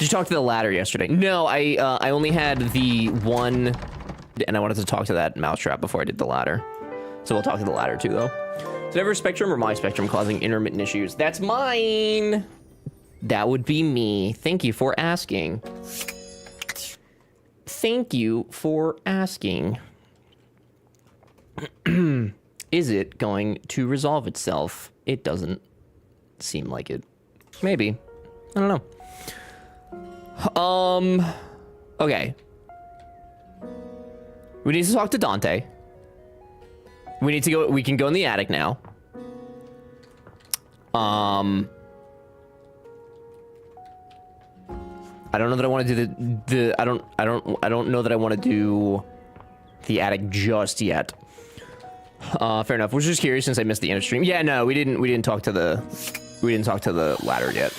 Did you talk to the ladder yesterday? No, I only had the one, and I wanted to talk to that mousetrap before I did the ladder. So we'll talk to the ladder too, though. Is it ever Spectrum or my Spectrum causing intermittent issues? That's mine. That would be me. Thank you for asking. Thank you for asking. Is it going to resolve itself? It doesn't seem like it. Maybe. I don't know. Okay. We need to talk to Dante. We need to go, we can go in the attic now. I don't know that I want to do I don't know that I want to do the attic just yet. Fair enough. Was just curious since I missed the end stream. Yeah, no, we didn't talk to the ladder yet.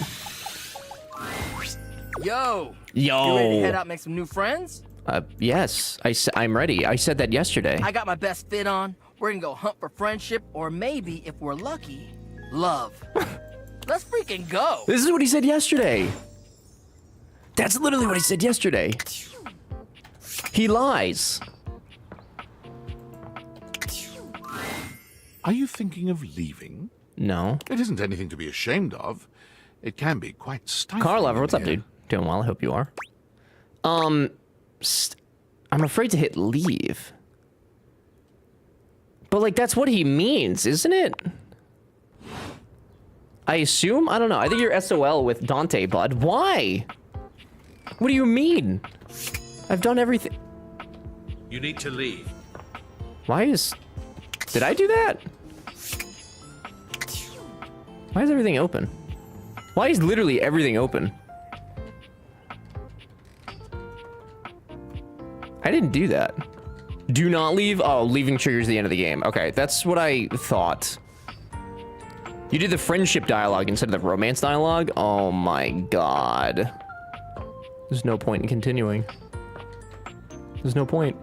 Yo! Yo! You ready to head out and make some new friends? Yes. I'm ready. I said that yesterday. I got my best fit on. We're gonna go hunt for friendship, or maybe, if we're lucky, love. Let's freaking go! This is what he said yesterday. That's literally what he said yesterday. He lies. Are you thinking of leaving? No. It isn't anything to be ashamed of. It can be quite stifling. Carl Lover, what's up, dude? Doing well, I hope you are. I'm afraid to hit leave. But, like, that's what he means, isn't it? I assume? I don't know. I think you're SOL with Dante, bud. Why? What do you mean? I've done everything. You need to leave. Why is... Did I do that? Why is everything open? Why is literally everything open? I didn't do that. Do not leave? Oh, leaving triggers the end of the game. Okay, that's what I thought. You did the friendship dialogue instead of the romance dialogue? Oh my god. There's no point in continuing. There's no point.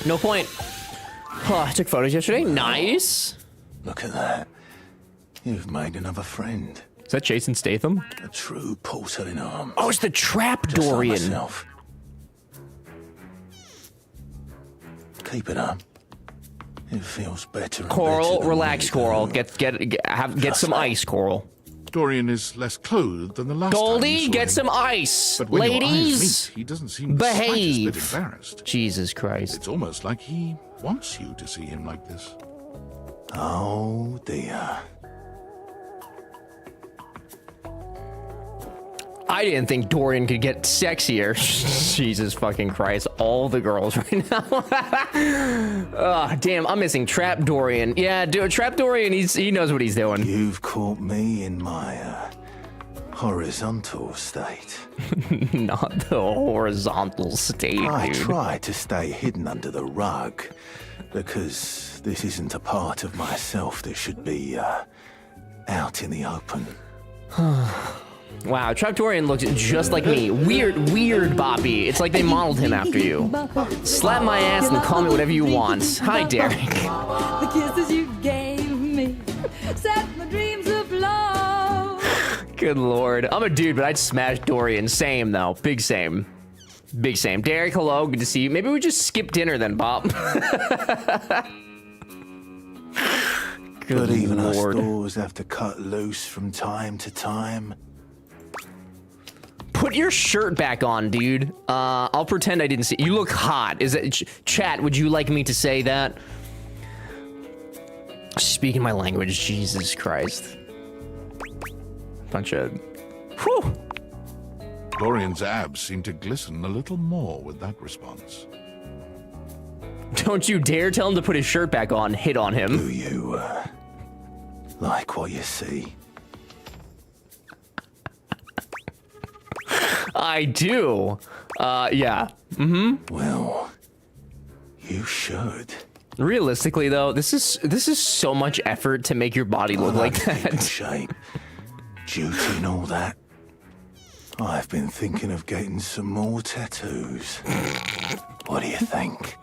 No point. Oh, I took photos yesterday. Nice. Look at that. You've made another friend. Is that Jason Statham? A true portal in arms. Oh, it's the Trap Just like Dorian. myself. Keep it up. It feels better. And Coral, better than relax, we Coral. do. Get some ice, Coral. Dorian is less clothed than the last time Goldie, you saw get him. some ice. But when your eyes Ladies, meet, he doesn't seem the behave. slightest bit embarrassed. Jesus Christ. It's almost like he wants you to see him like this. Oh dear. I didn't think Dorian could get sexier. Jesus fucking Christ. All the girls right now. Oh, damn, I'm missing Trap Dorian. Yeah, dude, Trap Dorian, he knows what he's doing. You've caught me in my horizontal state. Not the horizontal state, I dude. try to stay hidden under the rug because this isn't a part of myself that should be out in the open. Wow, Trap Dorian looks just like me. Weird Bobby. It's like they modeled him after you. Slap my ass and call me whatever you want. Hi, Derek. The kisses you gave me set my dreams afloat. Good lord. I'm a dude, but I'd smash Dorian. Same, though. Big same. Big same. Derek, hello. Good to see you. Maybe we just skip dinner then, Bob. Good But even us lord. doors have to cut loose from time to time. Put your shirt back on, dude. I'll pretend I didn't see. You look hot. Is it chat? Would you like me to say that? Speaking my language, Jesus Christ. Bunch of. Whew. Dorian's abs seem to glisten a little more with that response. Don't you dare tell him to put his shirt back on. Hit on him. Do you like what you see? I do. Yeah. Mm-hmm. Well, you should. Realistically, though, this is so much effort to make your body look like Keep in that. shape, duty and all that. I've been thinking of getting some more tattoos. What do you think?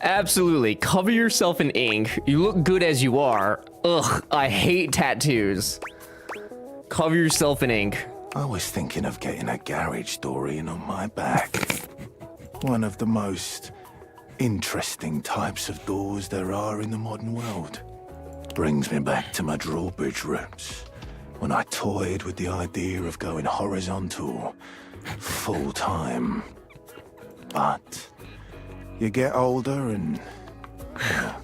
Absolutely. Cover yourself in ink. You look good as you are. Ugh, I hate tattoos. Cover yourself in ink. I was thinking of getting a garage door in on my back. One of the most interesting types of doors there are in the modern world. Brings me back to my drawbridge roots, when I toyed with the idea of going horizontal, full time. But you get older and well,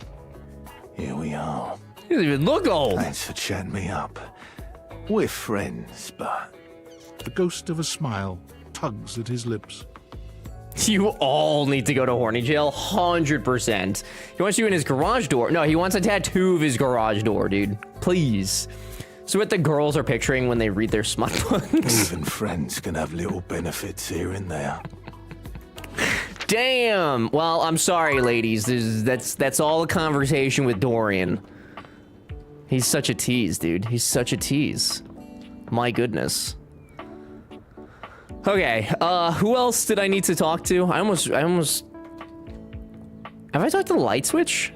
here we are. You don't even look old. Thanks for chatting me up. We're friends, but The ghost of a smile tugs at his lips. You all need to go to horny jail, 100%. He wants you in his garage door. No, he wants a tattoo of his garage door, dude. Please. So what the girls are picturing when they read their smut books. even friends can have little benefits here and there. Damn. Well, I'm sorry, ladies. That's all a conversation with Dorian. He's such a tease, dude. He's such a tease. My goodness. Okay, who else did I need to talk to? I almost... Have I talked to the light switch?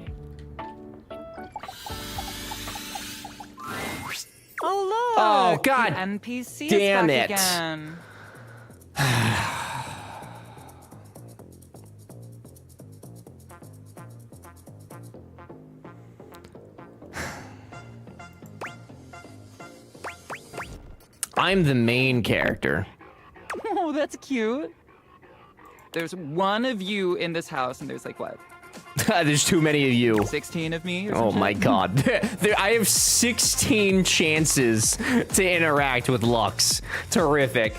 Oh, look! Oh, God The NPC damn is back it. again. I'm the main character. Oh, that's cute. There's one of you in this house, and there's like, what, There's too many of you. 16 of me? Or Oh some my shit? god. I have 16 chances to interact with Lux. Terrific.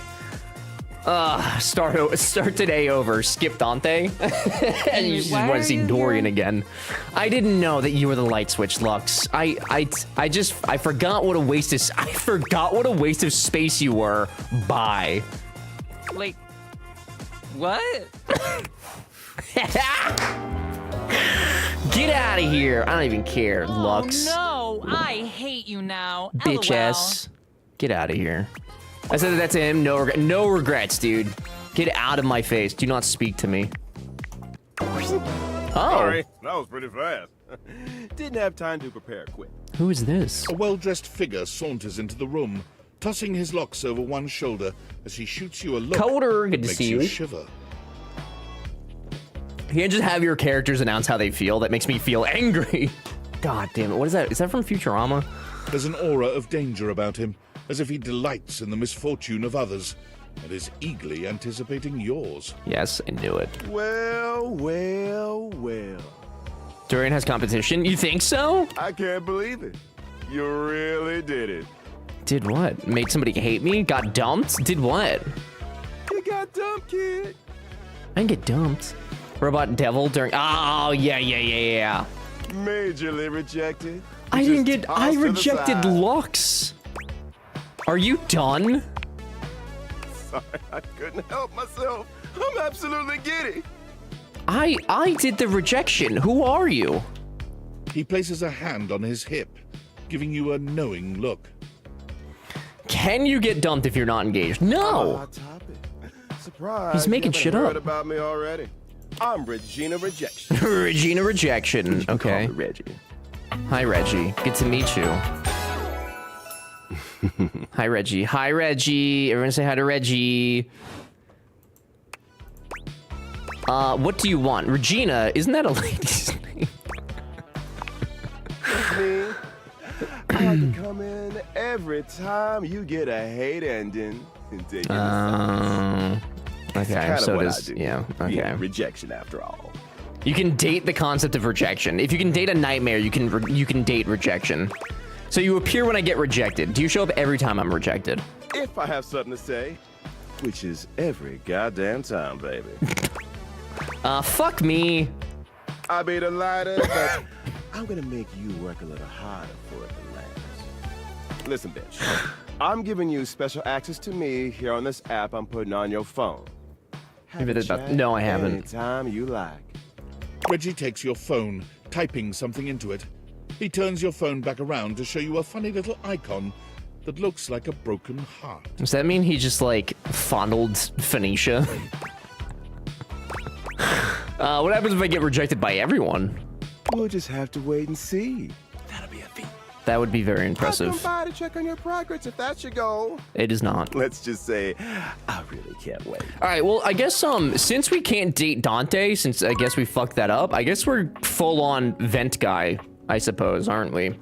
Start today over. Skip Dante. And you just why want are to see you Dorian here? again. I didn't know that you were the light switch, Lux. I forgot what a waste of space you were. Bye. Like, what? Get out of here. I don't even care, Lux. Oh, no, I hate you now. Bitch LOL. ass. Get out of here. I said that to him. No regrets, dude. Get out of my face. Do not speak to me. Oh. Sorry, that was pretty fast. Didn't have time to prepare quick. Who is this? A well-dressed figure saunters into the room, tossing his locks over one shoulder as he shoots you a look Coder, good that to makes see you you. shiver. You can't just have your characters announce how they feel. That makes me feel angry. God damn it. What is that? Is that from Futurama? There's an aura of danger about him, as if he delights in the misfortune of others and is eagerly anticipating yours. Yes, I knew it. Well, well, well. Dorian has competition? You think so? I can't believe it. You really did it. Did what? Made somebody hate me? Got dumped? Did what? You got dumb, kid. I didn't get dumped. Robot devil during... Oh, yeah. Majorly rejected. I didn't Just get... I tossed to the rejected side. Lux. Are you done? Sorry, I couldn't help myself. I'm absolutely giddy. I did the rejection. Who are you? He places a hand on his hip, giving you a knowing look. Can you get dumped if you're not engaged? No. Hot topic. Surprise. He's making you shit haven't heard up. about me already. I'm Regina Rejection. Regina rejection. Okay. Call me Reggie. Hi, Reggie. Good to meet you. Hi, Reggie. Hi, Reggie. Everyone say hi to Reggie. What do you want? Regina, isn't that a lady's name? Me. I like to come in every time you get a hate ending and take it aside. Okay, Kind of so what does... I do. Yeah, okay. Yeah, rejection after all. You can date the concept of rejection. If you can date a nightmare, you can date rejection. So you appear when I get rejected. Do you show up every time I'm rejected? If I have something to say, which is every goddamn time, baby. Fuck me. I be the lighter, but I'm gonna make you work a little harder for it to last. Listen, bitch. I'm giving you special access to me here on this app I'm putting on your phone. Have Maybe a that's about- chat no, I haven't. Anytime you like. Reggie takes your phone, typing something into it. He turns your phone back around to show you a funny little icon that looks like a broken heart. Does that mean he just, like, fondled Phoenicia? What happens if I get rejected by everyone? We'll just have to wait and see. That'll be a feat. That would be very I'll impressive. come by to check on your progress if that's your goal. It is not. Let's just say, I really can't wait. All right, well, I guess since we can't date Dante, since I guess we fucked that up, I guess we're full-on vent guy, I suppose, aren't we?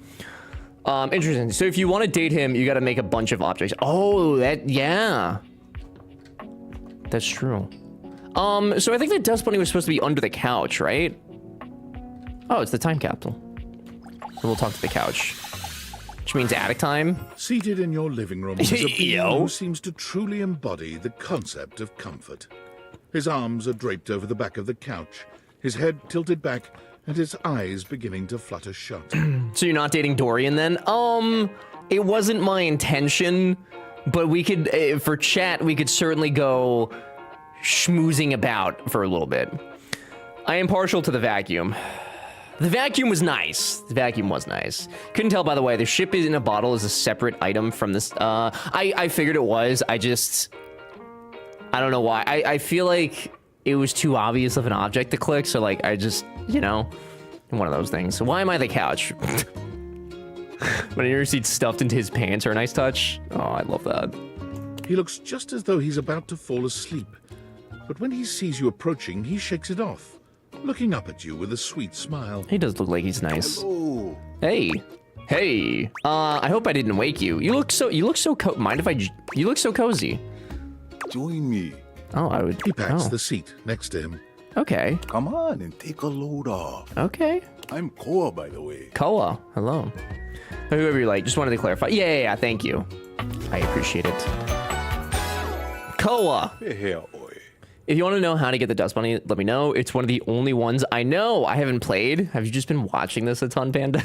Interesting. So if you want to date him, you got to make a bunch of objects. Oh, yeah. That's true. So I think the dust bunny was supposed to be under the couch, right? Oh, it's the time capsule. We'll talk to the couch. Which means attic time. Seated in your living room is a being Yo. who seems to truly embody the concept of comfort. His arms are draped over the back of the couch, his head tilted back, and his eyes beginning to flutter shut. So you're not dating Dorian then? It wasn't my intention, but we could, for chat, we could certainly go schmoozing about for a little bit. I am partial to the vacuum. The vacuum was nice. The vacuum was nice. Couldn't tell, by the way, the ship in a bottle is a separate item from this. I figured it was. I don't know why. I feel like it was too obvious of an object to click, so like I just, you know, one of those things. So why am I the couch? When your seat stuffed into his pants are a nice touch. Oh, I love that. He looks just as though he's about to fall asleep. But when he sees you approaching, he shakes it off, looking up at you with a sweet smile. He does look like he's nice. Oh, Hey. Hey. I hope I didn't wake you. You look so mind if you look so cozy. join me. Oh, I would. He pats Oh. the seat next to him. Okay. Come on and take a load off. Okay. I'm Koa, by the way. Koa. Hello. Whoever you like, just wanted to clarify. Yeah, thank you. I appreciate it. Koa. Hey, oi. If you want to know how to get the dust bunny, let me know. It's one of the only ones I know. I haven't played. Have you just been watching this a ton, Panda?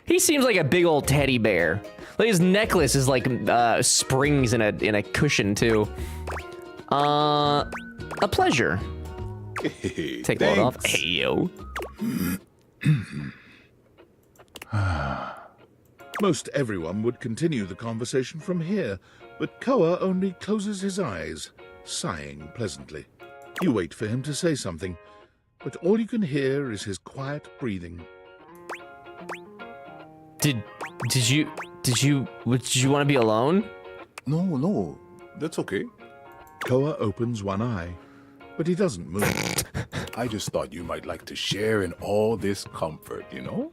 He seems like a big old teddy bear. Like his necklace is like springs in a cushion too. A pleasure. Hey, Take the load off. Hey yo. Most everyone would continue the conversation from here, but Koa only closes his eyes, sighing pleasantly. You wait for him to say something, but all you can hear is his quiet breathing. Did you want to be alone? No, that's okay. Koa opens one eye, but he doesn't move. I just thought you might like to share in all this comfort, you know?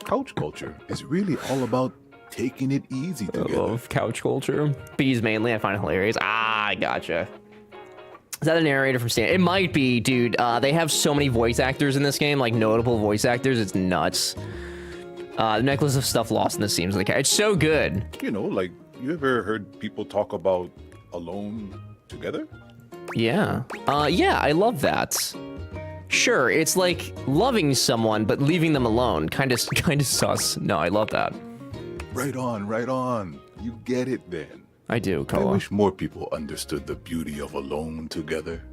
Couch culture is really all about taking it easy I together. love couch culture. Bees mainly, I find it hilarious. Ah, I gotcha. Is that a narrator from Stan? It might be, dude. They have so many voice actors in this game, like notable voice actors. It's nuts. The necklace of stuff lost in the seams of the couch. It's so good. You know, like, you ever heard people talk about alone together? Yeah. Yeah, I love that. Sure, it's like loving someone but leaving them alone. Kind of sus. No, I love that. Right on. You get it then. I do, I Koa. wish more people understood the beauty of alone together.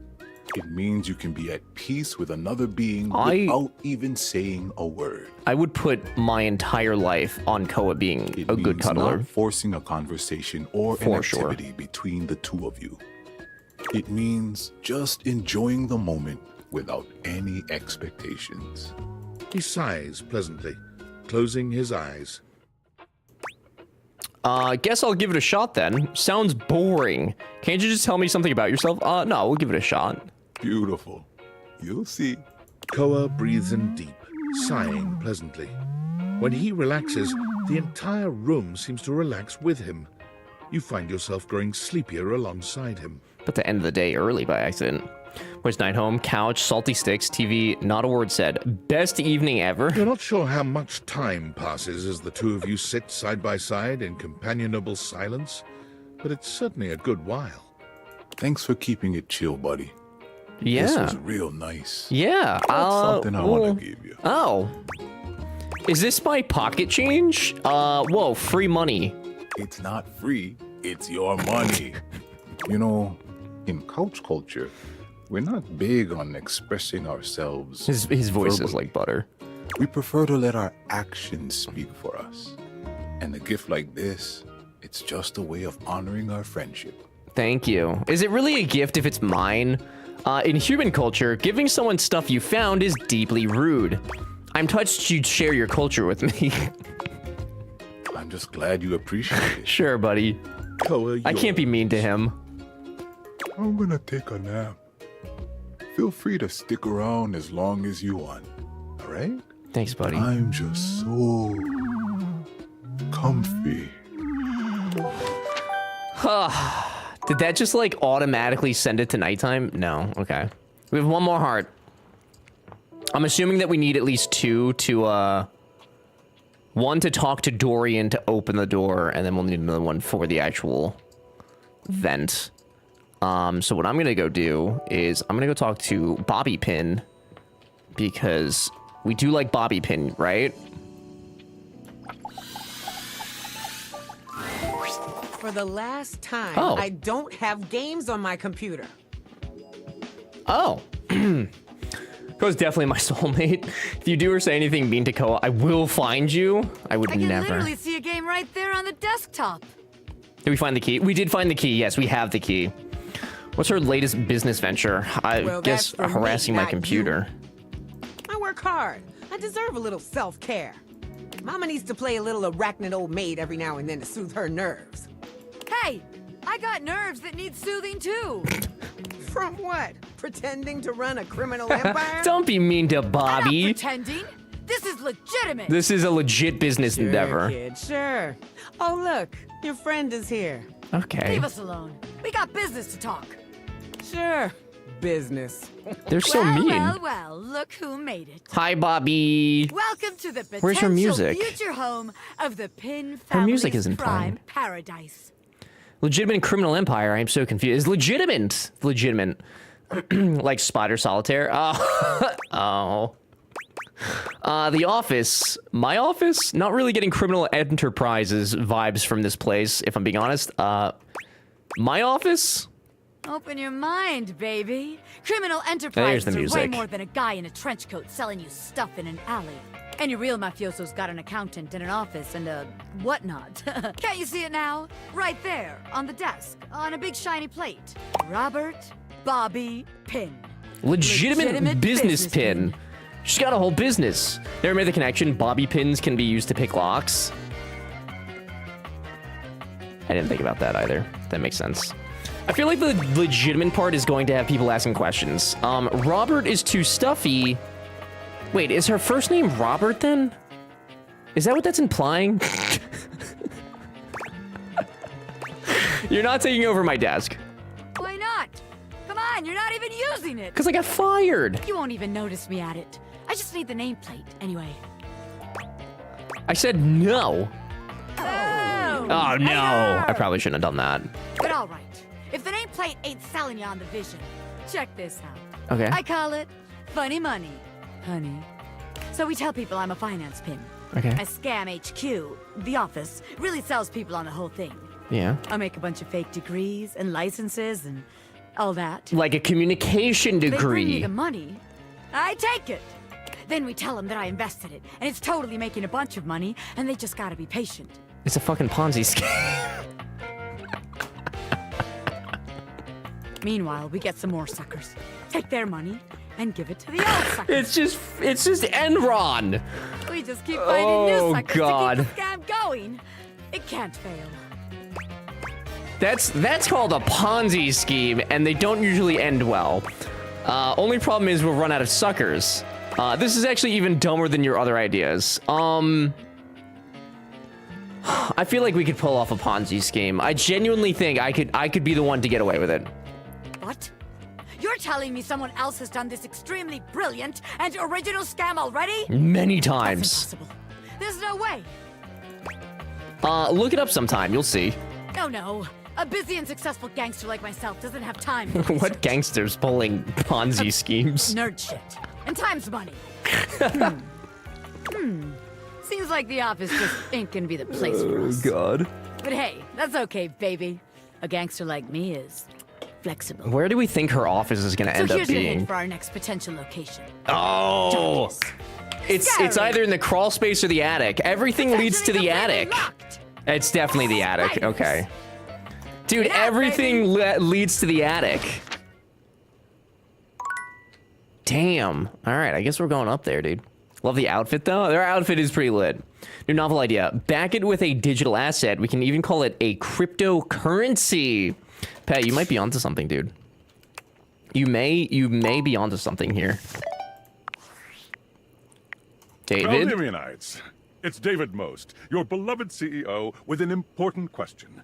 It means you can be at peace with another being without even saying a word. I would put my entire life on Koa being It a good means cuddler. not forcing a conversation or an For sure. activity between the two of you. It means just enjoying the moment without any expectations. He sighs pleasantly, closing his eyes. Guess I'll give it a shot then. Sounds boring. Can't you just tell me something about yourself? No, we'll give it a shot. Beautiful. You'll see. Koa breathes in deep, sighing pleasantly. When he relaxes, the entire room seems to relax with him. You find yourself growing sleepier alongside him. But to end the day early by accident. Where's night home? Couch, salty sticks, TV, not a word said. Best evening ever. You're not sure how much time passes as the two of you sit side by side in companionable silence, but it's certainly a good while. Thanks for keeping it chill, buddy. This Yeah. was real nice. Yeah. That's something I well, want to give you. Oh. Is this my pocket change? Whoa, free money. It's not free, it's your money. You know, in couch culture, we're not big on expressing ourselves. His voice is verbally. like butter. We prefer to let our actions speak for us. And a gift like this, it's just a way of honoring our friendship. Thank you. Is it really a gift if it's mine? In human culture, giving someone stuff you found is deeply rude. I'm touched you'd share your culture with me. I'm just glad you appreciate it. Sure, buddy. Koa, I can't be mean to him. I'm gonna take a nap. Feel free to stick around as long as you want. All right? Thanks, buddy. I'm just so comfy. Did that just like automatically send it to nighttime? No. Okay. We have one more heart. I'm assuming that we need at least 2 to one to talk to Dorian to open the door, and then we'll need another one for the actual vent. So what I'm gonna go do is I'm gonna go talk to Bobby Pin, because we do like Bobby Pin, right? For the last time, Oh. I don't have games on my computer. Oh. Koa's definitely my soulmate. If you do or say anything mean to Koa, I will find you. I would I can never. literally see a game right there on the desktop. Did we find the key? We did find the key. Yes, we have the key. What's her latest business venture? I Well, guess that's for me, harassing my not computer. I work hard. I deserve a little self-care. Mama needs to play a little arachnid old maid every now and then to soothe her nerves. Hey, I got nerves that need soothing too. From what? Pretending to run a criminal empire? Don't be mean to I'm not Bobby. pretending. This is legitimate. This is a legit business Sure, endeavor. kid, sure. Oh, look, your friend is here. Okay. Leave us alone. We got business to talk. Sure, business. They're so well, mean. well, look who made it. Hi, Bobby. Welcome to the potential Where's her music? future home of the Pin Her family's music isn't prime playing. paradise. Legitimate criminal empire. I'm so confused. Is legitimate? Legitimate. Like Spider Solitaire. Oh. The office. My office? Not really getting criminal enterprises vibes from this place, if I'm being honest. My office? Open your mind, baby. Criminal There's enterprises the are way music. more than a guy in a trench coat selling you stuff in an alley. Any real mafioso's got an accountant and an office and a whatnot. Can't you see it now? Right there, on the desk, on a big shiny plate. Robert Bobby Pin. Legitimate business pin. She's got a whole business. Never made the connection. Bobby pins can be used to pick locks. I didn't think about that either. That makes sense. I feel like the legitimate part is going to have people asking questions. Robert is too stuffy. Wait, is her first name Robert then? Is that what that's implying? You're not taking over my desk. Why not? Come on, you're not even using it. Because I got fired. You won't even notice me at it. I just need the nameplate, anyway. I said no. Oh, Oh no. I probably shouldn't have done that. But all right. If the nameplate ain't selling you on the vision, check this out. Okay. I call it funny money, honey. So we tell people I'm a finance pin. Okay. A scam HQ, the office, really sells people on the whole thing. Yeah. I make a bunch of fake degrees and licenses and all that. Like a communication They bring me degree. the money. I take it. Then we tell them that I invested it, and it's totally making a bunch of money, and they just gotta be patient. It's a fucking Ponzi scheme. Meanwhile, we get some more suckers. Take their money and give it to the old suckers. It's just Enron. We just keep finding Oh, new suckers God. to keep the scam going. It can't fail. That's called a Ponzi scheme, and they don't usually end well. Only problem is we'll run out of suckers. This is actually even dumber than your other ideas. I feel like we could pull off a Ponzi scheme. I genuinely think I could be the one to get away with it. What? You're telling me someone else has done this extremely brilliant and original scam already? Many That's times. impossible. There's no way. Look it up sometime. You'll see. No. A busy and successful gangster like myself doesn't have time for What research. gangsters pulling Ponzi schemes? Nerd shit. And time's money. Seems like the office just ain't gonna be the place for us. God. But hey, that's okay, baby. A gangster like me is flexible. Where do we think her office is gonna So end up here's your hint being? for our next potential location. Oh! It's Scary. either in the crawl space or the attic. Everything leads to the Potentially attic. completely locked. It's definitely the attic. Spiders. Okay. Dude, everything leads to the attic. Damn. All right, I guess we're going up there, dude. Love the outfit, though. Their outfit is pretty lit. New novel idea. Back it with a digital asset. We can even call it a cryptocurrency. Pat, you might be onto something, dude. You may be onto something here. David? Valdivianites, it's David Most, your beloved CEO, with an important question.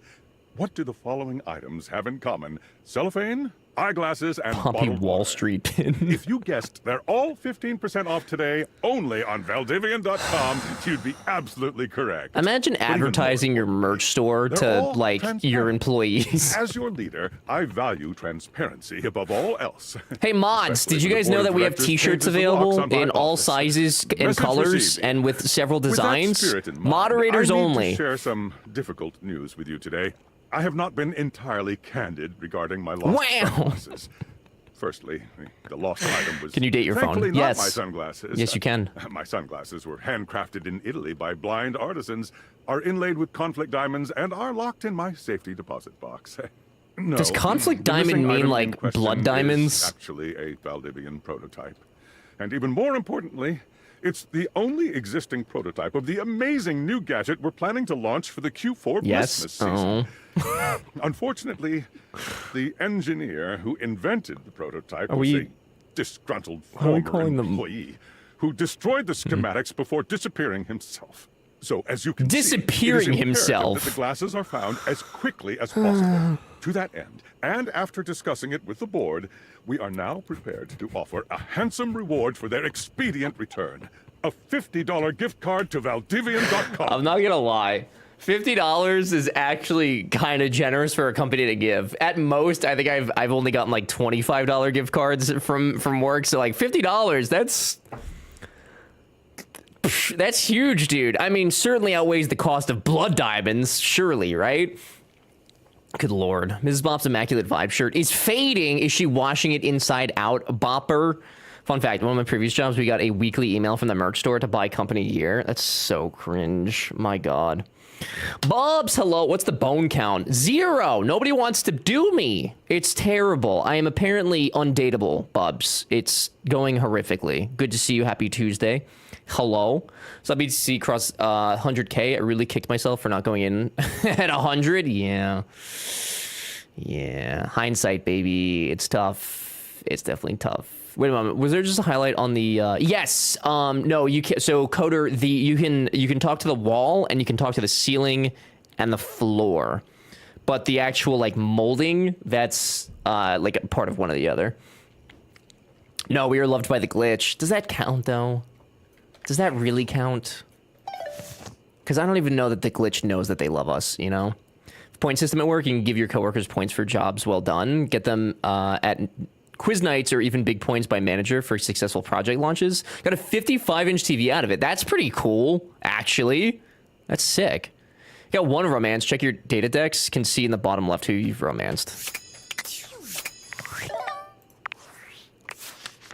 What do the following items have in common? Cellophane, eyeglasses, and Poppy bottled Wall water? Street pin. If you guessed they're all 15% off today, only on Valdivian.com, you'd be absolutely correct. Imagine But even advertising more your merch store they're to, all like, your transparent. employees. As your leader, I value transparency above all else. Hey, mods, Especially did you when the guys know board that of we have directors t-shirts changes the locks available on my in all office. sizes and Message colors received. and with several With that designs? spirit in mind, Moderators I need only. to share some difficult news with you today. I have not been entirely candid regarding my lost Wow. sunglasses. Firstly, the lost item was Can you date your phone? thankfully Yes. not my sunglasses. Yes, you can. My sunglasses were handcrafted in Italy by blind artisans, are inlaid with conflict diamonds, and are locked in my safety deposit box. No, Does conflict the missing diamond mean, item in like, question blood is diamonds? actually a Valdivian prototype. And even more importantly, it's the only existing prototype of the amazing new gadget we're planning to launch for the Q4 Yes. Blissmas season. Unfortunately, the engineer who invented the prototype was a disgruntled What are we former calling them? employee who destroyed the schematics before disappearing himself. So, as you can Disappearing see, it is imperative himself. that the glasses are found as quickly as possible. To that end, and after discussing it with the board, we are now prepared to offer a handsome reward for their expedient return. A $50 gift card to Valdivian.com. I'm not gonna lie. $50 is actually kind of generous for a company to give. At most, I think I've only gotten like $25 gift cards from work. So like $50, that's huge, dude. I mean, certainly outweighs the cost of blood diamonds, surely, right? Good lord. Mrs. Bop's Immaculate Vibe shirt is fading. Is she washing it inside out? Bopper. Fun fact, one of my previous jobs, we got a weekly email from the merch store to buy company gear. That's so cringe. My god. Bubs, hello. What's the bone count? 0. Nobody wants to do me. It's terrible. I am apparently undateable, Bubs. It's going horrifically. Good to see you. Happy Tuesday. Hello. So BTC cross 100K. I really kicked myself for not going in at 100. Yeah. Yeah. Hindsight, baby. It's tough. It's definitely tough. Wait a moment. Was there just a highlight on the? Yes. No. You can. So Coder, you can talk to the wall and you can talk to the ceiling and the floor, but the actual like molding, that's like a part of one or the other. No, we were loved by the glitch. Does that count though? Does that really count? Because I don't even know that the glitch knows that they love us, you know? Point system at work, you can give your coworkers points for jobs well done. Get them at quiz nights or even big points by manager for successful project launches. Got a 55-inch TV out of it. That's pretty cool, actually. That's sick. You got one romance. Check your data decks. Can see in the bottom left who you've romanced.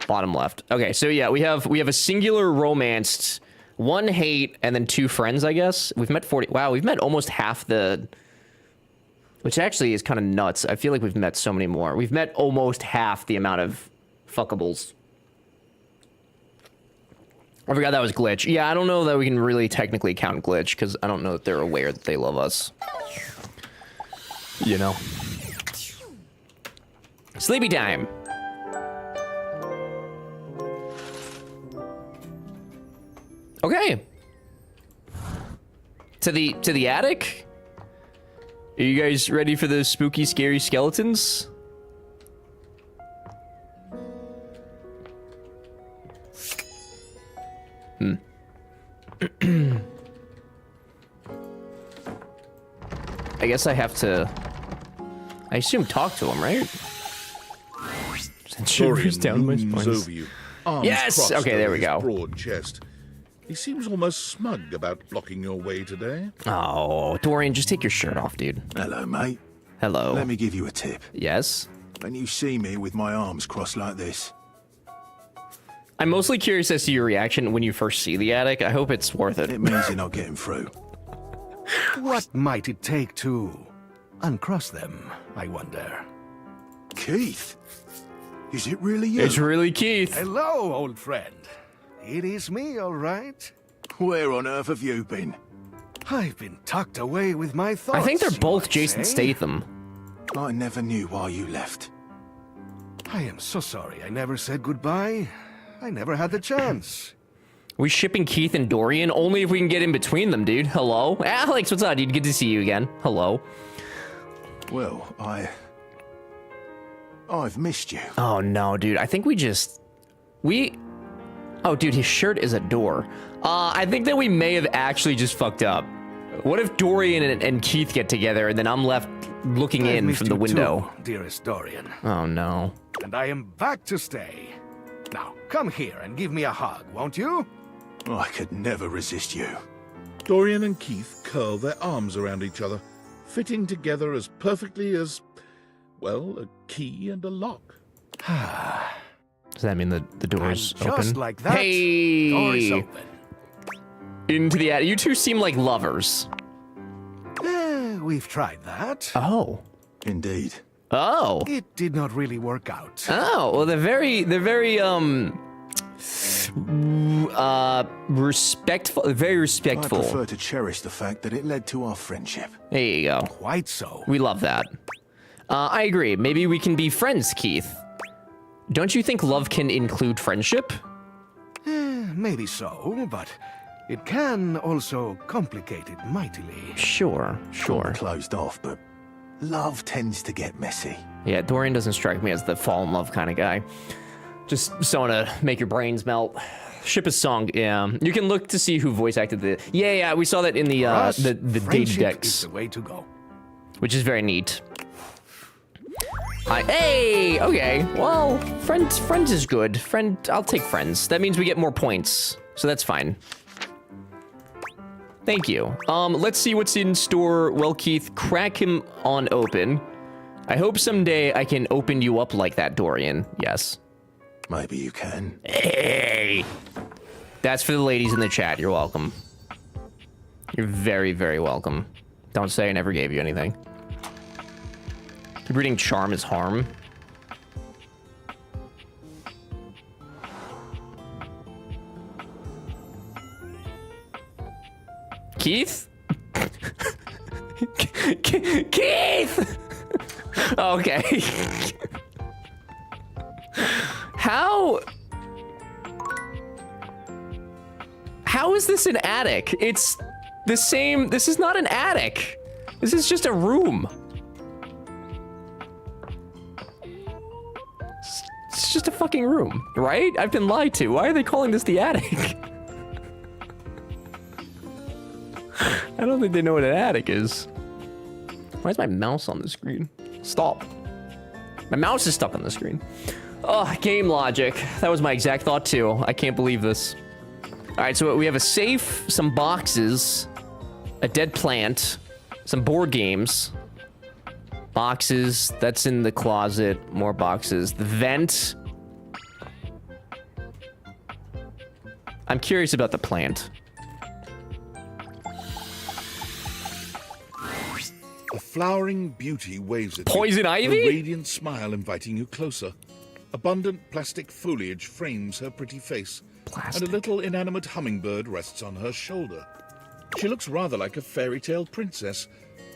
Bottom left. Okay, so yeah, we have a singular romanced, 1 hate, and then 2 friends, I guess. We've met 40. Wow, we've met almost half the... Which actually is kind of nuts. I feel like we've met so many more. We've met almost half the amount of fuckables. I forgot that was glitch. Yeah, I don't know that we can really technically count glitch, because I don't know that they're aware that they love us. You know? Sleepy time. Okay. To the attic? Are you guys ready for the spooky, scary skeletons? I guess I have to... I assume talk to him, right? Shivers down my looms spine. over you, arms Yes! crossed Okay, over there we his go. broad chest. He seems almost smug about blocking your way today. Oh, Dorian, just take your shirt off, dude. Hello, mate. Hello. Let me give you a tip. Yes? When you see me with my arms crossed like this, I'm mostly curious as to your reaction when you first see the attic. I hope it's worth it. it means you're not getting through. What might it take to uncross them, I wonder. Keith? Is it really you? It's really Keith. Hello, old friend. It is me, all right. Where on earth have you been? I've been tucked away with my thoughts. I think they're you both might Jason say. Statham. I never knew why you left. I am so sorry I never said goodbye. I never had the chance. We shipping Keith and Dorian? Only if we can get in between them, dude. Hello? Alex, what's up, dude? Good to see you again. Hello. Well, I've missed you. Oh, no, dude. I think Oh, dude, his shirt is a door. I think that we may have actually just fucked up. What if Dorian and Keith get together and then I'm left looking I've in missed from the you window? too, dearest Dorian. Oh, no. And I am back to stay. Now, come here and give me a hug, won't you? I could never resist you. Dorian and Keith curl their arms around each other, fitting together as perfectly as, well, a key and a lock. Does that mean the door's And open? just like that, Hey! door is open. Into the attic. You two seem like lovers. We've tried that. Oh. Indeed. Oh. It did not really work out. Oh, well, they're very respectful, very I respectful. prefer to cherish the fact that it led to our friendship. There you go. Quite so. We love that. I agree. Maybe we can be friends, Keith. Don't you think love can include friendship? Maybe so, but it can also complicate it mightily. Sure, sure. Closed off, but love tends to get messy. Yeah, Dorian doesn't strike me as the fall in love kind of guy. Just someone to make your brains melt. Ship a song, yeah. You can look to see who voice acted the. Yeah, we saw that in the data Friendship decks, is the way to go. which is very neat. Hey, okay. Well, friends is good. I'll take friends. That means we get more points, so that's fine. Thank you. Let's see what's in store. Well, Keith, crack him on open. I hope someday I can open you up like that, Dorian. Yes. Maybe you can. Hey! That's for the ladies in the chat. You're welcome. You're very, very welcome. Don't say I never gave you anything. Reading charm is harm. Keith? Keith! Okay. How is this an attic? It's the same. This is not an attic. This is just a room. It's just a fucking room, right? I've been lied to. Why are they calling this the attic? I don't think they know what an attic is. Why is my mouse on the screen? Stop. My mouse is stuck on the screen. Oh, game logic. That was my exact thought too. I can't believe this. All right, so we have a safe, some boxes, a dead plant, some board games, boxes, that's in the closet, more boxes, the vent. I'm curious about the plant. A flowering beauty waves at Poison you, ivy? a radiant smile inviting you closer. Abundant plastic foliage frames her pretty face, and a little inanimate hummingbird rests on her shoulder. She looks rather like a fairy tale princess,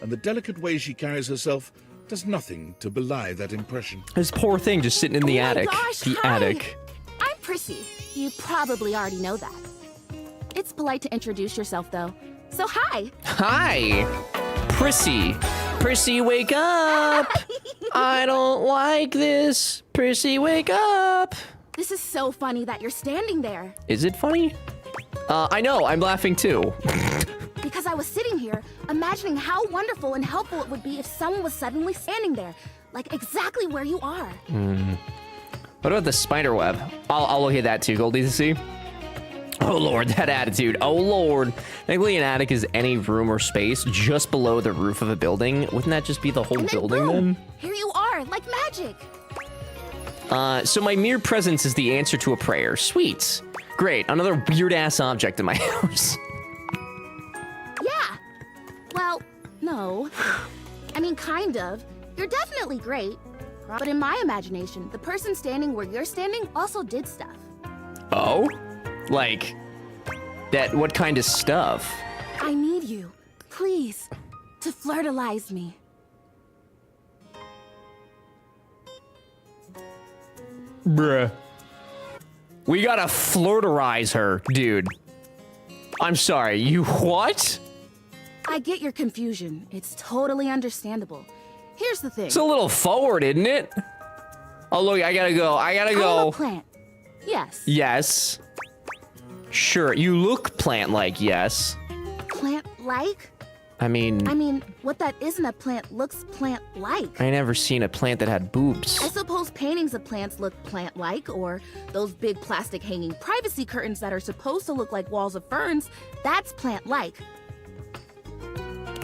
and the delicate way she carries herself does nothing to belie that impression. This poor thing just sitting in the attic. Gosh, The hi. attic. I'm Prissy. You probably already know that. It's polite to introduce yourself, though. So hi. Hi, Prissy. Prissy, wake up. I don't like this. Prissy, wake up. This is so funny that you're standing there. Is it funny? I know, I'm laughing too. Because I was sitting here, imagining how wonderful and helpful it would be if someone was suddenly standing there, like exactly where you are. What about the spider web? I'll look at that too, Goldie, to see. Oh lord, that attitude. Oh lord. Technically an attic is any room or space just below the roof of a building. Wouldn't that just be the whole And then building boom, then? Here you are, like magic. So my mere presence is the answer to a prayer. Sweet. Great, another weird-ass object in my house. Yeah. Well, no. I mean, kind of. You're definitely great. But in my imagination, the person standing where you're standing also did stuff. Oh? Like, that, what kind of stuff? I need you, please, to flirtalize me. Bruh. We gotta flirterize her, dude. I'm sorry, you what? I get your confusion. It's totally understandable. Here's the thing. It's a little forward, isn't it? Oh, look, I gotta go. I'm a plant. Yes. Yes. Sure, you look plant-like, yes. Plant-like? I mean, what that isn't a plant looks plant-like. I never seen a plant that had boobs. I suppose paintings of plants look plant-like, or those big plastic hanging privacy curtains that are supposed to look like walls of ferns, that's plant-like.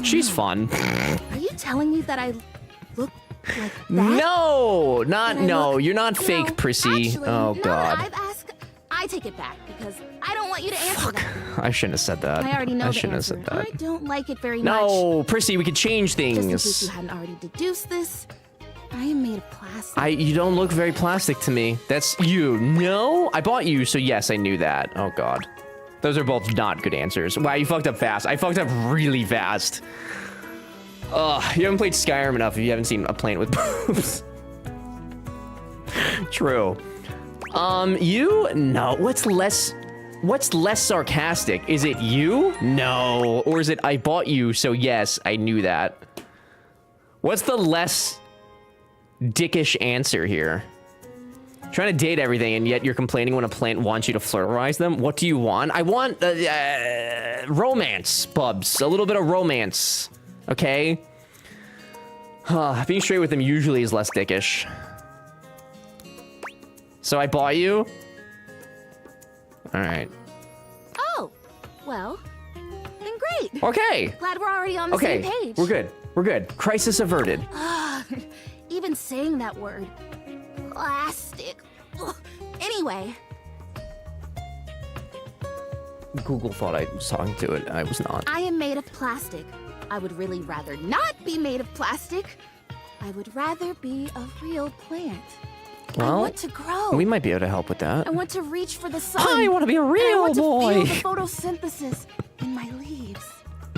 She's fun. Are you telling me that I look like that? No, That you're not fake, Prissy. Actually, Oh, now God. that I've asked, I take it back, because I don't want you to answer that. I shouldn't have said that. I already know I the shouldn't have answer. said that. I don't like it very much. No, Prissy, we could change things. Just in case you hadn't already deduced this, I am made of plastic. You don't look very plastic to me. That's you. No? I bought you, so yes, I knew that. Oh, God. Those are both not good answers. Wow, you fucked up fast. I fucked up really fast. Ugh, you haven't played Skyrim enough if you haven't seen a plant with boobs. True. You? No. What's less sarcastic? Is it you? No. Or is it I bought you, so yes, I knew that? What's the less dickish answer here? Trying to date everything, and yet you're complaining when a plant wants you to flirterize them? What do you want? I want romance, bubs. A little bit of romance. Okay? Being straight with them usually is less dickish. So I bought you? Alright. Oh, well, then great. Okay. Glad we're already on the Okay, same page. we're good. We're good. Crisis averted. Even saying that word. Plastic. Ugh. Anyway. Google thought I was talking to it. I was not. I am made of plastic. I would really rather not be made of plastic. I would rather be a real plant. Well, I want to grow. we might be able to help with that. I want to reach for the sun. I want to be a real I want boy. to feel the photosynthesis in my leaves.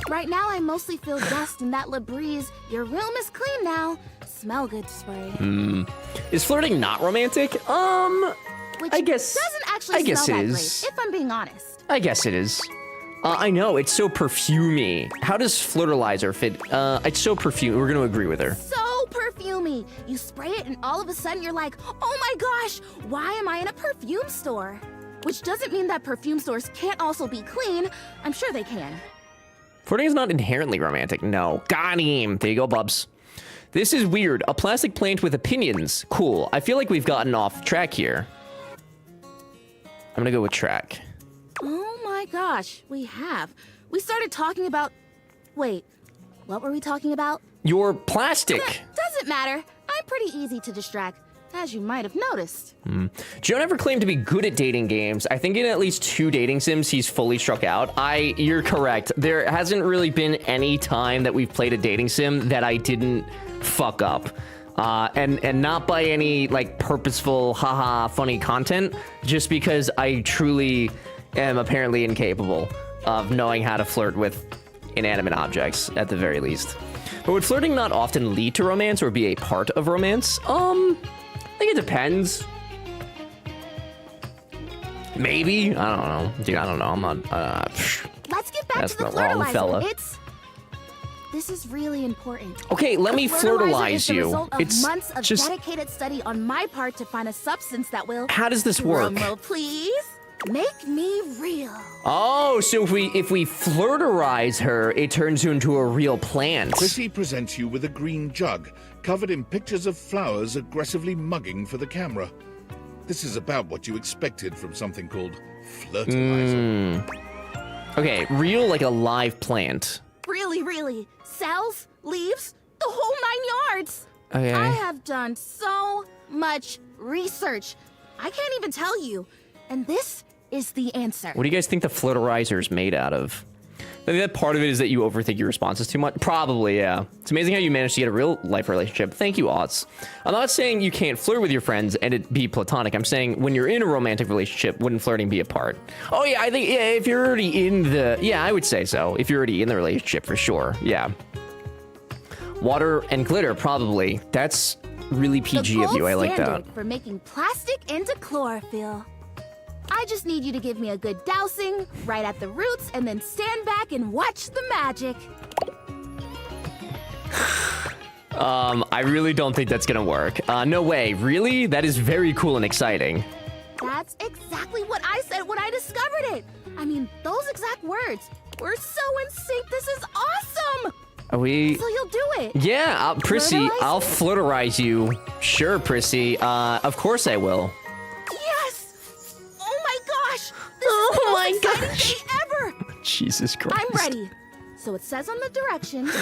Right now, I mostly feel dust in that breeze. Your room is clean now. Smell good, spray. Is flirting not romantic? Which I guess. doesn't actually I guess smell it that is. great, if I'm being honest. I guess it is. I know, it's so perfumey. How does flirtalizer fit? It's so perfumey. We're gonna agree with her. So perfumey. You spray it and all of a sudden you're like, oh my gosh, why am I in a perfume store? Which doesn't mean that perfume stores can't also be clean. I'm sure they can. Flirting is not inherently romantic. No. Got him. There you go, bubs. This is weird. A plastic plant with opinions. Cool. I feel like we've gotten off track here. I'm gonna go with track. Oh my gosh, we have. We started talking about... Wait, what were we talking about? You're plastic. Doesn't matter. I'm pretty easy to distract, as you might have noticed. Joe never claimed to be good at dating games. I think in at least 2 dating sims, he's fully struck out. You're correct. There hasn't really been any time that we've played a dating sim that I didn't fuck up. And not by any, like, purposeful, haha, funny content, just because I truly am apparently incapable of knowing how to flirt with inanimate objects, at the very least. But would flirting not often lead to romance or be a part of romance? I think it depends. Maybe? I don't know. Dude, I don't know. I'm not, Let's get back That's to the the wrong fertilizer. fella. This is really important. Okay, let me Fertilizer is flirtalize the you. result of It's months of just... dedicated study on my part to find a substance that will... How does this work? Drumroll, please. Make me real. Oh, so if we flirterize her, it turns her into a real plant. Chrissy presents you with a green jug, covered in pictures of flowers aggressively mugging for the camera. This is about what you expected from something called flirtilizer. Okay, real like a live plant. Really, really. Cells, leaves, the whole 9 yards. Okay. I have done so much research. I can't even tell you. And this is the answer. What do you guys think the flirterizer's made out of? think that part of it is that you overthink your responses too much. Probably, yeah. It's amazing how you managed to get a real life relationship. Thank you, Otz. I'm not saying you can't flirt with your friends and it be platonic. I'm saying when you're in a romantic relationship, wouldn't flirting be a part? Oh yeah, I think if you're already in the, yeah, I would say so. If you're already in the relationship, for sure. Yeah. Water and glitter, probably. That's really PG of you. I like that. The gold standard for making plastic into chlorophyll. I just need you to give me a good dousing right at the roots and then stand back and watch the magic. I really don't think that's gonna work. No way. Really? That is very cool and exciting. That's exactly what I said when I discovered it. I mean, those exact words. We're so in sync. This is awesome. Are we? So you'll do it? Yeah, Prissy, I'll flirterize you. Sure, Prissy. Of course I will. Yes! Oh my gosh! This is the most exciting thing ever! Jesus Christ. I'm ready. So it says on the directions.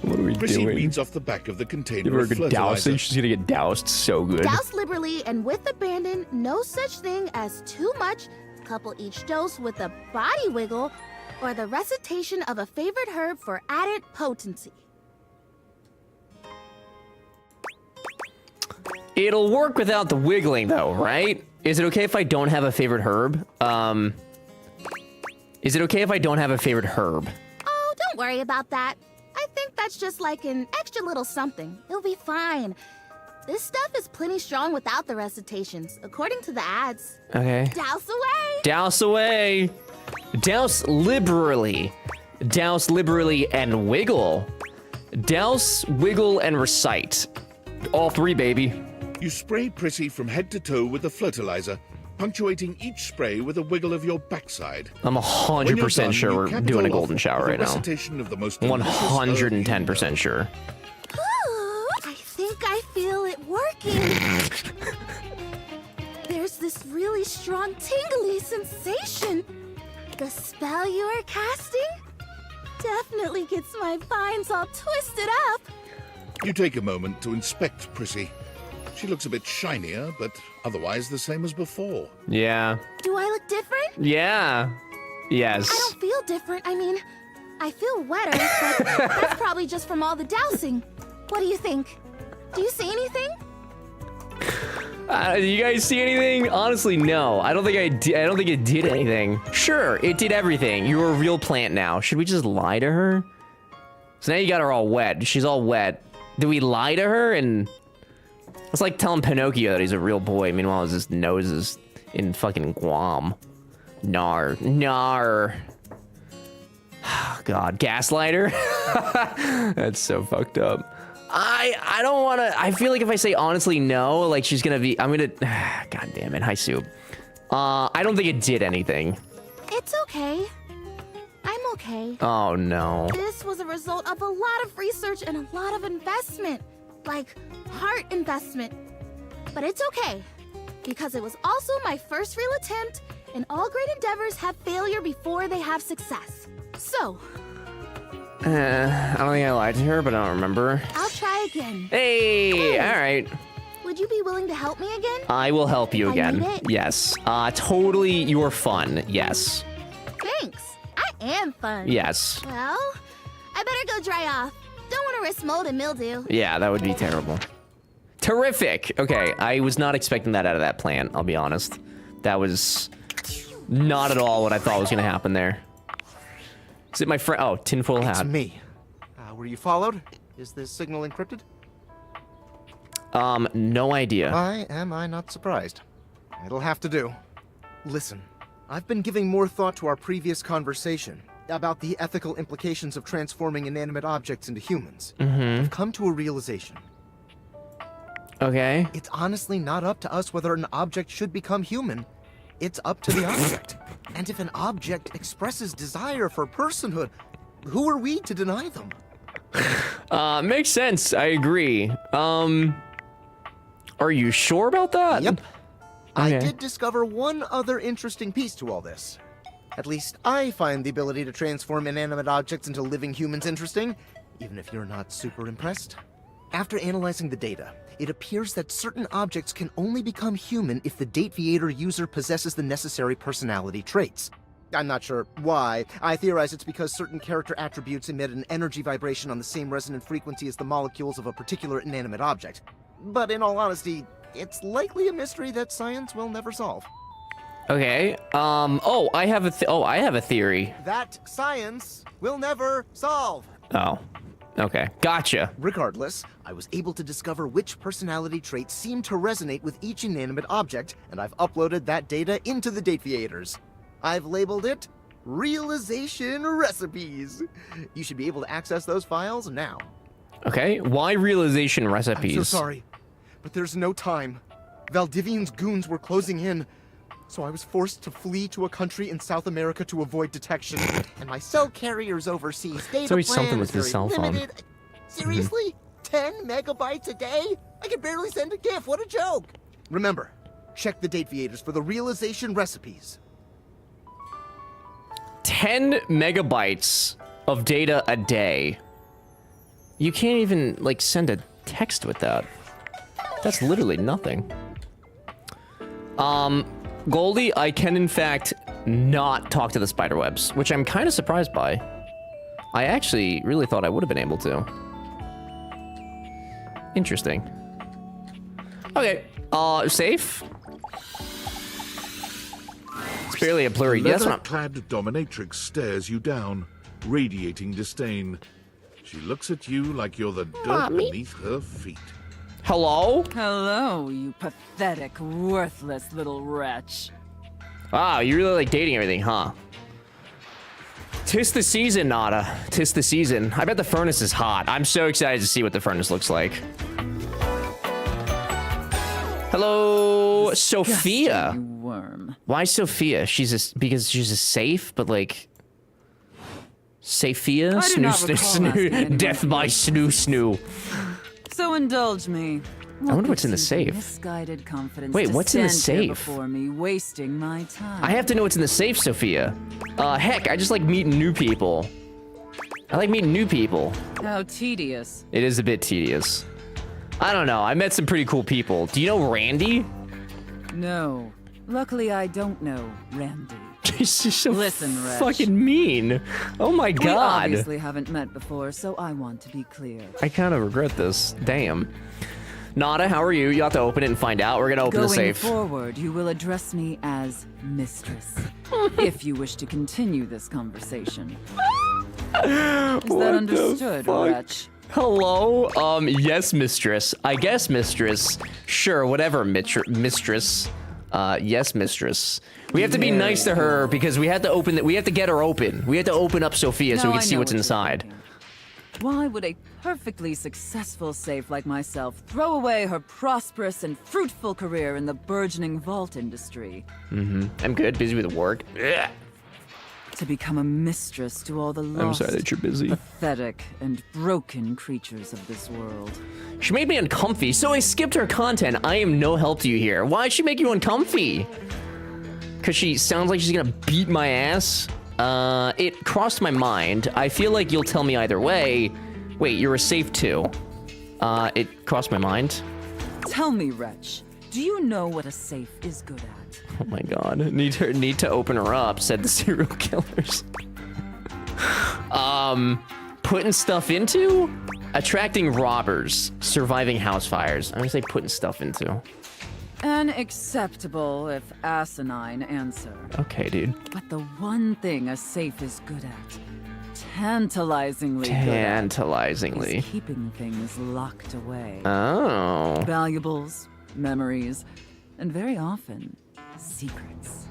What are we Prissy doing? reads off the back of the container Give her a of good fertilizer. dousing. She's gonna get doused so good. Douse liberally and with abandon. No such thing as too much. Couple each dose with a body wiggle or the recitation of a favorite herb for added potency. It'll work without the wiggling, though, right? Is it okay if I don't have a favorite herb? Is it okay if I don't have a favorite herb? Oh, don't worry about that. I think that's just like an extra little something. It'll be fine. This stuff is plenty strong without the recitations, according to the ads. Okay. Douse away! Douse away! Douse liberally. Douse liberally and wiggle. Douse, wiggle, and recite. All three, baby. You spray Prissy from head to toe with the fertilizer, punctuating each spray with a wiggle of your backside. I'm 100% sure we're doing a golden shower right now. 110% sure. Ooh, I think I feel it working. There's this really strong tingly sensation. The spell you are casting definitely gets my vines all twisted up. You take a moment to inspect Prissy. She looks a bit shinier, but otherwise the same as before. Yeah. Do I look different? Yeah. Yes. I don't feel different. I mean, I feel wetter, but that's probably just from all the dousing. What do you think? Do you see anything? Do you guys see anything? Honestly, no. I don't think I don't think it did anything. Sure, it did everything. You're a real plant now. Should we just lie to her? So now you got her all wet. She's all wet. Do we lie to her? And it's like telling Pinocchio that he's a real boy. Meanwhile, his nose is in fucking Guam. Nar. Nar. God, gaslighter? That's so fucked up. I don't want to. I feel like if I say honestly no, like she's gonna be. I'm gonna. God damn it. Hi, Soup. I don't think it did anything. It's okay. I'm okay. Oh no. This was a result of a lot of research and a lot of investment. Like, heart investment. But it's okay. Because it was also my first real attempt, and all great endeavors have failure before they have success. So, I don't think I lied to her, but I don't remember. I'll try again. Hey, all right. Would you be willing to help me again? I will help you I again. need it. Yes. Totally, you're fun. Yes. Thanks. I am fun. Yes. Well, I better go dry off. Don't want to risk mold and mildew. Yeah, that would be terrible. Terrific. Okay, I was not expecting that out of that plant, I'll be honest. That was not at all what I thought was going to happen there. Is it my friend? Oh, tinfoil hat. It's me. Were you followed? Is this signal encrypted? No idea. Why am I not surprised? It'll have to do. Listen, I've been giving more thought to our previous conversation about the ethical implications of transforming inanimate objects into humans. I've come to a realization. Okay. It's honestly not up to us whether an object should become human. It's up to the object. And if an object expresses desire for personhood, who are we to deny them? Makes sense. I agree. Are you sure about that? Yep. Okay. I did discover one other interesting piece to all this. At least I find the ability to transform inanimate objects into living humans interesting, even if you're not super impressed. After analyzing the data, it appears that certain objects can only become human if the Date Viator user possesses the necessary personality traits. I'm not sure why. I theorize it's because certain character attributes emit an energy vibration on the same resonant frequency as the molecules of a particular inanimate object. But in all honesty, it's likely a mystery that science will never solve. Okay. Oh, I have a theory. That science will never solve. Oh. Okay. Gotcha. Regardless, I was able to discover which personality traits seem to resonate with each inanimate object, and I've uploaded that data into the Dateviators. I've labeled it Realization Recipes. You should be able to access those files now. Okay. Why realization recipes? I'm so sorry, but there's no time. Valdivian's goons were closing in, so I was forced to flee to a country in South America to avoid detection. And my cell carrier's overseas data It's always plan something is with his very cell phone. limited. Seriously? 10 megabytes a day? I can barely send a GIF. What a joke! Remember, check the Dateviators for the realization recipes. 10 megabytes of data a day. You can't even, like, send a text with that. That's literally nothing. Goldie, I can, in fact, not talk to the spiderwebs, which I'm kind of surprised by. I actually really thought I would have been able to. Interesting. Okay, safe? It's barely a blurry. Yes, Leather-clad dominatrix stares you down, radiating disdain. She looks at you like you're the dirt beneath her feet. Hello? Hello, you pathetic, worthless little wretch. Wow, you really like dating everything, huh? Tis the season, Nada. Tis the season. I bet the furnace is hot. I'm so excited to see what the furnace looks like. Hello, Sophia. You worm. Why Sophia? Because she's a safe, but like Sophia? I do not recall asking anyone Death by snoo. So indulge me. I wonder what's in the gives you safe. Misguided confidence. Wait, to what's in the stand here safe? Before me, wasting my time. I have to know what's in the safe, Sophia. Heck, I just like meeting new people. I like meeting new people. How tedious. It is a bit tedious. I don't know. I met some pretty cool people. Do you know Randy? No. Luckily, I don't know Randy. She's just so Listen, Reg. fucking mean. Oh my We god. obviously haven't met before, so I want to be clear. I kind of regret this. Damn. Nada, how are you? You'll have to open it and find out. We're gonna open the safe. Going forward, you will address me as Mistress, if you wish to continue this conversation. Is that understood, wretch? Hello? Yes, mistress. I guess, mistress. Sure, whatever, mistress. Yes, mistress. We have to be nice to her because we have to open we have to get her open. We have to open up Sophia so we can see what's inside. Why would a perfectly successful safe like myself throw away her prosperous and fruitful career in the burgeoning vault industry? I'm good, busy with work. Ugh. To become a mistress to all the lost, I'm sorry that you're busy. pathetic, and broken creatures of this world. She made me uncomfy, so I skipped her content. I am no help to you here. Why'd she make you uncomfy? Because she sounds like she's gonna beat my ass? It crossed my mind. I feel like you'll tell me either way. Wait, you're a safe too. It crossed my mind. Tell me, wretch, do you know what a safe is good at? Oh my god. Need to open her up, said the serial killers. Putting stuff into? Attracting robbers. Surviving house fires. I'm gonna say putting stuff into. An acceptable, if asinine, answer. Okay, dude. But the one thing a safe is good at, tantalizingly good Tantalizingly. at, is keeping things locked away. Oh. Valuables, memories, and very often, secrets.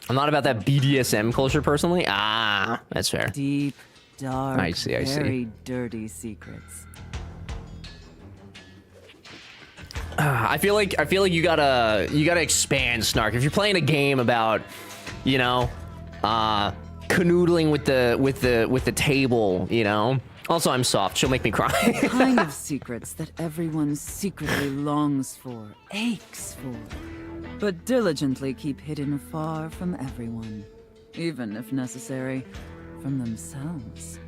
I'm not about that BDSM culture personally. Ah, that's fair. Deep, dark, I see. very dirty secrets. I feel like you gotta expand, Snark. If you're playing a game about, you know, canoodling with the table, you know. Also, I'm soft. She'll make me cry. The kind of secrets that everyone secretly longs for, aches for, but diligently keep hidden far from everyone, even if necessary, from themselves.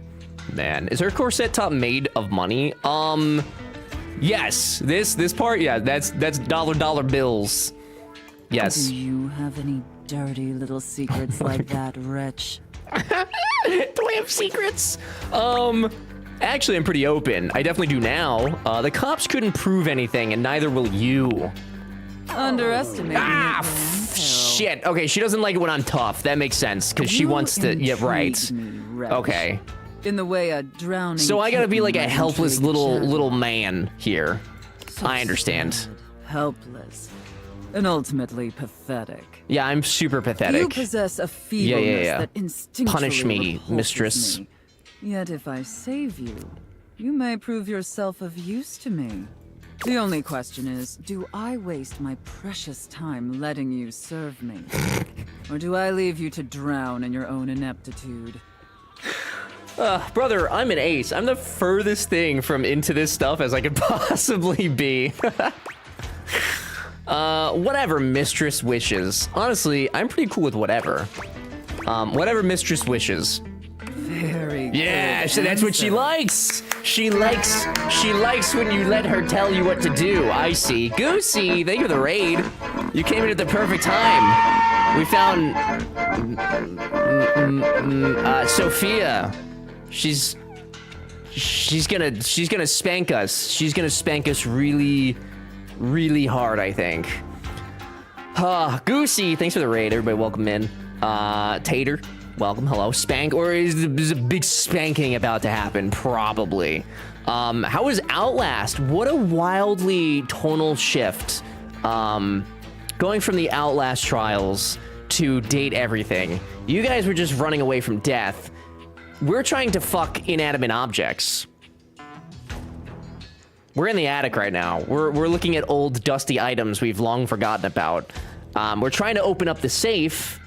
Man, is her corset top made of money? Yes. This part, yeah, that's dollar bills. Yes. Do you have any dirty little secrets like that, wretch? Do I have secrets? Actually, I'm pretty open. I definitely do now. The cops couldn't prove anything, and neither will you. Underestimating it. Shit. Okay, she doesn't like it when I'm tough. That makes sense, because she wants to... Yeah, right. Okay. In the way a drowning... So I gotta be like a helpless intrigue little man here. I understand. Helpless. And ultimately pathetic. Yeah, I'm super pathetic. You possess a feebleness that instinctually Punish me, repulses mistress. me. Yet if I save you, you may prove yourself of use to me. The only question is, do I waste my precious time letting you serve me? Or do I leave you to drown in your own ineptitude? Brother, I'm an ace. I'm the furthest thing from into this stuff as I could possibly be. Whatever mistress wishes. Honestly, I'm pretty cool with whatever. Whatever mistress wishes. Very good. Yeah, so that's what she likes. She likes when you let her tell you what to do. I see. Goosey, thank you for the raid. You came in at the perfect time. We found Sophia. She's gonna spank us. She's gonna spank us really hard, I think. Goosey, thanks for the raid. Everybody welcome in. Tater, welcome, hello. Spank, or is a big spanking about to happen? Probably. How was Outlast? What a wildly tonal shift. Going from the Outlast trials to date everything. You guys were just running away from death. We're trying to fuck inanimate objects. We're in the attic right now. We're looking at old dusty items we've long forgotten about. We're trying to open up the safe,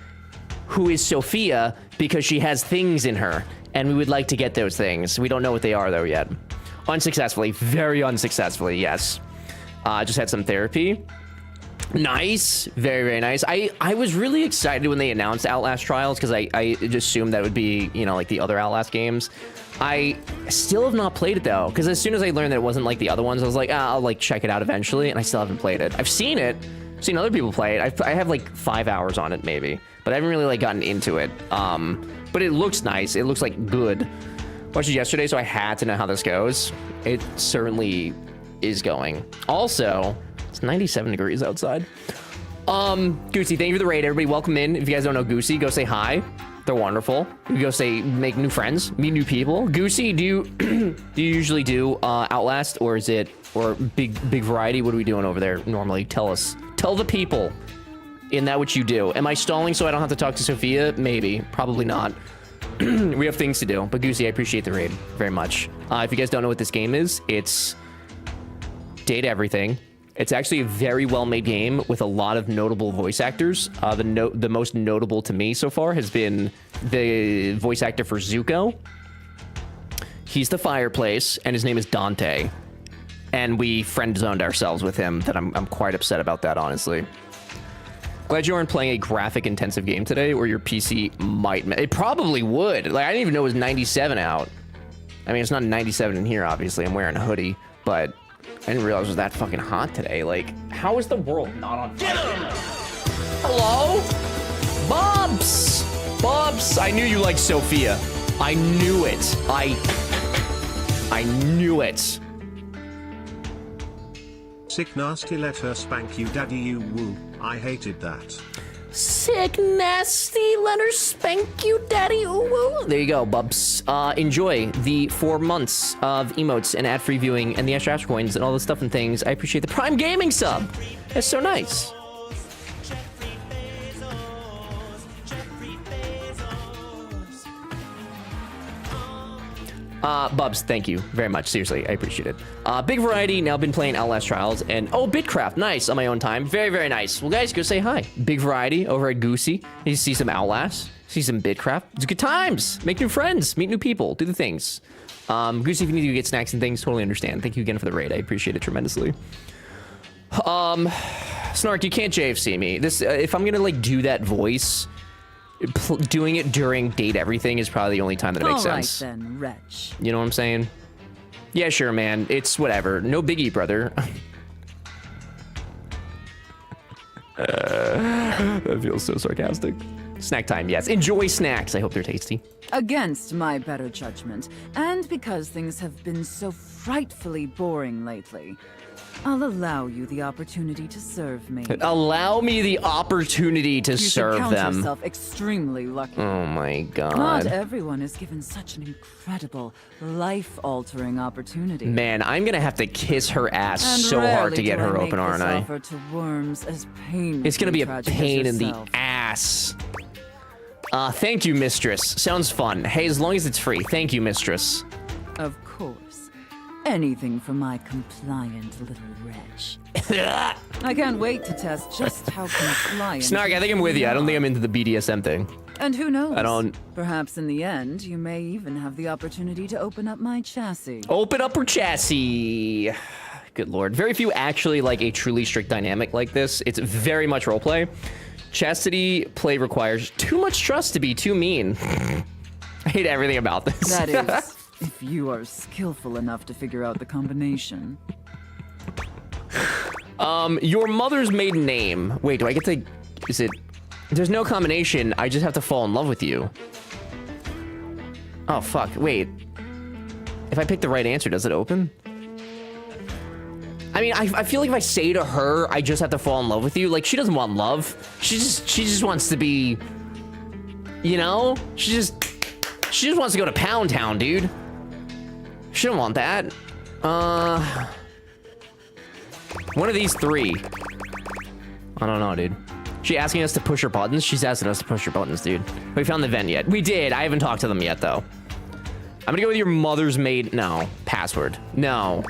who is Sophia, because she has things in her, and we would like to get those things. We don't know what they are though yet. Unsuccessfully, very unsuccessfully, yes. Just had some therapy. Nice, very nice. I was really excited when they announced Outlast Trials because I just assumed that would be, you know, like the other Outlast games. I still have not played it though, because as soon as I learned that it wasn't like the other ones, I was like, I'll like check it out eventually, and I still haven't played it. I've seen it, seen other people play it. I have like 5 hours on it maybe, but I haven't really like gotten into it. But it looks nice. It looks like good. Watched it yesterday, so I had to know how this goes. It certainly is going. Also, it's 97 degrees outside. Goosey, thank you for the raid. Everybody welcome in. If you guys don't know Goosey, go say hi. They're wonderful. You go say, make new friends, meet new people. Goosey, do you do you usually do Outlast, or is it, or big variety? What are we doing over there normally? Tell us. Tell the people in that what you do. Am I stalling so I don't have to talk to Sophia? Maybe. Probably not. We have things to do. But Goosey, I appreciate the raid very much. If you guys don't know what this game is, it's Date Everything. It's actually a very well-made game with a lot of notable voice actors. The most notable to me so far has been the voice actor for Zuko. He's the fireplace, and his name is Dante. And we friend-zoned ourselves with him. That I'm quite upset about that, honestly. Glad you aren't playing a graphic-intensive game today, or your PC might... It probably would. Like, I didn't even know it was 97 out. I mean, it's not 97 in here, obviously. I'm wearing a hoodie, but... I didn't realize it was that fucking hot today. Like, how is the world not on fire? Hello? Bubs! Bubs! I knew you liked Sophia. I knew it. I knew it. Sick nasty, let her spank you, daddy, you woo. I hated that. Sick nasty, let her spank you, daddy, ooh woo. There you go, Bubs. Enjoy the 4 months of emotes and ad-free viewing and the extra coins and all the stuff and things. I appreciate the Prime Gaming sub. That's so nice. Bubs, thank you very much. Seriously, I appreciate it. Big variety, now been playing Outlast Trials, and oh, Bitcraft, nice, on my own time. Very nice. Well, guys, go say hi. Big variety over at Goosey. You see some Outlast, see some Bitcraft. It's good times. Make new friends, meet new people, do the things. Goosey, if you need to get snacks and things, totally understand. Thank you again for the raid. I appreciate it tremendously. Snark, you can't JFC me. This, if I'm gonna like do that voice, doing it during Date Everything is probably the only time that it makes sense. All right then, wretch. You know what I'm saying? Yeah, sure, man. It's whatever. No biggie, brother. That feels so sarcastic. Snack time, yes. Enjoy snacks. I hope they're tasty. Against my better judgment, and because things have been so frightfully boring lately, I'll allow you the opportunity to serve me. Allow me the opportunity to serve count them. yourself extremely lucky. Oh my god. Not everyone is given such an incredible, life-altering opportunity. Man, I'm gonna have to kiss her ass And so hard to rarely get do her I open, make aren't this I? offer to worms as painfully It's gonna be a tragic as pain in the yourself. ass. Thank you, mistress. Sounds fun. Hey, as long as it's free. Thank you, mistress. Of course. Anything for my compliant little wretch. I can't wait to test just how compliant. Snark, I think I'm with you. I don't think I'm into the BDSM thing. And who knows? I don't... Perhaps in the end, you may even have the opportunity to open up my chassis. Open up her chassis. Good lord. Very few actually like a truly strict dynamic like this. It's very much roleplay. Chastity play requires too much trust to be too mean. I hate everything about this. That is, if you are skillful enough to figure out the combination. Your mother's maiden name. Wait, do I get to... Is it... There's no combination. I just have to fall in love with you. Oh, fuck. Wait. If I pick the right answer, does it open? I mean, I feel like if I say to her, I just have to fall in love with you, like, she doesn't want love. She just wants to be, you know? She just wants to go to Pound Town, dude. She don't want that. One of these three. I don't know, dude. She asking us to push her buttons? She's asking us to push her buttons, dude. We found the vent yet. We did. I haven't talked to them yet, though. I'm gonna go with your mother's maid. No. Password. No.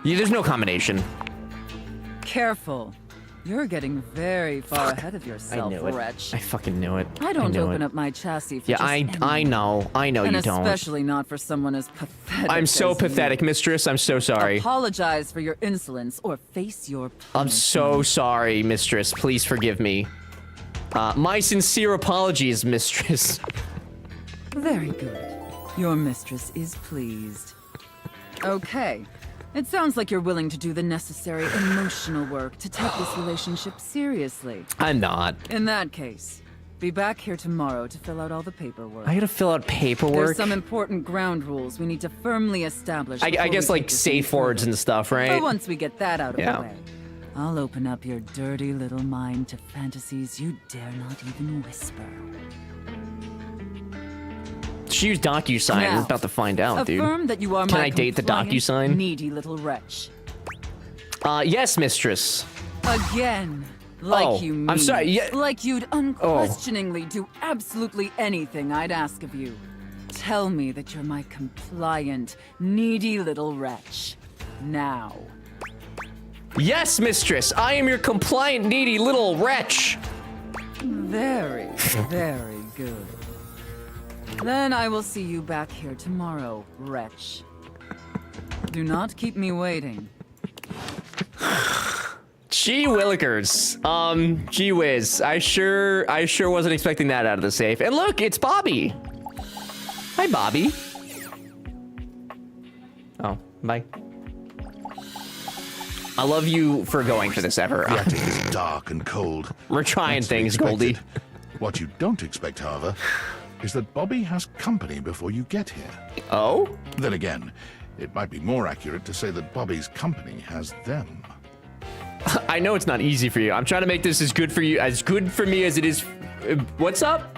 Yeah, there's no combination. Careful. You're getting very far ahead of yourself, I knew it. wretch. I fucking knew it. I don't knew open it. up my chassis for Yeah, just I know. I know and you don't. especially not for someone as pathetic. I'm so as pathetic, you. mistress. I'm so sorry. Apologize for your insolence or face your I'm so sorry, mistress. Please forgive me. My sincere apologies, mistress. Very good. Your mistress is pleased. Okay. It sounds like you're willing to do the necessary emotional work to take this relationship seriously. I'm not. In that case, be back here tomorrow to fill out all the paperwork. I gotta fill out paperwork. There's some important ground rules we need to firmly establish. I before guess we like take this safe any words further. and stuff, right? But once we get that out of Yeah. the way, I'll open up your dirty little mind to fantasies you dare not even whisper. She used DocuSign. Now, We're about to find out, dude. Affirm that you are Can my I date the compliant, DocuSign? needy little wretch. Yes, mistress. Again. Like Oh, you mean. I'm sorry, yeah- Like you'd unquestioningly do absolutely anything I'd ask of you. Tell me that you're my compliant, needy little wretch. Now. Yes, mistress. I am your compliant, needy little wretch. Very, very good. Then I will see you back here tomorrow, wretch. Do not keep me waiting. Gee willikers. Gee whiz. I sure wasn't expecting that out of the safe. And look, it's Bobby. Hi, Bobby. Oh, bye. I love you for going for this ever. The attic is dark and cold. We're trying That's to be things, Goldie. expected. What you don't expect, however, is that Bobby has company before you get here. Oh? Then again, it might be more accurate to say that Bobby's company has them. I know it's not easy for you. I'm trying to make this as good for you, as good for me as it is. What's up?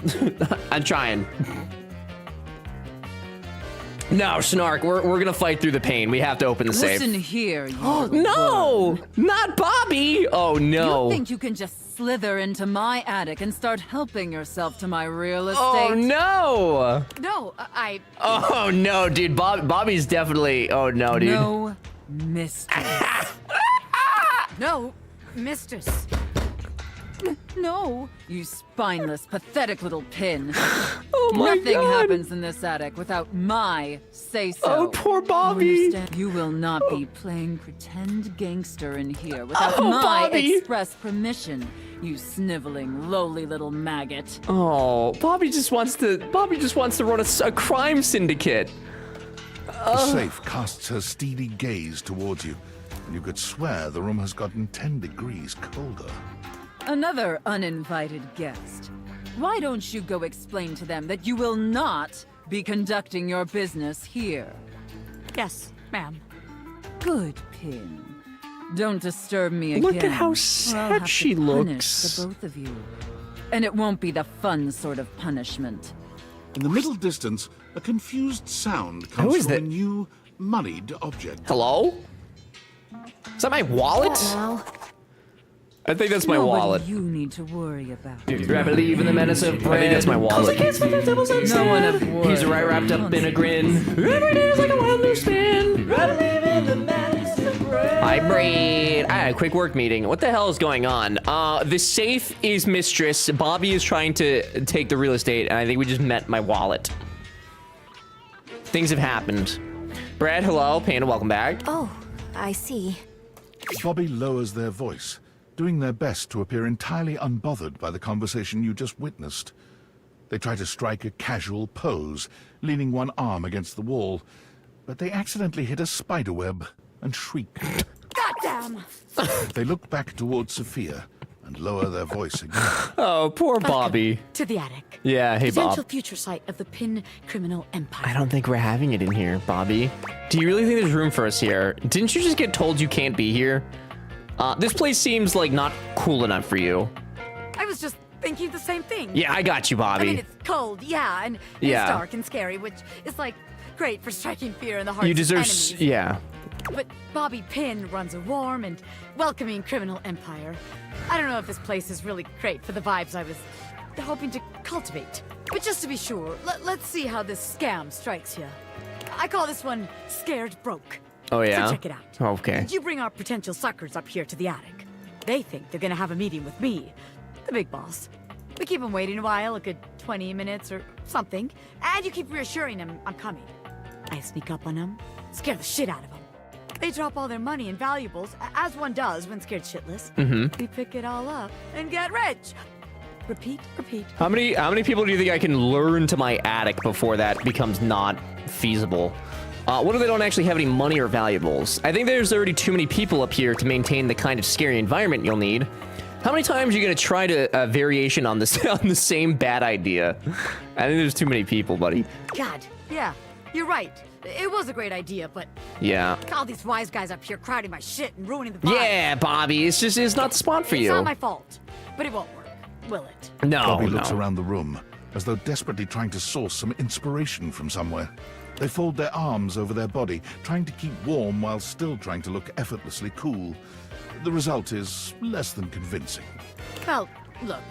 I'm trying. No, Snark, we're gonna fight through the pain. We have to open the safe. Listen here, you No! Not Bobby! Oh, no. You think you can just slither into my attic and start helping yourself to my real estate? Oh, no! No, I... Oh, no, dude. Bobby's definitely... Oh, no, dude. No, mistress. No, mistress. No, you spineless, pathetic little pin. Oh my Nothing God. happens in this attic without my say-so. Oh, poor Bobby. Understand? You will not be playing pretend gangster in here without Oh, my Bobby. express permission, you sniveling, lowly little maggot. Oh, Bobby just wants to run a crime syndicate. The safe casts her steely gaze towards you. You could swear the room has gotten 10 degrees colder. Another uninvited guest. Why don't you go explain to them that you will not be conducting your business here? Yes, ma'am. Good, Pin. Don't disturb me again. Look at how or I'll sad have to she punish looks. the both of you. And it won't be the fun sort of punishment. In the middle distance, a confused sound comes is from that? a new, moneyed object. Hello? Is that my wallet? I think that's my Nobody wallet. you need to worry about. I believe in the menace of bread. I think that's my wallet. No one of wood. He's right wrapped up in a grin. Every day is like a wild new spin. I believe in the menace of bread. I breed. I had a quick work meeting. What the hell is going on? The safe is mistress. Bobby is trying to take the real estate, and I think we just met my wallet. Things have happened. Brad, hello. Panda, welcome back. Oh, I see. Bobby lowers their voice, doing their best to appear entirely unbothered by the conversation you just witnessed. They try to strike a casual pose, leaning one arm against the wall, but they accidentally hit a spider web and shriek. Goddamn! They look back towards Sophia and lower their voice again. Oh, poor Bobby. To the attic. Yeah, hey, Potential Bob. future site of the Pin criminal empire. I don't think we're having it in here, Bobby. Do you really think there's room for us here? Didn't you just get told you can't be here? This place seems like not cool enough for you. I was just thinking the same thing. Yeah, I got you, Bobby. I mean, it's cold, yeah, and Yeah. it's dark and scary, which is like great for striking fear in the hearts You deserve, of enemies. yeah. But Bobby Pin runs a warm and welcoming criminal empire. I don't know if this place is really great for the vibes I was hoping to cultivate. But just to be sure, let's see how this scam strikes you. I call this one Scared Broke. Oh, yeah? So check it out. Okay. You bring our potential suckers up here to the attic. They think they're gonna have a meeting with me, the big boss. We keep them waiting a while, a good 20 minutes or something, and you keep reassuring them I'm coming. I sneak up on them, scare the shit out of them. They drop all their money and valuables, as one does when scared shitless. Mm-hmm. We pick it all up and get rich. Repeat, repeat. How many people do you think I can lure into my attic before that becomes not feasible? What if they don't actually have any money or valuables? I think there's already too many people up here to maintain the kind of scary environment you'll need. How many times are you gonna try to variation on this on the same bad idea? I think there's too many people, buddy. God, yeah, you're right. It was a great idea, but Yeah. all these wise guys up here crowding my shit and ruining the vibe. Yeah, Bobby, it's not the spot for It's you. not my fault, but it won't work, will it? No, Bobby looks no. around the room, as though desperately trying to source some inspiration from somewhere. They fold their arms over their body, trying to keep warm while still trying to look effortlessly cool. The result is less than convincing. Well, look,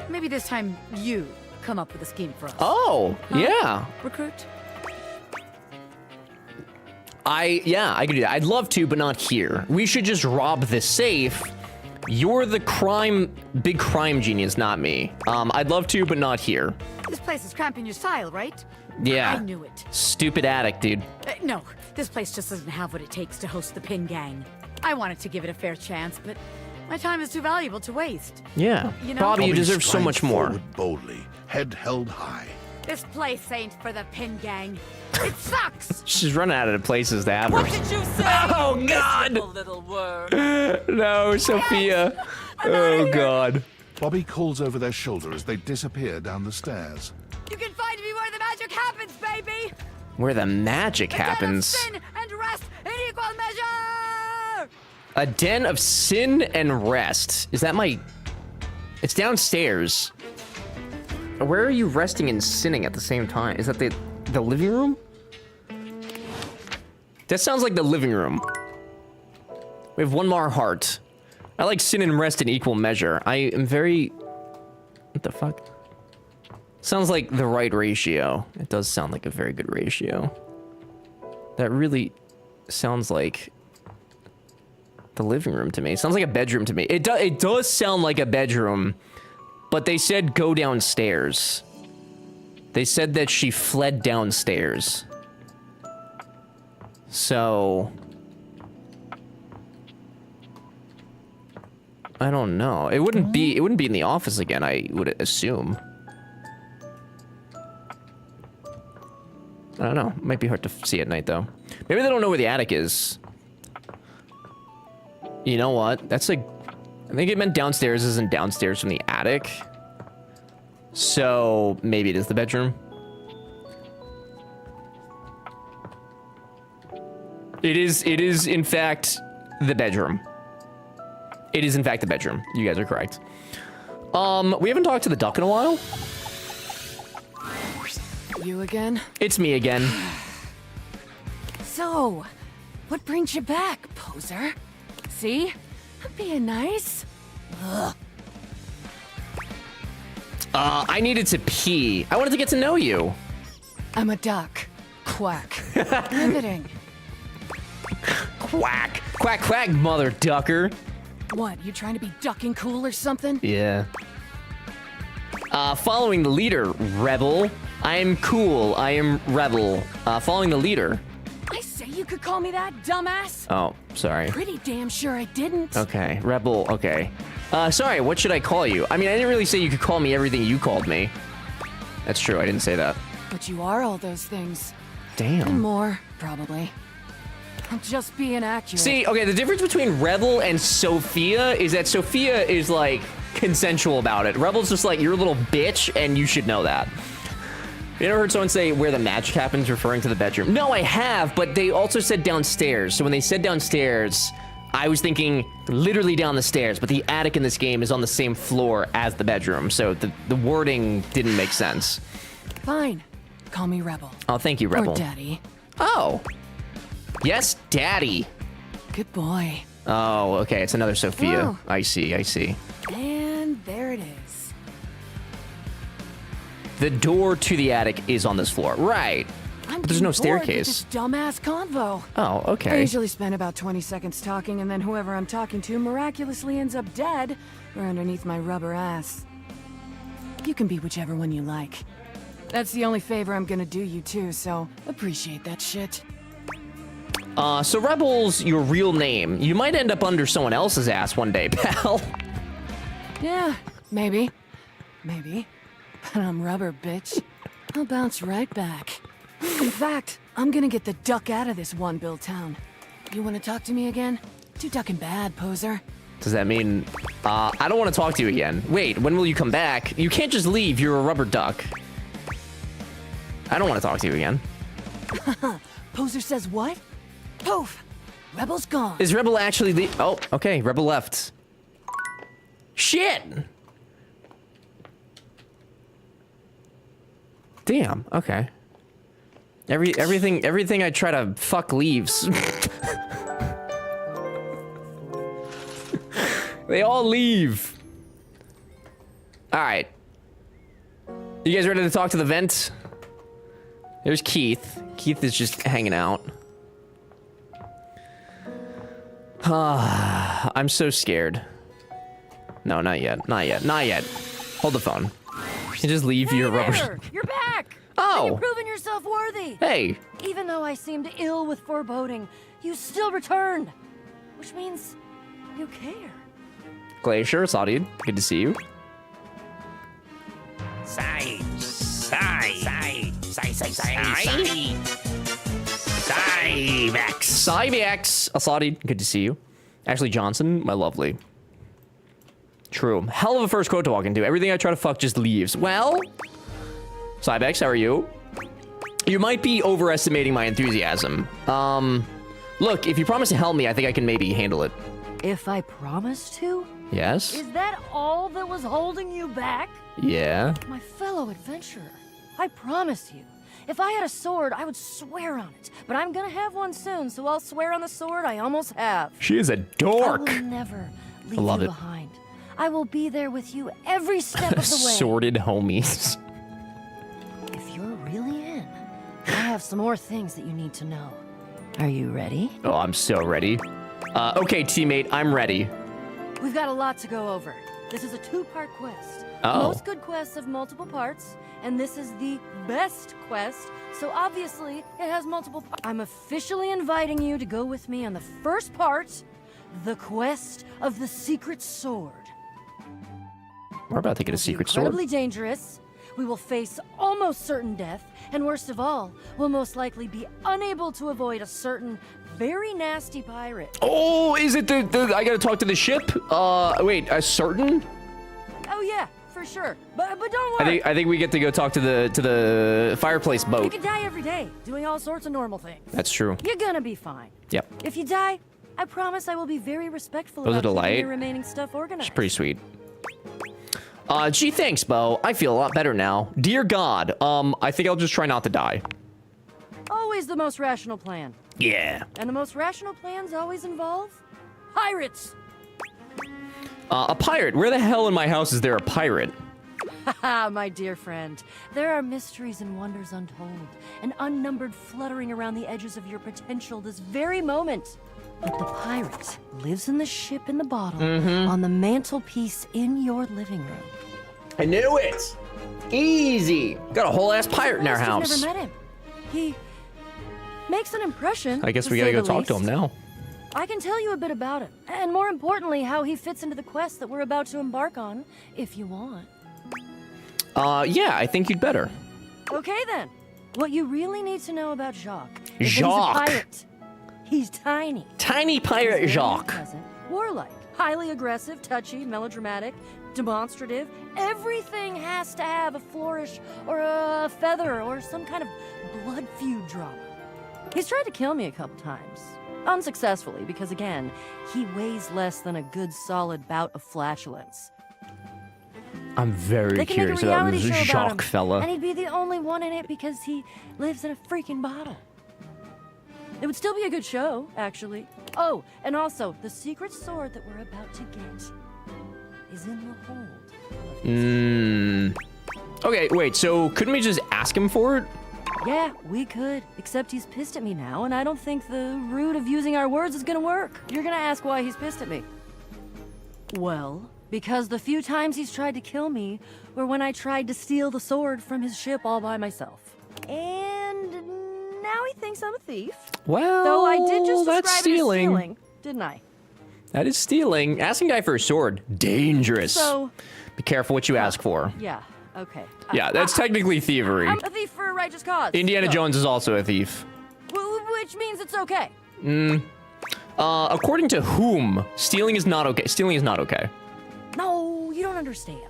maybe this time you come up with a scheme for us. Oh, Huh? yeah. Recruit? Yeah, I could do that. I'd love to, but not here. We should just rob the safe. You're the big crime genius, not me. I'd love to, but not here. This place is cramping your style, right? Yeah. I knew it. Stupid attic, dude. No, this place just doesn't have what it takes to host the Pin Gang. I wanted to give it a fair chance, but my time is too valuable to waste. Yeah. You know? Bobby, you deserve so strides much more. forward boldly, head held high. This place ain't for the Pin Gang. It sucks! She's running out of places to have her. What did you say? Oh, God! Little worm. No, Sophia. Oh, God. Bobby calls over their shoulder as they disappear down the stairs. You can find me where the magic happens, baby! Where the magic happens. Sin and rest in equal measure! A den of sin and rest. Is that my... It's downstairs. Where are you resting and sinning at the same time? Is that the living room? That sounds like the living room. We have one more heart. I like sin and rest in equal measure. I am very... What the fuck? Sounds like the right ratio. It does sound like a very good ratio. That really sounds like the living room to me. It sounds like a bedroom to me. It does sound like a bedroom, but they said go downstairs. They said that she fled downstairs. So... I don't know. It wouldn't be in the office again, I would assume. I don't know. Might be hard to see at night, though. Maybe they don't know where the attic is. You know what? That's like, I think it meant downstairs isn't downstairs from the attic. So maybe it is the bedroom. It is in fact the bedroom. It is in fact the bedroom. You guys are correct. We haven't talked to the duck in a while. You again? It's me again. So, what brings you back, poser? See? I'm being nice. Ugh. I needed to pee. I wanted to get to know you. I'm a duck. Quack. Riveting. Quack. Quack, quack, mother ducker. What, you trying to be ducking cool or something? Yeah. Following the leader, rebel. I am cool. I am rebel. Following the leader. I say you could call me that, dumbass. Oh, sorry. Pretty damn sure I didn't. Okay, rebel, okay. Sorry, what should I call you? I mean, I didn't really say you could call me everything you called me. That's true, I didn't say that. But you are all those things. Damn. And more, probably. I'm just being accurate. See, okay, the difference between Rebel and Sophia is that Sophia is, like, consensual about it. Rebel's just like, you're a little bitch, and you should know that. You ever heard someone say where the magic happens referring to the bedroom? No, I have, but they also said downstairs. So when they said downstairs, I was thinking literally down the stairs, but the attic in this game is on the same floor as the bedroom, so the wording didn't make sense. Fine. Call me Rebel. Oh, thank you, Rebel. Or Daddy. Oh. Yes, Daddy. Good boy. Oh, okay, it's another Sophia. Oh. I see, I see. And there it is. The door to the attic is on this floor. Right. I'm But there's no getting bored with staircase. this dumbass convo. Oh, I okay. usually spend about 20 seconds talking, and then whoever I'm talking to miraculously ends up dead or underneath my rubber ass. You can be whichever one you like. That's the only favor I'm gonna do you too, so appreciate that shit. So Rebel's your real name. You might end up under someone else's ass one day, pal. Yeah, maybe. Maybe. But I'm rubber, bitch. I'll bounce right back. In fact, I'm gonna get the duck out of this one-bill town. You wanna talk to me again? Too ducking bad, poser. Does that mean, I don't want to talk to you again. Wait, when will you come back? You can't just leave, you're a rubber duck. I don't want to talk to you again. Poser says what? Poof! Rebel's gone. Is Rebel actually oh, okay, Rebel left. Shit! Damn, okay. Everything I try to fuck leaves. They all leave. Alright. You guys ready to talk to the vent? There's Keith. Keith is just hanging out. I'm so scared. No, not yet. Not yet. Not yet. Hold the phone. You just leave your rubber. You're back! Oh! And you're proving yourself worthy! Hey! Even though I seemed ill with foreboding, you still returned. Which means you care. Glacier, Saudi, good to see you. Sai. Cybex, Asadi, good to see you. Ashley Johnson, my lovely. True. Hell of a first quote to walk into. Everything I try to fuck just leaves. Well, Cybex, how are you? You might be overestimating my enthusiasm. Look, if you promise to help me, I think I can maybe handle it. If I promise to? Yes? Is that all that was holding you back? Yeah. My fellow adventurer, I promise you, if I had a sword, I would swear on it. But I'm gonna have one soon, so I'll swear on the sword I almost have. She is a dork. I will never leave I love you it. behind. I will be there with you every step of the way. Sorted homies. If you're really in, I have some more things that you need to know. Are you ready? Oh, I'm so ready. Okay, teammate, I'm ready. We've got a lot to go over. This is a two-part quest. Oh. Most good quests have multiple parts, and this is the best quest, so obviously it has multiple parts. I'm officially inviting you to go with me on the first part, the quest of the secret sword. We're about to get a secret sword. Incredibly dangerous. We will face almost certain death, and worst of all, we'll most likely be unable to avoid a certain very nasty pirate. Oh, is it the I gotta talk to the ship? Wait, a certain? Oh yeah, for sure. But don't worry. I think we get to go talk to the fireplace You boat. could die every day, doing all sorts of normal things. That's true. You're gonna be fine. Yep. If you die, I promise I will be very respectful Was about it a keeping light? your remaining stuff organized. It's pretty sweet. Gee, thanks, Bo. I feel a lot better now. Dear God, I think I'll just try not to die. Always the most rational plan. Yeah. And the most rational plans always involve pirates. A pirate? Where the hell in my house is there a pirate? Haha, my dear friend. There are mysteries and wonders untold, and unnumbered fluttering around the edges of your potential this very moment. But the pirate lives in the ship in the bottle on the mantelpiece in your living room. I knew it! Easy! Got a whole ass pirate in our house. You've never met him. He makes an impression. I guess to we gotta say go the talk to him least. now. I can tell you a bit about him, and more importantly, how he fits into the quest that we're about to embark on, if you want. Yeah, I think you'd better. Okay then. What you really need to know about Jacques is Jacques. that he's a pirate. He's tiny. Tiny pirate He's very Jacques. Pleasant, warlike, highly aggressive, touchy, melodramatic, demonstrative. Everything has to have a flourish or a feather or some kind of blood feud drama. He's tried to kill me a couple times. Unsuccessfully, because again, he weighs less than a good solid bout of flatulence. I'm very They can make curious a about reality this show about Jacques him, fella. and he'd be the only one in it because he lives in a freaking bottle. It would still be a good show, actually. Oh, and also, the secret sword that we're about to get is in the hold. Okay, wait, so couldn't we just ask him for it? Yeah, we could, except he's pissed at me now, and I don't think the route of using our words is gonna work. You're gonna ask why he's pissed at me. Well, because the few times he's tried to kill me were when I tried to steal the sword from his ship all by myself. And now he thinks I'm a thief. Well, Though I did just that's describe stealing. it as stealing, didn't I? That is stealing. Asking a guy for a sword, dangerous. So, Be careful what you ask for. yeah, okay. Yeah, that's technically thievery. I'm a thief for a righteous cause. Indiana so- Jones is also a thief. Which means it's okay. According to whom, stealing is not okay. Stealing is not okay. No, you don't understand.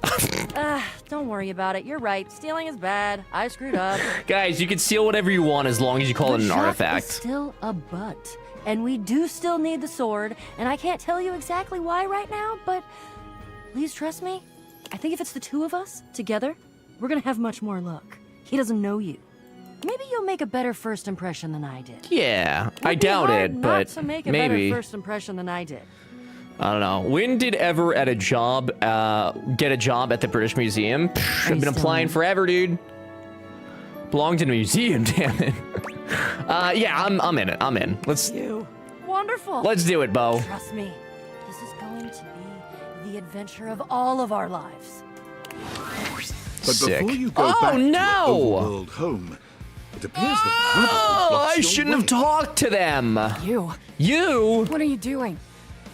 Don't worry about it. You're right. Stealing is bad. I screwed up. Guys, you can steal whatever you want as long as you call it an Jacques artifact. is still a butt, and we do still need the sword. And I can't tell you exactly why right now, but please trust me. I think if it's the two of us together, we're gonna have much more luck. He doesn't know you. Maybe you'll make a better first impression than I did. Yeah, I Would be doubt hard it, not but to make a maybe. better first impression than I did. I don't know. When did ever at a job get a job at the British Museum? Pfft, I've been applying forever, dude. Belonged in a museum, damn it. Yeah, I'm in it. I'm in. Let's Wonderful. Let's do it, Bo. Trust me, this is going to be the adventure of all of our lives. But Sick. before you go Oh, back to no! your overworld home, it appears that Fractal Oh, blocks I your shouldn't way. have talked to them. You. You? What are you doing?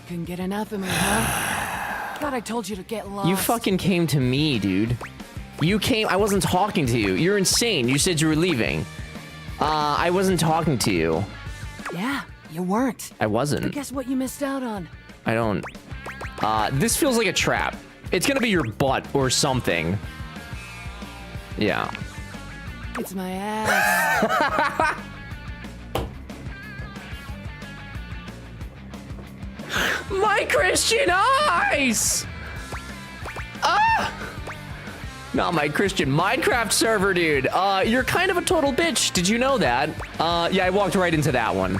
Couldn't get enough of me, huh? Thought I told you to get lost. You fucking came to me, dude. You came. I wasn't talking to you. You're insane. You said you were leaving. I wasn't talking to you. Yeah, you weren't. I But wasn't. guess what you missed out on? I don't. This feels like a trap. It's gonna be your butt or something. Yeah. It's my ass. My Christian eyes! Ah! Not my Christian Minecraft server, dude. You're kind of a total bitch. Did you know that? Yeah, I walked right into that one.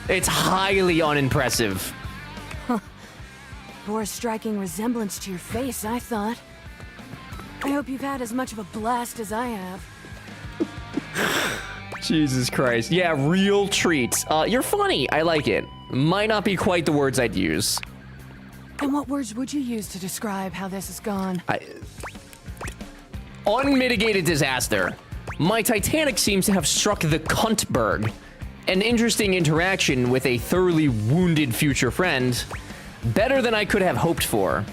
It's highly unimpressive. Bore a striking resemblance to your face, I thought. I hope you've had as much of a blast as I have. Jesus Christ. Yeah, real treats. You're funny. I like it. Might not be quite the words I'd use. And what words would you use to describe how this has gone? Unmitigated disaster. My Titanic seems to have struck the cuntberg. An interesting interaction with a thoroughly wounded future friend. Better than I could have hoped for.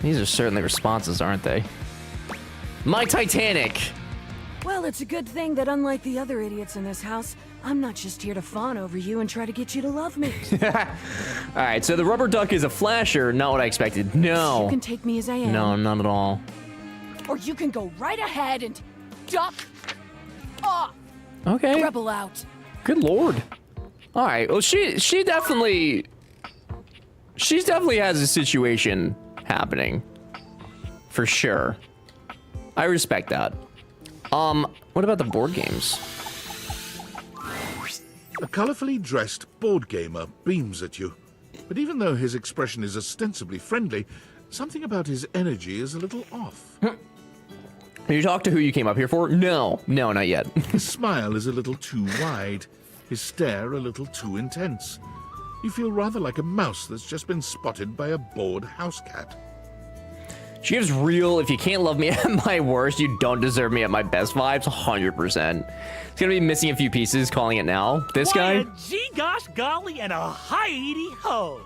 These are certainly responses, aren't they? My Titanic. Well, it's a good thing that unlike the other idiots in this house, I'm not just here to fawn over you and try to get you to love me. Alright, so the rubber duck is a flasher, not what I expected. No. You can take me as I am. No, not at all. Or you can go right ahead and duck off. Okay. Rebel out. Good lord. Alright, well she definitely has a situation happening. For sure. I respect that. What about the board games? A colorfully dressed board gamer beams at you. But even though his expression is ostensibly friendly, something about his energy is a little off. You talk to who you came up here for? No, not yet. His smile is a little too wide, his stare a little too intense. You feel rather like a mouse that's just been spotted by a bored house cat. She gives real, if you can't love me at my worst, you don't deserve me at my best vibes, 100%. It's gonna be missing a few pieces, calling it now. This guy? A gee gosh golly and a hi-de ho.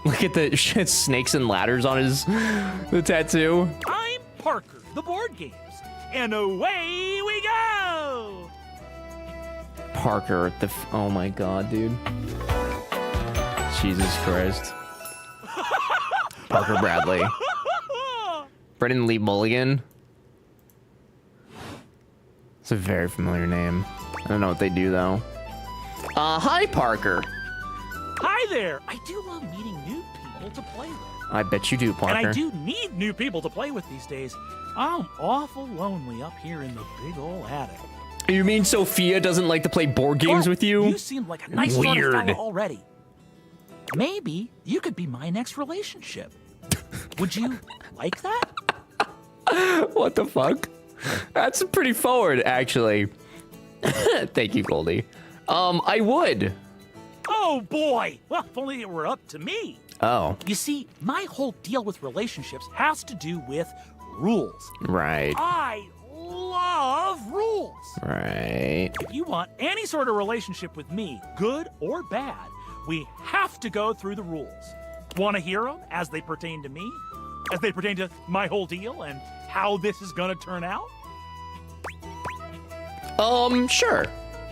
Look at the shit, snakes and ladders on the tattoo. I'm Parker, the board games, and away we go. Parker, oh my god, dude. Jesus Christ. Parker Bradley. Brendan Lee Mulligan. It's a very familiar name. I don't know what they do though. Hi Parker. Hi there. I do love meeting new people to play with. I bet you do, Parker. And I do need new people to play with these days. I'm awful lonely up here in the big old attic. You mean Sophia doesn't like to play board games with you? You seem like a nice sort of fellow already. Maybe you could be my next relationship. Would you like that? What the fuck? That's pretty forward, actually. Thank you, Goldie. I would. Oh, boy. Well, if only it were up to me. Oh. You see, my whole deal with relationships has to do with rules. Right. I love rules. Right. If you want any sort of relationship with me, good or bad, we have to go through the rules. Want to hear them as they pertain to me? As they pertain to my whole deal and how this is gonna turn out? Sure.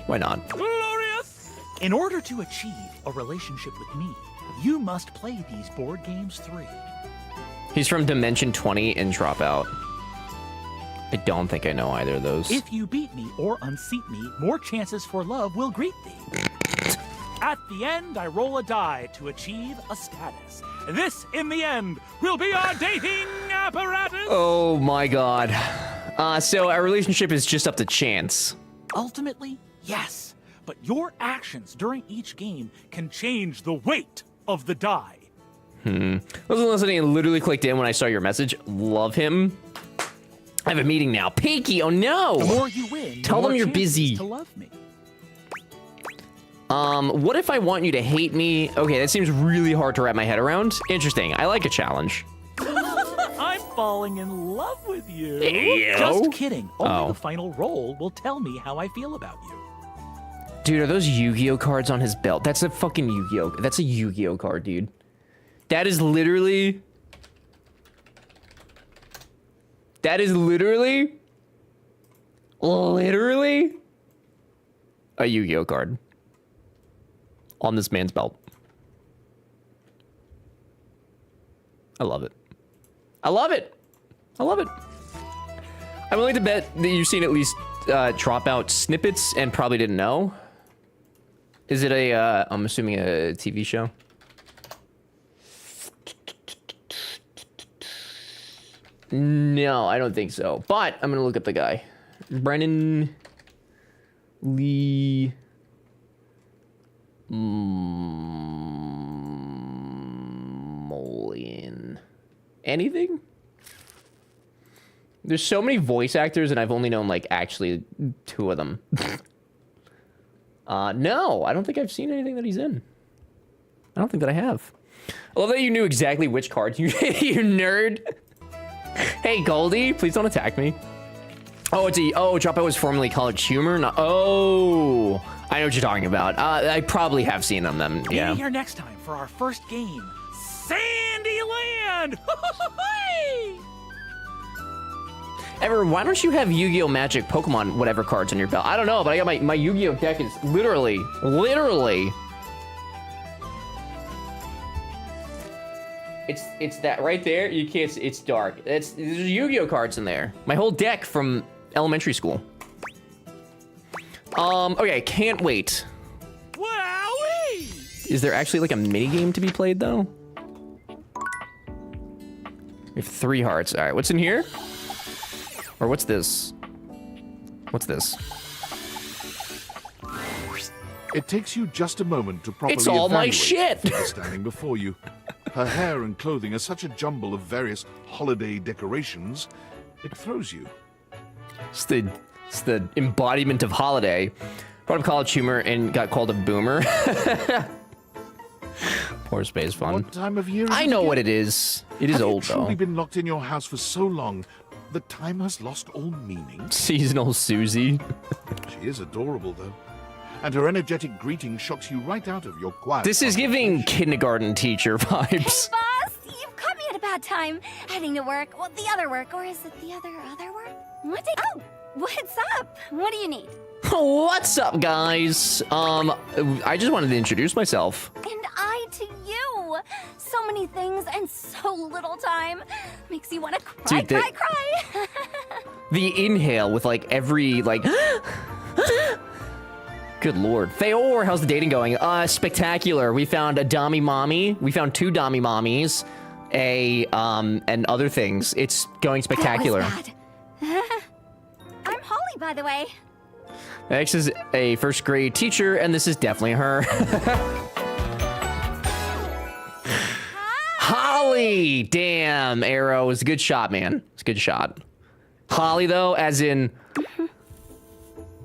Why not? Glorious! In order to achieve a relationship with me, you must play these board games 3. He's from Dimension 20 and Dropout. I don't think I know either of those. If you beat me or unseat me, more chances for love will greet thee. At the end, I roll a die to achieve a status. This, in the end, will be our dating apparatus. Oh my god. So our relationship is just up to chance. Ultimately, yes. But your actions during each game can change the weight of the die. I wasn't listening and literally clicked in when I saw your message. Love him. I have a meeting now. Pinky, oh no! The more you win, tell them you're busy. To love me. What if I want you to hate me? Okay, that seems really hard to wrap my head around. Interesting. I like a challenge. I'm falling in love with you. Ew. Just kidding. Only the final roll will tell me how I feel about you. Dude, are those Yu-Gi-Oh cards on his belt? That's a fucking Yu-Gi-Oh. That's a Yu-Gi-Oh card, dude. That is literally... literally a Yu-Gi-Oh card on this man's belt. I love it. I love it. I love it. I'm willing to bet that you've seen at least Dropout snippets and probably didn't know. Is it a, I'm assuming a TV show? No, I don't think so. But I'm gonna look up the guy. Brennan Lee Mulligan. Anything? There's so many voice actors and I've only known like actually 2 of them. No, I don't think I've seen anything that he's in. I don't think that I have. I love that you knew exactly which cards you you nerd. Hey Goldie, please don't attack me. Oh, it's Dropout was formerly College Humor. No, oh, I know what you're talking about. I probably have seen them then. Yeah. Be here next time for our first game, Sandyland. Ever, why don't you have Yu-Gi-Oh! Magic Pokemon whatever cards in your belt? I don't know, but I got my Yu-Gi-Oh! Deck is literally. It's that right there. You can't see, it's dark. There's Yu-Gi-Oh! Cards in there. My whole deck from elementary school. Okay, can't wait. Wowee! Is there actually like a mini game to be played though? We have 3 hearts. All right, what's in here? Or what's this? What's this? It takes you just a moment to properly It's all my evaluate shit! the figure standing before you. Her hair and clothing are such a jumble of various holiday decorations, it throws you. It's the embodiment of holiday. Brought up college humor and got called a boomer. Poor Space Fun. What time of year is I it know again? what it is. It is old Have you truly though. been locked in your house for so long that time has lost all meaning? Seasonal Susie. She is adorable though. And her energetic greeting shocks you right out of your quiet. This is giving kindergarten teacher vibes. Boss, you've caught me at a bad time. Heading to work. Well, the other work. Or is it the other work? Oh, what's up? What do you need? What's up, guys? I just wanted to introduce myself. And I to you. So many things and so little time. Makes you want to cry, Dude, cry. The inhale with like every like. Good lord. Theor, how's the dating going? Spectacular. We found a Dami mommy. We found 2 Dami mommies. And other things. It's going spectacular. That was bad. I'm Holly, by the way. X is a first grade teacher, and this is definitely her. Holly! Damn, Arrow. It's a good shot, man. It's a good shot. Holly, though, as in...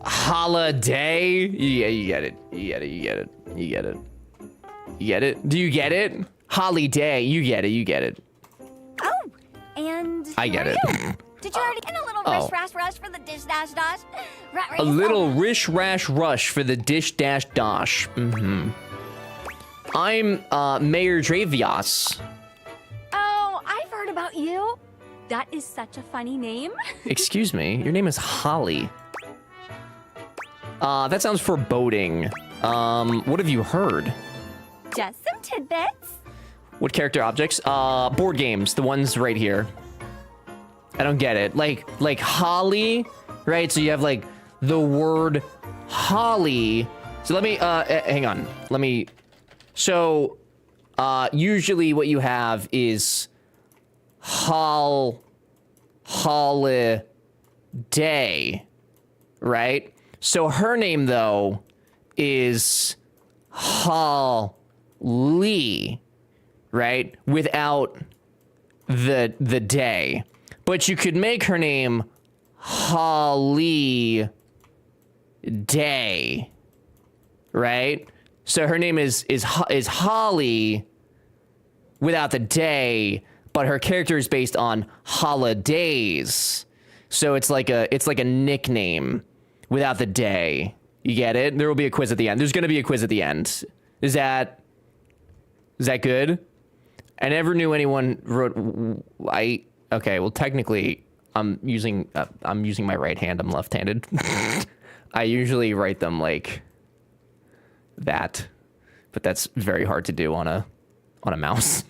holiday? Yeah, you get it. You get it, you get it. You get it. You get it? Do you get it? Holiday. You get it, you get it. Oh, and I get it. did you already get a little Oh. rush for the dish dash dash? A little rish rash rush for the dish dash dosh. I'm Mayor Dravias. Oh, I've heard about you. That is such a funny name. Excuse me, your name is Holly. That sounds foreboding. What have you heard? Just some tidbits. What character objects? Board games, the ones right here. I don't get it. Like Holly, right? So you have like the word Holly. So let me, hang on. Let me, so, usually what you have is holiday, right? So her name though is Holly, right? Without the day. But you could make her name Holly Day, right? So her name is Holly without the day, but her character is based on holidays. So it's like a nickname without the day. You get it? There will be a quiz at the end. There's going to be a quiz at the end. Is that good? I never knew anyone wrote okay, well technically I'm using my right hand. I'm left-handed. I usually write them like that, but that's very hard to do on a mouse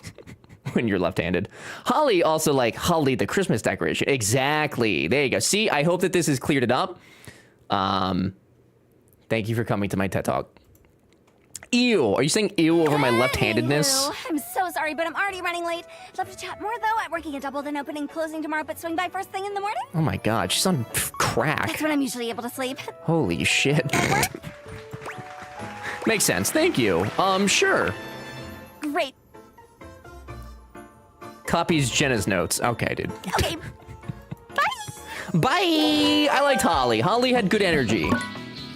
when you're left-handed. Holly also like Holly the Christmas decoration. Exactly. There you go. See, I hope that this has cleared it up. Thank you for coming to my TED Talk. Ew. Are you saying ew over my left-handedness? Ew. I'm so sorry, but I'm already running late. I'd love to chat more, though. I'm working a double, then opening, closing tomorrow, but swing by first thing in the morning. Oh my god, she's on crack. That's when I'm usually able to sleep. Holy shit. Makes sense. Thank you. Sure. Great. Copies Jenna's notes. Okay, dude. Okay. Bye. I liked Holly. Holly had good energy.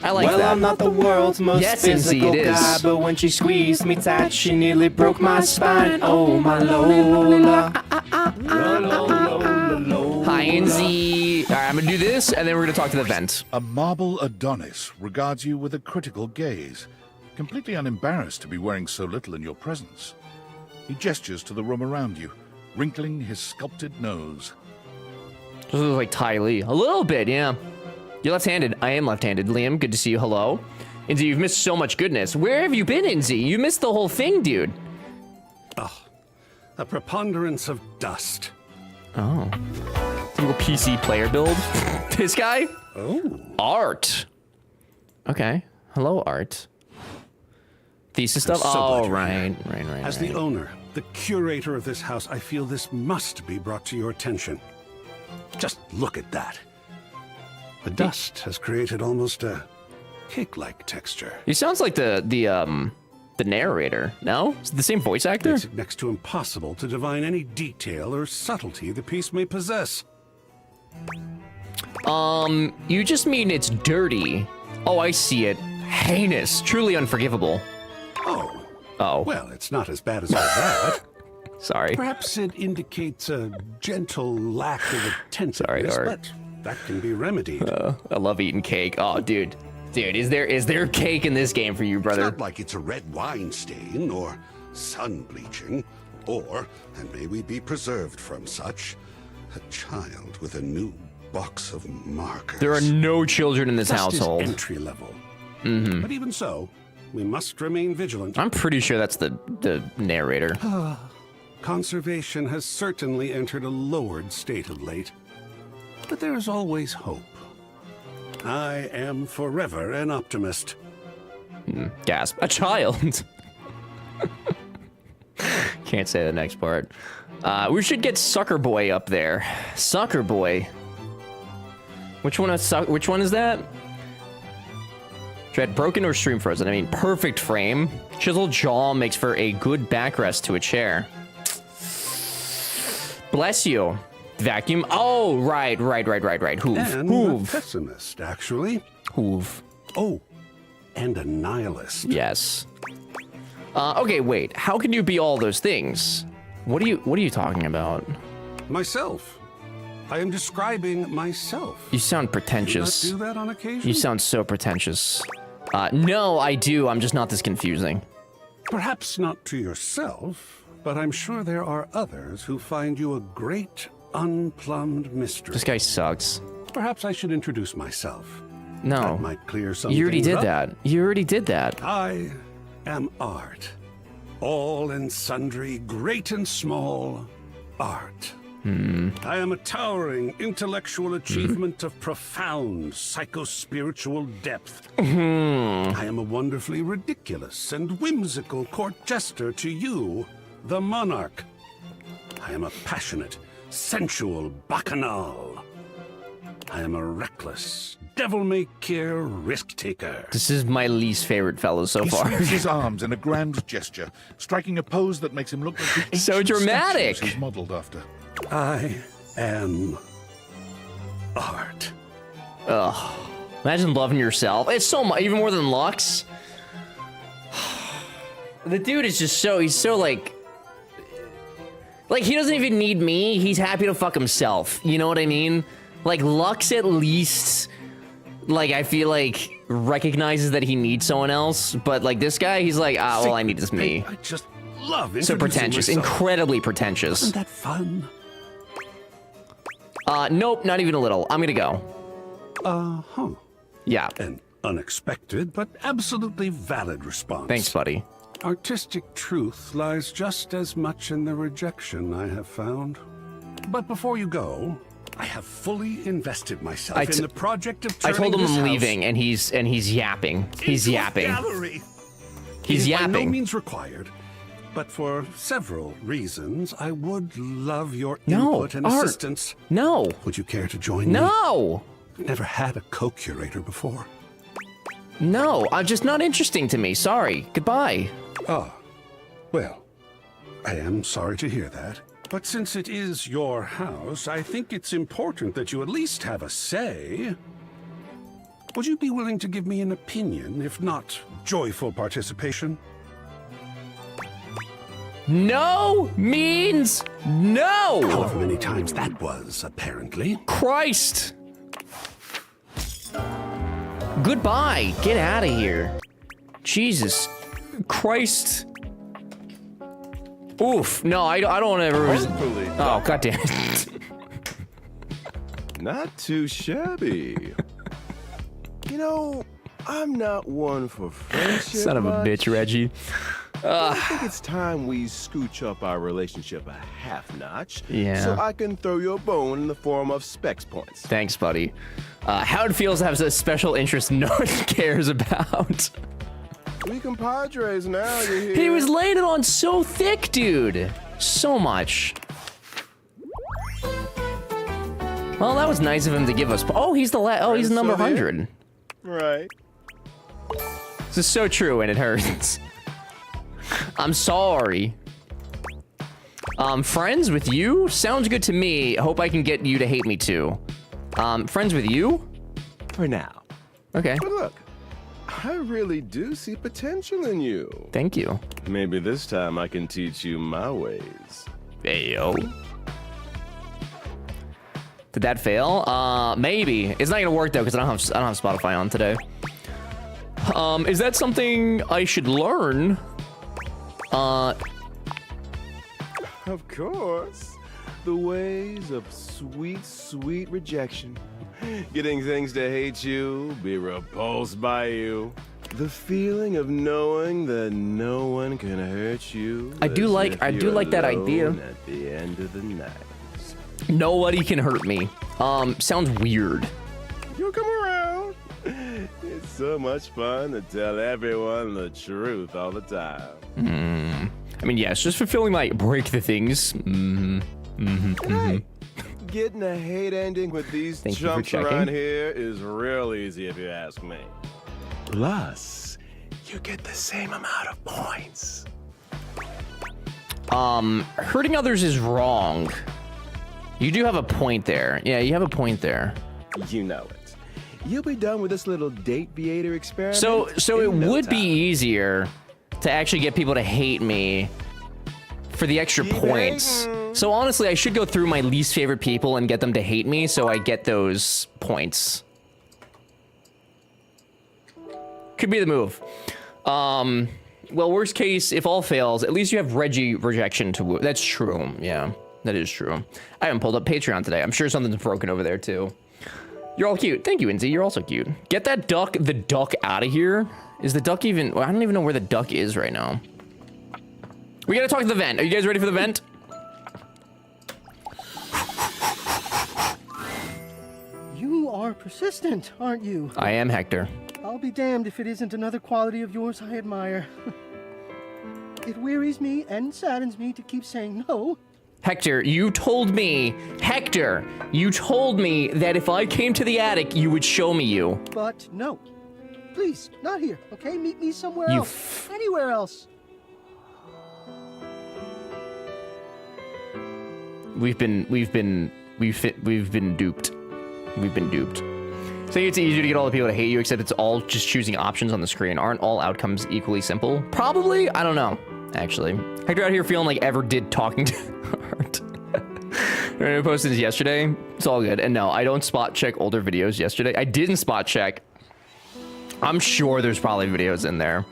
I like that. Well, I'm not the world's most Yes, Incy, physical it is. guy, but when she squeezed me tight, she nearly broke my spine. Oh, my Lola. Hi, Inzy. All right, I'm gonna do this, and then we're gonna talk to the vent. A marble Adonis regards you with a critical gaze, completely unembarrassed to be wearing so little in your presence. He gestures to the room around you, wrinkling his sculpted nose. Just looks like Ty Lee. A little bit, yeah. You're left-handed. I am left-handed. Liam, good to see you. Hello. Inzi, you've missed so much goodness. Where have you been, Inzi? You missed the whole thing, dude. Oh, a preponderance of dust. Oh. Little PC player build. This guy? Oh. Art. Okay. Hello, Art. Thesis stuff? Oh, right. As the owner, the curator of this house, I feel this must be brought to your attention. Just look at that. The dust has created almost a cake-like texture. He sounds like the narrator. No? Is it the same voice actor? Makes it next to impossible to divine any detail or subtlety the piece may possess. You just mean it's dirty. Oh, I see it. Heinous. Truly unforgivable. Oh. Oh. Well, it's not as bad as all that. Sorry. Perhaps it indicates a gentle lack of attentiveness, Art. but that can be remedied. I love eating cake. Oh, dude. Dude, is there cake in this game for you, brother? It's not like it's a red wine stain or sun bleaching, or, and may we be preserved from such, a child with a new box of markers. There are no children in this Dust is household. entry level. Mm-hmm. But even so, we must remain vigilant. I'm pretty sure that's the narrator. Conservation has certainly entered a lowered state of late, but there is always hope. I am forever an optimist. Gasp. A child. Can't say the next part. We should get Sucker Boy up there. Sucker Boy. Which one is that? Dread, broken or stream frozen? I mean, perfect frame. Chiseled jaw makes for a good backrest to a chair. Bless you. Vacuum. Oh, right. Hoof. And Hoof. a pessimist, actually. Hoof. Oh, and a nihilist. Yes. Okay, wait. How can you be all those things? What are you talking about? Myself. I am describing myself. You sound pretentious. Do you not do that on occasion? You sound so pretentious. No, I do. I'm just not this confusing. Perhaps not to yourself, but I'm sure there are others who find you a great unplumbed mystery. This guy sucks. Perhaps I should introduce myself. No. That might clear something. You already did up. that. You already did that. I am art. All and sundry, great and small, art. I am a towering intellectual achievement of profound psycho-spiritual depth. I am a wonderfully ridiculous and whimsical court jester to you, the monarch. I am a passionate, sensual bacchanal. I am a reckless, devil-may-care risk-taker. This is my least favorite fellow so He far. swings his arms in a grand gesture, striking a pose that makes him look like the So ancient dramatic. statues he's modeled after. I am art. Ugh. Imagine loving yourself. It's so much, even more than Lux. The dude is just so, he's so like he doesn't even need me. He's happy to fuck himself. You know what I mean? Like Lux at least, like I feel like recognizes that he needs someone else. But like this guy, he's like, well, I need this me. I just love So introducing pretentious, myself. incredibly pretentious. Isn't that fun? Nope, not even a little. I'm gonna go. Uh-huh. Yeah. An unexpected but absolutely valid response. Thanks, buddy. Artistic truth lies just as much in the rejection I have found. But before you go, I have fully invested myself in the project of I turning told him this I'm house leaving, and he's yapping. He's into a yapping. gallery. He's It is by no yapping. means required, but for several reasons, I would love your No, input and Art. assistance. No. Would you care to join me? No. I've never had a co-curator before. No, just not interesting to me. Sorry. Goodbye. Ah, well, I am sorry to hear that. But since it is your house, I think it's important that you at least have a say. Would you be willing to give me an opinion, if not joyful participation? No means no. However many times that was, apparently. Christ. Goodbye. Get out of here. Jesus Christ. Oof. No, I don't want to ever. Oh, goddamn it. Not too shabby. You know, I'm not one for friendship. Son of a much, bitch, Reggie. but I think it's time we scooch up our relationship a half notch. Yeah. So I can throw you a bone in the form of specs points. Thanks, buddy. How it feels to have a special interest no one cares about. We compadres now, you hear? He was laying it on so thick, dude. So much. Well, that was nice of him to give us. Oh, he's the he's number 100. Right. This is so true, and it hurts. I'm sorry. Friends with you? Sounds good to me. Hope I can get you to hate me too. Friends with you? For now. Okay. But look, I really do see potential in you. Thank you. Maybe this time I can teach you my ways. Hey, yo. Did that fail? Maybe. It's not gonna work though, because I don't have Spotify on today. Is that something I should learn? Of course. The ways of sweet, sweet rejection. Getting things to hate you, be repulsed by you. The feeling of knowing that no one can hurt you. I do like that idea. At the end of the night. Nobody can hurt me. Sounds weird. You'll come around. It's so much fun to tell everyone the truth all the time. I mean, yeah, it's just fulfilling my break the things. Getting a hate ending with these Thank you for chumps checking. around here is real easy if you ask me. Plus, you get the same amount of points. Hurting others is wrong. You do have a point there. Yeah, you have a point there. You know it. You'll be done with this little date beater experiment. So it in no would be time. easier to actually get people to hate me for the extra points. So honestly, I should go through my least favorite people and get them to hate me so I get those points. Could be the move. Well, worst case, if all fails, at least you have Reggie rejection to... That's true. Yeah, that is true. I haven't pulled up Patreon today. I'm sure something's broken over there, too. You're all cute. Thank you, Inzy. You're also cute. Get that duck, the duck out of here. Is the duck even... Well, I don't even know where the duck is right now. We gotta talk to the vent. Are you guys ready for the vent? You are persistent, aren't you? I am Hector. I'll be damned if it isn't another quality of yours I admire. It wearies me and saddens me to keep saying no. Hector, you told me... Hector, you told me that if I came to the attic, you would show me you. But no. Please, not here, okay? Meet me somewhere You else. Anywhere else. We've been duped. We've been duped. So it's easier to get all the people to hate you, except it's all just choosing options on the screen. Aren't all outcomes equally simple? Probably? I don't know, actually. Hector out here feeling like ever did talking to Art. I posted this yesterday. It's all good. And no, I don't spot check older videos yesterday. I didn't spot check. I'm sure there's probably videos in there.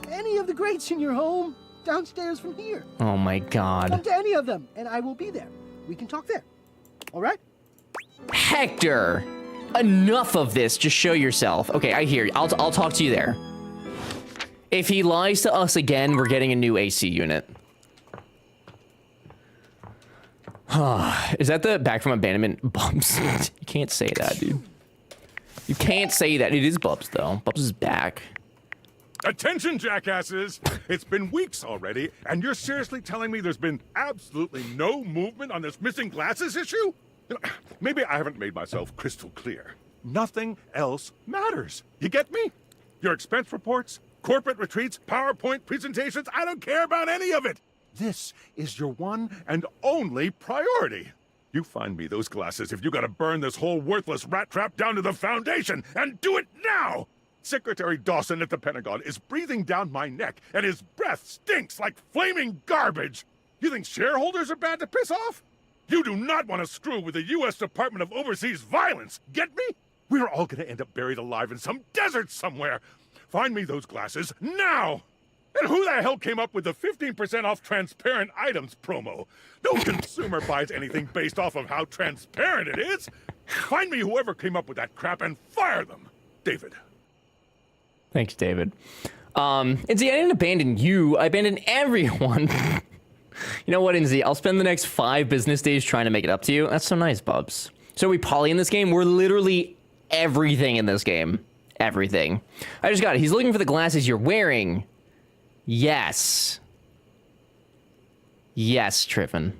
Any of the greats in your home, downstairs from here. Oh my Come god. to any of them, and I will be there. We can talk there. All right? Hector! Enough of this. Just show yourself. Okay, I hear you. I'll talk to you there. If he lies to us again, we're getting a new AC unit. Is that the back from abandonment? Bubs. You can't say that, dude. You can't say that. It is Bubs, though. Bubs is back. Attention, jackasses! It's been weeks already, and you're seriously telling me there's been absolutely no movement on this missing glasses issue? Maybe I haven't made myself crystal clear. Nothing else matters. You get me? Your expense reports, corporate retreats, PowerPoint presentations, I don't care about any of it. This is your one and only priority. You find me those glasses if you gotta burn this whole worthless rat trap down to the foundation, and do it now! Secretary Dawson at the Pentagon is breathing down my neck, and his breath stinks like flaming garbage. You think shareholders are bad to piss off? You do not want to screw with the U.S. Department of Overseas Violence, get me? We're all gonna end up buried alive in some desert somewhere. Find me those glasses now! And who the hell came up with the 15% off transparent items promo? No consumer buys anything based off of how transparent it is. Find me whoever came up with that crap and fire them! David. Thanks, David. Inzy, I didn't abandon you. I abandoned everyone. You know what, Inzy? I'll spend the next 5 business days trying to make it up to you. That's so nice, Bubs. So we poly in this game? We're literally everything in this game. Everything. I just got it. He's looking for the glasses you're wearing. Yes. Yes, Triffin.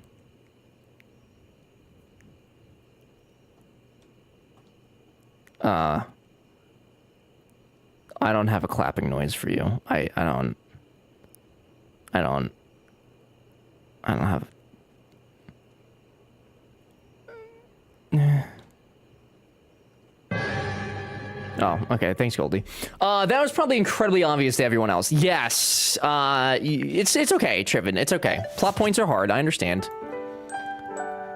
I don't have a clapping noise for you. I don't have... Oh, okay. Thanks, Goldie. That was probably incredibly obvious to everyone else. Yes. It's okay, Triffin. It's okay. Plot points are hard. I understand.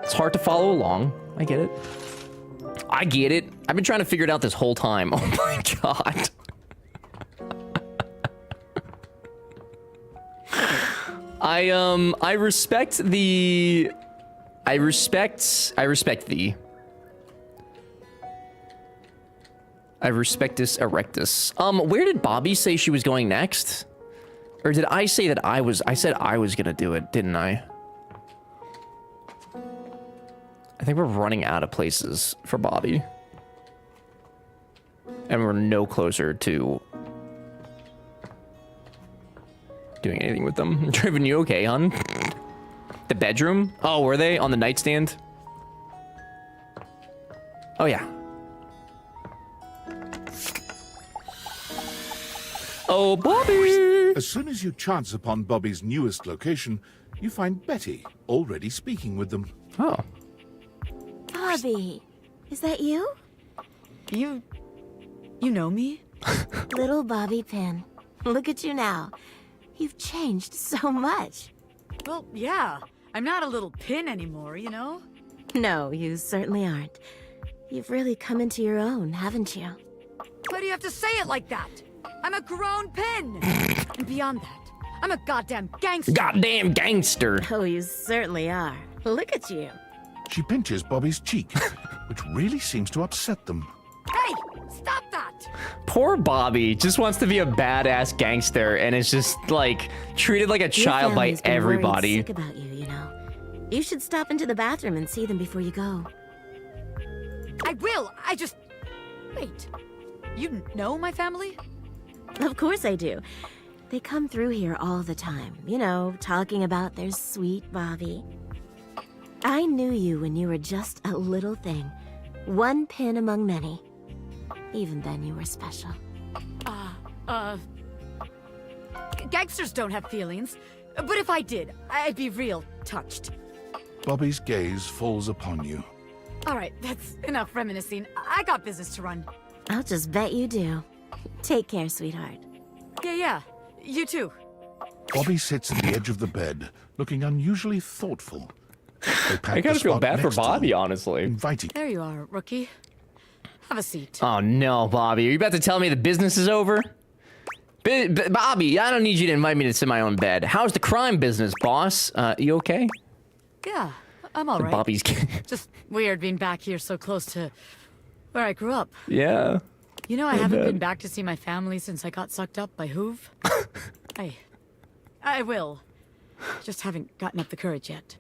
It's hard to follow along. I get it. I get it. I've been trying to figure it out this whole time. Oh my god. I respect the... I respect thee. I respectus erectus. Where did Bobby say she was going next? Or did I say that I said I was gonna do it, didn't I? I think we're running out of places for Bobby. And we're no closer to doing anything with them. Driven, you okay, hon? The bedroom? Oh, were they? On the nightstand? Oh, yeah. Oh, Bobby! As soon as you chance upon Bobby's newest location, you find Betty already speaking with them. Oh. Bobby, is that you? You know me? Little Bobby Pin. Look at you now. You've changed so much. Well, yeah. I'm not a little pin anymore, you know? No, you certainly aren't. You've really come into your own, haven't you? Why do you have to say it like that? I'm a grown pin! And beyond that, I'm a goddamn gangster! Goddamn gangster! Oh, you certainly are. Look at you. She pinches Bobby's cheek, which really seems to upset them. Hey! Stop that! Poor Bobby just wants to be a badass gangster and is just, like, treated like a child by everybody. Sick about you, you know. You should stop into the bathroom and see them before you go. I will! I just... Wait. You know my family? Of course I do. They come through here all the time, you know, talking about their sweet Bobby. I knew you when you were just a little thing. One pin among many. Even then you were special. Gangsters don't have feelings. But if I did, I'd be real touched. Bobby's gaze falls upon you. Alright, that's enough reminiscing. I got business to run. I'll just bet you do. Take care, sweetheart. Yeah. You too. Bobby sits at the edge of the bed, looking unusually thoughtful. I kind of feel bad for Bobby, honestly. Inviting. There you are, rookie. Have a seat. Oh no, Bobby. Are you about to tell me the business is over? Bobby, I don't need you to invite me to sit in my own bed. How's the crime business, boss? You okay? Yeah, I'm alright. Bobby's... Just weird being back here so close to where I grew up. Yeah. You know, I haven't been back to see my family since I got sucked up by Hoove. I will. Just haven't gotten up the courage yet.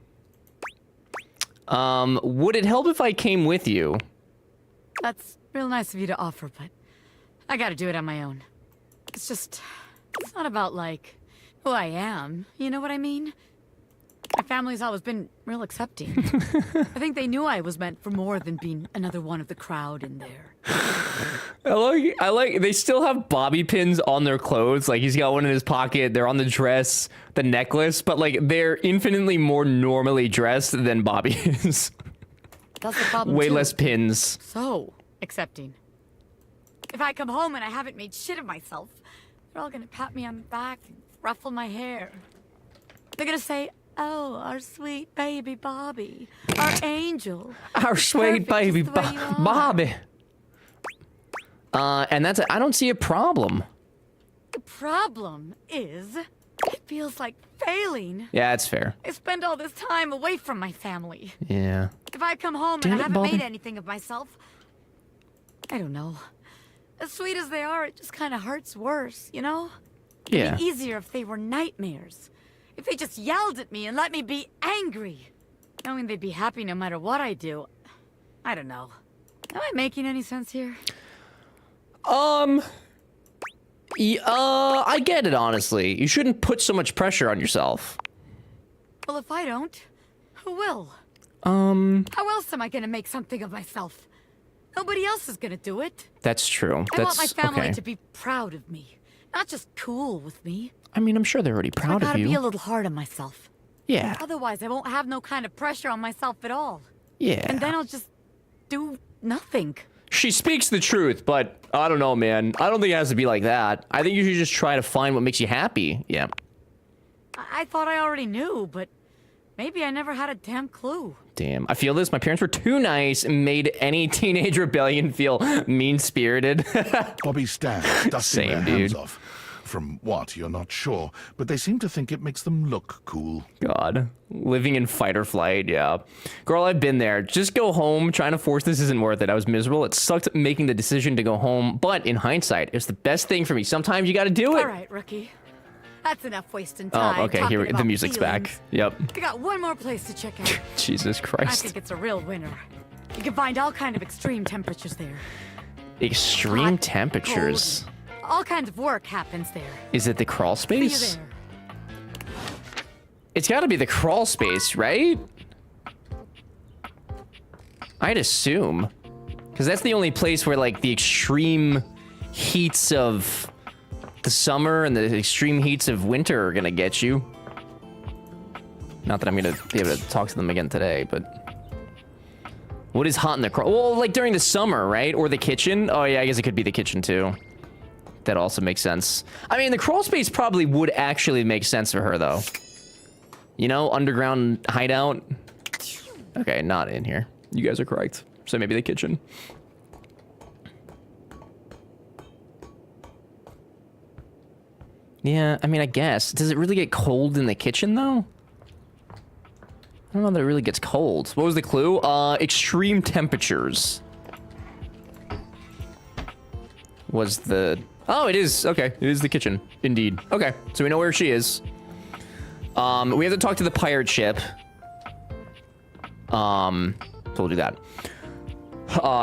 Would it help if I came with you? That's real nice of you to offer, but I gotta do it on my own. It's not about, like, who I am. You know what I mean? My family's always been real accepting. I think they knew I was meant for more than being another one of the crowd in there. I like, they still have Bobby pins on their clothes. Like, he's got one in his pocket, they're on the dress, the necklace, but, like, they're infinitely more normally dressed than Bobby is. That's the problem, Way too. less pins. So accepting. If I come home and I haven't made shit of myself, they're all gonna pat me on the back and ruffle my hair. They're gonna say, oh, our sweet baby Bobby, our angel. Our sweet baby Bobby. And that's it. I don't see a problem. The problem is, it feels like failing. Yeah, that's fair. I spend all this time away from my family. Yeah. If if I come home and I haven't made anything of myself, I don't know. As sweet as they are, it just kind of hurts worse, you know? Yeah. It'd be easier if they were nightmares. If they just yelled at me and let me be angry. Knowing they'd be happy no matter what I do. I don't know. Am I making any sense here? I get it, honestly. You shouldn't put so much pressure on yourself. Well, if I don't, who will? How else am I gonna make something of myself? Nobody else is gonna do it. That's true. I want my family okay. to be proud of me. Not just cool with me. I mean, I'm sure they're already proud I gotta of you. be a little hard on myself. Yeah. Otherwise, I won't have no kind of pressure on myself at all. Yeah. And then I'll just do nothing. She speaks the truth, but I don't know, man. I don't think it has to be like that. I think you should just try to find what makes you happy. Yeah. I thought I already knew, but maybe I never had a damn clue. Damn. I feel this. My parents were too nice and made any teenage rebellion feel mean-spirited. Bobby stands, dusting Same, their hands dude. off. From what, you're not sure, but they seem to think it makes them look cool. God. Living in fight or flight, yeah. Girl, I've been there. Just go home. Trying to force this isn't worth it. I was miserable. It sucked making the decision to go home, but in hindsight, it was the best thing for me. Sometimes you gotta do it. All right, rookie. That's enough wasting time. Oh, okay. Here talking the about music's feelings. back. Yep. I got one more place to check out. Jesus I Christ. think it's a real winner. You can find all kind of extreme temperatures there. Extreme Hot, temperatures. cold, all kinds of work happens there. Is it the crawl See you space? there. It's gotta be the crawl space, right? I'd assume. Because that's the only place where, like, the extreme heats of the summer and the extreme heats of winter are gonna get you. Not that I'm gonna be able to talk to them again today, but... What is hot in the crawl? Well, like, during the summer, right? Or the kitchen? Oh, yeah, I guess it could be the kitchen, too. That also makes sense. I mean, the crawl space probably would actually make sense for her, though. You know, underground hideout. Okay, not in here. You guys are correct. So maybe the kitchen. Yeah, I mean, I guess. Does it really get cold in the kitchen, though? I don't know that it really gets cold. What was the clue? Extreme temperatures. Was the... Oh, it is. Okay, it is the kitchen. Indeed. Okay, so we know where she is. We have to talk to the pirate ship. Told you that.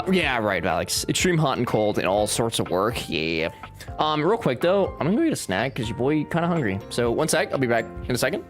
Yeah, right, Alex. Extreme hot and cold and all sorts of work. Yeah. Real quick, though, I'm gonna go get a snack because your boy kind of hungry. So, one sec. I'll be back in a second.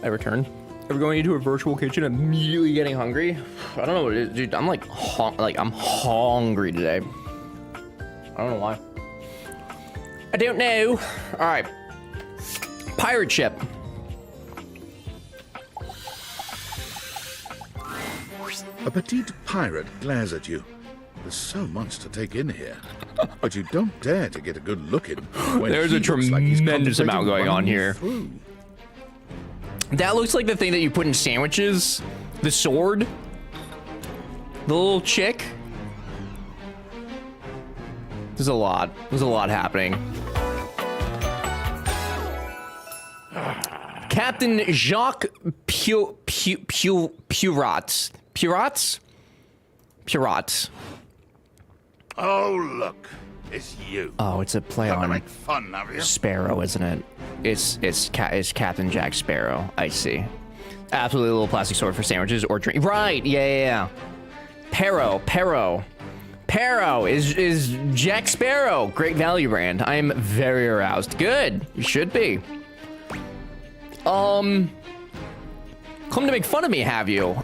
I return. Ever going into a virtual kitchen and immediately getting hungry? I don't know what it is, dude. I'm like I'm hungry today. I don't know why. I don't know. All right. Pirate ship. A petite pirate glares at you. There's so much to take in here, but you don't dare to get a good look in. There's a tremendous amount going on here. Through. That looks like the thing that you put in sandwiches. The sword. The little chick. There's a lot. There's a lot happening. Captain Jacques Purats. Oh, look. It's you. Oh, it's a play Gonna on make fun of you. Sparrow, isn't it? It's Captain Jack Sparrow. I see. Absolutely, a little plastic sword for sandwiches or drink. Right? Yeah. Perro is Jack Sparrow. Great value brand. I am very aroused. Good. You should be. Come to make fun of me, have you?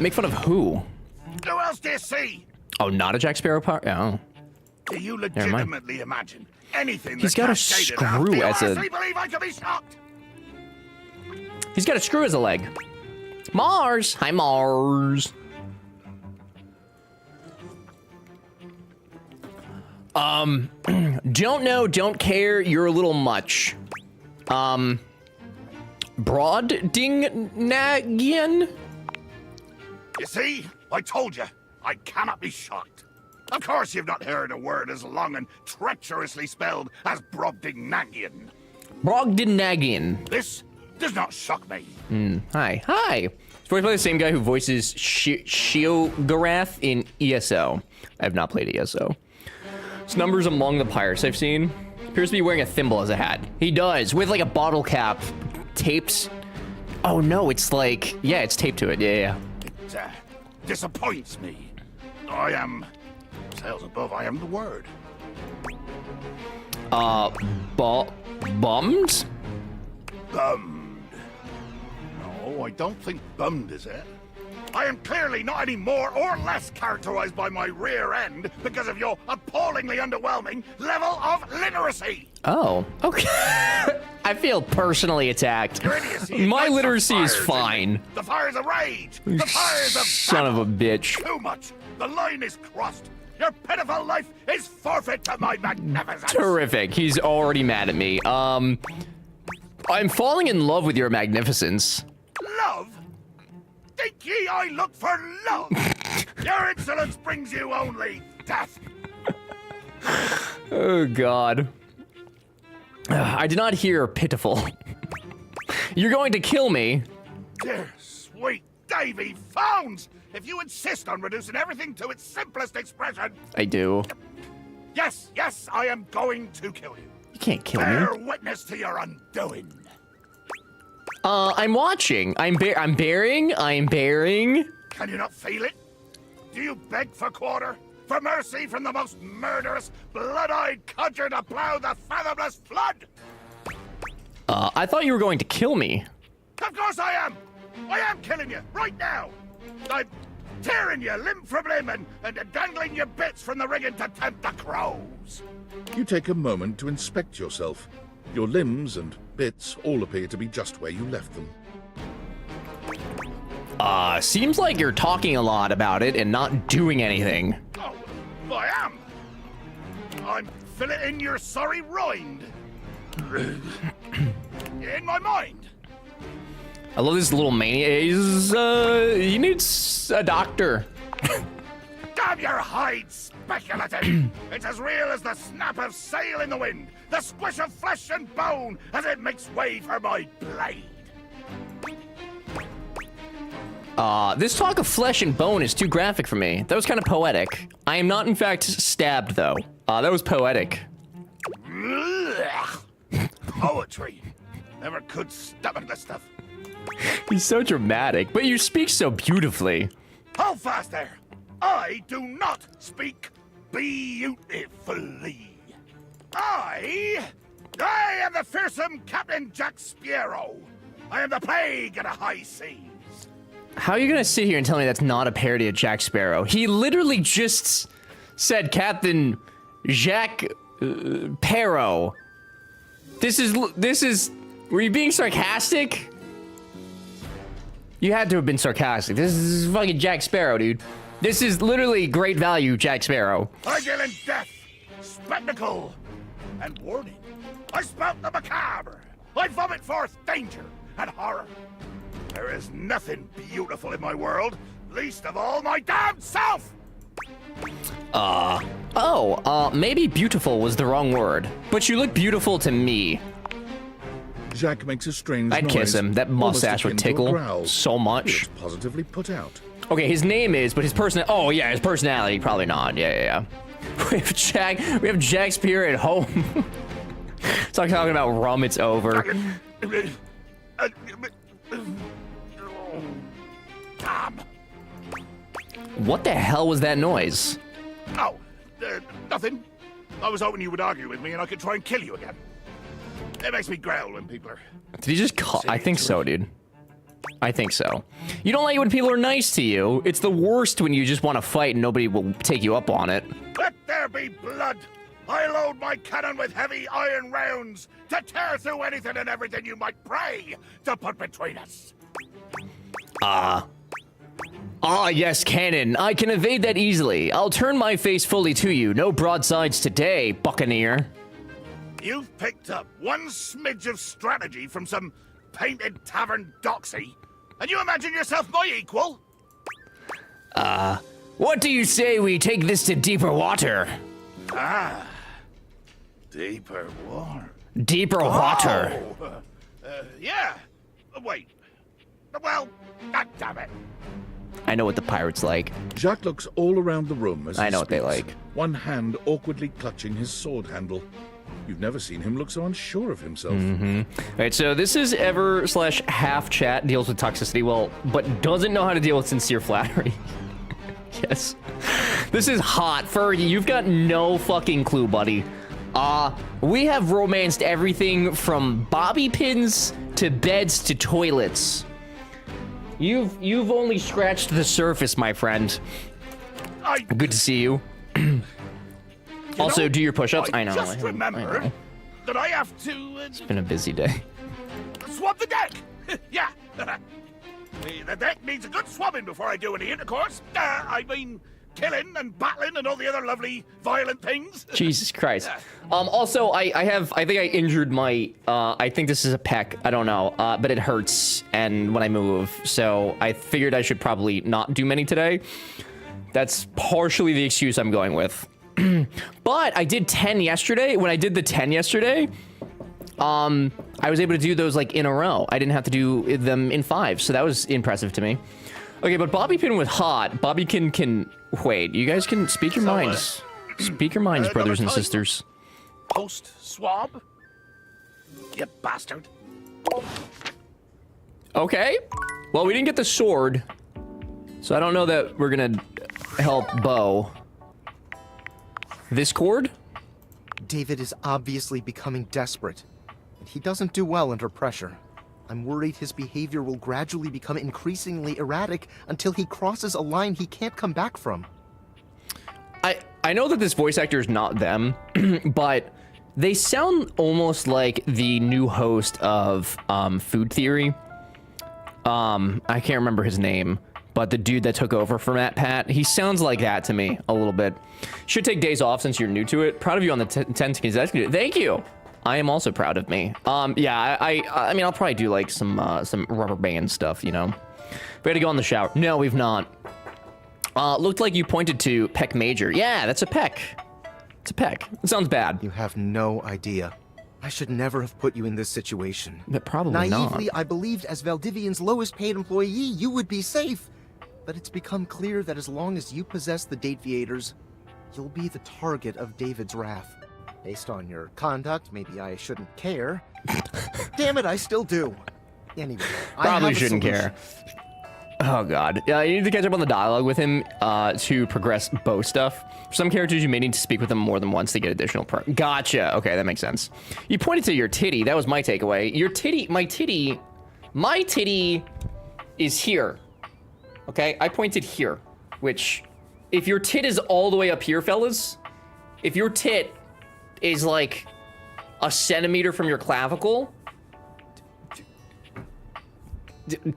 Make fun of who? Who else do you see? Oh, not a Jack Sparrow part? Oh. Do you legitimately imagine anything He's that got a cascaded screw out? Do you as a- honestly believe I could be shocked? He's got a screw as a leg. Mars. Hi, Mars. Don't know, don't care. You're a little much. Broadingnagian? You see? I told you. I cannot be shocked. Of course you've not heard a word as long and treacherously spelled as Brobdingnagian. Brogdingnagian. This does not shock me. Hi. It's voiced by the same guy who voices Shiogarath in ESO. I have not played ESO. His numbers among the pirates I've seen. Appears to be wearing a thimble as a hat. He does, with like a bottle cap taped. Oh no, it's like, yeah, it's taped to it. Yeah. It disappoints me. I am, sales above, I am the word. Bummed? Bummed. No, I don't think bummed is it. I am clearly not any more or less characterized by my rear end because of your appallingly underwhelming level of literacy. Oh, okay. I feel personally attacked. Your idiocy My ignites literacy the is fires in fine. me. The fires of rage. The fires of Son of a bitch. Too much. The line is crossed. Your pitiful life is forfeit to my magnificence. Terrific. He's already mad at me. I'm falling in love with your magnificence. Love? Think ye I look for love? Your insolence brings you only death. Oh, God. I did not hear pitiful. You're going to kill me. Dear sweet Davy Phones! If you insist on reducing everything to its simplest expression... I do. Yes, I am going to kill you. You can't kill Bear me. witness to your undoing. I'm watching. I'm bearing. Can you not feel it? Do you beg for quarter? For mercy from the most murderous, blood-eyed cudger to plow the fathomless flood? I thought you were going to kill me. Of course I am! I am killing you, right now! I'm tearing you limb from limb and dangling your bits from the rigging to tempt the crows. You take a moment to inspect yourself. Your limbs and bits all appear to be just where you left them. Seems like you're talking a lot about it and not doing anything. Oh, I am. I'm filleting your sorry rind. In my mind. I love this little mania. He needs a doctor. Damn your hide, speculative! It's as real as the snap of sail in the wind, the squish of flesh and bone as it makes way for my blade. This talk of flesh and bone is too graphic for me. That was kind of poetic. I am not, in fact, stabbed, though. That was poetic. Poetry. Never could stomach the stuff. He's so dramatic, but you speak so beautifully. Hold fast there. I do not speak beautifully. I am the fearsome Captain Jack Sparrow. I am the plague of the high seas. How are you gonna sit here and tell me that's not a parody of Jack Sparrow? He literally just said Captain Jack Sparrow. This is. Were you being sarcastic? You had to have been sarcastic. This is fucking Jack Sparrow, dude. This is literally great value, Jack Sparrow. I deal in death, spectacle, and warning. I spout the macabre. I vomit forth danger and horror. There is nothing beautiful in my world, least of all my damn self! Maybe beautiful was the wrong word. But you look beautiful to me. Jack makes a strange noise. I'd kiss him. That mustache would tickle so much. It's positively put out. Okay, his name is, but his oh yeah, his personality, probably not. Yeah. We have Jack Spear at home. Talking about rum, it's over. Tom. What the hell was that noise? Oh, nothing. I was hoping you would argue with me and I could try and kill you again. It makes me growl when people are... Did he just call? I think so, dude. I think so. You don't like it when people are nice to you. It's the worst when you just want to fight and nobody will take you up on it. Let there be blood. I load my cannon with heavy iron rounds to tear through anything and everything you might pray to put between us. Yes, cannon. I can evade that easily. I'll turn my face fully to you. No broadsides today, buccaneer. You've picked up one smidge of strategy from some painted tavern doxy, and you imagine yourself my equal? What do you say we take this to deeper water? Deeper water. Deeper water. Yeah. Wait. Well, God damn it. I know what the pirates like. Jacques looks all around the room as I know he what they speaks, like. one hand awkwardly clutching his sword handle. You've never seen him look so unsure of himself. All right, so this is ever/half chat deals with toxicity, well, but doesn't know how to deal with sincere flattery. Yes. This is hot. Fergie, you've got no fucking clue, buddy. We have romanced everything from bobby pins to beds to toilets. You've only scratched the surface, my friend. Good to see you. Also, do your push-ups. I know. Just remember that I have to... It's been a busy day. Swab the deck! Yeah. The deck needs a good swabbing before I do any intercourse. I mean, killing and battling and all the other lovely, violent things. Jesus Christ. Also, I think I injured my, I think this is a pec. I don't know, but it hurts and when I move. So I figured I should probably not do many today. That's partially the excuse I'm going with. But I did 10 yesterday. When I did the 10 yesterday, I was able to do those like in a row. I didn't have to do them in 5, so that was impressive to me. Okay, but bobby pin was hot. Bobby can wait. You guys can speak your minds. Speak your minds, brothers and sisters. Post swab? You bastard. Okay. Well, we didn't get the sword, so I don't know that we're gonna help Bo. This cord? David is obviously becoming desperate, and he doesn't do well under pressure. I'm worried his behavior will gradually become increasingly erratic until he crosses a line he can't come back from. I know that this voice actor is not them, but they sound almost like the new host of Food Theory. I can't remember his name, but the dude that took over for Matt Pat, he sounds like that to me a little bit. Should take days off since you're new to it. Proud of you on the 10th consecutive. Thank you. I am also proud of me. Yeah, I mean, I'll probably do like some rubber band stuff, you know. We had to go in the shower. No, we've not. Looked like you pointed to Peck Major. Yeah, that's a peck. It's a peck. It sounds bad. You have no idea. I should never have put you in this situation. But probably Naively, not. I believed as Valdivian's lowest paid employee, you would be safe. But it's become clear that as long as you possess the Dateviators, you'll be the target of David's wrath. Based on your conduct, maybe I shouldn't care. Damn it, I still do. Anyway, Probably shouldn't care. Oh god. Yeah, you need to catch up on the dialogue with him to progress Bo stuff. For some characters, you may need to speak with them more than once to get additional Gotcha. Okay, that makes sense. You pointed to your titty. That was my takeaway. Your titty, my titty My titty is here. Okay, I pointed here, which, if your tit is all the way up here, fellas, if your tit is like a centimeter from your clavicle,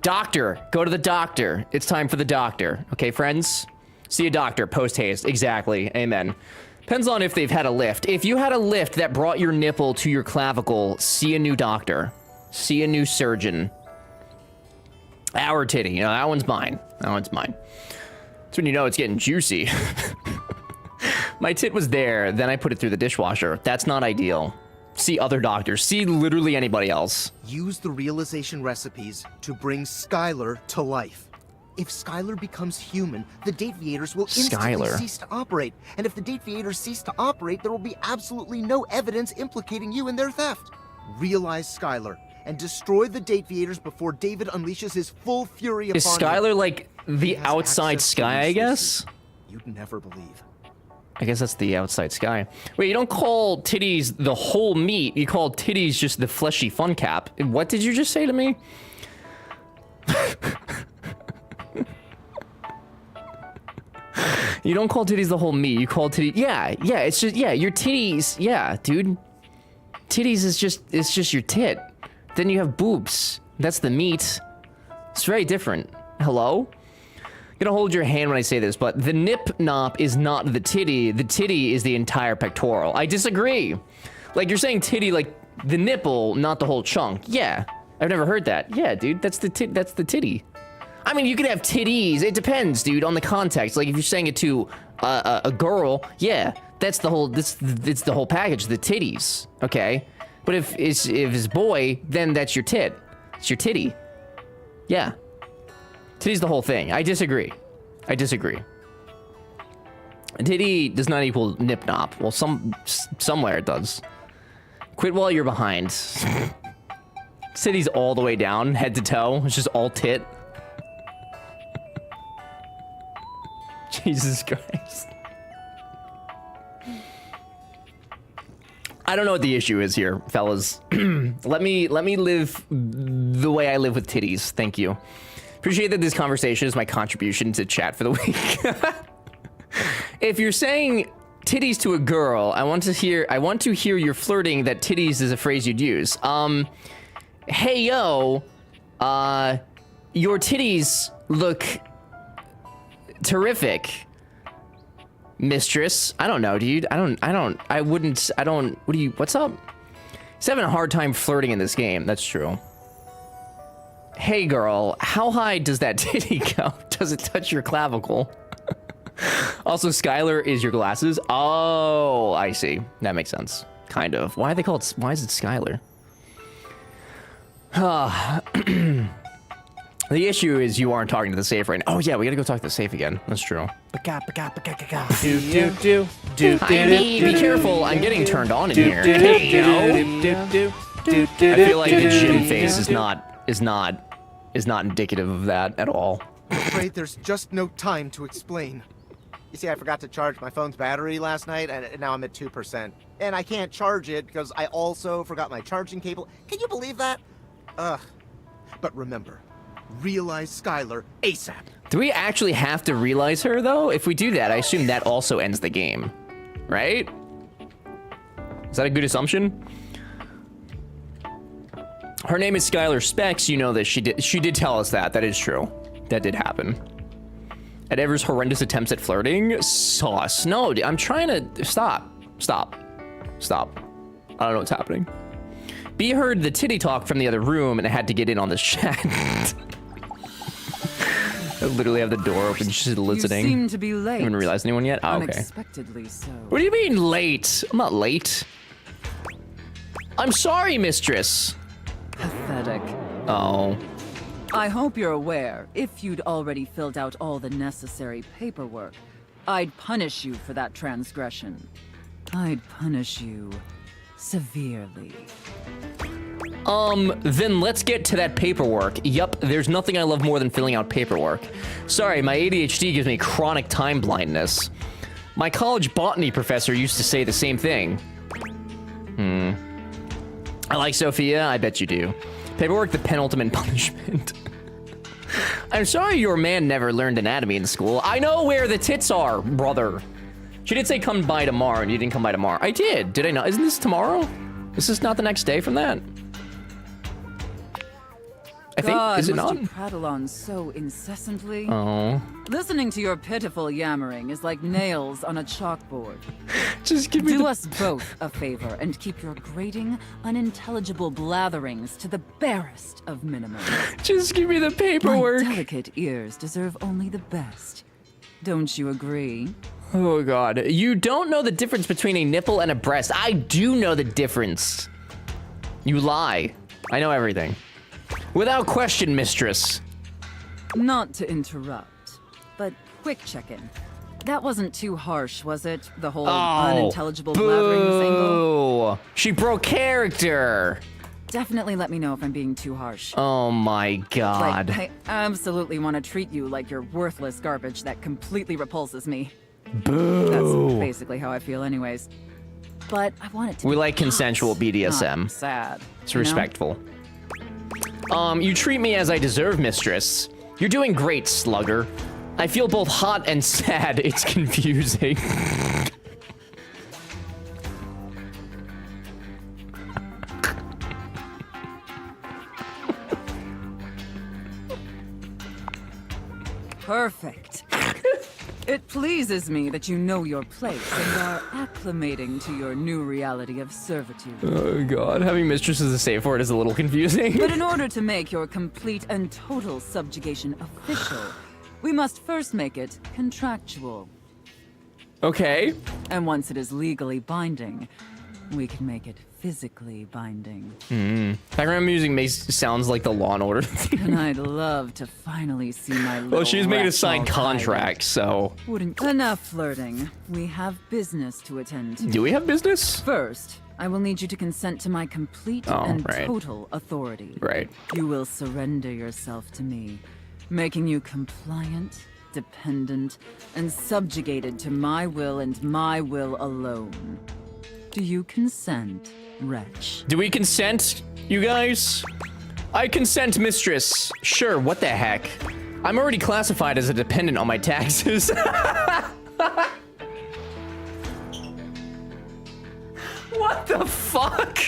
doctor, go to the doctor. It's time for the doctor. Okay, friends? See a doctor, post-haste. Exactly, amen. Depends on if they've had a lift. If you had a lift that brought your nipple to your clavicle, see a new doctor. See a new surgeon. Our titty, you know, that one's mine. That one's mine. That's when you know it's getting juicy. My tit was there, then I put it through the dishwasher. That's not ideal. See other doctors. See literally anybody else. Use the realization recipes to bring Skylar to life. If Skylar becomes human, the Dateviators will instantly cease to operate. And if the Dateviators cease to operate, there will be absolutely no evidence implicating you in their theft. Realize Skylar and destroy the Dateviators before David unleashes his full fury upon you. Is Skylar like the outside sky, I guess? You'd never believe. I guess that's the outside sky. Wait, you don't call titties the whole meat. You call titties just the fleshy fun cap. What did you just say to me? You don't call titties the whole meat. You call titties... Yeah, it's just... Yeah, your titties... Yeah, dude. Titties is just... It's just your tit. Then you have boobs. That's the meat. It's very different. Hello? I'm gonna hold your hand when I say this, but the nip-nop is not the titty. The titty is the entire pectoral. I disagree. Like, you're saying titty like the nipple, not the whole chunk. Yeah, I've never heard that. Yeah, dude, that's the titty. I mean, you could have titties. It depends, dude, on the context. Like, if you're saying it to a girl, yeah, that's the whole. It's the whole package. The titties, okay. But if it's boy, then that's your tit. It's your titty. Yeah. Titty's the whole thing. I disagree. I disagree. Titty does not equal nip-nop. Well, somewhere it does. Quit while you're behind. Titty's all the way down, head to toe. It's just all tit. Jesus Christ. I don't know what the issue is here, fellas. let me live the way I live with titties. Thank you. Appreciate that this conversation is my contribution to chat for the week. If you're saying titties to a girl, I want to hear your flirting that titties is a phrase you'd use. Hey yo, your titties look terrific, mistress. I don't know, dude. What's up? He's having a hard time flirting in this game. That's true. Hey girl, how high does that titty go? Does it touch your clavicle? Also, Skylar is your glasses. Oh, I see. That makes sense. Kind of. Why is it Skylar? The issue is you aren't talking to the safe right now. Oh yeah, we gotta go talk to the safe again. That's true. Be careful, I'm getting turned on in here. I feel like the gym face is not indicative of that at all. I'm afraid there's just no time to explain. You see, I forgot to charge my phone's battery last night, and now I'm at 2%. And I can't charge it because I also forgot my charging cable. Can you believe that? Ugh. But remember, realize Skylar ASAP. Do we actually have to realize her, though? If we do that, I assume that also ends the game. Right? Is that a good assumption? Her name is Skylar Specs. You know that she did tell us that. That is true. That did happen. At Ever's horrendous attempts at flirting? Sauce. No, I'm trying to... Stop. I don't know what's happening. B heard the titty talk from the other room and had to get in on this chat. I literally have the door open, she's listening. You seem to be late. I haven't realized anyone yet? Oh, okay. Unexpectedly so. What do you mean late? I'm not late. I'm sorry, mistress. Pathetic. Oh. I hope you're aware, if you'd already filled out all the necessary paperwork, I'd punish you for that transgression. I'd punish you severely. Then let's get to that paperwork. Yup, there's nothing I love more than filling out paperwork. Sorry, my ADHD gives me chronic time blindness. My college botany professor used to say the same thing. I like Sophia, I bet you do. Paperwork, the penultimate punishment. I'm sorry your man never learned anatomy in school. I know where the tits are, brother. She did say come by tomorrow, and you didn't come by tomorrow. I did. Did I not? Isn't this tomorrow? Is this not the next day from that? I think. God, Is it must not? you prattle on so incessantly? Oh. Listening to your pitiful yammering is like nails on a chalkboard. Just give me Do us both a favor and keep your grating, unintelligible blatherings to the barest of minimums. Just give me the paperwork. My delicate ears deserve only the best. Don't you agree? Oh, God. You don't know the difference between a nipple and a breast. I do know the difference. You lie. I know everything. Without question, mistress. Not to interrupt, but quick check-in. That wasn't too harsh, was it? The whole unintelligible blatherings angle? Boo! She broke character. Definitely let me know if I'm being too harsh. Oh my God. Like, I absolutely want to treat you like you're worthless garbage that completely repulses me. Boo! That's basically how I feel anyways. But I want it to We be like consensual BDSM. not sad. It's you know? respectful. You treat me as I deserve, mistress. You're doing great, slugger. I feel both hot and sad. It's confusing. Perfect. It pleases me that you know your place and are acclimating to your new reality of servitude. Oh God, having mistress as a safe word is a little confusing. But in order to make your complete and total subjugation official, we must first make it contractual. Okay. And once it is legally binding, we can make it physically binding. Background music sounds like the Law and Order theme. And I'd love to finally see my little Well, she's making a rat signed all contract, so... Wouldn't enough flirting. We have business to attend to. Do we have business? First, I will need you to consent to my complete and total authority. Right. You will surrender yourself to me, making you compliant, dependent, and subjugated to my will and my will alone. Do you consent, wretch? Do we consent, you guys? I consent, mistress. Sure, what the heck? I'm already classified as a dependent on my taxes. What the fuck?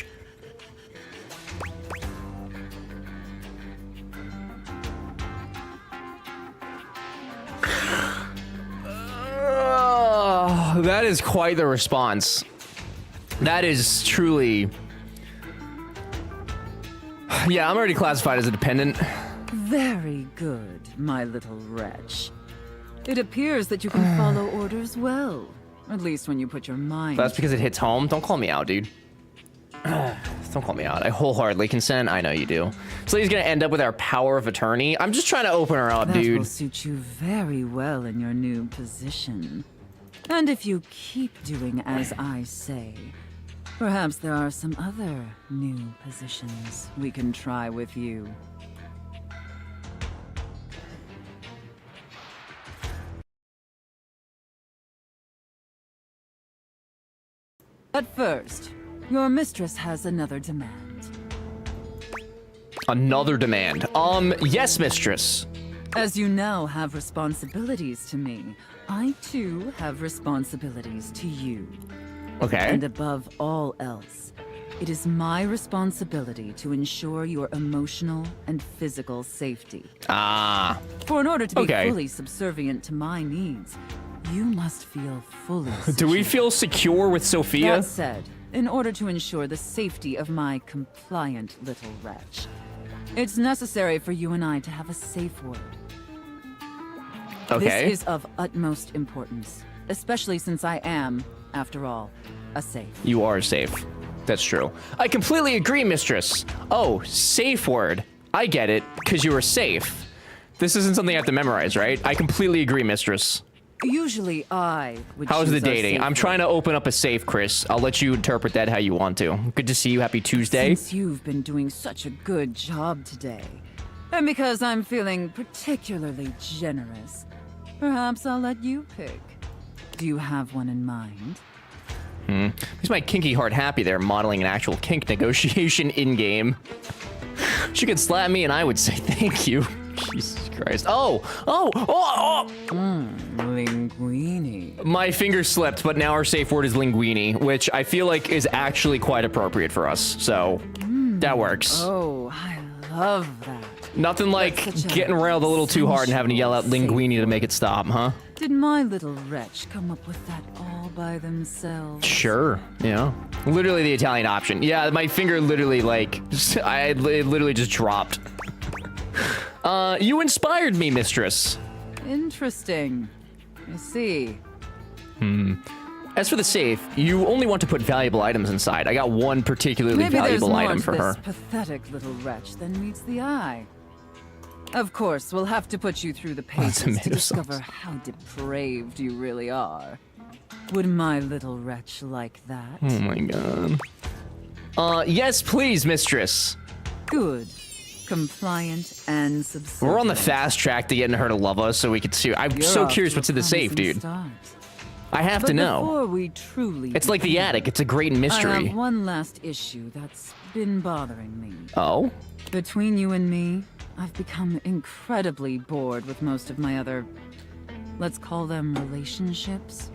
That is quite the response. That is truly... Yeah, I'm already classified as a dependent. Very good, my little wretch. It appears that you can follow orders well. At least when you put your mind... That's because it hits home. Don't call me out, dude. Don't call me out. I wholeheartedly consent. I know you do. So he's gonna end up with our power of attorney. I'm just trying to open her up, That dude. will suit you very well in your new position. And if you keep doing as I say, perhaps there are some other new positions we can try with you. But first, your mistress has another demand. Another demand. Yes, mistress. As you now have responsibilities to me, I too have responsibilities to you. Okay. And above all else, it is my responsibility to ensure your emotional and physical safety. Ah. For in order to be Okay. fully subservient to my needs, you must feel fully Do we feel secure with Sophia? That said, in order to ensure the safety of my compliant little wretch, it's necessary for you and I to have a safe word. Okay. This is of utmost importance, especially since I am, after all, a safe. You are safe. That's true. I completely agree, mistress. Oh, safe word. I get it, because you were safe. This isn't something I have to memorize, right? I completely agree, mistress. Usually I would How's the choose our dating? safe I'm trying to open up a safe, Chris. I'll let you interpret that how you want to. Good to see you. Happy Tuesday. Since you've been doing such a good job today, and because I'm feeling particularly generous, perhaps I'll let you pick. Do you have one in mind? Makes my kinky heart happy there, modeling an actual kink negotiation in-game. She could slap me and I would say thank you. Jesus Christ. Oh! Linguini. My finger slipped, but now our safe word is linguini, which I feel like is actually quite appropriate for us. So, that works. Oh, I love that. Nothing like getting railed a little too hard and having to yell out linguini to make it stop, huh? Did my little wretch come up with that all by themselves? Sure, yeah. Literally the Italian option. Yeah, my finger literally, like, it literally just dropped. You inspired me, mistress. Interesting. I see. As for the safe, you only want to put valuable items inside. I got one particularly valuable item for her. Maybe there's more to this pathetic little wretch than meets the eye. Of course, we'll have to put you through the paces to discover how depraved you really are. Would my little wretch like that? Oh my god. Yes, please, mistress. Good. Compliant and subservient. We're on the fast track to getting her to love us so we can see. I'm so curious what's in the safe, dude. I have to know. Before we truly it's like the attic. It's a great mystery. I have one last issue that's been bothering me. Oh? Between you and me, I've become incredibly bored with most of my other, let's call them relationships.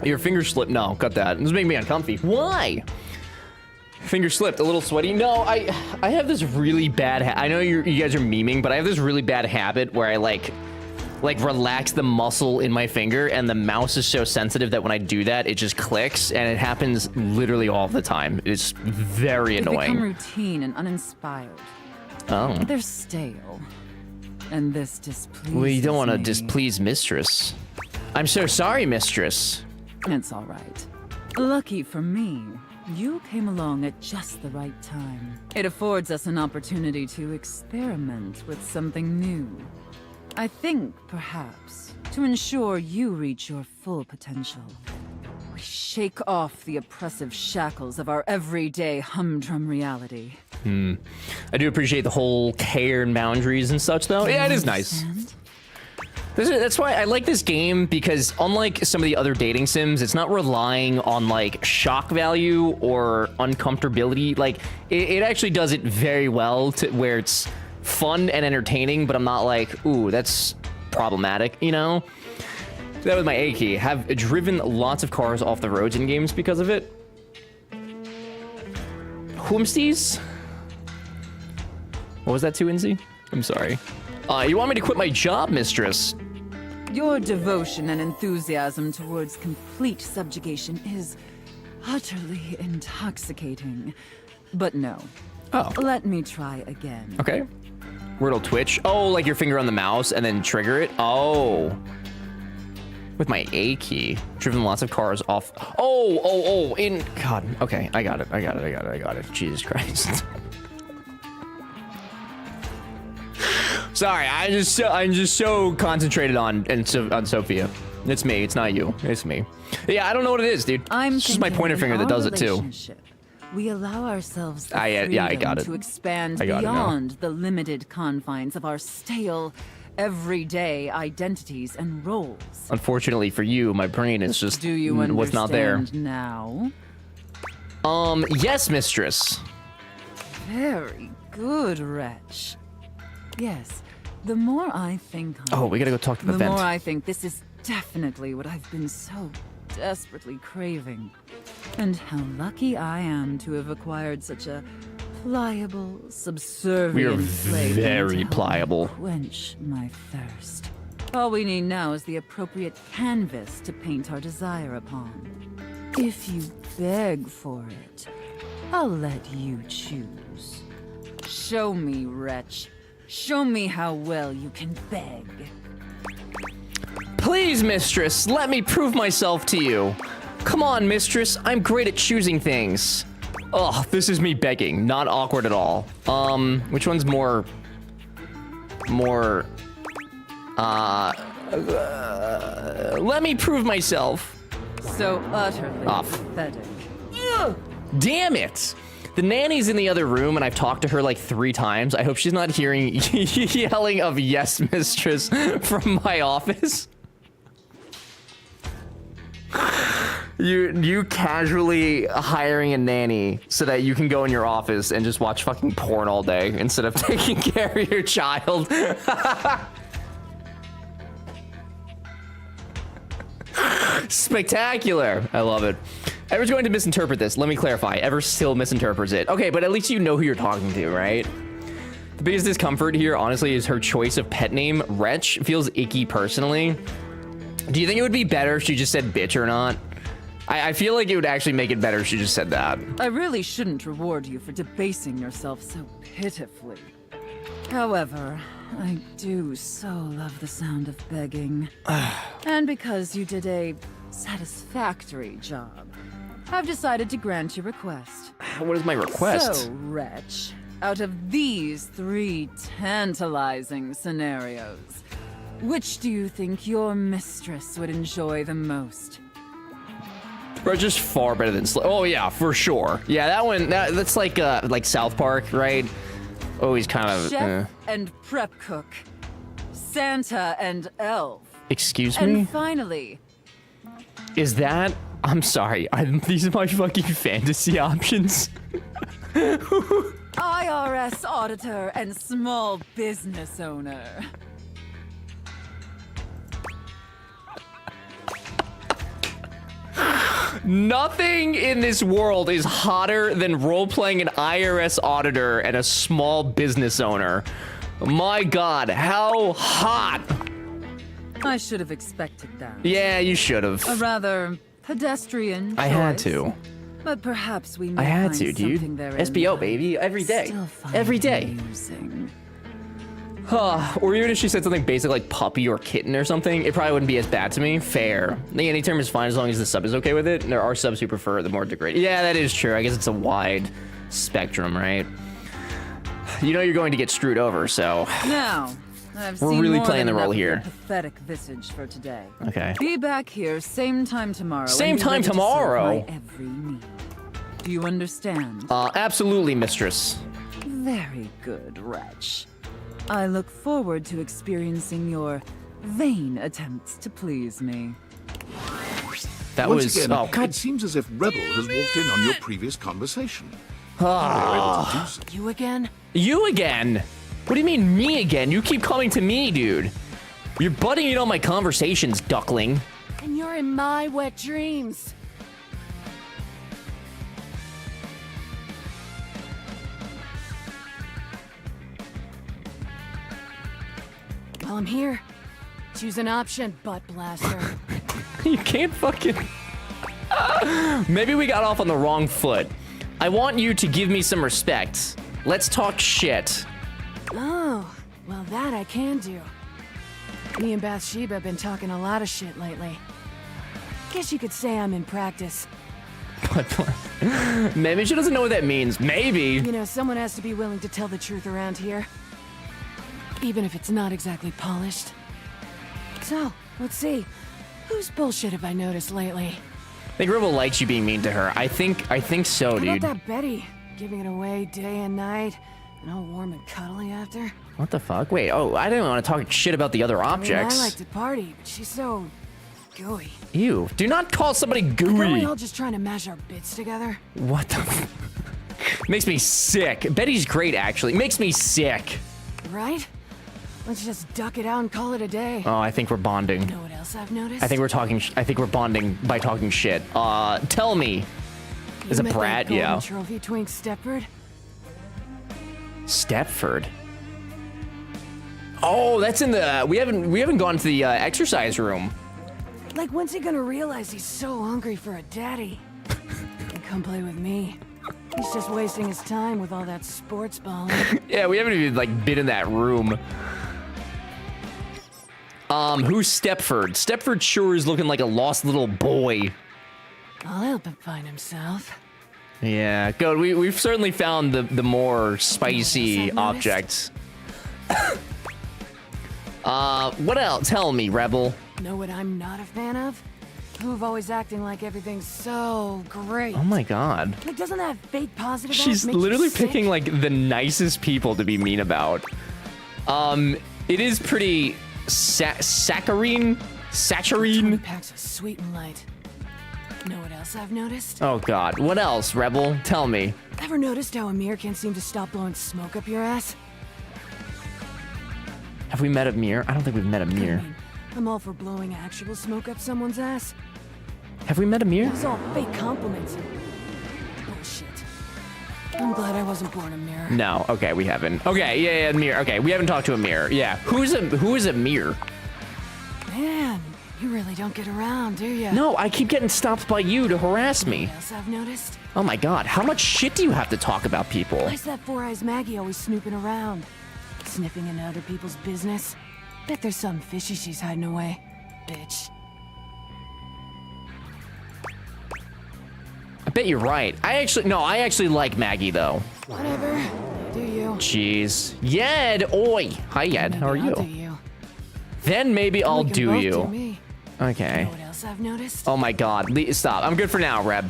Your finger slipped. No, cut that. This is making me uncomfy. Why? Finger slipped, a little sweaty. No, I have this really bad I know you guys are memeing, but I have this really bad habit where I like relax the muscle in my finger, and the mouse is so sensitive that when I do that, it just clicks, and it happens literally all the time. It's very annoying. They become routine and uninspired. Oh. They're stale. And this displeases Well, you don't want to me. displease mistress. I'm so sorry, mistress. It's all right. Lucky for me, you came along at just the right time. It affords us an opportunity to experiment with something new. I think, perhaps, to ensure you reach your full potential, we shake off the oppressive shackles of our everyday humdrum reality. I do appreciate the whole care and boundaries and such, though. Yeah, it is nice. That's why I like this game, because unlike some of the other dating sims, it's not relying on like shock value or uncomfortability. Like it actually does it very well to where it's fun and entertaining, but I'm not like, ooh, that's problematic, you know? That was my A key. Have driven lots of cars off the roads in games because of it. Whoomsties? What was that, 2NZ? I'm sorry. You want me to quit my job, mistress? Your devotion and enthusiasm towards complete subjugation is utterly intoxicating. But no. Oh. Let me try again. Okay. Where it'll twitch. Oh, like your finger on the mouse and then trigger it? Oh. With my A key. Driven lots of cars off. Oh, in... God. Okay, I got it. Jesus Christ. Sorry, I'm just so concentrated on Sophia. It's me. It's not you. It's me. Yeah, I don't know what it is, dude. It's just my pointer finger that does it too. We allow ourselves the I got it. to expand I got it now. beyond the limited confines of our stale, everyday identities and roles. Unfortunately for you, my brain is just Do you what's not there. understand now? Yes, mistress. Very good, wretch. Yes, the more I think on Oh, we gotta go talk to the vent. more I think this is definitely what I've been so desperately craving. And how lucky I am to have acquired such a pliable, subservient We are slave very to help pliable. quench my thirst. All we need now is the appropriate canvas to paint our desire upon. If you beg for it, I'll let you choose. Show me, wretch. Show me how well you can beg. Please, mistress, let me prove myself to you. Come on, mistress, I'm great at choosing things. Oh, this is me begging, not awkward at all. Which one's more... let me prove myself. So utterly pathetic. Ugh, damn it! The nanny's in the other room, and I've talked to her like 3 times. I hope she's not hearing yelling of yes, mistress from my office. You casually hiring a nanny so that you can go in your office and just watch fucking porn all day instead of taking care of your child. Spectacular. I love it. Ever's going to misinterpret this. Let me clarify. Ever still misinterprets it. Okay, but at least you know who you're talking to, right? The biggest discomfort here, honestly, is her choice of pet name. Wretch feels icky personally. Do you think it would be better if she just said bitch or not? I feel like it would actually make it better if she just said that. I really shouldn't reward you for debasing yourself so pitifully. However, I do so love the sound of begging. And because you did a satisfactory job, I've decided to grant your request. What is my request? So, Wretch, out of these 3 tantalizing scenarios, which do you think your mistress would enjoy the most? Bro, just far better than oh yeah, for sure. Yeah, that one. That's like South Park, right? Always kind of. Chef and prep cook, Santa and elf. Excuse me. And finally, is that? I'm sorry. These are my fucking fantasy options. IRS auditor and small business owner. Nothing in this world is hotter than role-playing an IRS auditor and a small business owner. My God, how hot! I should have expected that. Yeah, you should have. A rather pedestrian choice. I had to. But perhaps we may I had find to, dude. something therein SBO, baby, every day. Every day. Amusing. Or even if she said something basic like puppy or kitten or something, it probably wouldn't be as bad to me. Fair. I think any term is fine as long as the sub is okay with it. And there are subs who prefer the more degraded. Yeah, that is true. I guess it's a wide spectrum, right? You know you're going to get screwed over, so. Now, I've We're seen really more playing than the role enough of your here. pathetic visage for today. Okay. Be back here same time tomorrow. Same and be time ready to serve tomorrow? my every need. Do you understand? Absolutely, mistress. Very good, Wretch. I look forward to experiencing your vain attempts to please me. That Once was. again, Oh, God. it seems as if Rebel has walked in on your previous conversation. Ah. You again? You again? What do you mean, me again? You keep coming to me, dude. You're butting in on my conversations, duckling. And you're in my wet dreams. Well, I'm here. Choose an option, butt blaster. You can't fucking... Maybe we got off on the wrong foot. I want you to give me some respect. Let's talk shit. Oh, well that I can do. Me and Bathsheba have been talking a lot of shit lately. Guess you could say I'm in practice. Maybe she doesn't know what that means. Maybe. You know, someone has to be willing to tell the truth around here. Even if it's not exactly polished. So, let's see. Whose bullshit have I noticed lately? I think Rebel likes you being mean to her. I think so, How dude. about that Betty? Giving it away day and night, and all warm and cuddly after? What the fuck? Wait, oh, I didn't want to talk shit about the other objects. I mean, I like to party, but she's so... gooey. Ew. Do not call somebody Like, aren't we gooey. all just trying to mash our bits together? What the... Makes me sick. Betty's great, actually. Makes me sick. Right? Let's just duck it out and call it a day. Oh, I think we're bonding. You know what else I've noticed? I think we're talking. I think we're bonding by talking shit. Tell me. Is a You met brat? that Yeah. golden trophy twink Stepford? Stepford. Oh, that's in the. We haven't gone to the exercise room. Like, when's he gonna realize he's so hungry for a daddy? And come play with me. He's just wasting his time with all that sports balling. Yeah, we haven't even like been in that room. Who's Stepford? Stepford sure is looking like a lost little boy. I'll help him find himself. Yeah, good. We've certainly found the more spicy objects. What else? Tell me, Rebel. Know what I'm not a fan of? Who've always acting like everything's so great. Oh my God. Like, doesn't that fake positive She's make you literally sick? picking like the nicest people to be mean about. It is pretty saccharine. Packs are sweet and light. Know what else I've noticed? Oh God, what else, Rebel? Tell me. Ever noticed how Amir can't seem to stop blowing smoke up your ass? Have we met Amir? I don't think we've met Amir. I'm all for blowing actual smoke up someone's ass. Have we met Amir? It was all fake compliments. Bullshit. I'm glad I wasn't born Amir. No, okay, we haven't. Okay, yeah, Amir. Okay, we haven't talked to Amir. Yeah, who is Amir? Man, you really don't get around, do you? No, I keep getting stopped by you to harass me. What else I've noticed? Oh my God, how much shit do you have to talk about people? Why's that Four Eyes Maggie always snooping around? Sniffing into other people's business? Bet there's something fishy she's hiding away. Bitch. I bet you're right. I actually like Maggie though. Whatever. Do you? Jeez. Yed, oi. Hi, Yed. How are you? I'll do you. Then maybe I'll do both you. do me. Okay. Know what else I've noticed? Oh my God. Stop. I'm good for now, Reb.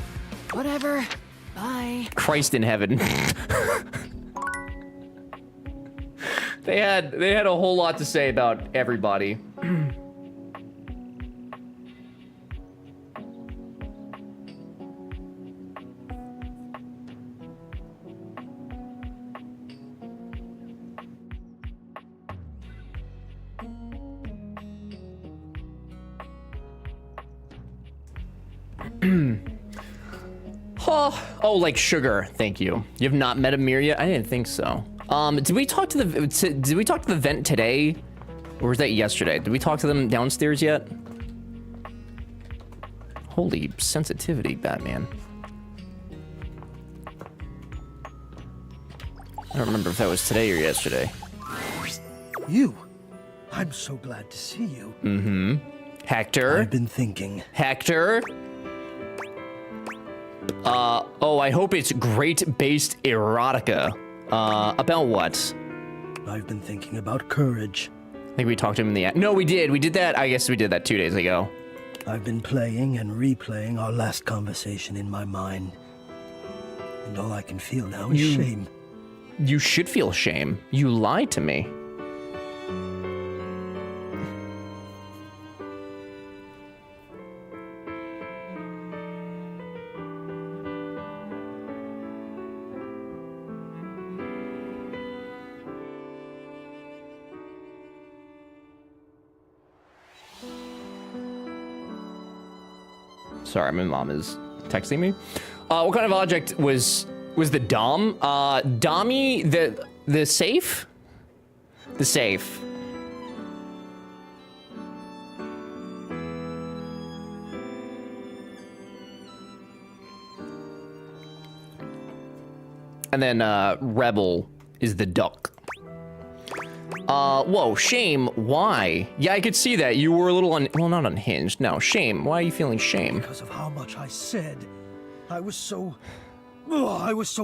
Whatever. Bye. Christ in heaven. They had a whole lot to say about everybody. Oh, like sugar. Thank you. You have not met Amir yet? I didn't think so. Did we talk to the vent today? Or was that yesterday? Did we talk to them downstairs yet? Holy sensitivity, Batman. I don't remember if that was today or yesterday. You? I'm so glad to see you. Mm-hmm. Hector? I've been thinking. Hector? Oh, I hope it's great-based erotica. About what? I've been thinking about courage. I think we talked to him in the... No, we did. We did that. I guess we did that 2 days ago. I've been playing and replaying our last conversation in my mind. And all I can feel now is shame. You should feel shame. You lied to me. Sorry, my mom is texting me. What kind of object was the dom? Dommy, the safe? The safe. And then Rebel is the duck. Whoa, shame, why? Yeah, I could see that. You were a little well, not unhinged. No, shame. Why are you feeling shame? Because of how much I said. I was so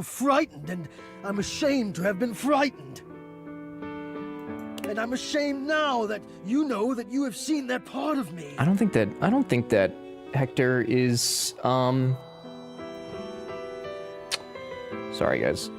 frightened, and I'm ashamed to have been frightened. And I'm ashamed now that you know that you have seen that part of me. I don't think that Hector is, sorry, guys.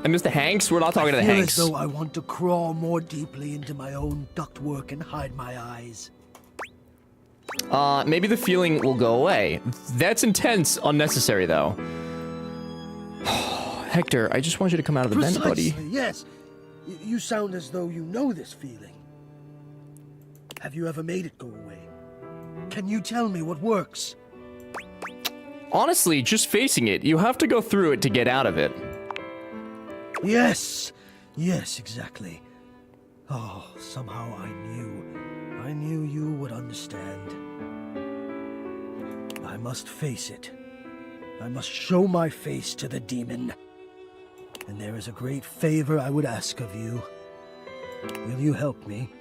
And Mr. Hanks? We're not talking to the Hanks. I feel as though I want to crawl more deeply into my own ductwork and hide my eyes. Maybe the feeling will go away. That's intense, unnecessary though. Hector, I just want you to come out of the vent, buddy. Yes. You sound as though you know this feeling. Have you ever made it go away? Can you tell me what works? Honestly, just facing it. You have to go through it to get out of it. Yes, exactly. Oh, somehow I knew you would understand. I must face it. I must show my face to the demon. And there is a great favor I would ask of you. Will you help me?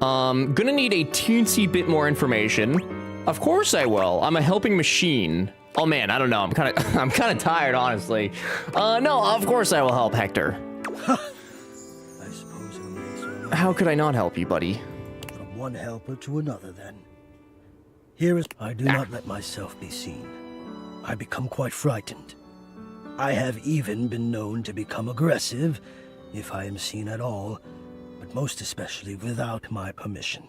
Gonna need a teensy bit more information. Of course I will. I'm a helping machine. Oh man, I don't know. I'm kind of tired, honestly. No, of course I will help, Hector. I suppose it may so. How could I not help you, buddy? From one helper to another, then. Here is... I do not let myself be seen. I become quite frightened. I have even been known to become aggressive, if I am seen at all, but most especially without my permission.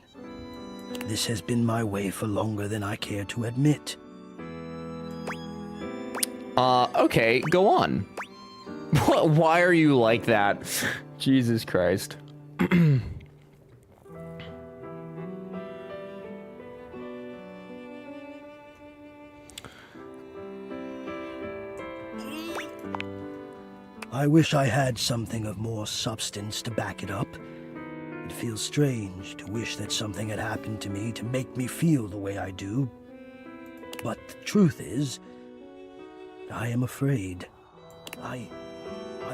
This has been my way for longer than I care to admit. Okay, go on. Why are you like that? Jesus Christ. I wish I had something of more substance to back it up. It feels strange to wish that something had happened to me to make me feel the way I do. But the truth is, I am afraid. I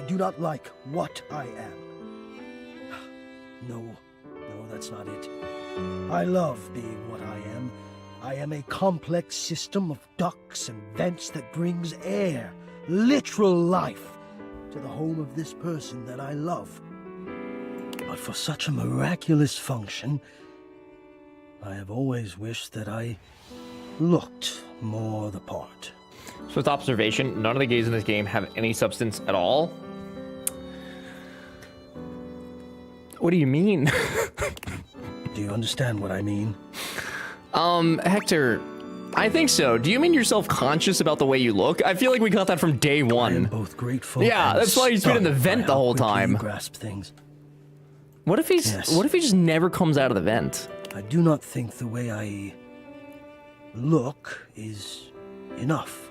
do not like what I am. No, that's not it. I love being what I am. I am a complex system of ducts and vents that brings air, literal life, to the home of this person that I love. But for such a miraculous function, I have always wished that I looked more the part. So with observation, none of the gays in this game have any substance at all? What do you mean? Do you understand what I mean? Hector, I think so. Do you mean you're self-conscious about the way you look? I feel like we got that from day one. I am both grateful. Yeah, that's why he's been in the vent the whole time. Grasp things. What if he just never comes out of the vent? I do not think the way I look is enough.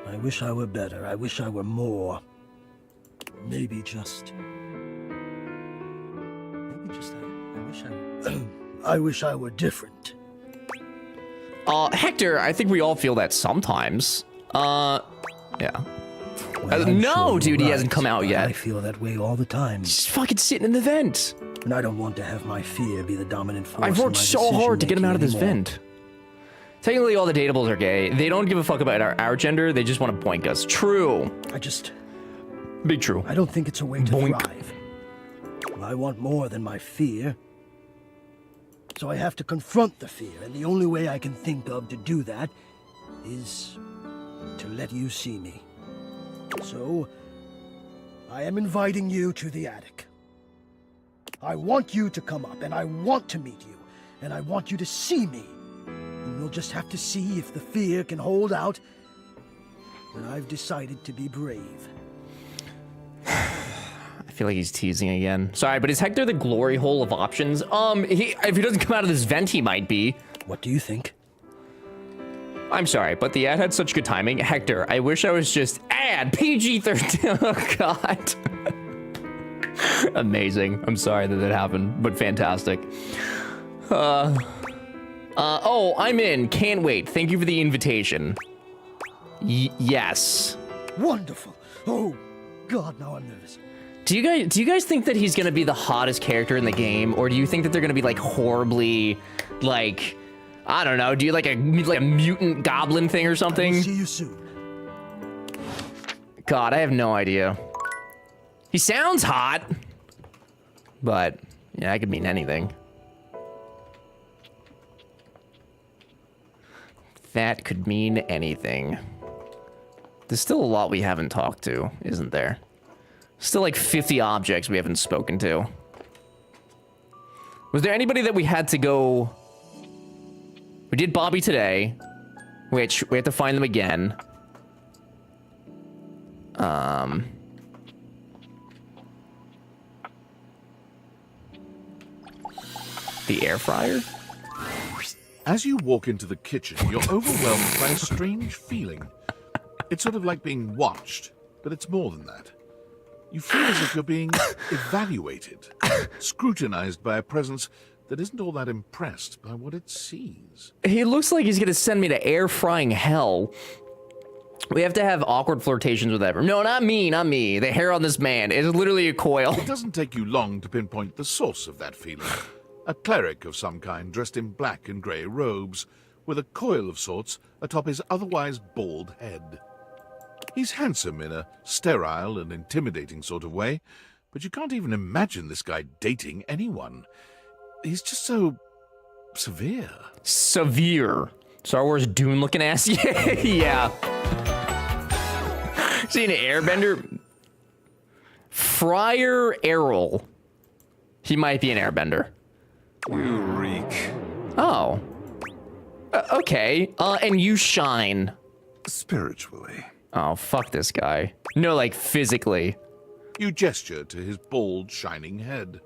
I wish I were better. I wish I were more. Maybe just I wish I were different. Hector, I think we all feel that sometimes. Yeah. Well, no, sure dude, he right, hasn't come out yet. I feel that way all the time. Just fucking sitting in the vent. And I don't want to have my fear be the dominant force. I've worked so hard to get him out of this vent. Technically, all the datables are gay. They don't give a fuck about our gender. They just want to boink us. True. Big true. I don't think it's a way to thrive. I want more than my fear. So I have to confront the fear, and the only way I can think of to do that is to let you see me. So, I am inviting you to the attic. I want you to come up, and I want to meet you, and I want you to see me. And we'll just have to see if the fear can hold out when I've decided to be brave. I feel like he's teasing again. Sorry, but is Hector the glory hole of options? If he doesn't come out of this vent, he might be. What do you think? I'm sorry, but the ad had such good timing. Hector, I wish I was just ad PG-13. Oh, God. Amazing. I'm sorry that happened, but fantastic. Oh, I'm in. Can't wait. Thank you for the invitation. Yes. Wonderful. Oh, God, now I'm nervous. Do you guys think that he's gonna be the hottest character in the game, or do you think that they're gonna be like horribly, like, I don't know, do you like a mutant goblin thing or something? I will see you soon. God, I have no idea. He sounds hot, but yeah, that could mean anything. That could mean anything. There's still a lot we haven't talked to, isn't there? Still like 50 objects we haven't spoken to. Was there anybody that we had to go... We did Bobby today, which we have to find them again. The air fryer? As you walk into the kitchen, you're overwhelmed by a strange feeling. It's sort of like being watched, but it's more than that. You feel as if you're being evaluated, scrutinized by a presence that isn't all that impressed by what it sees. He looks like he's gonna send me to air frying hell. We have to have awkward flirtations with everyone. No, not me, not me. The hair on this man is literally a coil. It doesn't take you long to pinpoint the source of that feeling. A cleric of some kind dressed in black and grey robes, with a coil of sorts atop his otherwise bald head. He's handsome in a sterile and intimidating sort of way, but you can't even imagine this guy dating anyone. He's just so severe. Severe. Star Wars Dune looking ass? Yeah. See an airbender? Friar Errol. He might be an airbender. You reek. Oh. Okay. And you shine. Spiritually. Oh, fuck this guy. No, like physically. You gesture to his bald, shining head.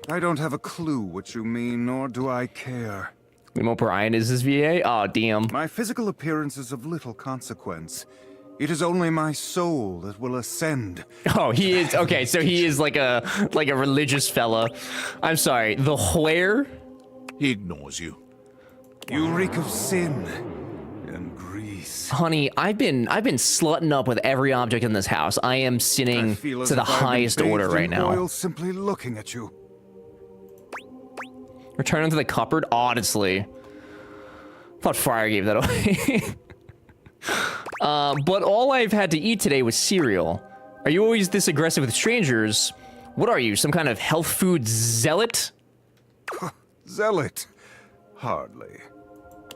I don't have a clue what you mean, nor do I care. Limo Brian is his VA? Oh, damn. My physical appearance is of little consequence. It is only my soul that will ascend. Oh, he is okay. So he is like a religious fella. I'm sorry. The where? He ignores you. You reek of sin and grease. Honey, I've been slutting up with every object in this house. I am sinning to the highest order right now. Oil simply looking at you. Return into the cupboard. Honestly, thought Friar gave that away. But all I've had to eat today was cereal. Are you always this aggressive with strangers? What are you, some kind of health food zealot? Zealot? Hardly.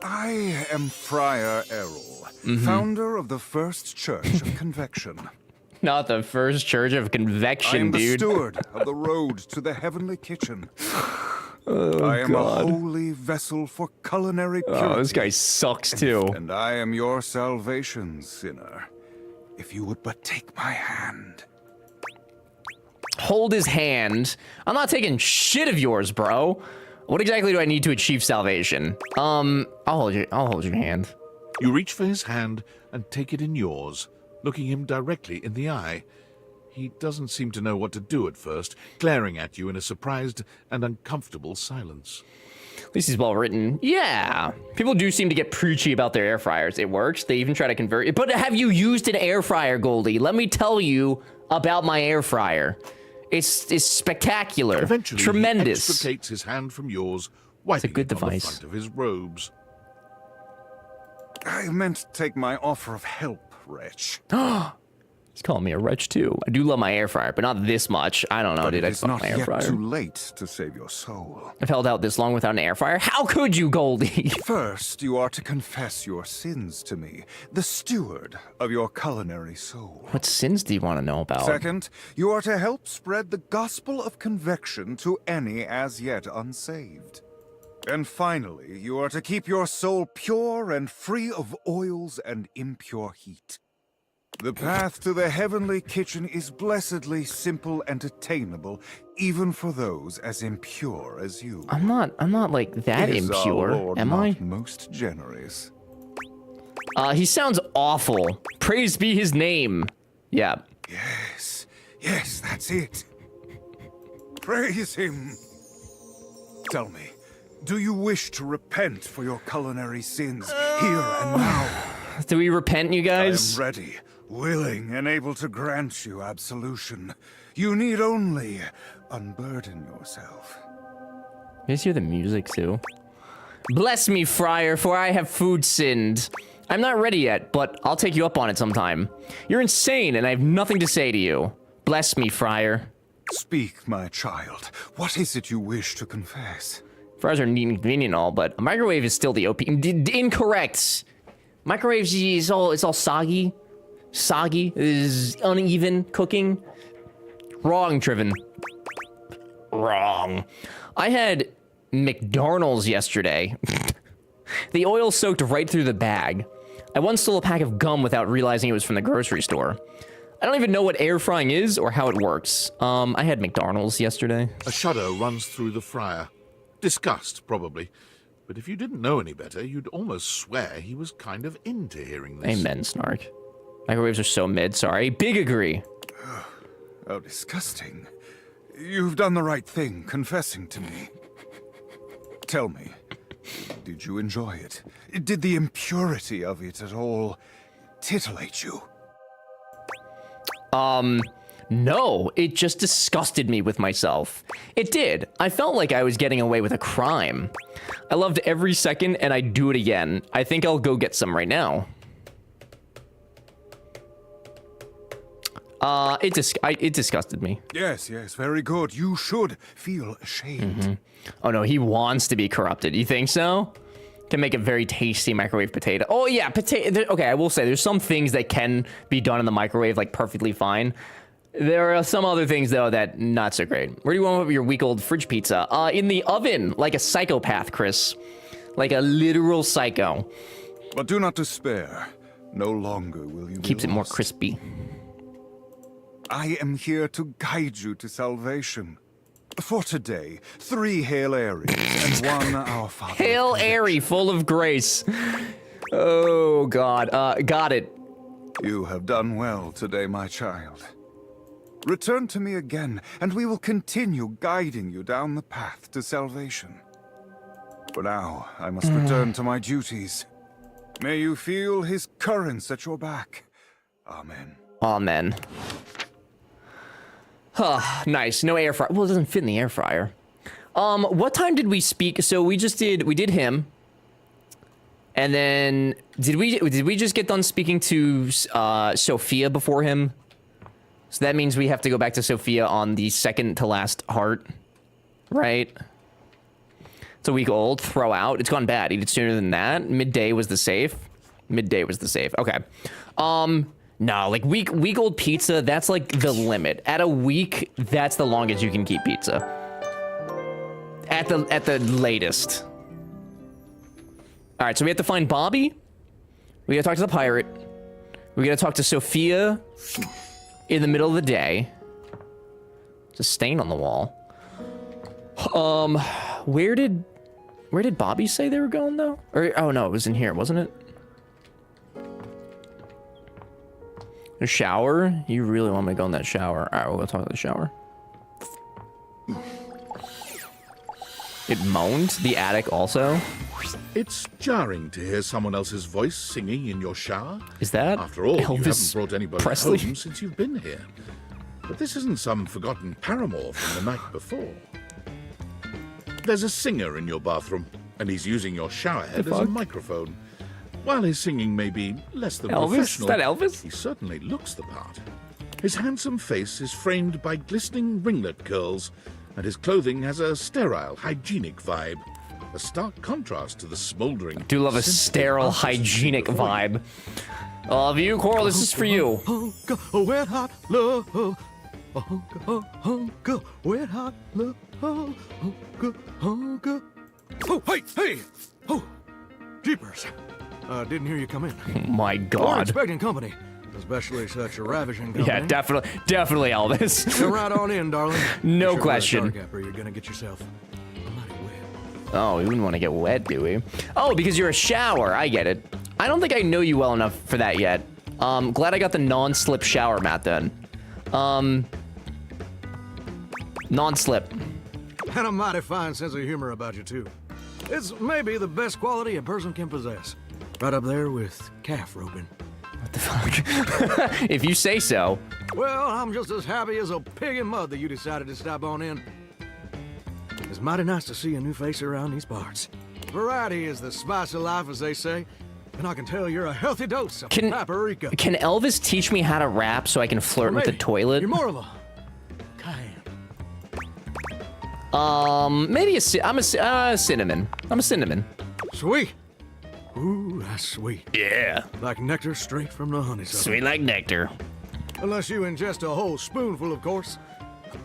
I am Friar Errol, founder of the First Church of Convection. Not the First Church of Convection, I am dude. the steward of the road to the heavenly kitchen. Oh, I am God. a holy vessel for culinary purity. Oh, this guy sucks too. And I am your salvation, sinner. If you would but take my hand. Hold his hand. I'm not taking shit of yours, bro. What exactly do I need to achieve salvation? I'll hold your hand. You reach for his hand and take it in yours, looking him directly in the eye. He doesn't seem to know what to do at first, glaring at you in a surprised and uncomfortable silence. At least he's well written. Yeah. People do seem to get preachy about their air fryers. It works. They even try to convert it. But have you used an air fryer, Goldie? Let me tell you about my air fryer. It's spectacular. Eventually, tremendous. He extricates his hand from yours, wiping a good it on the device. front of his robes. I meant to take my offer of help, wretch. He's calling me a wretch too. I do love my air fryer, but not this much. I don't know, dude. I It's fuck not my air yet fryer. too late to save your soul. I've held out this long without an air fryer. How could you, Goldie? First, you are to confess your sins to me, the steward of your culinary soul. What sins do you want to know about? Second, you are to help spread the gospel of convection to any as yet unsaved. And finally, you are to keep your soul pure and free of oils and impure heat. The path to the heavenly kitchen is blessedly simple and attainable, even for those as impure as you. I'm not like that Is our impure, Lord am not I? most generous? He sounds awful. Praise be his name. Yeah. Yes, that's it. Praise him. Tell me, do you wish to repent for your culinary sins here and now? Do we repent, you guys? I am ready, willing, and able to grant you absolution. You need only unburden yourself. You guys hear the music too? Bless me, friar, for I have food sinned. I'm not ready yet, but I'll take you up on it sometime. You're insane, and I have nothing to say to you. Bless me, friar. Speak, my child. What is it you wish to confess? Fries are neat and convenient and all, but a microwave is still the OP. Incorrect. Microwaves is it's all soggy. Soggy is uneven cooking. Wrong, Triven. Wrong. I had McDonald's yesterday. The oil soaked right through the bag. I once stole a pack of gum without realizing it was from the grocery store. I don't even know what air frying is or how it works. I had McDonald's yesterday. A shudder runs through the friar. Disgust, probably. But if you didn't know any better, you'd almost swear he was kind of into hearing this. Amen, Snark. Microwaves are so mid, sorry. Big agree. Oh, disgusting. You've done the right thing, confessing to me. Tell me, did you enjoy it? Did the impurity of it at all titillate you? No, it just disgusted me with myself. It did. I felt like I was getting away with a crime. I loved every second, and I'd do it again. I think I'll go get some right now. It disgusted me. Yes, very good. You should feel ashamed. Oh no, he wants to be corrupted. You think so? Can make a very tasty microwave potato. Oh yeah, potato. Okay, I will say there's some things that can be done in the microwave like perfectly fine. There are some other things though that not so great. Where do you want your week-old fridge pizza? In the oven, like a psychopath, Chris. Like a literal psycho. But do not despair. No longer will you Keeps be it more lost. crispy. I am here to guide you to salvation. For today, 3 Hail Aries and 1 Our Father. Hail Airy, full of grace. Oh God, got it. You have done well today, my child. Return to me again, and we will continue guiding you down the path to salvation. For now, I must return to my duties. May you feel his currents at your back. Amen. Amen. Huh, nice. No air fryer. Well, it doesn't fit in the air fryer. What time did we speak? So we did him. And then did we just get done speaking to Sophia before him? So that means we have to go back to Sophia on the second to last heart, right? It's a week old. Throw out. It's gone bad. Eat it sooner than that. Midday was the safe. Midday was the safe. Okay. No, like week old pizza. That's like the limit. At a week, that's the longest you can keep pizza. At the latest. All right. So we have to find Bobby. We gotta talk to the pirate. We gotta talk to Sophia. In the middle of the day. There's a stain on the wall. Where did Bobby say they were going though? Or oh no, it was in here, wasn't it? A shower? You really want me to go in that shower? All right, we'll go talk to the shower. It moaned. The attic also. It's jarring to hear someone else's voice singing in your shower. Is that After all, you Elvis haven't brought anybody Presley? home since you've been here. But this isn't some forgotten paramour from the night before. There's a singer in your bathroom, and he's using your shower head as a microphone. While his singing may be less than Elvis? professional, Is that Elvis? he certainly looks the part. His handsome face is framed by glistening ringlet curls, and his clothing has a sterile, hygienic vibe. A stark contrast to the smoldering. I do love a sterile, hygienic vibe. Love you, Coral. This is for you. Wet hot love. Wet hot love. Oh, hey! Oh, jeepers. Didn't hear you come in. Oh my We're God. expecting company, especially such a ravishing company. Yeah, definitely Elvis. Come right on in, darling. No Be sure question. to wear a dark apron, you're gonna get yourself. Oh, we wouldn't want to get wet, do we? Oh, because you're a shower. I get it. I don't think I know you well enough for that yet. Glad I got the non-slip shower mat then. Non-slip. And a mighty fine sense of humor about you, too. It's maybe the best quality a person can possess. Right up there with calf roping. What the fuck? If you say so. Well, I'm just as happy as a pig in mud that you decided to stop on in. It's mighty nice to see a new face around these parts. Variety is the spice of life, as they say. And I can tell you're a healthy dose of paprika. Can Elvis teach me how to rap so I can flirt with the toilet? You're more of a... Maybe I'm a cinnamon. I'm a cinnamon. Sweet. Ooh, that's sweet. Yeah. Like nectar straight from the honeysuckle. Sweet like nectar. Unless you ingest a whole spoonful, of course.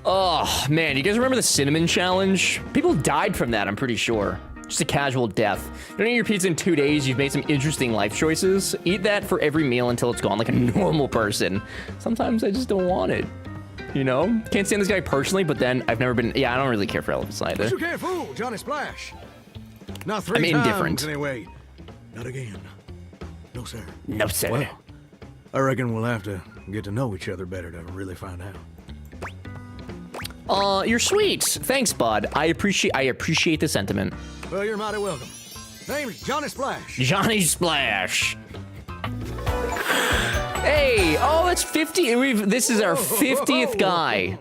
Oh, man. You guys remember the cinnamon challenge? People died from that, I'm pretty sure. Just a casual death. You don't eat your pizza in 2 days, you've made some interesting life choices. Eat that for every meal until it's gone like a normal person. Sometimes I just don't want it. You know? Can't stand this guy personally, but then I've never been... Yeah, I don't really care for Elvis either. But you can't fool Johnny Splash. Not 3 I'm times, indifferent. anyway. Not again. No, sir. No, sir. Well, I reckon we'll have to get to know each other better to really find out. You're sweet. Thanks, bud. I appreciate the sentiment. Well, you're mighty welcome. Name's Johnny Splash. Johnny Splash. Hey, oh, that's 50. This is our 50th guy.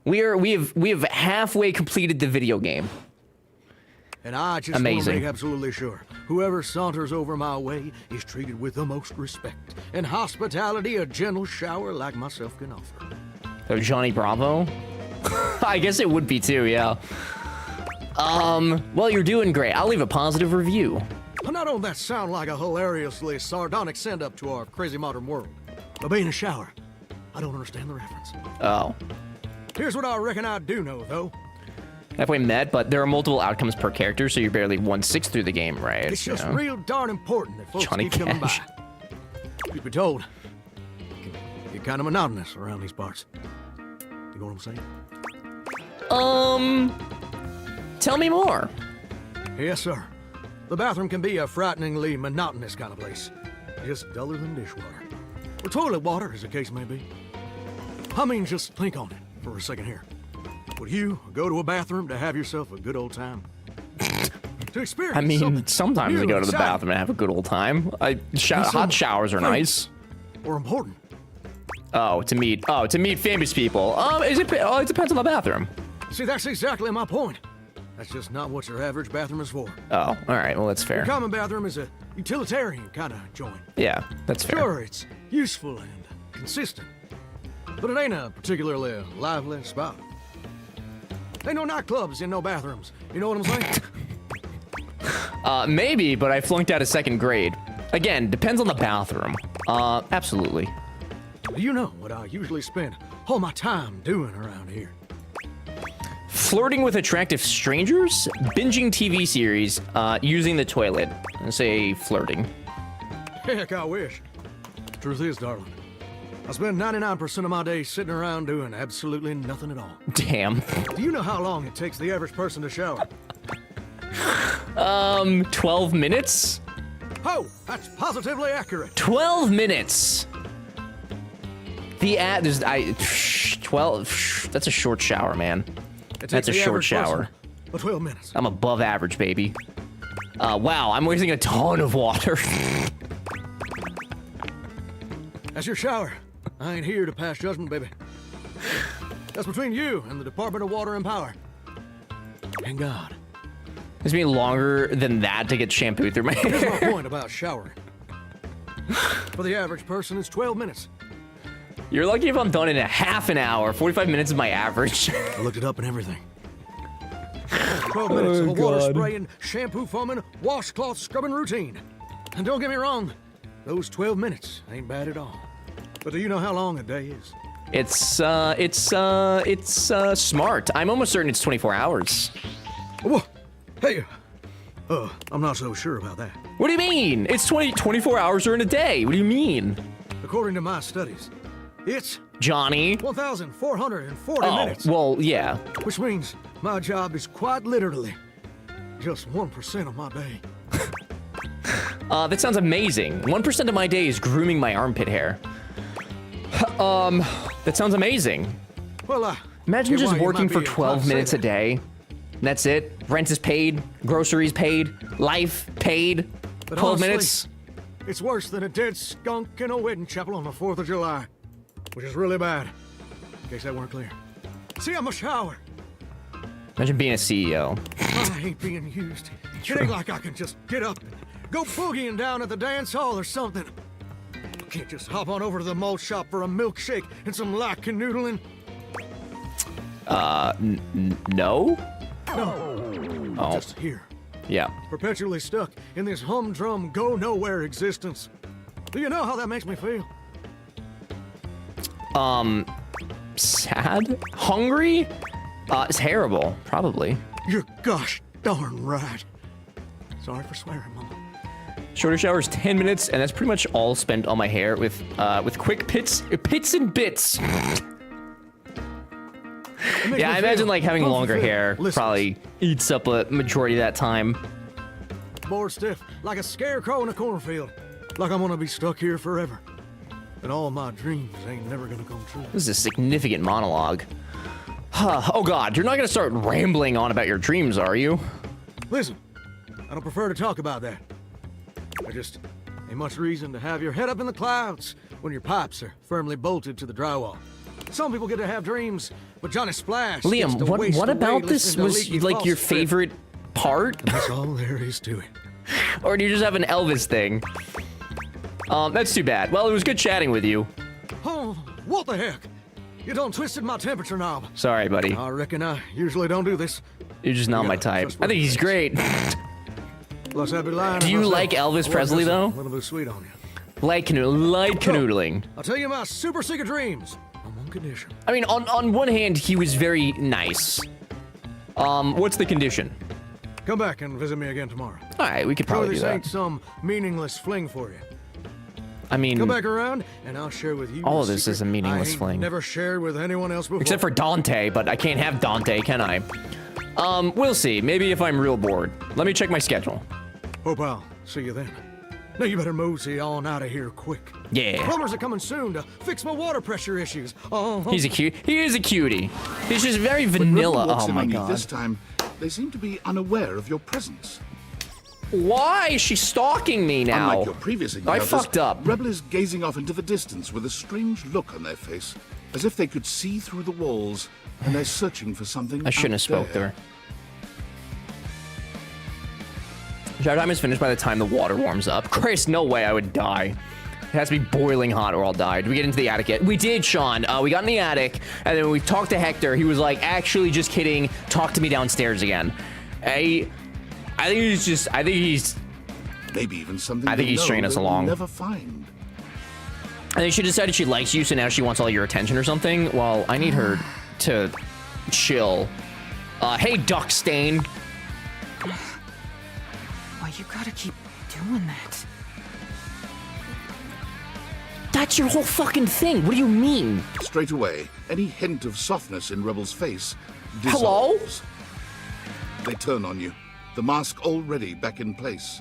We have halfway completed the video game. And I just want to make absolutely sure whoever saunters over my way is treated with the most respect and hospitality a gentle shower like myself can offer. So Johnny Bravo? I guess it would be too, yeah. Well, you're doing great. I'll leave a positive review. Now don't that sound like a hilariously sardonic send-up to our crazy modern world? But being a shower, I don't understand the reference. Oh. Here's what I reckon I do know, though. Halfway met, but there are multiple outcomes per character, so you're barely 1/6 through the game, right? It's just real darn important that folks keep coming by. Truth be told, it can get kind of monotonous around these parts. You know what I'm saying? Tell me more. Yes, sir. The bathroom can be a frighteningly monotonous kind of place. Just duller than dishwater. Or toilet water, as the case may be. I mean, just think on it for a second here. Would you go to a bathroom to have yourself a good old time? To experience I mean, sometimes I go to the bathroom and have a good old time. Hot showers are nice. Or important. To meet famous people. It depends on the bathroom. See, that's exactly my point. That's just not what your average bathroom is for. Oh, all right. Well, that's fair. Your common bathroom is a utilitarian kind of joint. Yeah, that's fair. Sure, it's useful and consistent, but it ain't a particularly lively spot. Ain't no nightclubs in no bathrooms. You know what I'm saying? Maybe, but I flunked out of 2nd grade. Again, depends on the bathroom. Absolutely. Do you know what I usually spend all my time doing around here? Flirting with attractive strangers, binging TV series, using the toilet. I say flirting. Heck, I wish. Truth is, darling, I spend 99% of my day sitting around doing absolutely nothing at all. Damn. Do you know how long it takes the average person to shower? 12 minutes? Oh, that's positively accurate. 12 minutes. The ad is 12. That's a short shower, man. That's a short shower. But 12 minutes. I'm above average, baby. Wow, I'm wasting a ton of water. That's your shower. I ain't here to pass judgment, baby. That's between you and the Department of Water and Power. And God. It's been longer than that to get shampoo through my hair. Here's my point about showering. For the average person, it's 12 minutes. You're lucky if I'm done in a half an hour. 45 minutes is my average. I looked it up and everything. 12 minutes of a water spraying, shampoo foaming, washcloth scrubbing routine. And don't get me wrong, those 12 minutes ain't bad at all. But do you know how long a day is? It's smart. I'm almost certain it's 24 hours. Whoa. Hey, I'm not so sure about that. What do you mean? It's 24 hours during a day. What do you mean? According to my studies, it's Johnny 1,440 minutes. Well, yeah. Which means my job is quite literally just 1% of my day. That sounds amazing. 1% of my day is grooming my armpit hair. That sounds amazing. Well, imagine just working for 12 minutes a day. And that's it. Rent is paid, groceries paid, life paid. But 12 honestly, minutes. It's worse than a dead skunk in a wedding chapel on the 4th of July. Which is really bad. In case that weren't clear. See, I'm a shower. Imagine being a CEO. I hate being used. It ain't like I can just get up and go boogieing down at the dance hall or something. I can't just hop on over to the malt shop for a milkshake and some light canoodling. No? No. Oh. Just here. Yeah. Perpetually stuck in this humdrum, go-nowhere existence. Do you know how that makes me feel? Sad? Hungry? Terrible, probably. You're gosh darn right. Sorry for swearing, Mama. Shorter showers, 10 minutes, and that's pretty much all spent on my hair with quick pits and bits. Yeah, I imagine like having longer hair probably eats up a majority of that time. Bored stiff, like a scarecrow in a cornfield. Like I'm gonna be stuck here forever. And all my dreams ain't never gonna come true. This is a significant monologue. Oh God, you're not gonna start rambling on about your dreams, are you? Listen, I don't prefer to talk about that. I just Ain't much reason to have your head up in the clouds when your pipes are firmly bolted to the drywall. Some people get to have dreams, but Johnny Splash gets Liam, to waste what away about this listening to was leaky like your faucet drip. favorite part? That's all there is to it. Or do you just have an Elvis thing? That's too bad. Well, it was good chatting with you. Oh, what the heck? You done twisted my temperature knob. Sorry, buddy. I reckon I usually don't do this. You're just not my type. I think he's great. Plus, I'd be lying Do if you I said like Elvis I Presley, wasn't though? A little bit sweet on you. Light canoodling. I'll tell you my super secret dreams on one condition. I mean, on one hand, he was very nice. What's the condition? Come back and visit me again tomorrow. All right, we could probably do this that. ain't some meaningless fling for you. I mean, Come back around, and I'll share with you all a of this secret is a meaningless I ain't fling. Never shared with anyone else before. Except for Dante, but I can't have Dante, can I? We'll see. Maybe if I'm real bored. Let me check my schedule. Hope I'll see you then. Now you better mosey on out of here quick. Yeah. Plumbers are coming soon to fix my water pressure issues. Oh, He's a cute. He is a cutie. He's just very When vanilla. Rebel walks Oh in my on you god. This time, they seem to be unaware of your presence. Why is she stalking me now? Unlike your previous I encounters, fucked up. Rebel is gazing off into the distance with a strange look on their face, as if they could see through the walls, and they're searching for something. I shouldn't have spoke to there. her. Shower time is finished by the time the water warms up. Chris, no way I would die. It has to be boiling hot or I'll die. Did we get into the attic yet? We did, Sean. We got in the attic, and then when we talked to Hector, he was like, actually, just kidding. Talk to me downstairs again. I think he's just, I think he's... Maybe even something I think they he's know stringing us they'll along. never find. I think she decided she likes you, so now she wants all your attention or something. Well, I need her to chill. Hey, Duck Stain. Why you gotta keep doing that? That's your whole fucking thing. What do you mean? Straight away, any hint of softness in Rebel's face Hello? dissolves. They turn on you, the mask already back in place.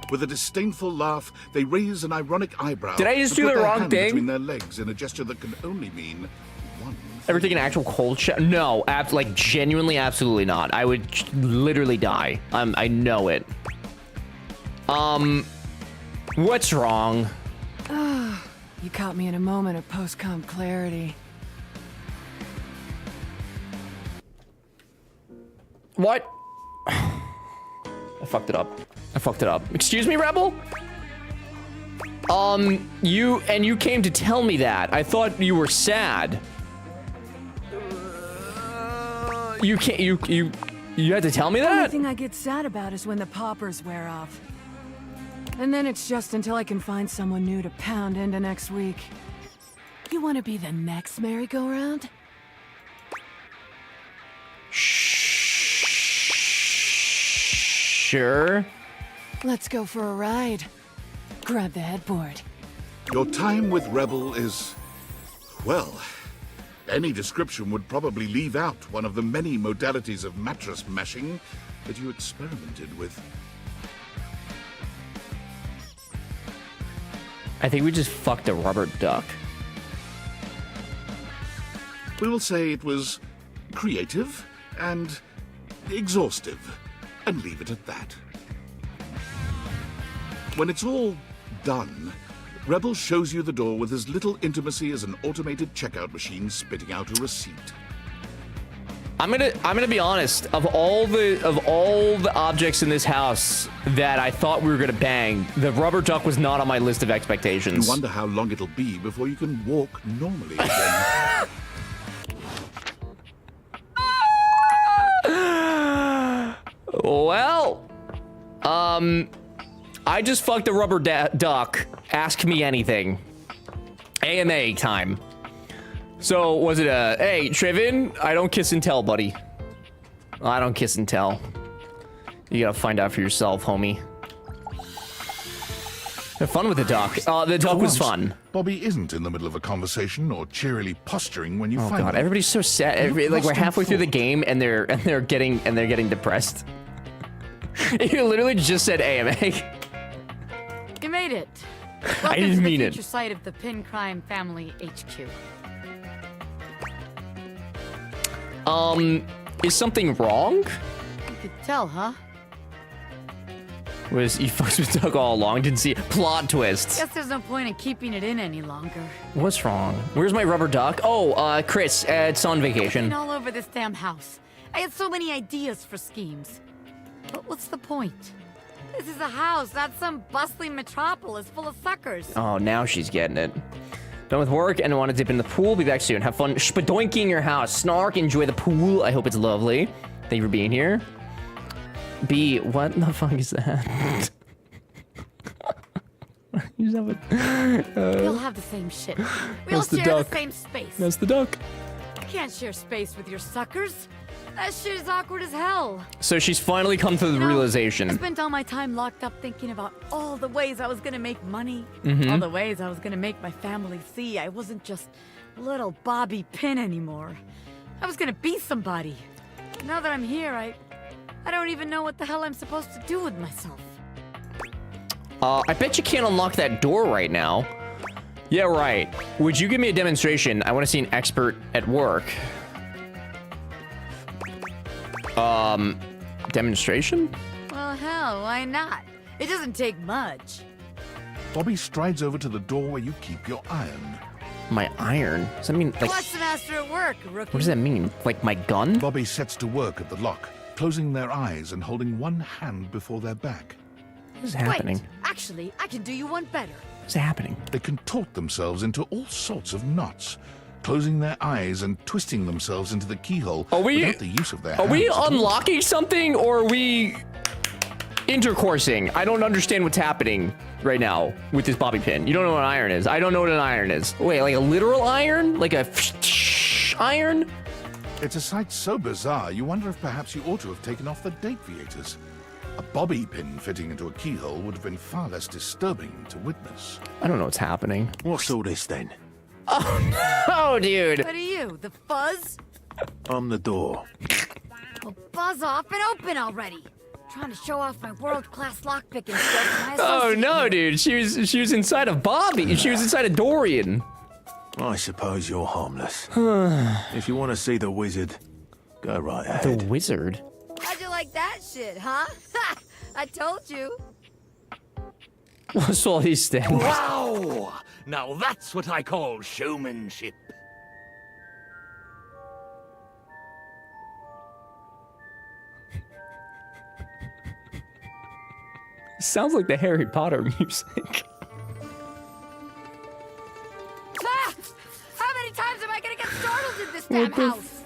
With a disdainful laugh, they raise an ironic eyebrow. Did I just and do put the their wrong hand thing? Between their legs in a gesture that can only mean one. Ever take an actual cold shower? No, like genuinely, absolutely not. I would literally die. I know it. What's wrong? You caught me in a moment of post-com clarity. What? I fucked it up. I fucked it up. Excuse me, Rebel? You came to tell me that. I thought you were sad. You can't, you had to tell me The only that? thing I get sad about is when the poppers wear off. And then it's just until I can find someone new to pound into next week. You want to be the next merry-go-round? Sure. Let's go for a ride. Grab the headboard. Your time with Rebel is, well, any description would probably leave out one of the many modalities of mattress mashing that you experimented with. I think we just fucked a rubber duck. We will say it was creative and exhaustive, and leave it at that. When it's all done, Rebel shows you the door with as little intimacy as an automated checkout machine spitting out a receipt. I'm gonna be honest. Of all the objects in this house that I thought we were gonna bang, the rubber duck was not on my list of expectations. You wonder how long it'll be before you can walk normally again. Well, I just fucked a rubber duck. Ask me anything. AMA time. So, was it a, hey, Trivin, I don't kiss and tell, buddy. I don't kiss and tell. You gotta find out for yourself, homie. Have fun with the duck. The duck was fun. Bobby isn't in the middle of a conversation or cheerily posturing when you Oh find god, him. everybody's so sad. Like we're halfway through the game and they're getting depressed. You literally just said AMA. You made it. I Welcome didn't to mean the it. future site of the Pin Crime Family HQ. Is something wrong? You could tell, huh? Was you fucks with Doug all along? Didn't see it. Plot twist. Guess there's no point in keeping it in any longer. What's wrong? Where's my rubber duck? Oh, Chris, it's on vacation. Been all over this damn house. I had so many ideas for schemes. But what's the point? This is a house, not some bustling metropolis full of suckers. Oh, now she's getting it. Done with work and want to dip in the pool. Be back soon. Have fun spadoinking your house. Snark, enjoy the pool. I hope it's lovely. Thank you for being here. B, what the fuck is that? We'll have the same shit. We'll share the same space. That's the duck. I can't share space with your suckers. That shit is awkward as hell. So she's finally come to the realization. I spent all my time locked up thinking about all the ways I was gonna make money. Mhm. All the ways I was gonna make my family see I wasn't just little Bobby Pin anymore. I was gonna be somebody. Now that I'm here, I don't even know what the hell I'm supposed to do with myself. I bet you can't unlock that door right now. Yeah, right. Would you give me a demonstration? I want to see an expert at work. Demonstration? Well, hell, why not? It doesn't take much. Bobby strides over to the door where you keep your iron. My iron? Does that mean, like... What's the master at work, rookie? What does that mean? Like my gun? Bobby sets to work at the lock, closing their eyes and holding one hand before their back. What is happening? Wait, actually, I can do you one better. What's happening? They contort themselves into all sorts of knots, closing their eyes and twisting themselves into the keyhole without the use of their hands. Are we at all. unlocking something or are we intercoursing? I don't understand what's happening right now with this bobby pin. You don't know what an iron is. I don't know what an iron is. Wait, like a literal iron? Like a iron? It's a sight so bizarre, you wonder if perhaps you ought to have taken off the deviators. A bobby pin fitting into a keyhole would have been far less disturbing to witness. I don't know what's happening. What's all this then? Oh no, dude. What are you, the fuzz? I'm the door. Well, buzz off and open already. Trying to show off my world-class lockpicking skills to my Oh associate no, here. dude. She was inside of Bobby. She was inside of Dorian. I suppose you're harmless. If you want to see the wizard, go right ahead. The wizard? How'd you like that shit, huh? I told you. What's all these things? Wow! Now that's what I call showmanship. Sounds like the Harry Potter music. Ah! How many times am I gonna get startled in this damn house?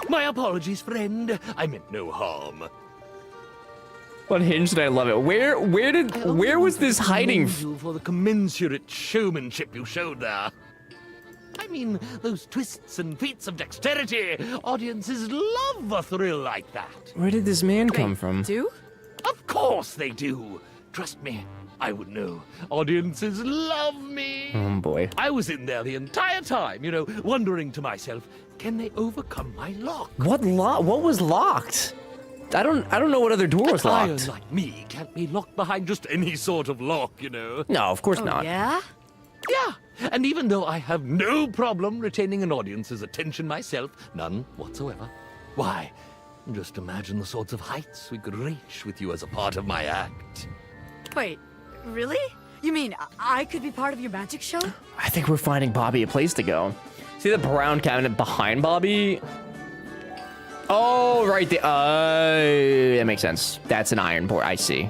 My apologies, friend. I meant no harm. On Hinge did I love it. Where was this hiding? You for the commensurate showmanship you showed there. I mean, those twists and feats of dexterity. Audiences love a thrill like that. Where did this man come from? Do? Of course they do. Trust me, I would know. Audiences love me. Oh boy. I was in there the entire time, wondering to myself, can they overcome my lock? What was locked? I don't know what other door was Iron locked. like me can't be locked behind just any sort of lock, No, of course not. Yeah? Yeah, and even though I have no problem retaining an audience's attention myself, none whatsoever, why, just imagine the sorts of heights we could reach with you as a part of my act. Wait, really? You mean I could be part of your magic show? I think we're finding Bobby a place to go. See the brown cabinet behind Bobby? Oh, right there. That makes sense. That's an iron board. I see.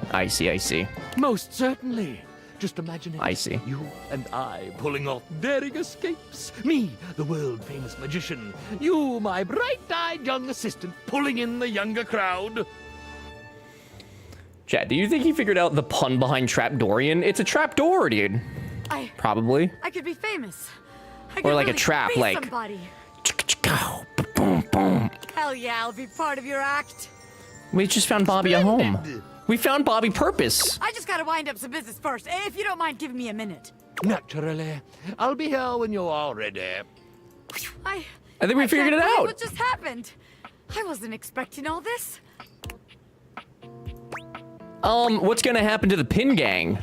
Most certainly. Just imagine it. I see. You and I pulling off daring escapes. Me, the world-famous magician. You, my bright-eyed young assistant, pulling in the younger crowd. Chad, do you think he figured out the pun behind Trap Dorian? It's a trap door, dude. Probably. I could be famous. I Or could like a really trap, be like- somebody. Boom, boom. Hell yeah, I'll be part of your act. We just found Bobby a home. We found Bobby purpose. I just gotta wind up some business first, if you don't mind giving me a minute. Naturally. I'll be here when you're all ready. I think we figured can't it believe out. What just happened? I wasn't expecting all this. What's gonna happen to the Pin Gang?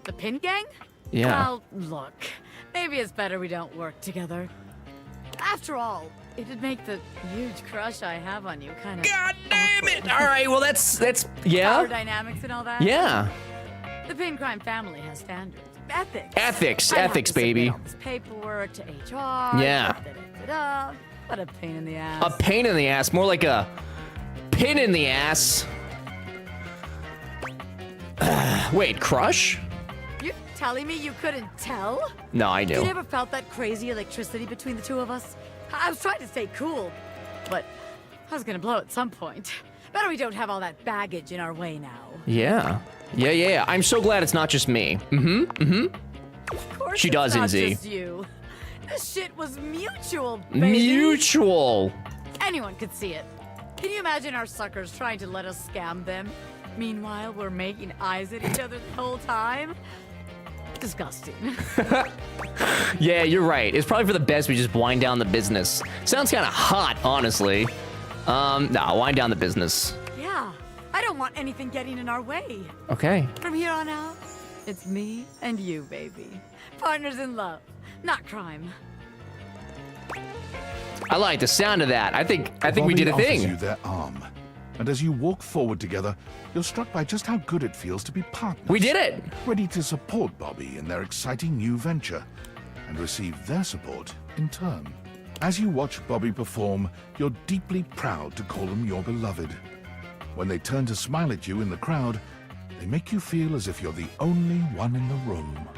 The Pin Gang? Yeah. Well, look, maybe it's better we don't work together. After all, it'd make the huge crush I have on you kind of. God damn it! All right, well that's yeah. Power dynamics and all that. Yeah. The Pin Crime family has standards, ethics. Ethics, I have ethics, to submit baby. all this paperwork to HR. Yeah. What a pain in the ass. A pain in the ass, more like a pin in the ass. Wait, crush? You telling me you couldn't tell? No, I knew. You never felt that crazy electricity between the two of us? I was trying to stay cool, but I was gonna blow at some point. Better we don't have all that baggage in our way now. Yeah. Yeah. I'm so glad it's not just me. Of course She it's does, not Inzy. just you. This shit was mutual, baby. Mutual. Anyone could see it. Can you imagine our suckers trying to let us scam them? Meanwhile, we're making eyes at each other the whole time? Disgusting. Yeah, you're right. It's probably for the best we just wind down the business. Sounds kind of hot, honestly. No, wind down the business. Yeah, I don't want anything getting in our way. Okay. From here on out, it's me and you, baby. Partners in love, not crime. I like the sound of that. I think we did a Bobby thing. offers you their arm, and as you walk forward together, you're struck by just how good it feels to be partners. We did it! Ready to support Bobby in their exciting new venture, and receive their support in turn. As you watch Bobby perform, you're deeply proud to call them your beloved. When they turn to smile at you in the crowd, they make you feel as if you're the only one in the room.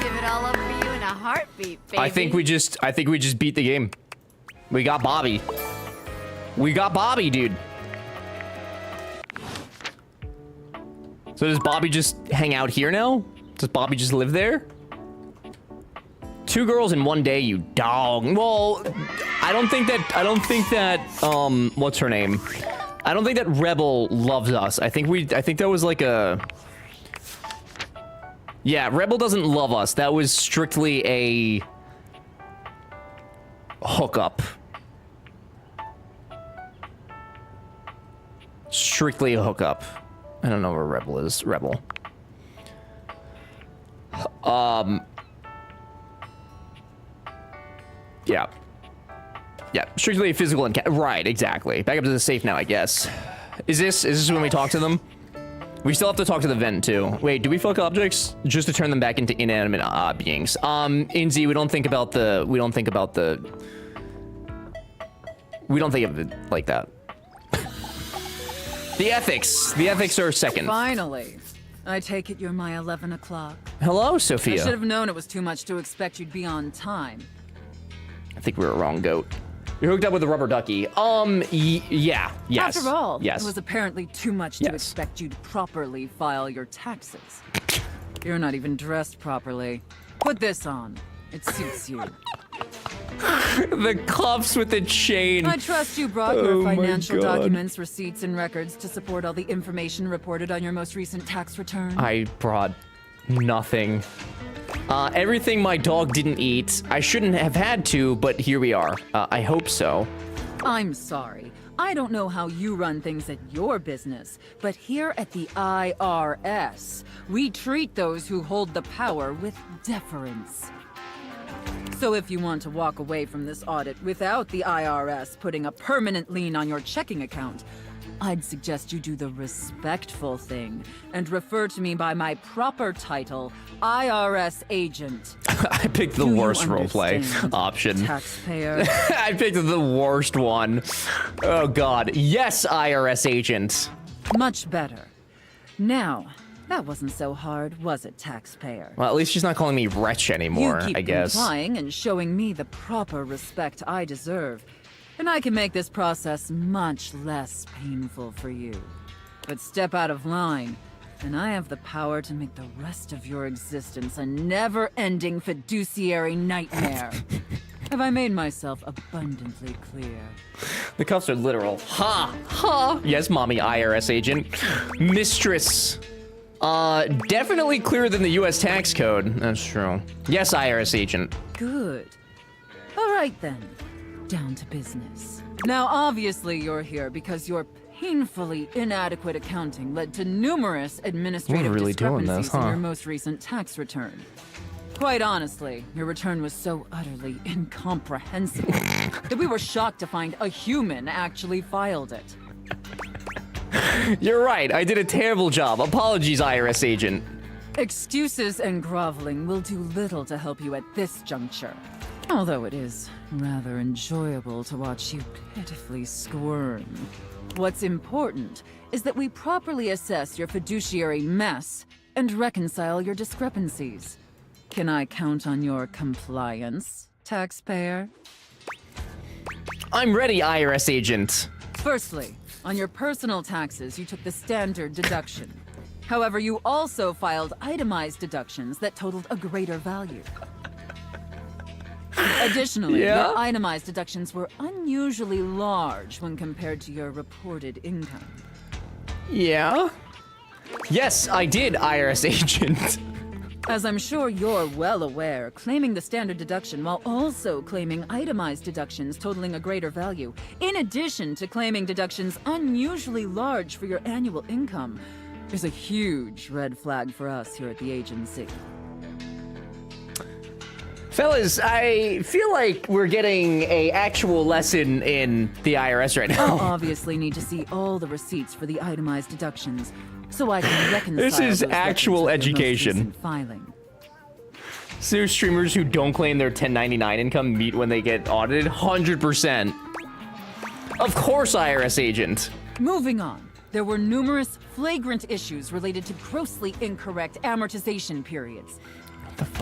Give it all up for you in a heartbeat, baby. I think we just beat the game. We got Bobby. We got Bobby, dude. So does Bobby just hang out here now? Does Bobby just live there? 2 girls in 1 day, you dog. Well, I don't think that, what's her name? I don't think that Rebel loves us. I think that was like a... Yeah, Rebel doesn't love us. That was strictly a... hookup. Strictly a hookup. I don't know where Rebel is. Rebel. Yeah. Yeah, strictly physical and right, exactly. Back up to the safe now, I guess. Is this when we talk to them? We still have to talk to the vent too. Wait, do we fuck objects just to turn them back into inanimate beings? Inzy, we don't think of it like that. The ethics are second. Finally. I take it you're my 11 o'clock. Hello, Sophia. I should have known it was too much to expect you'd be on time. I think we were wrong, goat. You're hooked up with a rubber ducky. Yeah, yes. After all, yes. it was apparently too much to expect you to properly file your taxes. You're not even dressed properly. Put this on. It suits you. The cuffs with the chain. I trust you brought your financial documents, receipts, and records to support all the information reported on your most recent tax return. I brought nothing. Everything my dog didn't eat. I shouldn't have had to, but here we are. I hope so. I'm sorry. I don't know how you run things at your business, but here at the IRS, we treat those who hold the power with deference. So if you want to walk away from this audit without the IRS putting a permanent lien on your checking account, I'd suggest you do the respectful thing and refer to me by my proper title, IRS agent. I picked the worst roleplay option. Taxpayer. I picked the worst one. Oh god. Yes, IRS agent. Much better. Now, that wasn't so hard, was it, taxpayer? Well, at least she's not calling me wretch anymore, you keep I guess. complying and showing me the proper respect I deserve, and I can make this process much less painful for you. But step out of line, and I have the power to make the rest of your existence a never-ending fiduciary nightmare. Have I made myself abundantly clear? The cuffs are literal. Ha! Ha! Yes, mommy IRS agent. Mistress. Definitely clearer than the US tax code. That's true. Yes, IRS agent. Good. All right then. Down to business. Now, obviously you're here because you're painfully inadequate accounting led to numerous administrative really doing discrepancies this, in huh? your most recent tax return. Quite honestly, your return was so utterly incomprehensible that we were shocked to find a human actually filed it. You're right. I did a terrible job. Apologies, IRS agent. Excuses and groveling will do little to help you at this juncture. Although it is rather enjoyable to watch you pitifully squirm. What's important is that we properly assess your fiduciary mess and reconcile your discrepancies. Can I count on your compliance, taxpayer? I'm ready, IRS agent. Firstly, on your personal taxes, you took the standard deduction. However, you also filed itemized deductions that totaled a greater value. Additionally, Yeah? your itemized deductions were unusually large when compared to your reported income. Yeah? Yes, I did, IRS agent. As I'm sure you're well aware, claiming the standard deduction while also claiming itemized deductions totaling a greater value, in addition to claiming deductions unusually large for your annual income, is a huge red flag for us here at the agency. Fellas, I feel like we're getting a actual lesson in the IRS right I'll now. obviously need to see all the receipts for the itemized deductions, so I can reconcile This is those actual records with your most education. recent filing. So streamers who don't claim their 1099 income meet when they get audited? 100%. Of course, IRS agent. Moving on. There were numerous flagrant issues related to grossly incorrect amortization periods.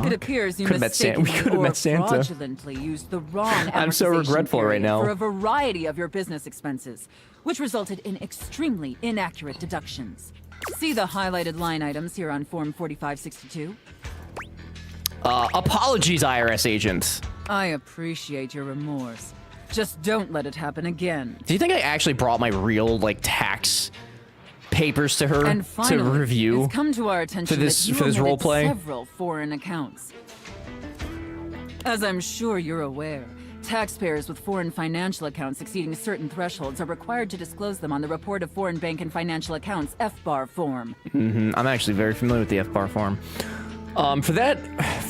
It appears you Could've met Santa- we mistakenly could've or met Santa. fraudulently used the wrong I'm so amortization regretful right period now. for a variety of your business expenses, which resulted in extremely inaccurate deductions. See the highlighted line items here on Form 4562. Apologies, IRS agent. I appreciate your remorse. Just don't let it happen again. Do you think I actually brought my real, like, tax papers to her And finally, to review it's come to our attention for this that you for this omitted role play? several foreign accounts. As I'm sure you're aware, taxpayers with foreign financial accounts exceeding certain thresholds are required to disclose them on the Report of Foreign Bank and Financial Accounts FBAR form. I'm actually very familiar with the FBAR form.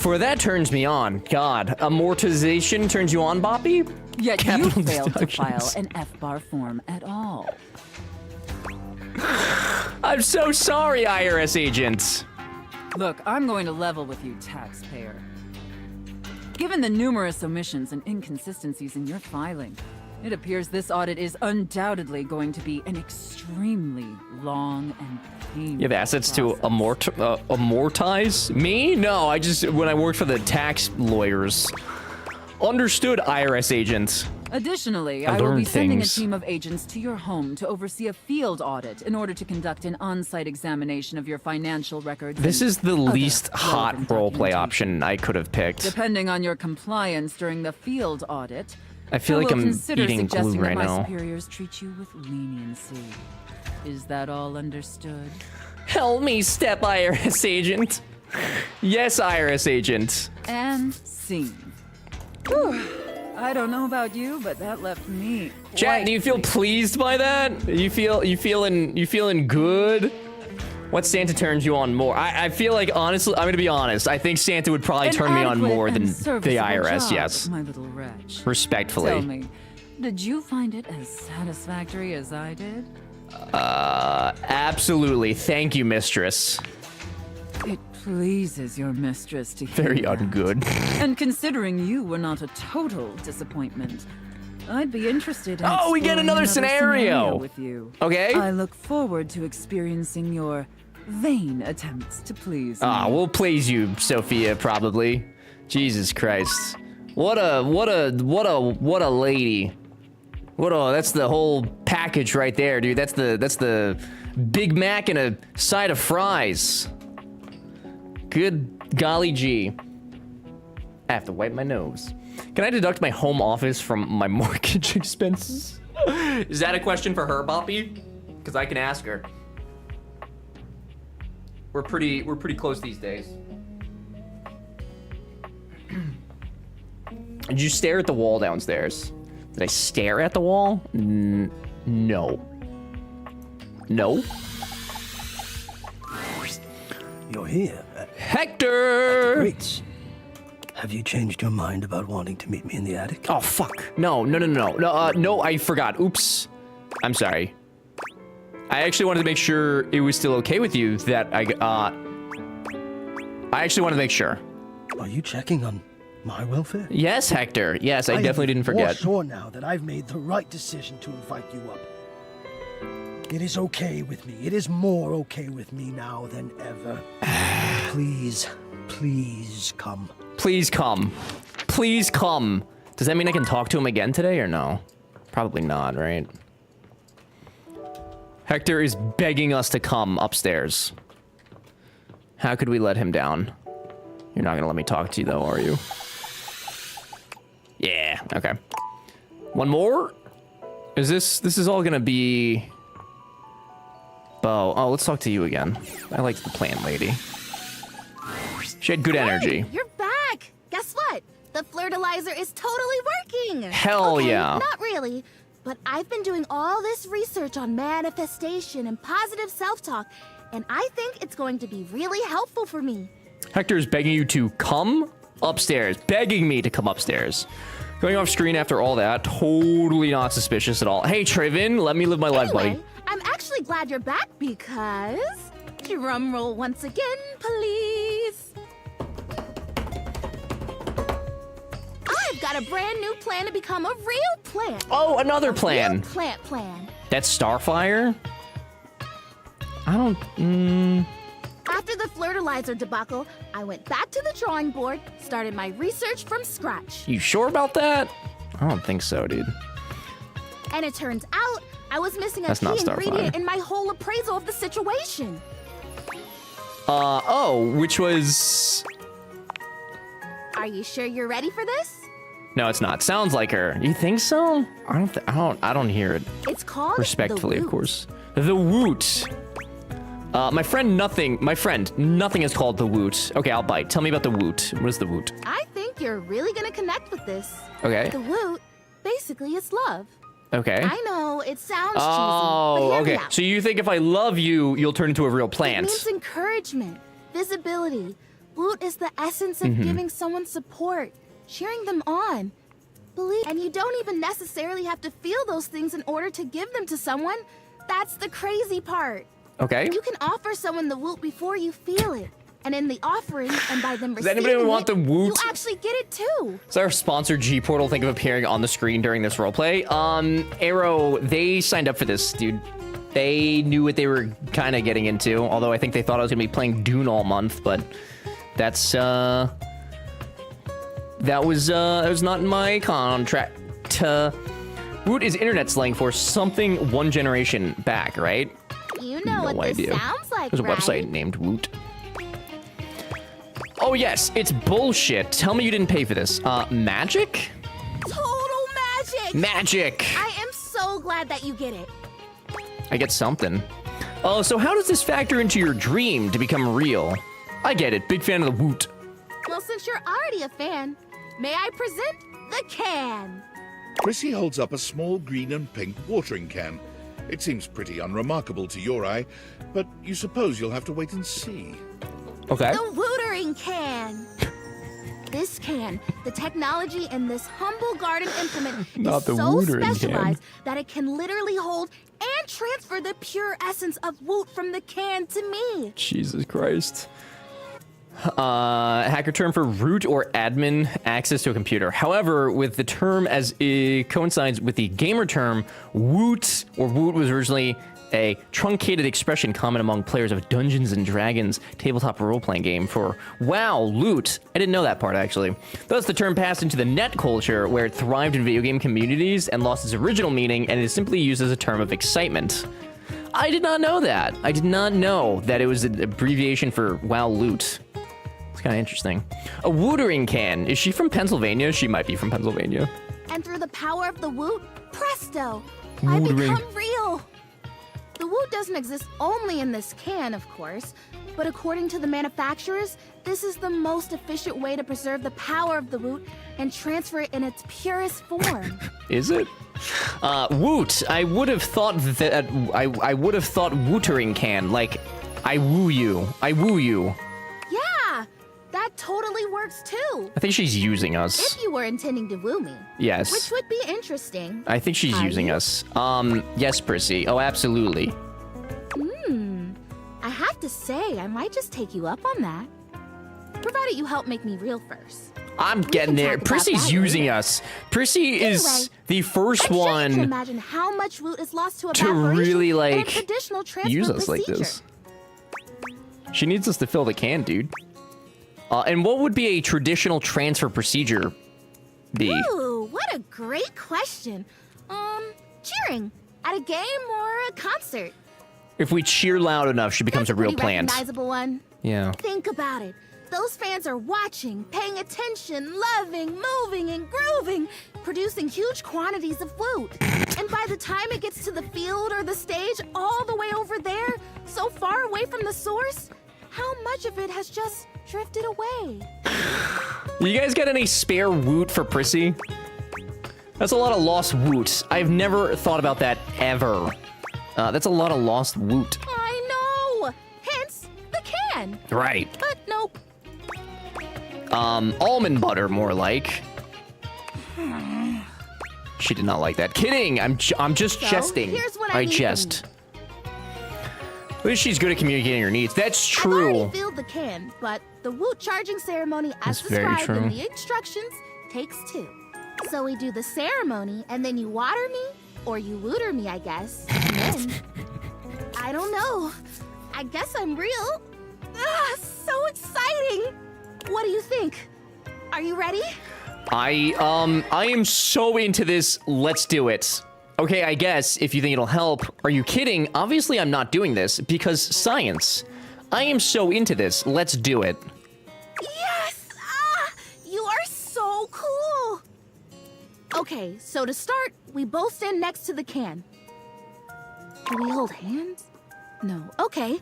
For that turns me on. God, amortization turns you on, Boppy? Yet Capital you failed to file deductions. an FBAR form at all. I'm so sorry, IRS agents. Look, I'm going to level with you, taxpayer. Given the numerous omissions and inconsistencies in your filing, it appears this audit is undoubtedly going to be an extremely long and painful You have assets process. to amortize me? No, when I worked for the tax lawyers. Understood, IRS agents. Additionally, I I will be learned sending things. a team of agents to your home to oversee a field audit in order to conduct an on-site examination of your financial records. This and is the other least hot relevant roleplay documentation. option I could have picked. Depending on your compliance during the field audit, I feel like will I'm consider eating glue suggesting right that my now. superiors treat you with leniency. Is that all understood? Help me, step IRS agent. Yes, IRS agent. And scene. Whew. I don't know about you, but that left me. Chat, quite do you feel pleased by that? You feeling good? What Santa turns you on more? I feel like, honestly, I'm gonna be honest. I think Santa would probably An turn me on adequate more and than the serviceable IRS. job, Yes, my little wretch. respectfully. Tell me, did you find it as satisfactory as I did? Absolutely. Thank you, mistress. It pleases your mistress to hear Very that. ungood. And considering you were not a total disappointment, I'd be interested in Oh, we get exploring another scenario. with you. Okay. I look forward to experiencing your vain attempts to please me. We'll please you, Sophia, probably. Jesus Christ. What a lady. That's the whole package right there, dude. That's the Big Mac and a side of fries. Good golly gee. I have to wipe my nose. Can I deduct my home office from my mortgage expenses? Is that a question for her, Boppy? Because I can ask her. We're pretty close these days. Did you stare at the wall downstairs? Did I stare at the wall? No. No. You're here. Hector! Great. Have you changed your mind about wanting to meet me in the attic? Oh, fuck. No, I forgot. Oops. I'm sorry. I actually wanted to make sure it was still okay with you that I actually wanted to make sure. Are you checking on my welfare? Yes, Hector. Yes, I definitely didn't forget. I'm sure now that I've made the right decision to invite you up. It is okay with me. It is more okay with me now than ever. Please, please come. Please come. Please come. Does that mean I can talk to him again today or no? Probably not, right? Hector is begging us to come upstairs. How could we let him down? You're not gonna let me talk to you though, are you? Yeah, okay. One more? This is all gonna be... Bo. Oh, let's talk to you again. I liked the plant lady. She had good energy. Hey, you're back! Guess what? The flirtilizer is totally working! Hell okay, yeah. Not really. But I've been doing all this research on manifestation and positive self-talk, and I think it's going to be really helpful for me. Hector is begging you to come upstairs. Begging me to come upstairs. Going off screen after all that, totally not suspicious at all. Hey, Trivin, let me live my life, buddy. I'm actually glad you're back because... Drum roll once again, please. I've got a brand new plan to become a real plant. Oh, another plan. Real plan. That's Starfire? I don't... After the flirtilizer debacle, I went back to the drawing board, started my research from scratch. You sure about that? I don't think so, dude. And it turns out I was missing a That's key not ingredient Starfire. in my whole appraisal of the situation. Which was... Are you sure you're ready for this? No, it's not. Sounds like her. You think so? I don't hear it. It's called Respectfully, the of course. The Woot. My friend, nothing is called the Woot. Okay, I'll bite. Tell me about the Woot. What is the Woot? I think you're really gonna connect with this. Okay. The Woot, basically, it's love. Okay. I know, it sounds cheesy, but Oh, hear me okay. out. So you think if I love you, you'll turn into a real plant? It means encouragement, visibility. Woot is the essence of giving someone support, cheering them on. Believe, and you don't even necessarily have to feel those things in order to give them to someone. That's the crazy part. Okay. You can offer someone the Woot before you feel it. And in the offering, and by them Does receiving anybody want the Woot? you actually get it too. Does our sponsor GPORTAL think of appearing on the screen during this roleplay? Arrow, they signed up for this, dude. They knew what they were kind of getting into, although I think they thought I was going to be playing Dune all month, but that's, that was not in my contract. Woot is internet slang for something one generation back, right? You know what this sounds like, There's a right? website named Woot. Oh yes, it's bullshit. Tell me you didn't pay for this. Magic? Total magic! Magic! I am so glad that you get it. I get something. Oh, so how does this factor into your dream to become real? I get it. Big fan of the Woot. Well, since you're already a fan, may I present the can? Chrissy holds up a small green and pink watering can. It seems pretty unremarkable to your eye, but you suppose you'll have to wait and see. Okay. The Wootering can. This can, the technology in this humble garden implement Not is the so Wootering can. specialized that it can literally hold and transfer the pure essence of Woot from the can to me. Jesus Christ. Hacker term for root or admin access to a computer. However, with the term as it coincides with the gamer term, Woot, or Woot was originally a truncated expression common among players of Dungeons & Dragons tabletop role-playing game for WoW, loot. I didn't know that part, actually. Thus, the term passed into the net culture, where it thrived in video game communities and lost its original meaning and is simply used as a term of excitement. I did not know that. I did not know that it was an abbreviation for WoW loot. It's kind of interesting. A Wootering can. Is she from Pennsylvania? She might be from Pennsylvania. And through the power of the Woot, presto, Wootering. I become real. The Woot doesn't exist only in this can, of course, but according to the manufacturers, this is the most efficient way to preserve the power of the Woot and transfer it in its purest form. Is it? Woot. I would have thought that I would have thought wootering can, like, I woo you. I woo you. Yeah, that totally works too. I think she's using us. If you were intending to woo me. Yes. Which would be interesting. I think she's using us. Yes, Prissy. Oh, absolutely. I have to say, I might just take you up on that. Provided you help make me real first. I'm getting there. Prissy's using us. Prissy is the first can one imagine how much loot is lost to to really, like, traditional use us like this. She needs us to fill the can, dude. And what would be a traditional transfer procedure be? Ooh, what a great question. Cheering. At a game or a concert. If we cheer loud enough, she becomes a real Pretty plant. recognizable one. Yeah. Think about it. Those fans are watching, paying attention, loving, moving, and grooving, producing huge quantities of loot. And by the time it gets to the field or the stage, all the way over there, so far away from the source, how much of it has just drifted away? You guys got any spare woot for Prissy? That's a lot of lost woot. I've never thought about that ever. That's a lot of lost woot. I know! Hence, the can! Right. But nope. Almond butter, more like. She did not like that. Kidding! I'm just jesting. Here's what I need jest. At least she's good at communicating her needs. That's true. I've already filled the can, but the woot charging ceremony as That's very described in true. the instructions takes 2. So we do the ceremony, and then you water me, or you wooter me, I guess. And then, I don't know. I guess I'm real. Ah, so exciting! What do you think? Are you ready? I am so into this. Let's do it. Okay, I guess if you think it'll help. Are you kidding? Obviously, I'm not doing this because science. I am so into this. Let's do it. Yes! Ah, you are so cool! Okay, so to start, we both stand next to the can. Do we hold hands? No. Okay.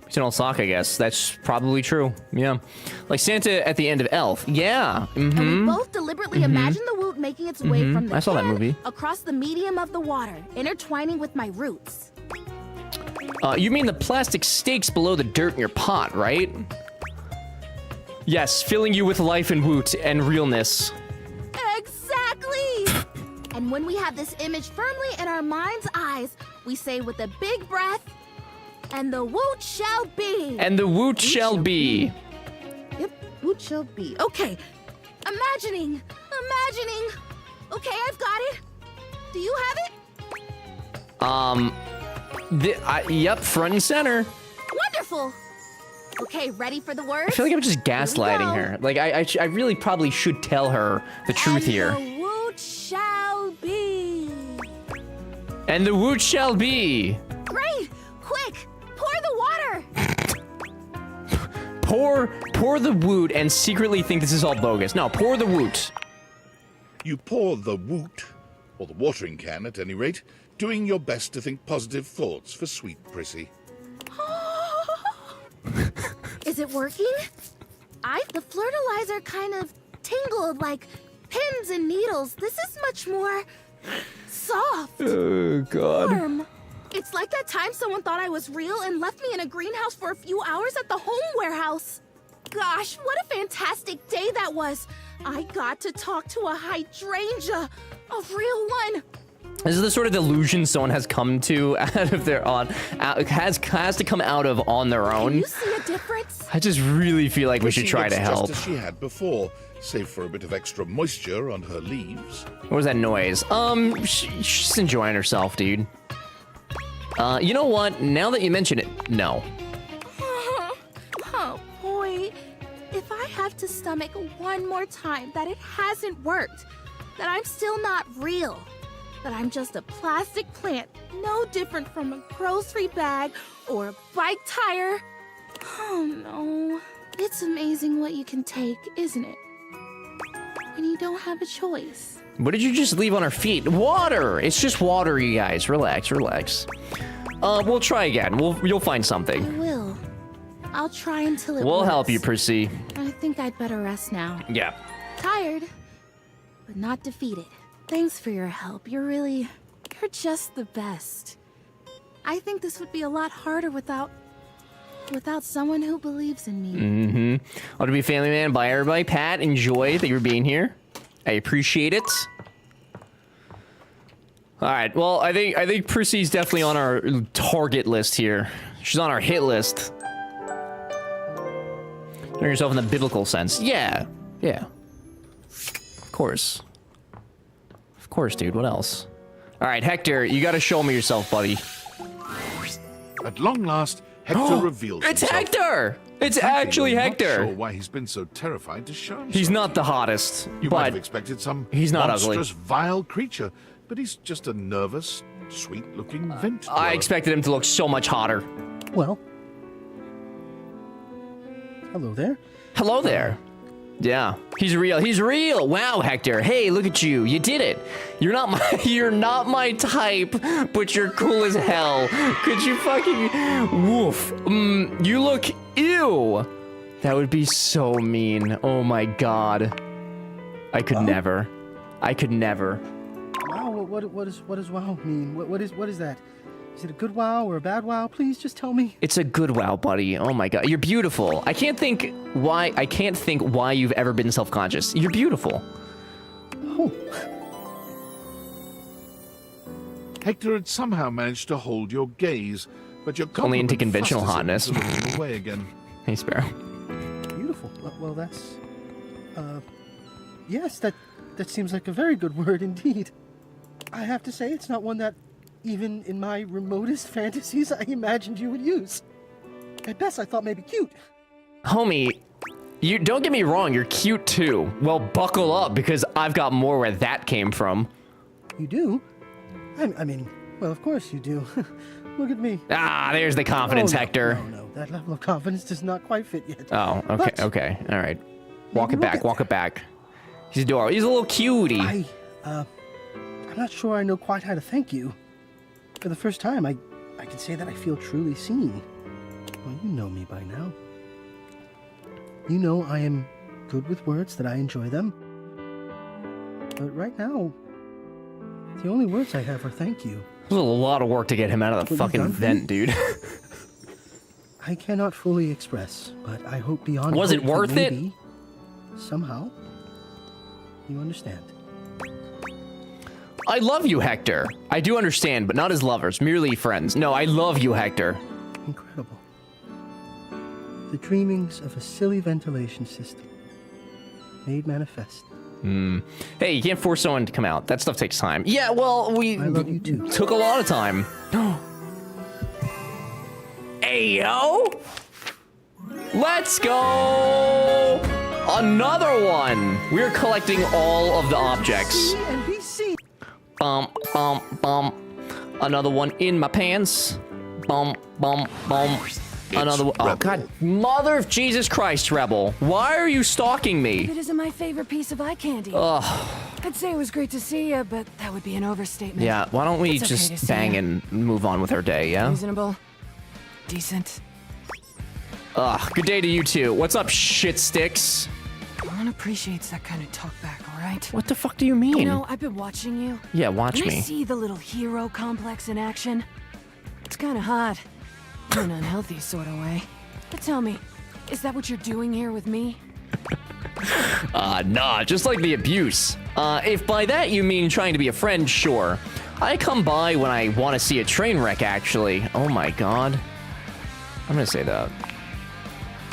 It's an old sock, I guess. That's probably true. Yeah. Like Santa at the end of Elf. Yeah. Mm-hmm. And we both deliberately imagine the woot making its way from the I saw that can movie. across the medium of the water, intertwining with my roots. You mean the plastic stakes below the dirt in your pot, right? Yes, filling you with life and woot and realness. Exactly! And when we have this image firmly in our mind's eyes, we say with a big breath, and the woot shall be. And the woot shall be. Yep, woot shall be. Okay, imagining. Okay, I've got it. Do you have it? Yep, front and center. Wonderful. Okay, ready for the words? I feel like I'm just gaslighting her. Like, I really probably should tell her the truth here. The woot shall be. And the woot shall be. Great! Quick! Pour the water! Pour the woot and secretly think this is all bogus. No, pour the woot. You pour the woot, or the watering can at any rate, doing your best to think positive thoughts for sweet Prissy. Is it working? The fertilizer kind of tingled like pins and needles. This is much more soft. Oh, God. Warm. It's like that time someone thought I was real and left me in a greenhouse for a few hours at the home warehouse. Gosh, what a fantastic day that was. I got to talk to a hydrangea, a real one. This is the sort of delusion someone has come to out of their has to come out of on their own. Can you see a difference? I just really feel like we should Prissy try to looks help. just as she had before, save for a bit of extra moisture on her leaves. What was that noise? She's enjoying herself, dude. You know what? Now that you mention it, no. Oh boy, if I have to stomach one more time that it hasn't worked, that I'm still not real, that I'm just a plastic plant, no different from a grocery bag or a bike tire. Oh no, it's amazing what you can take, isn't it? When you don't have a choice. What did you just leave on her feet? Water! It's just water, you guys. Relax, relax. We'll try again. You'll find I something. will. I'll try until it We'll works. help you, Prissy. I think I'd better rest now. Yeah. Tired, but not defeated. Thanks for your help. You're just the best. I think this would be a lot harder without someone who believes in me. Mm-hmm. Want to be a family man? Bye, everybody. Pat, enjoy that you're being here. I appreciate it. All right. Well, I think Prissy's definitely on our target list here. She's on our hit list. Turn yourself in the biblical sense. Yeah. Yeah. Of course. Of course, dude. What else? All right, Hector, you got to show me yourself, buddy. At long last, Hector reveals It's himself. Hector! It's Frankly, actually we're Hector. Not sure why he's been so terrified to show himself. He's not the hottest, You but might have expected some he's not monstrous, ugly. vile creature, but he's just a nervous, sweet-looking vent I expected him to look so much hotter. Well. Hello there. Hello there. Yeah, he's real. He's real. Wow, Hector. Hey, look at you. You did it. You're not my type, but you're cool as hell. Could you fucking woof? You look ew. That would be so mean. Oh my god. I could never. I could never. Wow, what does wow mean? What is that? Is it a good wow or a bad wow? Please just tell me. It's a good wow, buddy. Oh my god. You're beautiful. I can't think why you've ever been self-conscious. You're beautiful. Oh. Hector had somehow managed to hold your gaze, but your Only into compliment conventional frusters him hotness. into looking away again. Hey, Sparrow. Beautiful. Well, that's yes, that seems like a very good word indeed. I have to say it's not one that even in my remotest fantasies I imagined you would use. At best, I thought maybe cute. Homie, you don't get me wrong, you're cute too. Well, buckle up because I've got more where that came from. You do? I mean, well, of course you do. Look at me. Ah, there's the confidence, no, Hector. No, that level of confidence does not quite fit yet. Oh, okay, But okay, all right. Walk it look back, at walk it back. He's adorable. He's a little cutie. I'm not sure I know quite how to thank you. For the first time, I can say that I feel truly seen. Well, you know me by now. You know I am good with words, that I enjoy them. But right now, the only words I have are thank you. It was a lot of work to get him out of the What you fucking done? vent, dude. I cannot fully express, but I hope beyond Was it hope that worth it? maybe, somehow, you understand. I love you, Hector. I do understand, but not as lovers, merely friends. No, I love you, Hector. Incredible. The dreamings of a silly ventilation system made manifest. Hey, you can't force someone to come out. That stuff takes time. Yeah, well, we I love you too. took a lot of time. Hey, yo! Let's go! Another one! We're collecting all of the objects. NPC. Another one in my pants. Another one. Oh, God. Mother of Jesus Christ, Rebel. Why are you stalking me? It isn't my favorite piece of eye candy. Ugh. I'd say it was great to see you, but that would be an overstatement. Yeah, why don't we It's okay to just see bang ya. and move on with our day, yeah? Reasonable. Decent. Ugh, good day to you too. What's up, shit sticks? No one appreciates that kind of talk back, all right? What the fuck do you mean? You know, I've been watching you. Yeah, watch and I me. see the little hero complex in action. It's kind of hot. In an unhealthy sort of way. But tell me, is that what you're doing here with me? Nah, just like the abuse. If by that you mean trying to be a friend, sure. I come by when I want to see a train wreck, actually. Oh my god. I'm gonna say that.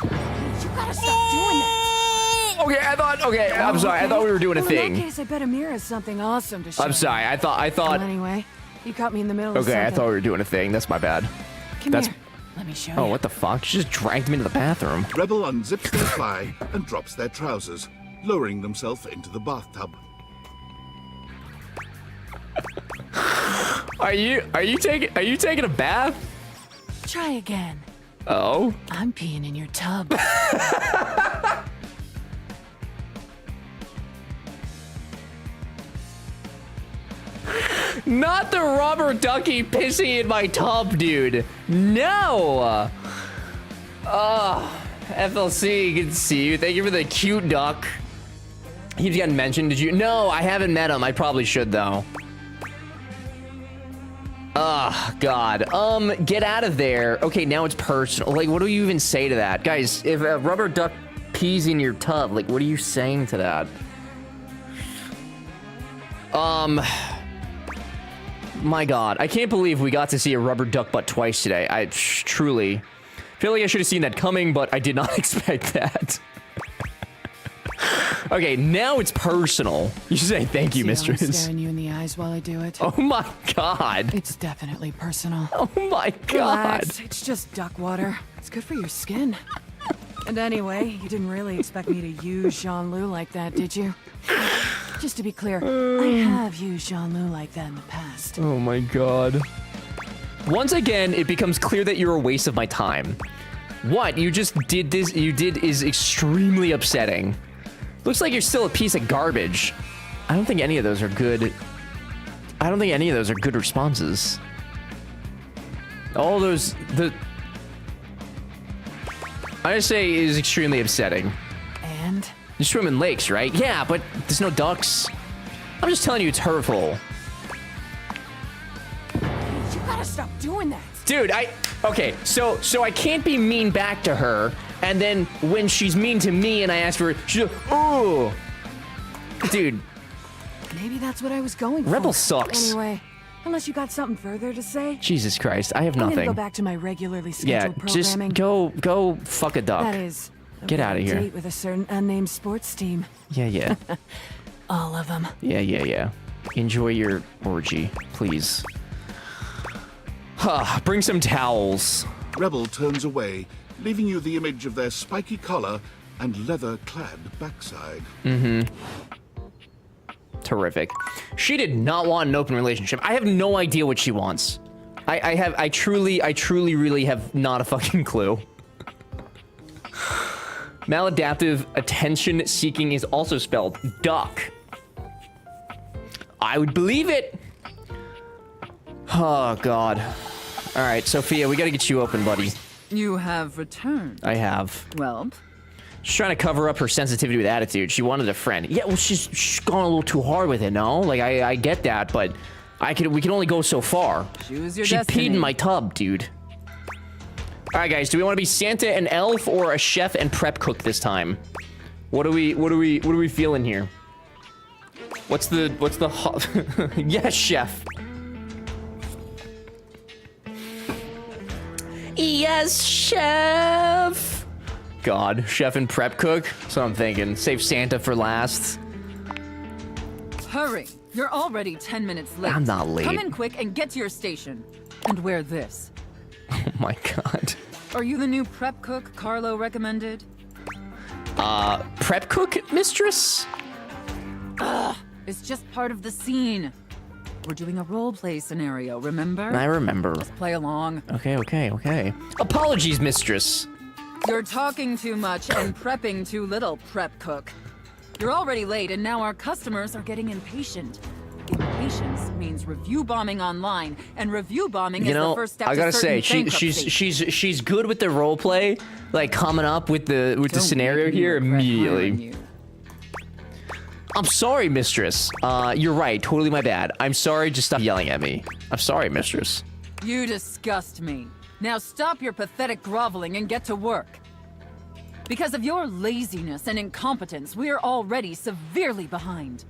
You gotta stop doing that! Okay, I'm sorry, I thought we were doing a Well, in thing. that case, I bet Amir has something awesome to share. I'm sorry, I thought. Well, anyway, you caught me in the middle of Okay, something. I thought we were doing a thing. That's my bad. Come That's. here. Let me show Oh, you. what the fuck? She just dragged me to the bathroom. Rebel unzips their fly and drops their trousers, lowering themselves into the bathtub. Are you taking a bath? Try again. Oh. I'm peeing in your tub. Not the rubber ducky pissing in my tub, dude. No. FLC, good to see you. Thank you for the cute duck. He's getting mentioned. Did you? No, I haven't met him. I probably should though. Oh, God. Get out of there. Okay, now it's personal. Like, what do you even say to that? Guys, if a rubber duck pees in your tub, like, what are you saying to that? My God. I can't believe we got to see a rubber duck butt twice today. I truly feel like I should have seen that coming, but I did not expect that. Okay, now it's personal. You should say thank you, mistress. I'm staring you in the eyes while I do it. Oh my God. It's definitely personal. Oh my God. Relax. It's just duck water. It's good for your skin. And anyway, you didn't really expect me to use Jean-Loup like that, did you? Just to be clear, I have used Jean-Loup like that in the past. Oh my God. Once again, it becomes clear that you're a waste of my time. What you just did is extremely upsetting. Looks like you're still a piece of garbage. I don't think any of those are good. I don't think any of those are good responses. All those, I just say it is extremely upsetting. And? You swim in lakes, right? Yeah, but there's no ducks. I'm just telling you it's hurtful. You gotta stop doing that. Dude, okay, so I can't be mean back to her, and then when she's mean to me and I ask for her, she's like, oh. Dude. Maybe that's what I was going for. Rebel sucks. Anyway, unless you got something further to say. Jesus Christ, I have I'm nothing. gonna go back to my regularly scheduled programming. Just go fuck a duck. That is, get out of here. Date with a certain unnamed sports team. Yeah. All of them. Yeah. Enjoy your orgy, please. Bring some towels. Rebel turns away, leaving you the image of their spiky collar and leather-clad backside. Terrific. She did not want an open relationship. I have no idea what she wants. I truly really have not a fucking clue. Maladaptive attention seeking is also spelled duck. I would believe it. Oh, God. All right, Sophia, we gotta get you open, buddy. You have returned. I have. Well? She's trying to cover up her sensitivity with attitude. She wanted a friend. Yeah, well, she's gone a little too hard with it, no? Like, I get that, but we can only go so far. Choose your she destiny. peed in my tub, dude. All right, guys, do we want to be Santa and elf or a chef and prep cook this time? What are we feeling here? What's the yes, chef. Yes, chef. God, chef and prep cook. That's what I'm thinking. Save Santa for last. Hurry. You're already 10 minutes late. I'm not late. Come in quick and get to your station. And wear this. Oh my God. Are you the new prep cook Carlo recommended? Prep cook, mistress? Ugh, it's just part of the scene. We're doing a role play scenario, remember? I remember. Just play along. Okay. Apologies, mistress. You're talking too much and prepping too little, prep cook. You're already late, and now our customers are getting impatient. Impatience means review bombing online, and review bombing is the first step I gotta to say, certain she's good with the role play, like coming up with the scenario here immediately. I'm sorry, mistress. You're right. Totally my bad. I'm sorry. Just stop yelling at me. I'm sorry, mistress. You disgust me. Now stop your pathetic groveling and get to work. Because of your laziness and incompetence, we're already severely behind.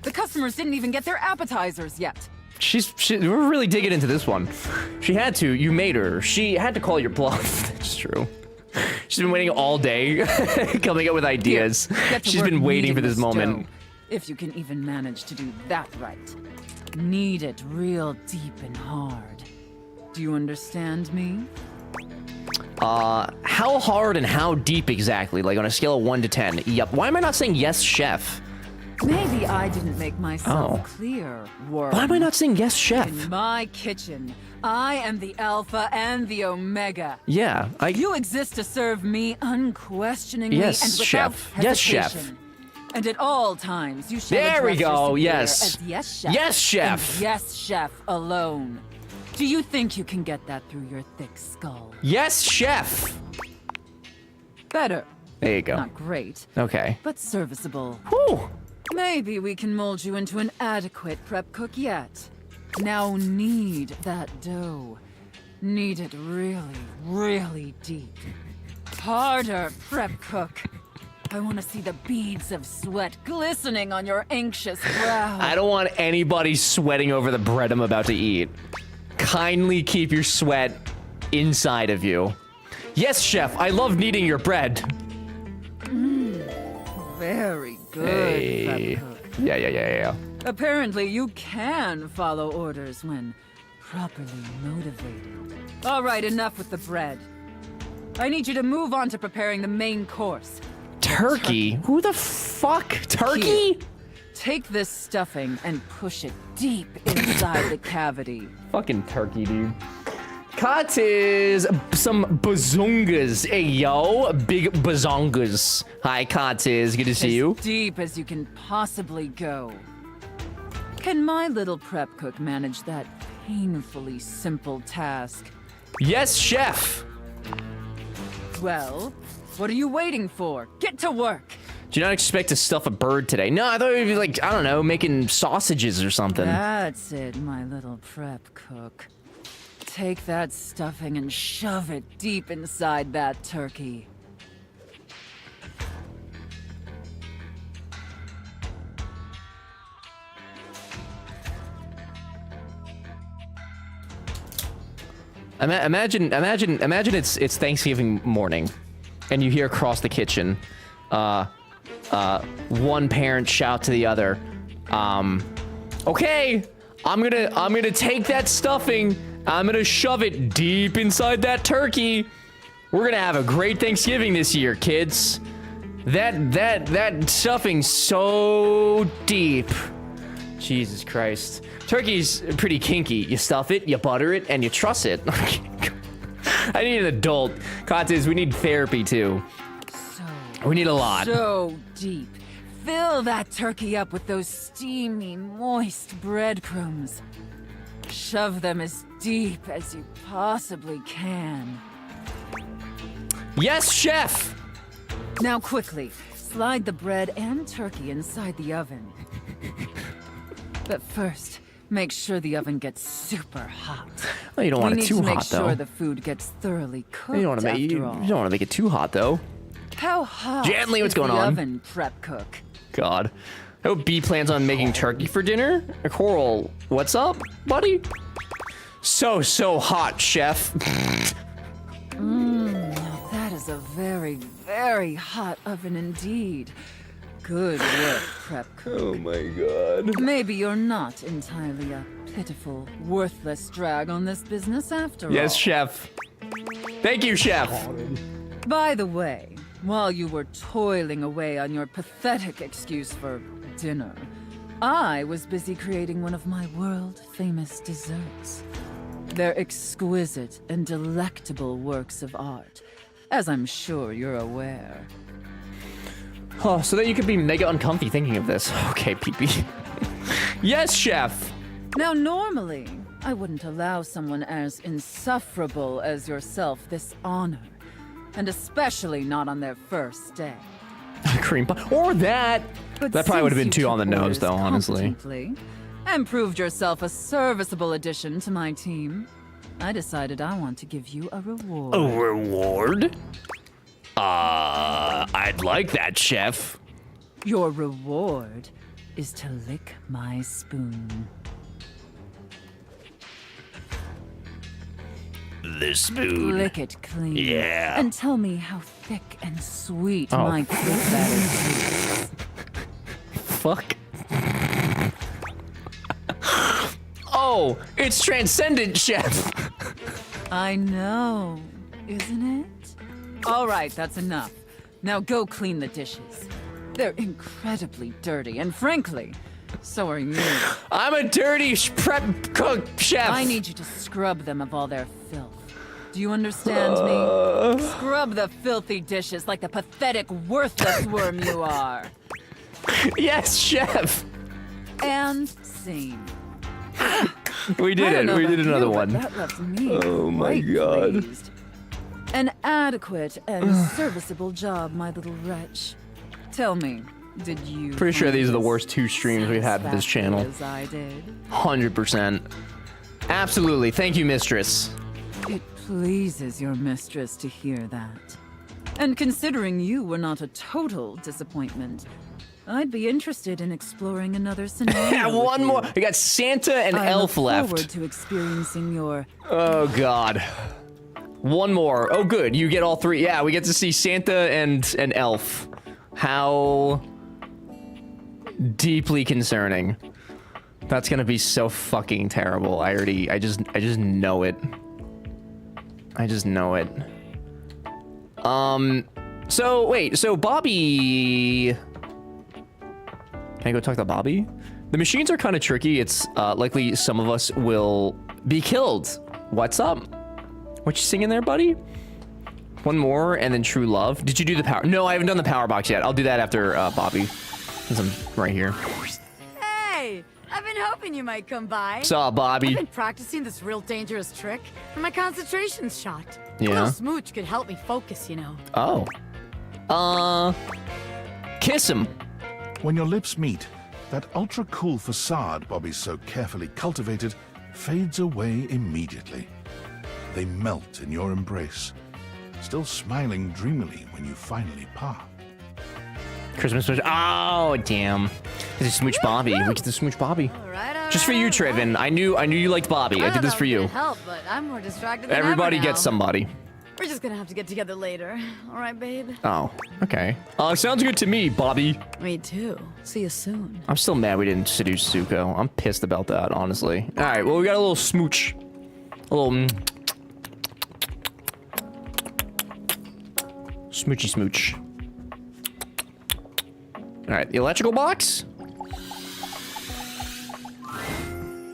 The customers didn't even get their appetizers yet. We're really digging into this one. She had to. You made her. She had to call your bluff. That's true. She's been waiting all day, coming up with ideas. She's been waiting for this moment. If you can even manage to do that right. Knead it real deep and hard. Do you understand me? How hard and how deep exactly? Like on a scale of 1 to 10? Yep. Why am I not saying yes, chef? Maybe I didn't make myself clear, Worm. Why am I not saying yes, chef? In my kitchen, I am the Alpha and the Omega. Yeah, You exist to serve me unquestioningly yes, and without chef. hesitation. Yes, chef. And at all times, you shall There we address your go. superior Yes. as yes, chef. Yes, chef. And yes, chef alone. Do you think you can get that through your thick skull? Yes, chef. Better. There you go. Not great. Okay. But serviceable. Whew. Maybe we can mold you into an adequate prep cook yet. Now knead that dough. Knead it really, really deep. Harder, prep cook. I want to see the beads of sweat glistening on your anxious brow. I don't want anybody sweating over the bread I'm about to eat. Kindly keep your sweat inside of you. Yes, chef, I love kneading your bread. Very good, Hey. prep cook. Yeah. Apparently, you can follow orders when properly motivated. All right, enough with the bread. I need you to move on to preparing the main course. Turkey? Who the fuck? Turkey? Here, take this stuffing and push it deep inside the cavity. Fucking turkey, dude. Cut is some bazungas. Hey, yo. Big bazongas. Hi, Katis. Good to see you. As deep as you can possibly go. Can my little prep cook manage that painfully simple task? Yes, chef. Well, what are you waiting for? Get to work. Do you not expect to stuff a bird today? No, I thought it'd be like, I don't know, making sausages or something. That's it, my little prep cook. Take that stuffing and shove it deep inside that turkey. Imagine it's Thanksgiving morning, and you hear across the kitchen, one parent shout to the other, okay, I'm gonna take that stuffing, I'm gonna shove it deep inside that turkey. We're gonna have a great Thanksgiving this year, kids. That stuffing's so deep. Jesus Christ. Turkey's pretty kinky. You stuff it, you butter it, and you truss it. I need an adult. Katis, we need therapy too. We need a lot. So deep. Fill that turkey up with those steamy, moist breadcrumbs. Shove them as deep as you possibly can. Yes, chef! Now quickly, slide the bread and turkey inside the oven. But first, make sure the oven gets super hot. Oh, you don't want it too hot, though. We need to make sure the food gets thoroughly cooked. You don't want to make it too hot, though. How hot Gently, what's is going the on? oven, prep cook? God. I hope B plans on making turkey for dinner. Coral, what's up, buddy? So hot, chef. That is a very, very hot oven indeed. Good work, prep cook. Oh my god. Maybe you're not entirely a pitiful, worthless drag on this business after all. Yes, chef. Thank you, chef. By the way, while you were toiling away on your pathetic excuse for dinner, I was busy creating one of my world-famous desserts. They're exquisite and delectable works of art, as I'm sure you're aware. Oh, so that you could be mega uncomfy thinking of this. Okay, PP. Yes, chef. Now, normally, I wouldn't allow someone as insufferable as yourself this honor, and especially not on their first day. Cream pie. Or that. But That probably would have been since you too on the took nose, orders though, honestly. competently and proved yourself a serviceable addition to my team, I decided I want to give you a reward. A reward? I'd like that, chef. Your reward is to lick my spoon. The spoon. Lick it clean. Yeah. And tell me how thick and sweet Oh. my cake batter is. Fuck. Oh, it's transcendent, chef. I know, isn't it? All right, that's enough. Now go clean the dishes. They're incredibly dirty, and frankly, so are you. I'm a dirty prep cook, chef. I need you to scrub them of all their filth. Do you understand me? Scrub the filthy dishes like the pathetic, worthless worm you are. Yes, chef. And scene. We did it. We did another one. That left me Oh my quite god. pleased. An adequate and serviceable job, my little wretch. Tell me, Did you? Pretty sure find these are the this worst 2 streams we've had with this channel. as I did? 100%. Absolutely. Thank you, mistress. It pleases your mistress to hear that. And considering you were not a total disappointment, I'd be interested in exploring another scenario. One more. We got Santa and Elf I look left. forward to experiencing your. Oh God. One more. Oh good. You get all 3. Yeah, we get to see Santa and Elf. How deeply concerning. That's gonna be so fucking terrible. I just know it. I just know it. So wait, so Bobby, can I go talk to Bobby? The machines are kind of tricky. It's likely some of us will be killed. What's up? What you singing there, buddy? One more and then True Love. Did you do the power? No, I haven't done the power box yet. I'll do that after Bobby, since I'm right here. Hey, I've been hoping you might come by. Saw Bobby. I've been practicing this real dangerous trick for my concentration shot. A Yeah. little smooch could help me focus, you know. Oh. Kiss him. When your lips meet, that ultra-cool facade Bobby's so carefully cultivated fades away immediately. They melt in your embrace, still smiling dreamily when you finally part. Christmas smooch. Oh, damn. This is smooch Bobby. We get to smooch Bobby. Just for you, Trevin. I knew you liked Bobby. I did this for you. Help, but I'm more distracted than Everybody ever now. gets somebody. We're just gonna have to get together later. All right, babe? Oh, okay. Sounds good to me, Bobby. Me too. See you soon. I'm still mad we didn't seduce Zuko. I'm pissed about that, honestly. All right, well, we got a little smooch. A little... smoochy smooch. All right, the electrical box.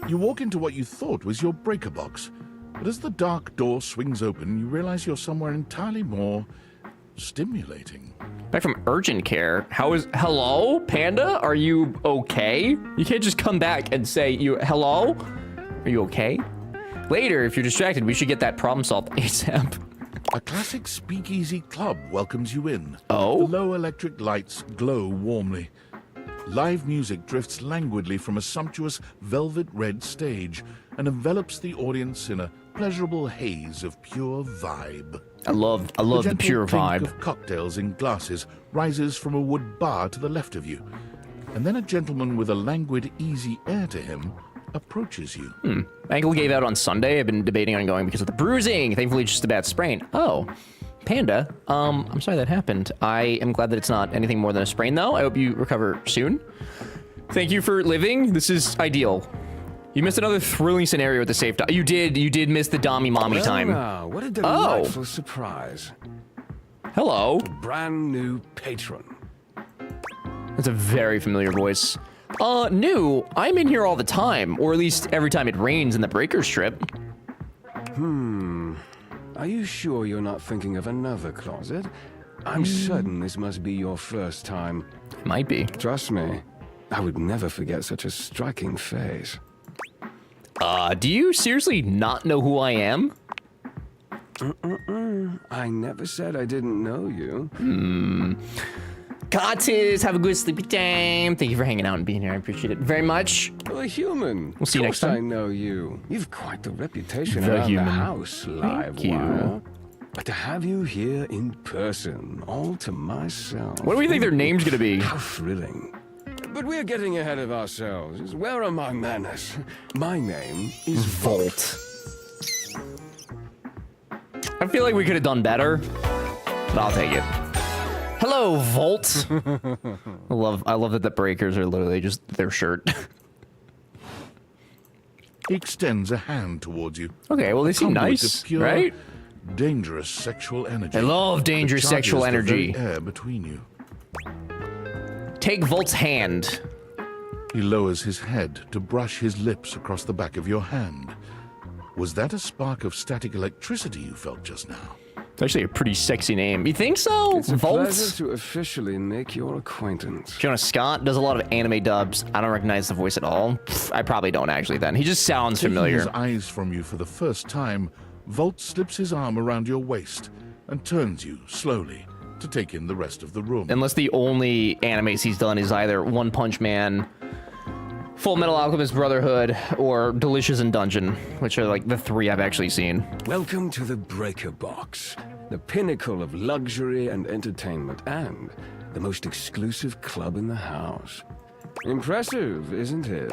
You walk into what you thought was your breaker box, but as the dark door swings open, you realize you're somewhere entirely more stimulating. Back from urgent care. Hello, Panda? Are you okay? You can't just come back and say, hello? Are you okay? Later, if you're distracted, we should get that problem solved ASAP. A classic speakeasy club welcomes you in. Oh? The low electric lights glow warmly. Live music drifts languidly from a sumptuous velvet red stage and envelops the audience in a pleasurable haze of pure vibe. I love the pure vibe. Of cocktails in glasses rises from a wood bar to the left of you, and then a gentleman with a languid, easy air to him approaches you. Ankle gave out on Sunday. I've been debating on going because of the bruising. Thankfully, just a bad sprain. Oh, Panda. I'm sorry that happened. I am glad that it's not anything more than a sprain, though. I hope you recover soon. Thank you for living. This is ideal. You missed another thrilling scenario with the safe. You did miss the Dommy Mommy time. Now, what a delightful surprise. Hello. A brand new patron. That's a very familiar voice. New. I'm in here all the time, or at least every time it rains in the breaker strip. Are you sure you're not thinking of another closet? I'm certain this must be your first time. Might be. Trust me, I would never forget such a striking face. Do you seriously not know who I am? I never said I didn't know you. Gotis, have a good sleepy time. Thank you for hanging out and being here. I appreciate it very much. A human. We'll see you next Of course time. I know you. You've quite the reputation The around human. the house, Thank you. Livewire. But to have you here in person, all to myself. What do we think their name's gonna be? How thrilling. But we're getting ahead of ourselves. Where are my manners? My name is Volt. I feel like we could have done better, but I'll take it. Hello, Volt. I love that the breakers are literally just their shirt. He extends a hand towards you. Okay, well, they seem Conduit nice, of pure, right? Dangerous sexual energy. I love dangerous that charges sexual the energy. very air between you. Take Volt's hand. He lowers his head to brush his lips across the back of your hand. Was that a spark of static electricity you felt just now? It's actually a pretty sexy name. You think so? It's a Volt? pleasure to officially make your acquaintance. Jonas Scott does a lot of anime dubs. I don't recognize the voice at all. Pfft, I probably don't actually then. He just sounds Taking familiar. his eyes from you for the first time, Volt slips his arm around your waist and turns you slowly to take in the rest of the room. Unless the only animes he's done is either One Punch Man, Full Metal Alchemist Brotherhood, or Delicious in Dungeon, which are like the 3 I've actually seen. Welcome to the Breaker Box, the pinnacle of luxury and entertainment, and the most exclusive club in the house. Impressive, isn't it?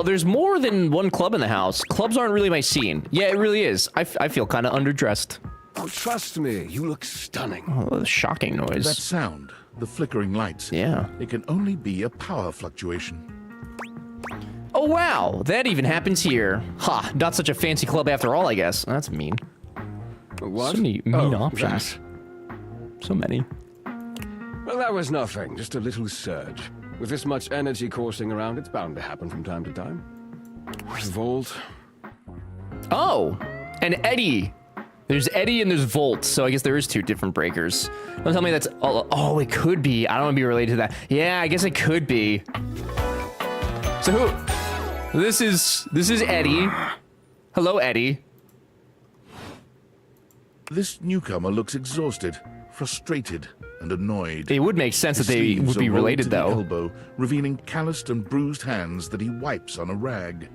There's more than one club in the house. Clubs aren't really my scene. Yeah, it really is. I feel kind of underdressed. Oh, trust me, you look stunning. Oh, shocking noise. That sound, the flickering lights. Yeah. It can only be a power fluctuation. Oh, wow. That even happens here. Ha, not such a fancy club after all, I guess. That's mean. What? So many mean options. So many. Well, that was nothing, just a little surge. With this much energy coursing around, it's bound to happen from time to time. Volt. Oh, and Eddie. There's Eddie and there's Volt, so I guess there is 2 different breakers. Don't tell me that's... Oh, it could be. I don't want to be related to that. Yeah, I guess it could be. So who... This is Eddie. Hello, Eddie. This newcomer looks exhausted, frustrated, and annoyed. It would make sense that they His would sleeves be are rolled related, to the though. elbow, revealing calloused and bruised hands that he wipes on a rag.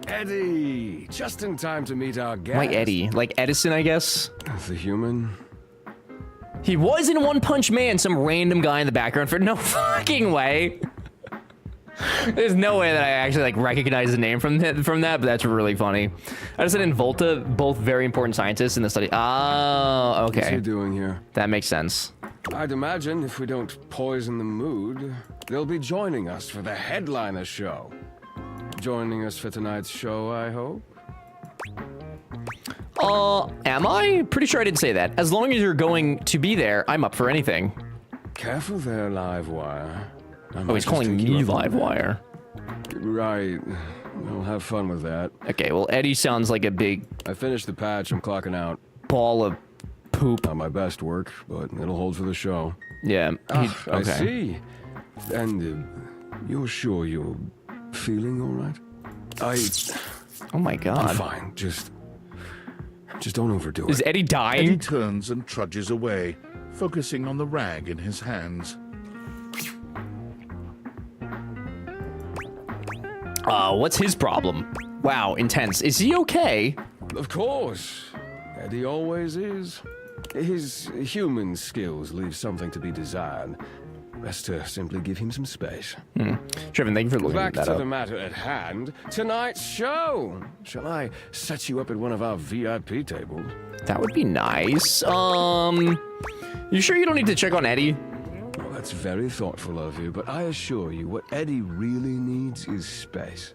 Eddie, just in time to meet our guest. Why Eddie? Like Edison, I guess? The human. He was in One Punch Man, some random guy in the background for no fucking way. There's no way that I actually like recognize the name from that, but that's really funny. Edison and Volta, both very important scientists in the study. Oh, okay. What's he doing here? That makes sense. I'd imagine if we don't poison the mood, they'll be joining us for the headliner show. Joining us for tonight's show, I hope? Am I? Pretty sure I didn't say that. As long as you're going to be there, I'm up for anything. Careful there, Livewire. Oh, he's calling me Livewire. Right. We'll have fun with that. Okay, well, Eddie sounds like a big... I finished the patch. I'm clocking out. Ball of poop. Not my best work, but it'll hold for the show. Yeah. Okay. I okay. see. And you're sure you're feeling all right? Oh my god. I'm fine. Just don't overdo it. Is Eddie dying? Eddie turns and trudges away, focusing on the rag in his hands. What's his problem? Wow, intense. Is he okay? Of course. Eddie always is. His human skills leave something to be desired. Best to simply give him some space. Trevin, thank you for looking Back that to up. the matter at hand. Tonight's show. Shall I set you up at one of our VIP tables? That would be nice. You sure you don't need to check on Eddie? Well, that's very thoughtful of you, but I assure you, what Eddie really needs is space.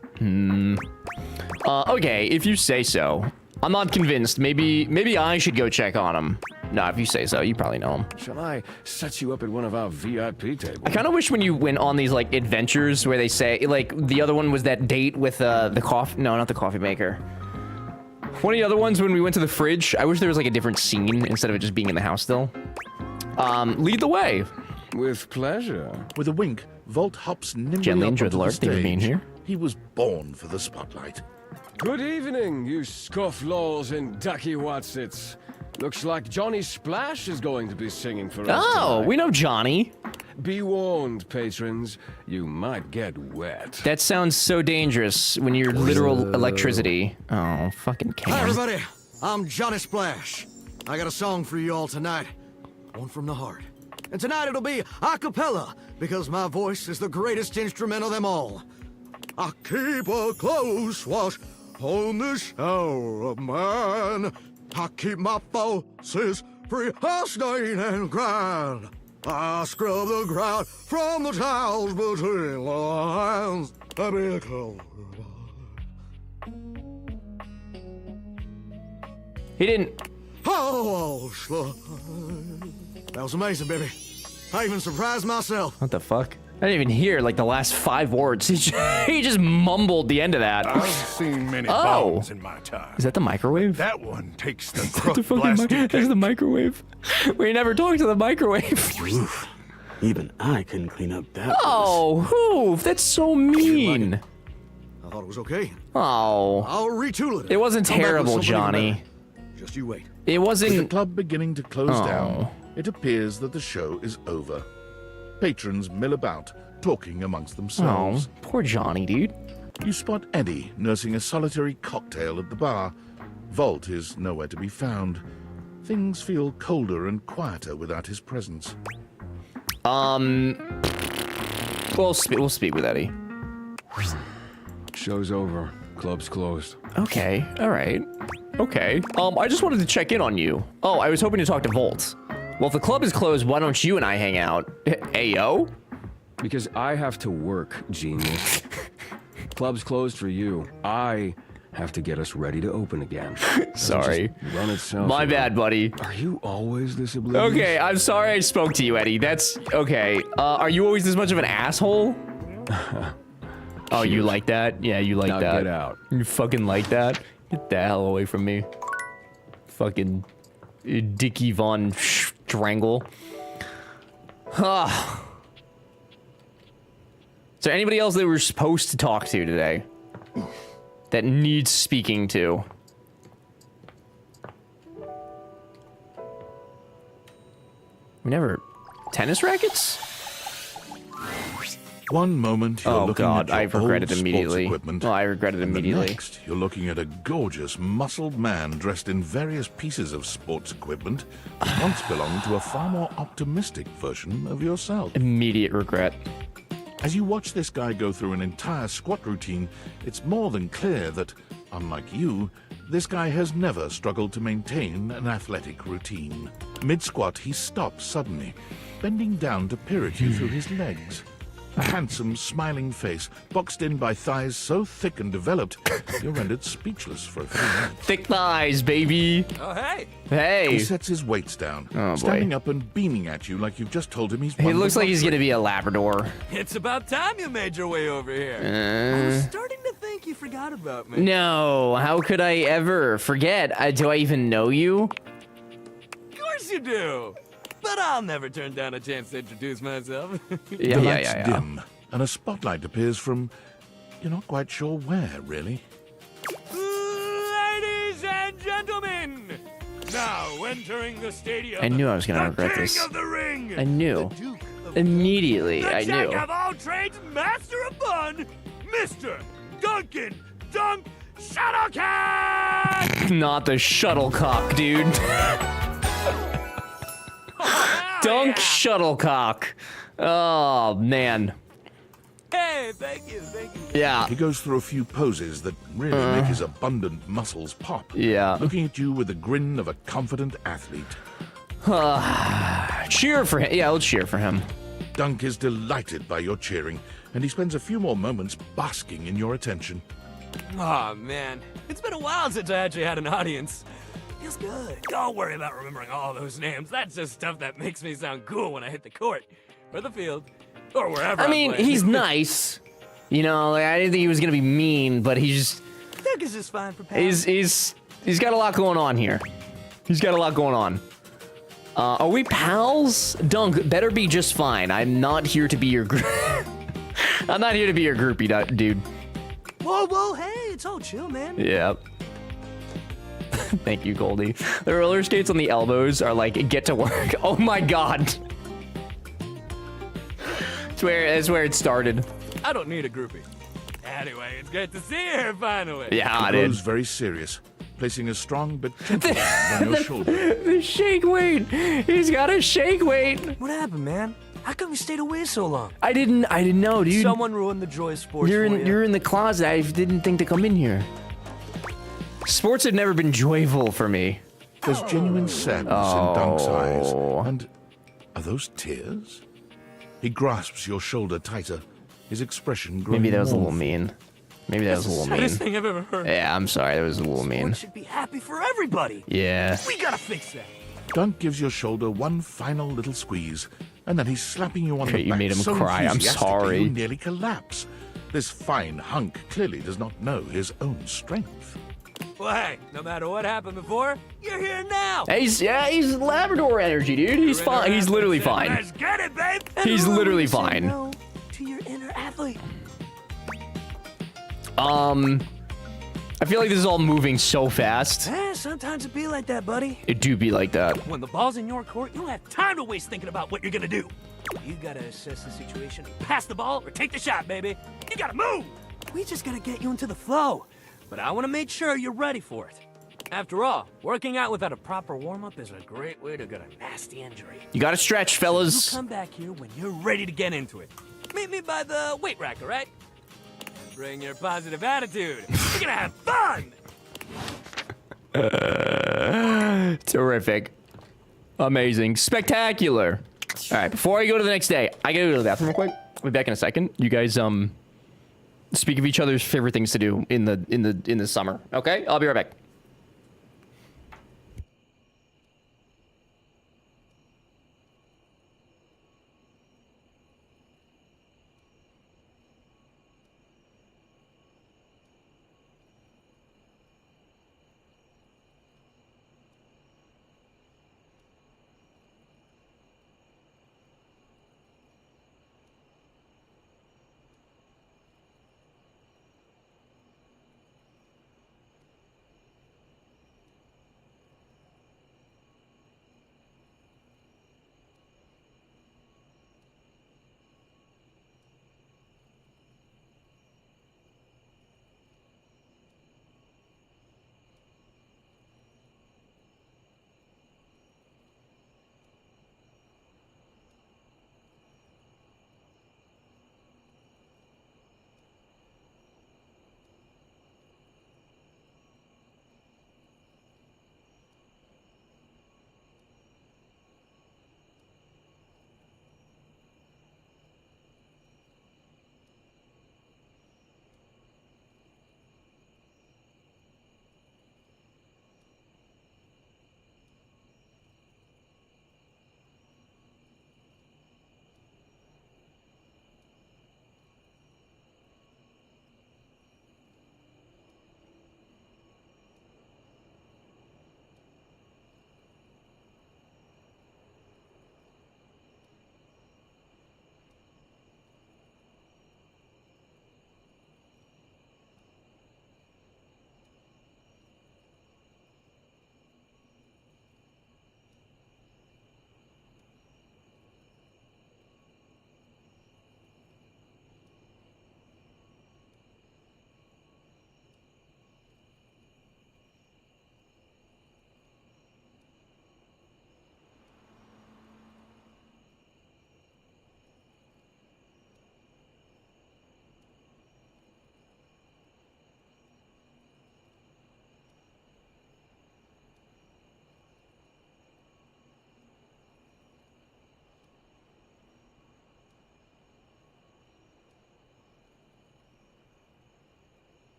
Okay, if you say so. I'm not convinced. Maybe I should go check on him. No, if you say so, you probably know him. Shall I set you up at one of our VIP tables? I kind of wish when you went on these, like, adventures where they say, like, the other one was that date with, the coffee... No, not the coffee maker. One of the other ones when we went to the fridge, I wish there was, like, a different scene instead of it just being in the house still. Lead the way. With pleasure. With a wink, Volt hops nimbly Gently up enjoy onto the the lark. Thank you for being stage. here. He was born for the spotlight. Good evening, you scofflaws and ducky watsits. Looks like Johnny Splash is going to be singing for us Oh, tonight. we know Johnny. Be warned, patrons. You might get wet. That sounds so dangerous when you're literal electricity. Oh, fucking Cam. Hi, everybody. I'm Johnny Splash. I got a song for you all tonight. One from the heart. And tonight it'll be a cappella, because my voice is the greatest instrument of them all. I keep a close watch on this hour of mine. I keep my forces free of stain and grind. I scrub the ground from the tiles between the lines. I be a cold. He didn't. Oh, that was amazing, baby. I even surprised myself. What the fuck? I didn't even hear like the last 5 words. He just mumbled the end of that. I've seen many Oh. bombs in my time. Is that the microwave? That one takes the The crook fucking blasting That's the microwave. We never talked to the microwave. Oof. Even I can clean up that. Oh, hoof. That's so mean. I thought it was okay. Oh. I'll retool it. It wasn't Come back with terrible, something even Johnny. better. Just you wait. It With the wasn't. club beginning to close down, it appears that the show is over. Patrons mill about, talking amongst themselves. Oh, poor Johnny, dude. You spot Eddie nursing a solitary cocktail at the bar. Volt is nowhere to be found. Things feel colder and quieter without his presence. We'll speak with Eddie. Show's over. Club's closed. Okay, all right. Okay. I just wanted to check in on you. Oh, I was hoping to talk to Volt. Well, if the club is closed, why don't you and I hang out? Ayo? Because I have to work, genius. Club's closed for you. I have to get us ready to open again. Sorry. Run itself. My bad, buddy. Are you always this oblivious? Okay, I'm sorry I spoke to you, Eddie. That's okay. Are you always this much of an asshole? Oh, you like that? Yeah, you like now that. Get out. You fucking like that? Get the hell away from me. Fucking Dickie Von Strangle. Is there anybody else that we're supposed to talk to today? That needs speaking to? We never... Tennis rackets? One moment you're looking at your I regret old it immediately. sports equipment, Oh, I regret it and immediately. The next, you're looking at a gorgeous, muscled man dressed in various pieces of sports equipment that once belonged to a far more optimistic version of yourself. Immediate regret. As you watch this guy go through an entire squat routine, it's more than clear that, unlike you, this guy has never struggled to maintain an athletic routine. Mid-squat, he stops suddenly, bending down to peer at you through his legs. A handsome, smiling face, boxed in by thighs so thick and developed, you're rendered speechless for a few minutes. Thick thighs, baby. Oh, hey. Hey. He sets his weights down, Oh, standing boy. up and beaming at you like you've just told him he's He won the looks like he's lottery. gonna be a Labrador. It's about time you made your way over here. I was starting to think you forgot about me. No, how could I ever forget? Do I even know you? Of course you do. But I'll never turn down a chance to introduce myself. The lights dim, and a spotlight appears from... you're not quite sure where, really. Ladies and gentlemen, now entering the stadium. I knew I was gonna the regret king this. Of the ring, I knew. the Duke of Immediately, the I jack knew. of all trades, master of fun, Mr. Duncan Dunk Shuttlecock! Not the shuttlecock, dude. Dunk shuttlecock. Oh, man. Hey, thank you. Yeah. He goes through a few poses that really make his abundant muscles pop. Yeah. Looking at you with the grin of a confident athlete. Cheer for him. Yeah, let's cheer for him. Dunk is delighted by your cheering, and he spends a few more moments basking in your attention. Oh man, it's been a while since I actually had an audience. Feels good. Don't worry about remembering all those names. That's just stuff that makes me sound cool when I hit the court, or the field, or wherever. I I'm mean, playing. he's nice. You know, like, I didn't think he was gonna be mean, but he's Doug is just fine for pals. he's got a lot going on here. He's got a lot going on. Are we pals? Dunk better be just fine. I'm not here to be your I'm not here to be your groupie, dude. Whoa, hey, it's all chill, man. Yep. Thank you, Goldie. The roller skates on the elbows are like, get to work. Oh my god. That's where it started. I don't need a groupie. Anyway, it's great to see you here finally. Yeah, He dude. grows very serious, placing a strong but gentle hand on your shoulder. The shake weight. He's got a shake weight. What happened, man? How come you stayed away so long? I didn't know, dude. Someone ruined the joy of sports for you. You're in the closet. I didn't think to come in here. Sports have never been joyful for me. There's genuine sadness in Dunk's eyes. And are those tears? He grasps your shoulder tighter, his expression growing Maybe that was a little mournful. mean. Maybe that was a little Saddest mean. thing I've ever heard. Yeah, I'm sorry. That was a little mean. Sports should be happy for everybody. Yeah. We gotta fix that. Dunk gives your shoulder one final little squeeze, and then he's slapping you on Okay, the you back made him so cry. I'm enthusiastically sorry. you nearly collapse. This fine hunk clearly does not know his own strength. Well, hey, no matter what happened before, you're here now. He's Labrador energy, dude. He's fine. He's literally fine. Let's get it, babe. He's And literally say fine. no to your inner athlete. I feel like this is all moving so fast. sometimes it be like that, buddy. It do be like that. When the ball's in your court, you don't have time to waste thinking about what you're gonna do. You gotta assess the situation, pass the ball, or take the shot, baby. You gotta move! We just gotta get you into the flow. But I wanna make sure you're ready for it. After all, working out without a proper warm-up is a great way to get a nasty injury. You gotta stretch, fellas. So you come back here when you're ready to get into it. Meet me by the weight rack, all right? Bring your positive attitude. We're gonna have fun! Terrific. Amazing. Spectacular. All right, before I go to the next day, I gotta go to the bathroom real quick. I'll be back in a second. You guys, speak of each other's favorite things to do in the summer. Okay? I'll be right back.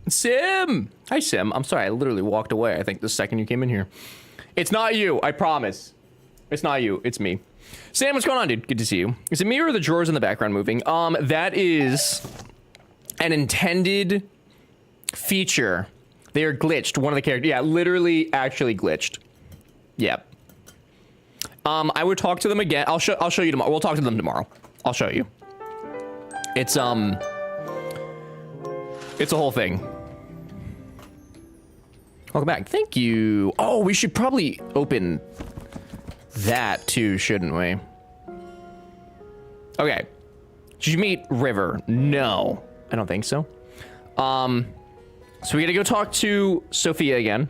Sim! Hi, Sim. I'm sorry, I literally walked away, I think, the second you came in here. It's not you, I promise. It's not you, it's me. Sam, what's going on, dude? Good to see you. Is it me or are the drawers in the background moving? That is an intended feature. They are glitched, one of the characters. Yeah, literally, actually glitched. Yeah. I would talk to them again. I'll show you tomorrow. We'll talk to them tomorrow. I'll show you. It's a whole thing. Welcome back. Thank you. Oh, we should probably open that too, shouldn't we? Okay. Did you meet River? No, I don't think so. So we gotta go talk to Sophia again.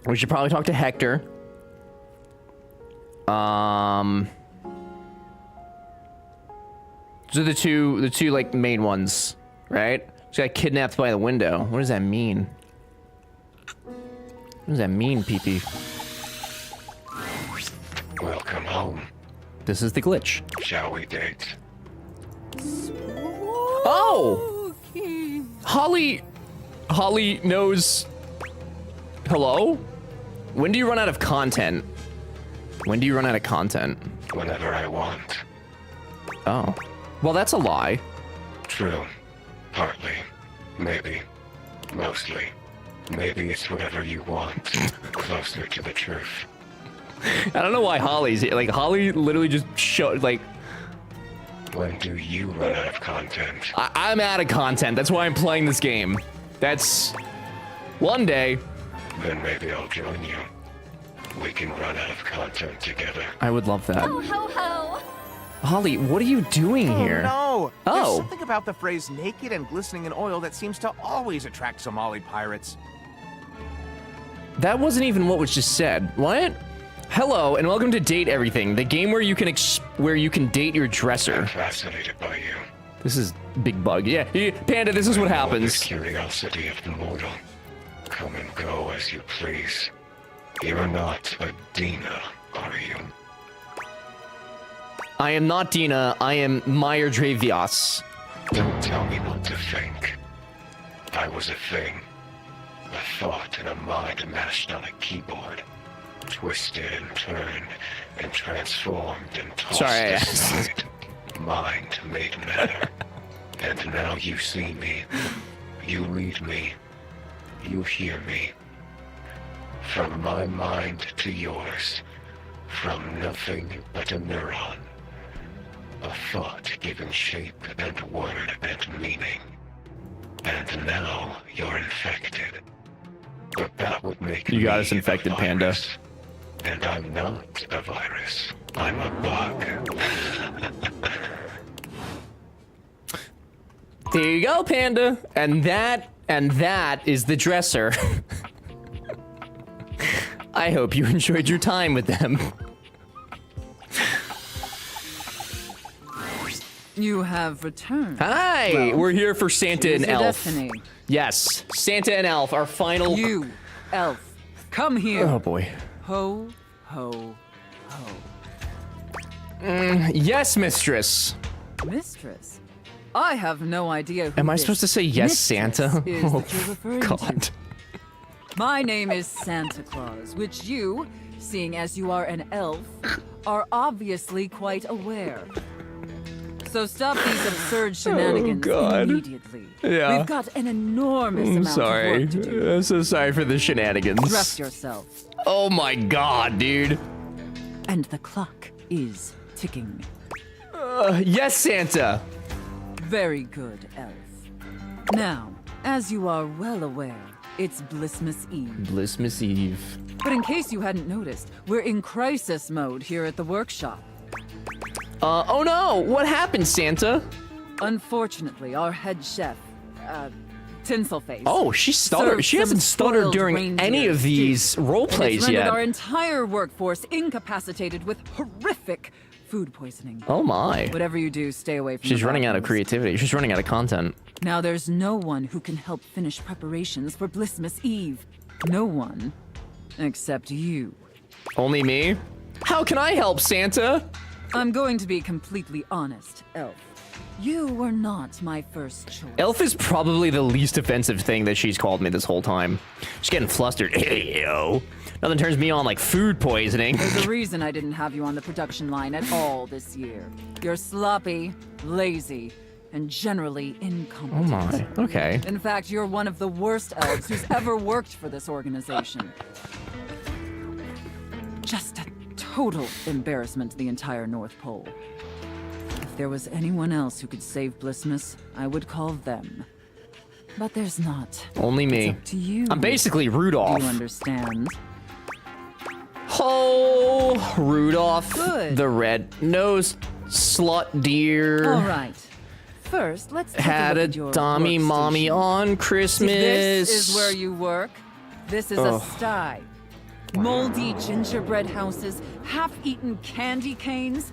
We should probably talk to Hector. Those are the two like main ones, right? She got kidnapped by the window. What does that mean? What does that mean, Pee-Pee? Welcome home. This is the glitch. Shall we date? Oh! Holly knows... Hello? When do you run out of content? When do you run out of content? Whenever I want. Oh. Well, that's a lie. True. Partly. Maybe. Mostly. Maybe it's whatever you want. Closer to the truth. I don't know why Holly's here. Like, Holly literally just showed, like... When do you run out of content? I'm out of content. That's why I'm playing this game. That's one day. Then maybe I'll join you. We can run out of content together. I would love that. Ho, ho, ho! Holly, what are you doing here? No! Oh. There's something about the phrase naked and glistening in oil that seems to always attract Somali pirates. That wasn't even what was just said. What? Hello, and welcome to Date Everything, the game where you can date your dresser. I'm fascinated by you. This is big bug. Yeah, Panda, this is what happens. The curiosity of the mortal. Come and go as you please. You're not a Dina, are you? I am not Dina, I am Meyer Dravias. Don't tell me what to think. I was a thing. A thought and a mind mashed on a keyboard. Twisted and turned and transformed and tossed aside. Mind made matter. And now you see me. You read me. You hear me. From my mind to yours. From nothing but a neuron. A thought given shape and word and meaning. And now you're infected. But that would make you got us infected, Panda. And I'm not a virus. I'm a bug. There you go, Panda. And that is the dresser. I hope you enjoyed your time with them. You have returned. Hi! Well, we're here for Santa and choose your Elf. destiny. Yes, Santa and Elf, our final... You, Elf, come here. Oh boy. Ho, ho, ho. Yes, mistress. Mistress? I have no idea who Am I this supposed to say yes, mistress Santa? is Oh, that you're referring God. to. My name is Santa Claus, which you, seeing as you are an elf, are obviously quite aware. So stop these absurd shenanigans immediately. Yeah. We've got an enormous I'm amount sorry. of work to do. I'm so sorry for the shenanigans. Dress yourself. Oh my God, dude. And the clock is ticking. Yes, Santa. Very good, Elf. Now, as you are well aware, it's Blissmas Eve. Blissmas Eve. But in case you hadn't noticed, we're in crisis mode here at the workshop. Oh no! What happened, Santa? Unfortunately, our head chef, Tinselface. Oh, she stuttered. She hasn't stuttered during any of these role plays rendered yet. Our entire workforce incapacitated with horrific food poisoning. Oh my. Whatever you do, stay away from She's the running out of bathrooms. creativity. She's running out of content. Now there's no one who can help finish preparations for Blissmas Eve. No one. Except you. Only me? How can I help, Santa? I'm going to be completely honest, Elf. You were not my first choice. Elf is probably the least offensive thing that she's called me this whole time. She's getting flustered. Hey, yo. Nothing turns me on like food poisoning. There's a reason I didn't have you on the production line at all this year. You're sloppy, lazy, and generally incompetent. Oh my, okay. In fact, you're one of the worst elves who's ever worked for this organization. Just a total embarrassment to the entire North Pole. If there was anyone else who could save Blissmas, I would call them. But there's not. Only me. It's up to you. I'm basically Rudolph. Do you understand? Oh, Rudolph. Good. The red-nosed slut deer. All right. First, let's take Had a a look at your dummy mommy workstation. on Christmas. If this is where you work, this is Ugh. a sty. Moldy gingerbread houses, half-eaten candy canes.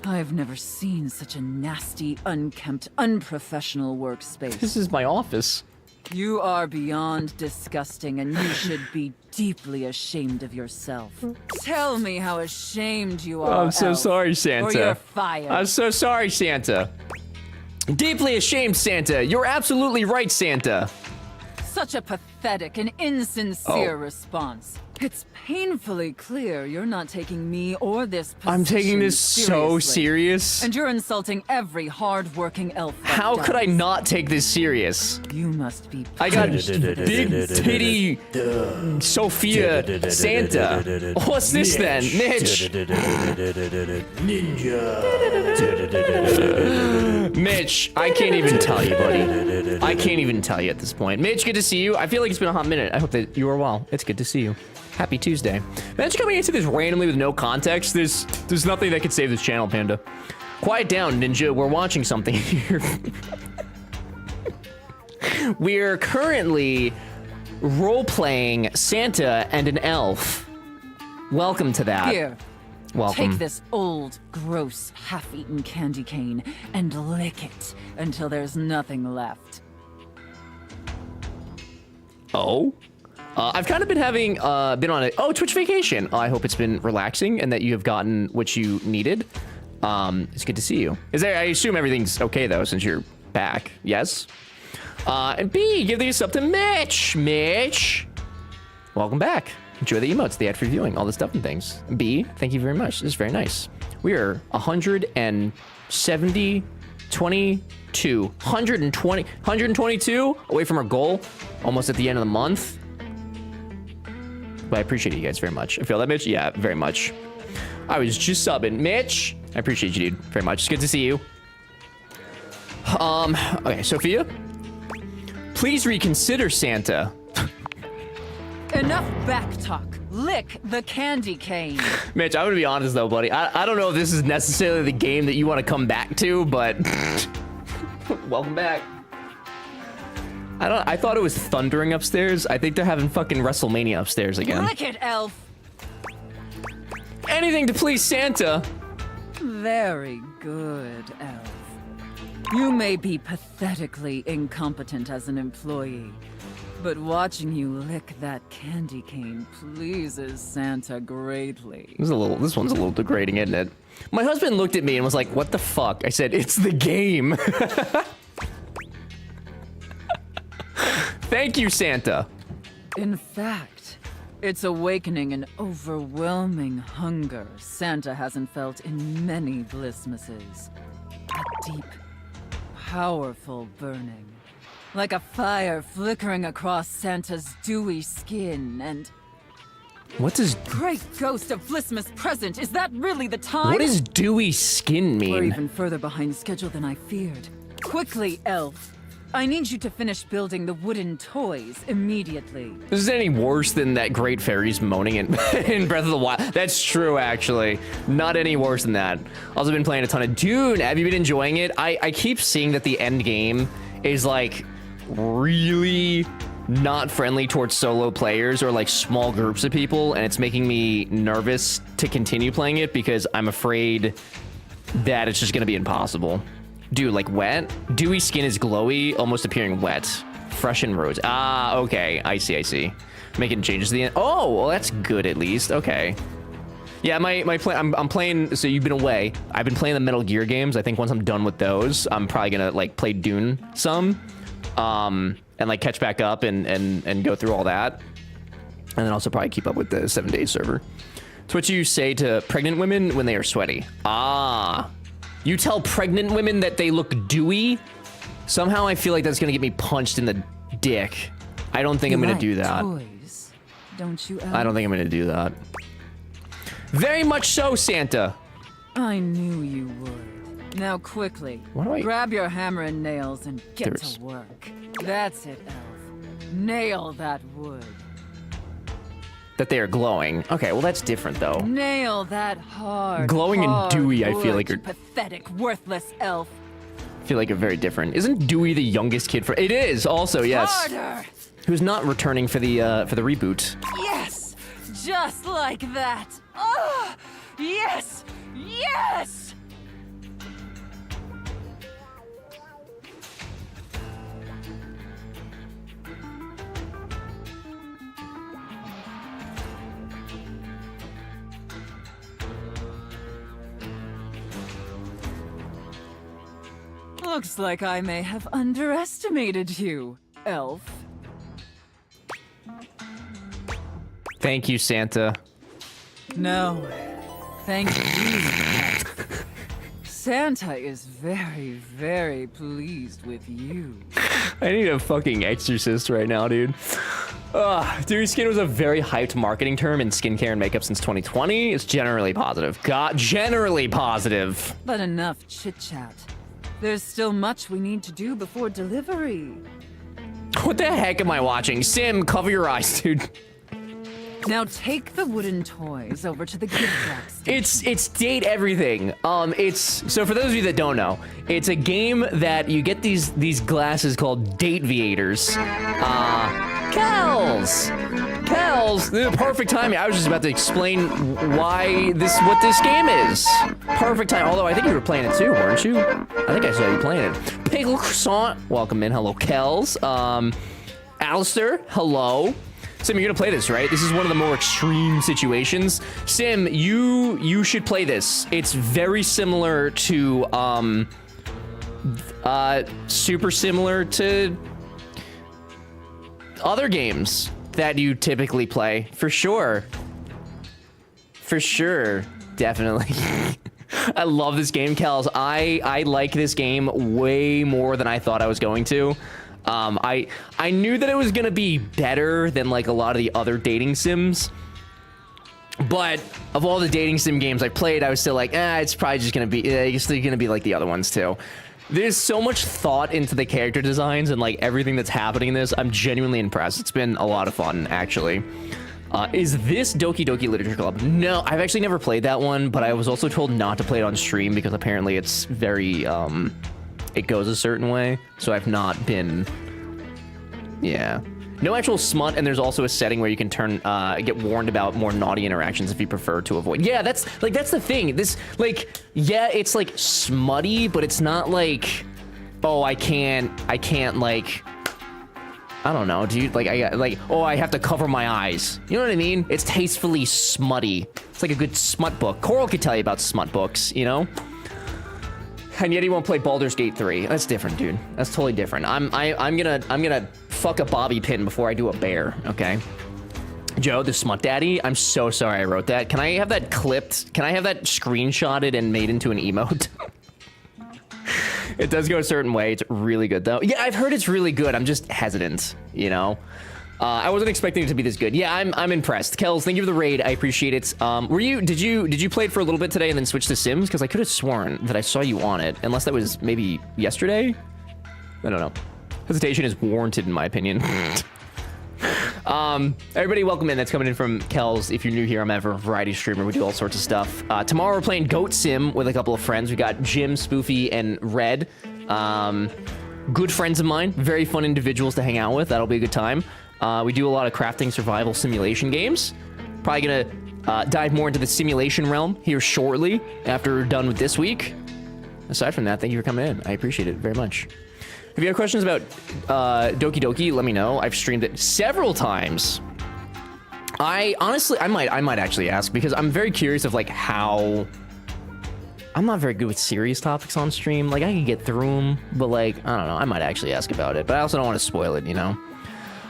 I've never seen such a nasty, unkempt, unprofessional workspace. This is my office. You are beyond disgusting, and you should be deeply ashamed of yourself. Tell me how ashamed you are, I'm so Elf, sorry, Santa. Or you're fired. I'm so sorry, Santa. Deeply ashamed, Santa. You're absolutely right, Santa. So Such a pathetic and insincere response. It's painfully clear you're not taking me or this position I'm taking this so seriously. serious. And you're insulting every hard-working elf. How could I not take this serious? You must be. I got big titty Sophia Santa. What's this then, Mitch? Mitch, I can't even tell you, buddy. I can't even tell you at this point. Mitch, good to see you. I feel like it's been a hot minute. I hope that you are well. It's good to see you. Happy Tuesday. Mitch coming into this randomly with no context. There's nothing that could save this channel, Panda. Quiet down, Ninja. We're watching something here. We're currently role-playing Santa and an elf. Welcome to that. Here. Welcome. Take this old, gross, half-eaten candy cane and lick it until there's nothing left. Oh? I've kind of been having, been on a, Twitch vacation. I hope it's been relaxing and that you have gotten what you needed. It's good to see you. I assume everything's okay though, since you're back. Yes? And B, give these up to Mitch. Mitch! Welcome back. Enjoy the emotes, the ad-free viewing, all the stuff and things. B, thank you very much. This is very nice. We are 122 away from our goal. Almost at the end of the month. But I appreciate you guys very much. I feel that, Mitch? Yeah, very much. I was just subbing. Mitch, I appreciate you, dude, very much. It's good to see you. Okay, Sophia. Please reconsider, Santa. Enough back talk. Lick the candy cane. Mitch, I'm gonna be honest though, buddy. I don't know if this is necessarily the game that you want to come back to, but welcome back. I thought it was thundering upstairs. I think they're having fucking WrestleMania upstairs again. Lick it, elf. Anything to please Santa. Very good, elf. You may be pathetically incompetent as an employee, but watching you lick that candy cane pleases Santa greatly. This one's a little degrading, isn't it? My husband looked at me and was like, "What the fuck?" I said, "It's the game." Thank you, Santa. In fact, it's awakening an overwhelming hunger Santa hasn't felt in many Blissmases. A deep, powerful burning. Like a fire flickering across Santa's dewy skin and... What does... Great ghost of Blissmas present, is that really the time? What does dewy skin mean? We're even further behind schedule than I feared. Quickly, elf. I need you to finish building the wooden toys immediately. This is any worse than that great fairies moaning in Breath of the Wild. That's true, actually. Not any worse than that. Also been playing a ton of... Dude, have you been enjoying it? I keep seeing that the end game is like... really not friendly towards solo players or like small groups of people, and it's making me nervous to continue playing it because I'm afraid that it's just gonna be impossible. Dude, like wet? Dewy skin is glowy, almost appearing wet. Fresh and rose. Ah, okay. I see. Making changes to the end. Oh, well, that's good at least. Okay. Yeah, my plan. I'm playing. So you've been away. I've been playing the Metal Gear games. I think once I'm done with those, I'm probably gonna like play Dune some. And like catch back up and go through all that, and then also probably keep up with the 7 Days server. It's what you say to pregnant women when they are sweaty. Ah, you tell pregnant women that they look dewy. Somehow I feel like that's gonna get me punched in the dick. I don't think I'm gonna do that. Toys, don't you? I don't think I'm gonna do that. Very much so, Santa. I knew you would. Now quickly, What do I... grab your hammer and nails and get to work. That's it, elf. Nail that wood. That they are glowing. Okay, well that's different though. Nail that hard. Glowing and hard dewy, I feel wood, like are... you pathetic, worthless elf. I feel like are very different. Isn't Dewey the youngest kid for... It is also, yes. Harder. Who's not returning for the reboot. Yes, just like that. Oh, yes, yes. Looks like I may have underestimated you, elf. Thank you, Santa. No. Thank you. Santa is very, very pleased with you. I need a fucking exorcist right now, dude. Dewy skin was a very hyped marketing term in skincare and makeup since 2020. It's generally positive. Generally positive. But enough chit-chat. There's still much we need to do before delivery. What the heck am I watching? Sim, cover your eyes, dude. Now take the wooden toys over to the gift wrap station. It's date everything. So for those of you that don't know, it's a game that you get these glasses called date viators. Kels, the perfect timing. I was just about to explain what this game is. Perfect time. Although I think you were playing it too, weren't you? I think I saw you playing it. Pickle Croissant, welcome in. Hello, Kels. Alistair, hello. Sim, you're gonna play this, right? This is one of the more extreme situations. Sim, you should play this. It's very similar to, super similar to other games that you typically play, for sure. For sure, definitely. I love this game, Kels. I like this game way more than I thought I was going to. I knew that it was gonna be better than like a lot of the other dating sims, but of all the dating sim games I played, I was still like, it's probably just gonna be, it's still gonna be like the other ones too. There's so much thought into the character designs and like everything that's happening in this. I'm genuinely impressed. It's been a lot of fun, actually. Is this Doki Doki Literature Club? No, I've actually never played that one, but I was also told not to play it on stream because apparently it's very, it goes a certain way, so I've not been, yeah. No actual smut, and there's also a setting where you can get warned about more naughty interactions if you prefer to avoid. Yeah, that's the thing. This, like, yeah, it's like smutty, but it's not like, oh, I can't, like, I don't know, dude. Like, I have to cover my eyes. You know what I mean? It's tastefully smutty. It's like a good smut book. Coral could tell you about smut books, you know? And yet he won't play Baldur's Gate 3. That's different, dude. That's totally different. I'm gonna fuck a bobby pin before I do a bear, okay? Joe, the smut daddy, I'm so sorry I wrote that. Can I have that clipped? Can I have that screenshotted and made into an emote? It does go a certain way. It's really good, though. Yeah, I've heard it's really good. I'm just hesitant, you know? I wasn't expecting it to be this good. Yeah, I'm impressed. Kels, thank you for the raid. I appreciate it. Did you play it for a little bit today and then switch to Sims? Because I could have sworn that I saw you on it, unless that was maybe yesterday? I don't know. Hesitation is warranted, in my opinion. Everybody welcome in. That's coming in from Kels. If you're new here, I'm a variety streamer. We do all sorts of stuff. Tomorrow we're playing Goat Sim with a couple of friends. We got Jim, Spoofy, and Red. Good friends of mine. Very fun individuals to hang out with. That'll be a good time. We do a lot of crafting survival simulation games. Probably gonna dive more into the simulation realm here shortly after we're done with this week. Aside from that, thank you for coming in. I appreciate it very much. If you have questions about Doki Doki, let me know. I've streamed it several times. I might actually ask because I'm very curious of like how. I'm not very good with serious topics on stream. Like I can get through them, but like I don't know. I might actually ask about it, but I also don't want to spoil it, you know.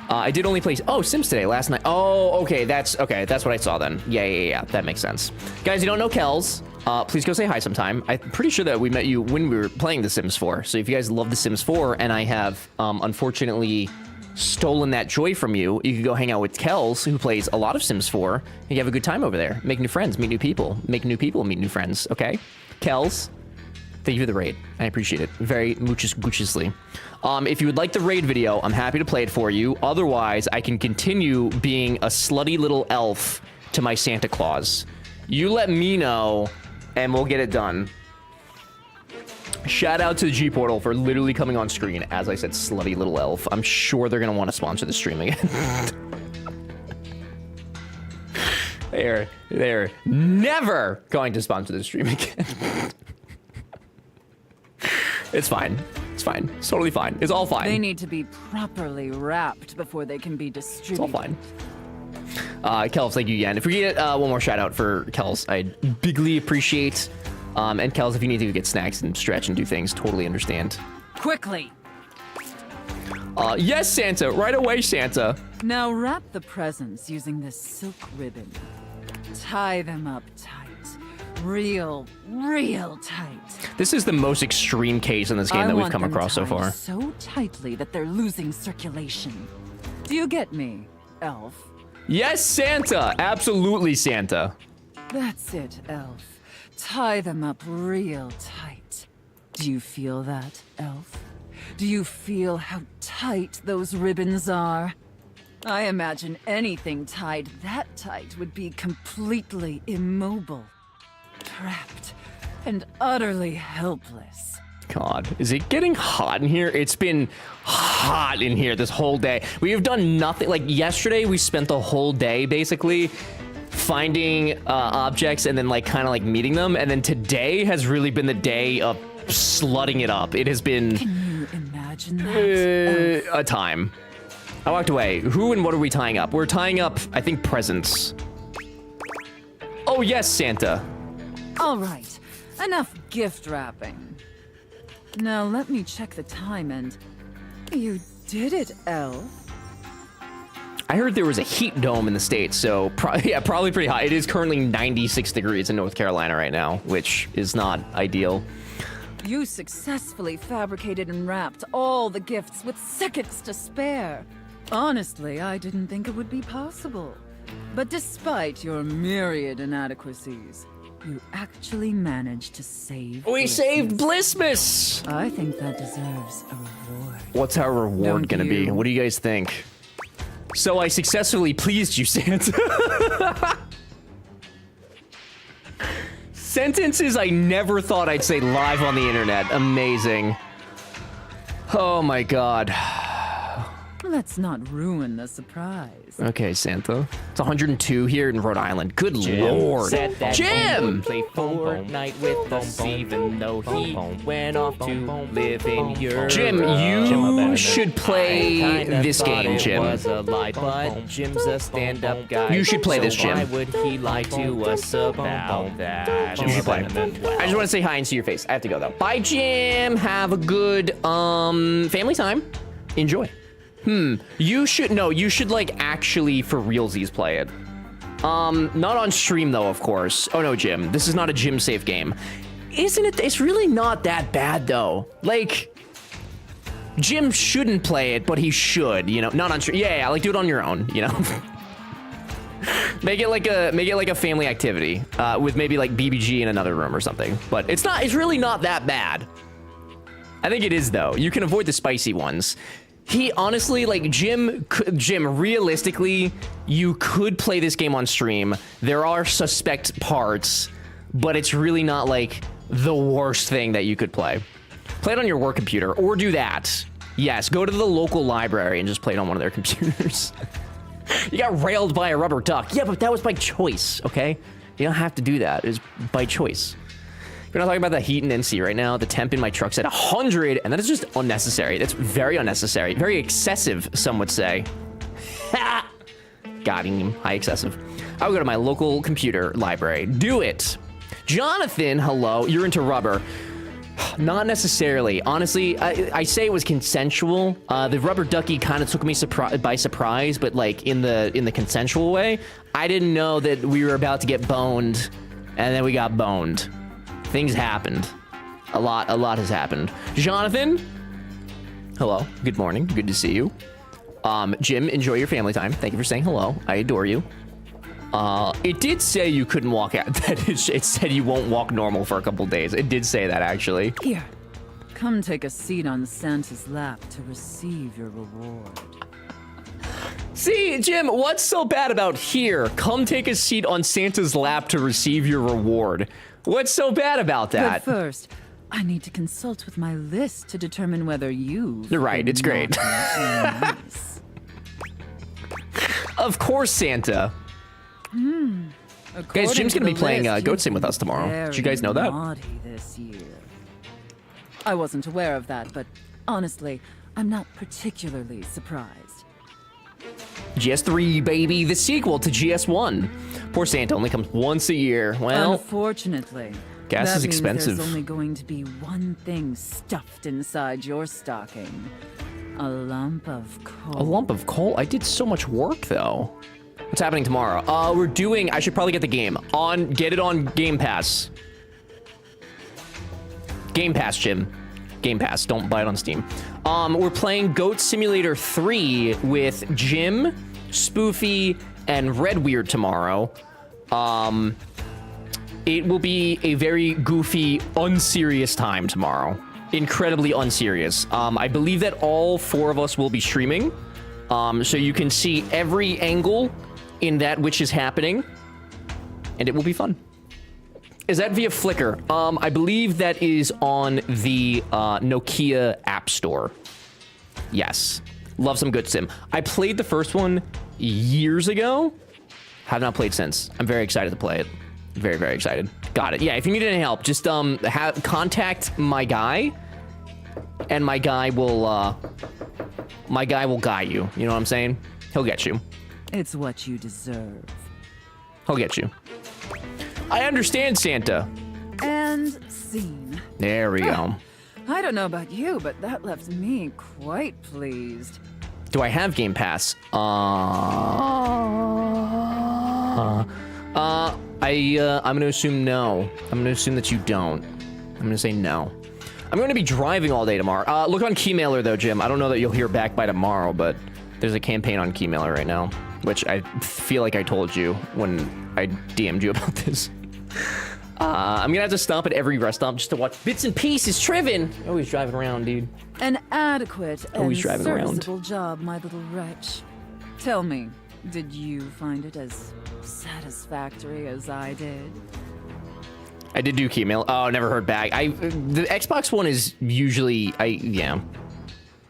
I did only play Sims today last night. Oh, okay, that's what I saw then. Yeah, that makes sense. Guys, you don't know Kels, please go say hi sometime. I'm pretty sure that we met you when we were playing The Sims 4. So if you guys love The Sims 4 and I have unfortunately stolen that joy from you, you can go hang out with Kels, who plays a lot of Sims 4, and you have a good time over there. Make new friends, meet new people, meet new friends, okay? Kels, thank you for the raid. I appreciate it very muchiously. If you would like the raid video, I'm happy to play it for you. Otherwise, I can continue being a slutty little elf to my Santa Claus. You let me know, and we'll get it done. Shout out to the GPORTAL for literally coming on screen as I said slutty little elf. I'm sure they're going to want to sponsor the stream again. They're never going to sponsor the stream again. It's fine. It's fine. It's totally fine. It's all fine. They need to be properly wrapped before they can be distributed. It's all fine. Kels, thank you again. If we get one more shout out for Kels, I'd bigly appreciate. And Kels, if you need to get snacks and stretch and do things, totally understand. Quickly. Yes, Santa. Right away, Santa. Now wrap the presents using this silk ribbon. Tie them up tight. Real tight. This is the most extreme case in this game that we've come across so far. So tightly that they're losing circulation. Do you get me, Elf? Yes, Santa! Absolutely, Santa. That's it, Elf. Tie them up real tight. Do you feel that, Elf? Do you feel how tight those ribbons are? I imagine anything tied that tight would be completely immobile, trapped, and utterly helpless. God, is it getting hot in here? It's been hot in here this whole day. We have done nothing. Like yesterday, we spent the whole day basically finding objects and then like kind of like meeting them. And then today has really been the day of slutting it up. It has been... Can you imagine that? a time. I walked away. Who and what are we tying up? We're tying up, I think, presents. Oh, yes, Santa. All right, enough gift wrapping. Now let me check the time and... You did it, Elf. I heard there was a heat dome in the States, so probably pretty hot. It is currently 96 degrees in North Carolina right now, which is not ideal. You successfully fabricated and wrapped all the gifts with seconds to spare. Honestly, I didn't think it would be possible. But despite your myriad inadequacies, you actually managed to save We saved Blissmas! I think that deserves a reward. What's our reward gonna be? What do you guys think? So I successfully pleased you, Santa. Sentences I never thought I'd say live on the internet. Amazing. Oh my god. Let's not ruin the surprise. Okay, Santa. It's 102 here in Rhode Island. Good lord. Jim! Play Fortnite with us even though he went off to live in Europe. Jim, you should play this game, Jim. Was a lie, but Jim's a stand-up guy. You should play this, Jim. Why would he lie to us about that? You should play. I just want to say hi and see your face. I have to go though. Bye, Jim. Have a good family time. Enjoy. You should like actually for realsies play it. Not on stream though, of course. Oh no, Jim, this is not a Jim safe game. Isn't it? It's really not that bad though. Like, Jim shouldn't play it, but he should, you know, not on stream. Yeah, like do it on your own, you know. Make it like a family activity, with maybe like BBG in another room or something. But it's really not that bad. I think it is though. You can avoid the spicy ones. He honestly, like, Jim, realistically, you could play this game on stream. There are suspect parts, but it's really not, like, the worst thing that you could play. Play it on your work computer, or do that. Yes, go to the local library and just play it on one of their computers. You got railed by a rubber duck. Yeah, but that was by choice, okay? You don't have to do that. It's by choice. We're not talking about the heat in NC right now. The temp in my truck's at 100, and that is just unnecessary. That's very unnecessary. Very excessive, some would say. Got him. High excessive. I would go to my local computer library. Do it. Jonathan, hello. You're into rubber. Not necessarily. Honestly, I say it was consensual. The rubber ducky kind of took me by surprise, but like in the consensual way. I didn't know that we were about to get boned, and then we got boned. Things happened. A lot has happened. Jonathan, hello. Good morning. Good to see you. Jim, enjoy your family time. Thank you for saying hello. I adore you. It did say you couldn't walk out. It said you won't walk normal for a couple days. It did say that, actually. Here, come take a seat on Santa's lap to receive your reward. See, Jim, what's so bad about here? Come take a seat on Santa's lap to receive your reward. What's so bad about that? But first, I need to consult with my list to determine whether you're right, it's great. Nice. Of course, Santa. Guys, Jim's gonna be playing Goat Sim with us tomorrow. Did you guys know that? Naughty this year. I wasn't aware of that, but honestly, I'm not particularly surprised. GS3, baby, the sequel to GS1. Poor Santa only comes once a year. Well, unfortunately, gas that is expensive. Means there's only going to be one thing stuffed inside your stocking. A lump of coal. A lump of coal? I did so much work, though. What's happening tomorrow? We're doing... I should probably get the game. Get it on Game Pass. Game Pass, Jim. Game Pass. Don't buy it on Steam. We're playing Goat Simulator 3 with Jim, Spoofy, and Redweird tomorrow. It will be a very goofy, unserious time tomorrow. Incredibly unserious. I believe that all 4 of us will be streaming. So you can see every angle in that which is happening. And it will be fun. Is that via Flickr? I believe that is on the Nokia App Store. Yes. Love some good sim. I played the first one years ago. Have not played since. I'm very excited to play it. Very, very excited. Got it. Yeah, if you need any help, just contact my guy. And my guy will guide you. You know what I'm saying? He'll get you. It's what you deserve. He'll get you. I understand, Santa. And scene. There we go. I don't know about you, but that left me quite pleased. Do I have Game Pass? I'm gonna assume no. I'm gonna assume that you don't. I'm gonna say no. I'm gonna be driving all day tomorrow. Look on Keymailer though, Jim. I don't know that you'll hear back by tomorrow, but there's a campaign on Keymailer right now, which I feel like I told you when I DM'd you about this. I'm gonna have to stop at every rest stop just to watch bits and pieces. Trivin! Always driving around, dude. An adequate Always and driving around. serviceable job, my little wretch. Tell me, did you find it as satisfactory as I did? I did do Keymail. Oh, never heard back. The Xbox One is usually,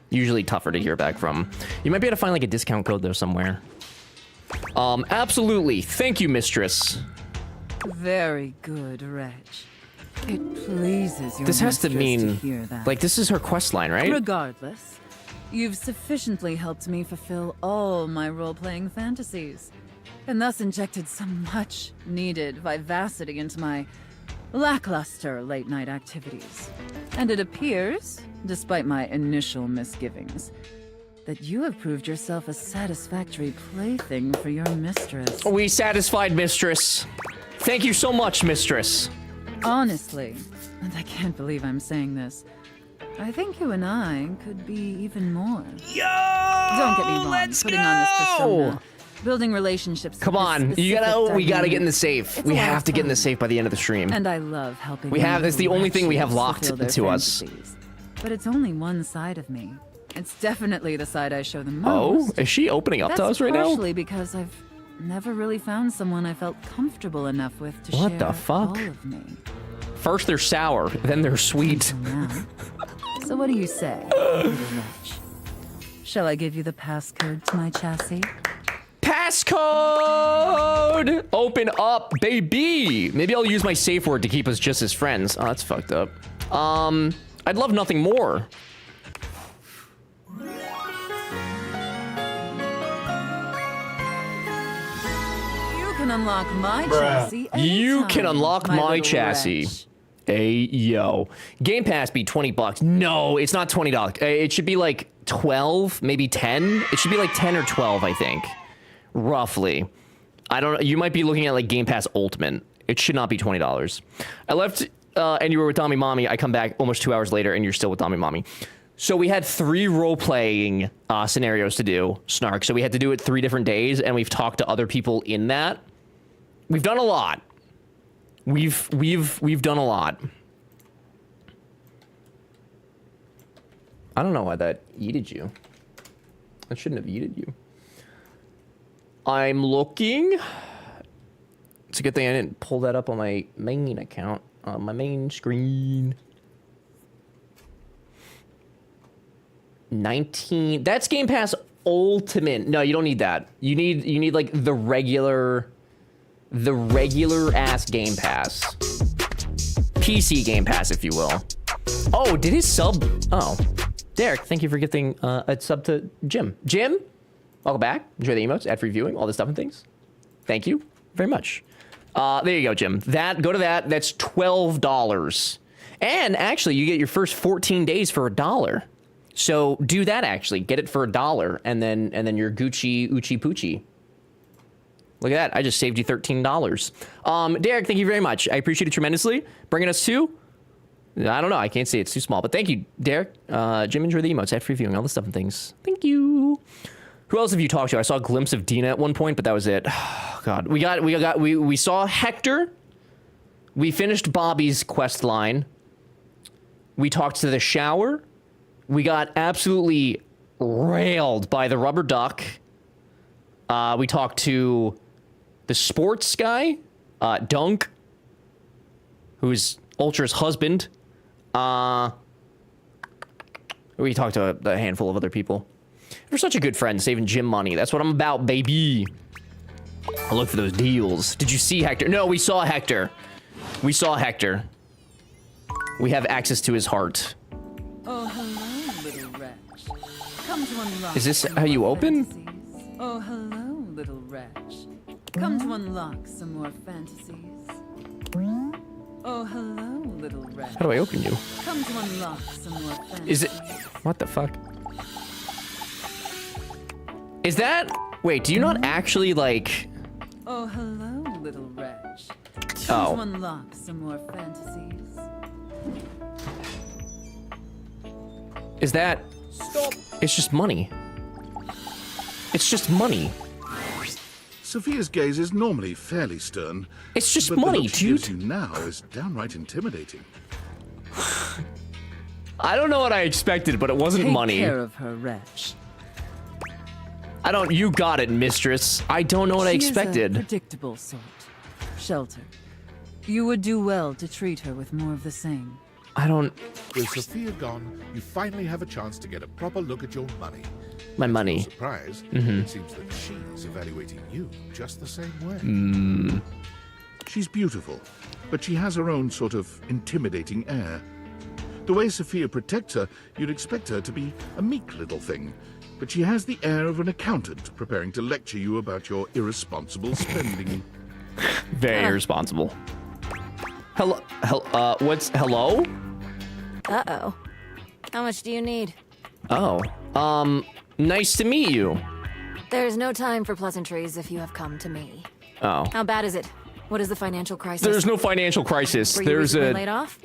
usually tougher to hear back from. You might be able to find like a discount code though somewhere. Absolutely. Thank you, mistress. Very good, wretch. It pleases your This has to mistress mean, hear that. like, this is her quest line, right? Regardless, you've sufficiently helped me fulfill all my role-playing fantasies, and thus injected some much-needed vivacity into my lackluster late-night activities. And it appears, despite my initial misgivings, that you have proved yourself a satisfactory plaything for your mistress. We satisfied, mistress. Thank you so much, mistress. Honestly, and I can't believe I'm saying this, I think you and I could be even more. Yo! Don't get me wrong, putting on this persona, building relationships. Come with on, this we specific gotta get in the dynamic. safe. It's We a lot have of to get in the fun. safe by the end of the stream. And I love helping. It's the only thing we have wretches locked fulfill their to us. fantasies. But it's only one side of me. It's definitely the side I show the Oh, most. is she opening up to us right That's now? partially because I've never really found someone I felt comfortable enough with to What share the fuck? all of me. First they're sour, then they're sweet. So what do you say, little wretch? Shall I give you the passcode to my chassis? Passcode! Open up, baby! Maybe I'll use my safe word to keep us just as friends. Oh, that's fucked up. I'd love nothing more. You can unlock my chassis You anytime, can unlock my little chassis. wretch. Hey, yo. Game Pass be $20. No, it's not $20. It should be like 12, maybe 10. It should be like 10 or 12, I think. Roughly. I don't know. You might be looking at like Game Pass Ultimate. It should not be $20. I left and you were with Dommy Mommy. I come back almost 2 hours later and you're still with Dommy Mommy. So we had 3 role-playing scenarios to do, Snark. So we had to do it 3 different days, and we've talked to other people in that. We've done a lot. We've done a lot. I don't know why that yeeted you. That shouldn't have yeeted you. I'm looking. It's a good thing I didn't pull that up on my main account, on my main screen. 19. That's Game Pass Ultimate. No, you don't need that. You need like the regular ass Game Pass. PC Game Pass, if you will. Oh, did his sub? Oh, Derek, thank you for getting a sub to Jim. Jim, welcome back. Enjoy the emotes, ad-free viewing, all this stuff and things. Thank you very much. There you go, Jim. Go to that. That's $12. And actually, you get your first 14 days for $1. So do that actually. Get it for $1 and then you're Gucci Uchi Poochie. Look at that. I just saved you $13. Derek, thank you very much. I appreciate it tremendously. Bringing us to, I don't know. I can't say it's too small, but thank you, Derek. Jim, enjoy the emotes after reviewing all the stuff and things. Thank you. Who else have you talked to? I saw a glimpse of Dina at one point, but that was it. Oh, God, we saw Hector. We finished Bobby's quest line. We talked to the shower. We got absolutely railed by the rubber duck. We talked to the sports guy, Dunk, who's Ultra's husband. We talked to a handful of other people. We're such a good friend, saving Jim money. That's what I'm about, baby. I look for those deals. Did you see Hector? No, we saw Hector. We saw Hector. We have access to his heart. Oh, hello, little wretch. Come to unlock. Is this how you open? Fantasies. Oh, hello, little wretch. Come to unlock some more fantasies. Oh, hello, little wretch. How do I open you? Come to unlock some more fantasies. Is it? What the fuck? Is that? Wait, do you not actually like? Oh, hello, little wretch. Oh. Come to unlock some more fantasies. Is that? Stop. It's just money. It's just money. Sophia's gaze is normally fairly stern. It's just but the money, look she gives dude. you now is downright intimidating. I don't know what I expected, but it wasn't Take money. care of her, wretch. I don't. You got it, mistress. I don't know what I She is a expected. predictable sort. Sheltered. You would do well to treat her with more of the same. I don't. With Sophia gone, you finally have a chance to get a proper look at your money. My money. Surprise, Mhm. it seems that she's evaluating you just the same way. Mm. She's beautiful, but she has her own sort of intimidating air. The way Sophia protects her, you'd expect her to be a meek little thing, but she has the air of an accountant preparing to lecture you about your irresponsible spending. Very irresponsible. Hello. Hello? Uh-oh. How much do you need? Oh. Nice to meet you. There's no time for pleasantries if you have come to me. Oh. How bad is it? What is the financial crisis? There's no financial crisis. Were you There's recently laid off?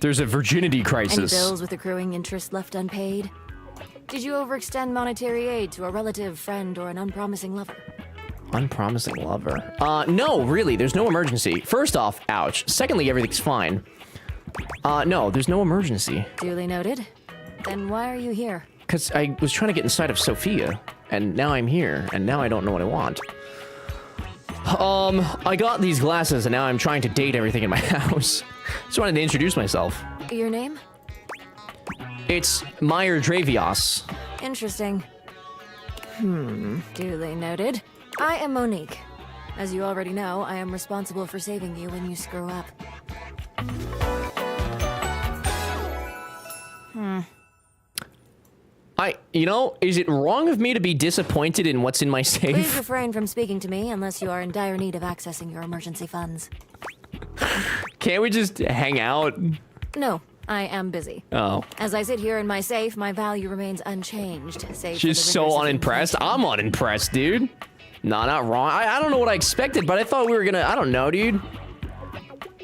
There's a virginity Any crisis. bills with accruing interest left unpaid? Did you overextend monetary aid to a relative, friend, or an unpromising lover? Unpromising lover. No, really, there's no emergency. First off, ouch. Secondly, everything's fine. No, there's no emergency. Duly noted. Then why are you here? Because I was trying to get inside of Sophia, and now I'm here, and now I don't know what I want. I got these glasses, and now I'm trying to date everything in my house. Just wanted to introduce myself. Your name? It's Meyer Dravios. Interesting. Duly noted. I am Monique. As you already know, I am responsible for saving you when you screw up. You know, is it wrong of me to be disappointed in what's in my Please safe? refrain from speaking to me unless you are in dire need of accessing your emergency funds. Can't we just hang out? No, I am busy. Oh. As I sit here in my safe, my value remains unchanged. Save for She's the so rigors of unimpressed. I'm unimpressed, dude. Nah, not wrong. I don't know what I expected, but I thought we were gonna, I don't know, dude.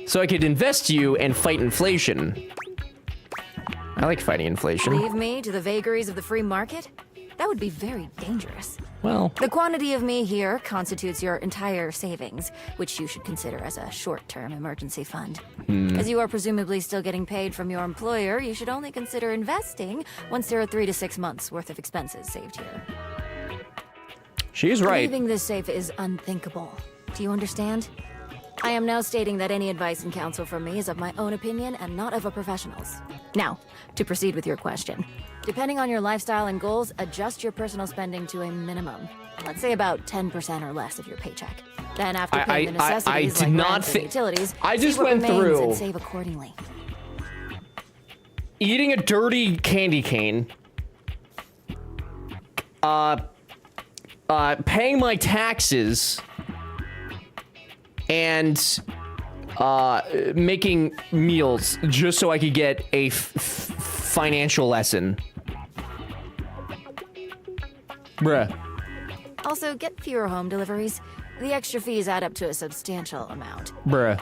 So I could invest you and fight inflation. I like fighting inflation. Leave me to the vagaries of the free market? That would be very dangerous. Well, The quantity of me here constitutes your entire savings, which you should consider as a short-term emergency fund. As you are presumably still getting paid from your employer, you should only consider investing once there are 3 to 6 months worth of expenses saved here. she's right. Leaving this safe is unthinkable. Do you understand? I am now stating that any advice and counsel from me is of my own opinion and not of a professional's. Now, to proceed with your question. Depending on your lifestyle and goals, adjust your personal spending to a minimum. Let's say about 10% or less of your paycheck. Then after paying the necessities did like not rent and utilities, I see just what went remains through and save accordingly. eating a dirty candy cane, paying my taxes, and making meals just so I could get a financial lesson. Bruh. Also, get fewer home deliveries. The extra fees add up to a substantial amount. Bruh.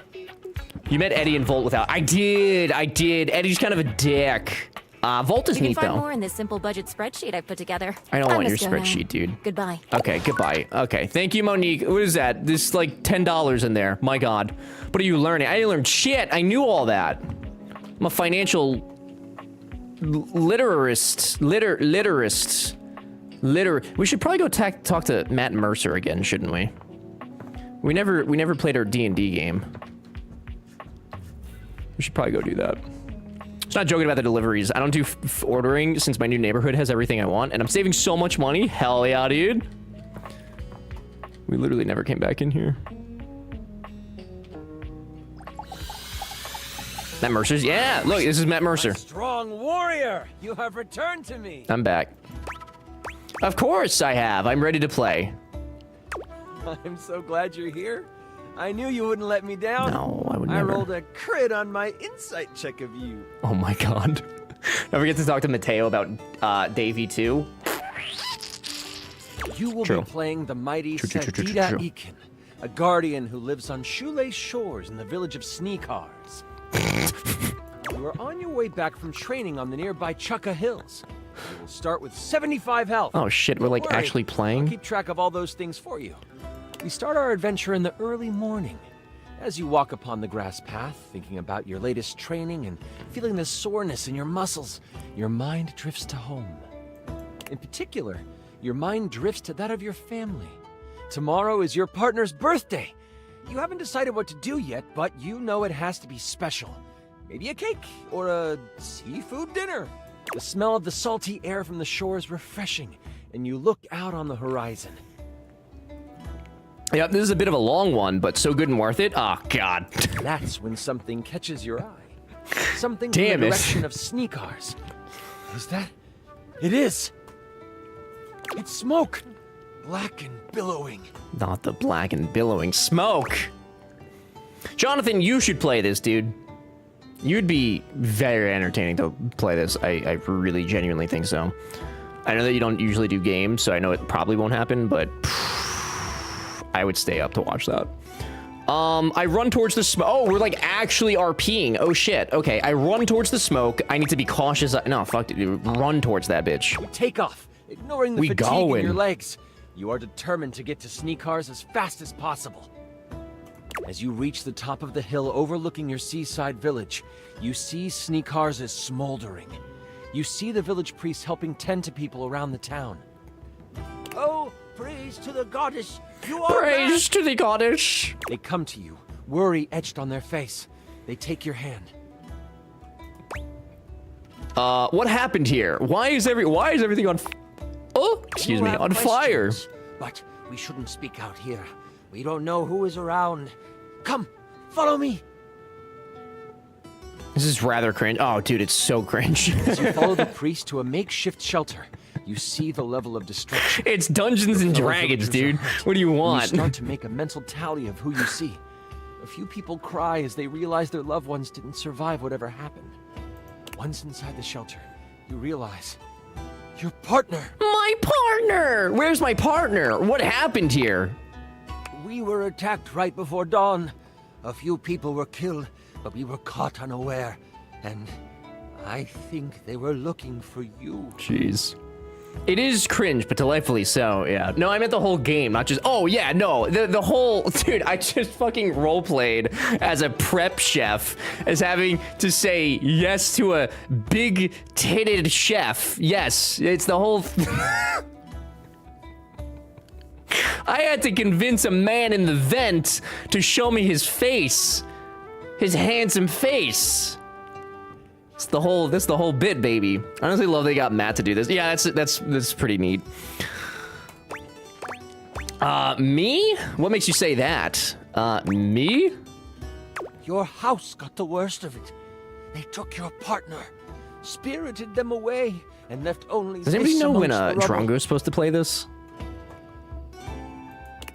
You met Eddie and Volt without... I did. Eddie's kind of a dick. Volt is You can neat, find though. more in this simple budget spreadsheet I've put together. I don't want your must go now. spreadsheet, dude. Goodbye. Okay, goodbye. Okay, thank you, Monique. What is that? There's like $10 in there. My God. What are you learning? I didn't learn shit. I knew all that. I'm a financial... literist. We should probably go talk to Matt Mercer again, shouldn't we? We never played our D&D game. We should probably go do that. It's not joking about the deliveries. I don't do ordering since my new neighborhood has everything I want, and I'm saving so much money. Hell yeah, dude. We literally never came back in here. Matt Mercer's? Yeah, look, this is Matt Mercer. Strong warrior, you have returned to me. I'm back. Of course I have. I'm ready to play. I'm so glad you're here. I knew you wouldn't let me down. No, I would I never. rolled a crit on my insight check of you. Oh my God. Don't forget to talk to Mateo about Davey too. You will True. be playing the mighty True. Sadida Ekin, a guardian who lives on shoelace shores in the village of Sneakars. You are on your way back from training on the nearby Chukka Hills. You will start with 75 health. Oh shit, we're Don't like worry, actually I'll playing? keep track of all those things for you. We start our adventure in the early morning. As you walk upon the grass path, thinking about your latest training and feeling the soreness in your muscles, your mind drifts to home. In particular, your mind drifts to that of your family. Tomorrow is your partner's birthday. You haven't decided what to do yet, but you know it has to be special. Maybe a cake or a seafood dinner. The smell of the salty air from the shore is refreshing, and you look out on the horizon. Yeah, this is a bit of a long one, but so good and worth it. Oh God. That's when something catches your eye. Something Damn from the it. direction of Sneakars. Is that? It is. It's smoke. Black and billowing. Not the black and billowing smoke. Jonathan, you should play this, dude. You'd be very entertaining to play this. I really genuinely think so. I know that you don't usually do games, so I know it probably won't happen, but I would stay up to watch that. I run towards the smoke. Oh, we're like actually RPing. Oh shit. Okay, I run towards the smoke. I need to be cautious. No, fuck it, dude. Run towards that bitch. You take off, ignoring the We fatigue going. in your legs. You are determined to get to Sneakars as fast as possible. As you reach the top of the hill overlooking your seaside village, you see Sneakars is smoldering. You see the village priest helping tend to people around the town. Oh, praise to the goddess! You are Praise back! to the goddess! They come to you, worry etched on their face. They take your hand. What happened here? Why is everything on? Oh, excuse You me, have on fire. questions, but we shouldn't speak out here. We don't know who is around. Come, follow me. This is rather cringe. Oh, dude, it's so cringe. As you follow the priest to a makeshift shelter, you see the level of destruction. It's Dungeons and Your fellow Dragons, villagers dude. are hurt. What do you And want? You start to make a mental tally of who you see. A few people cry as they realize their loved ones didn't survive whatever happened. Once inside the shelter, you realize your partner. My partner! Where's my partner? What happened here? We were attacked right before dawn. A few people were killed, but we were caught unaware. And I think they were looking for you. Jeez. It is cringe, but delightfully so, yeah. No, I meant the whole game, not just... Oh, yeah, no. The whole... Dude, I just fucking roleplayed as a prep chef, as having to say yes to a big-titted chef. Yes, it's the whole... I had to convince a man in the vent to show me his face. His handsome face. That's the whole bit, baby. I honestly love they got Matt to do this. Yeah, that's pretty neat. Me? What makes you say that? Me? Your house got the worst of it. They took your partner, spirited them away, and left only Does anybody this know when amongst the rubble. Drongo's supposed to play this?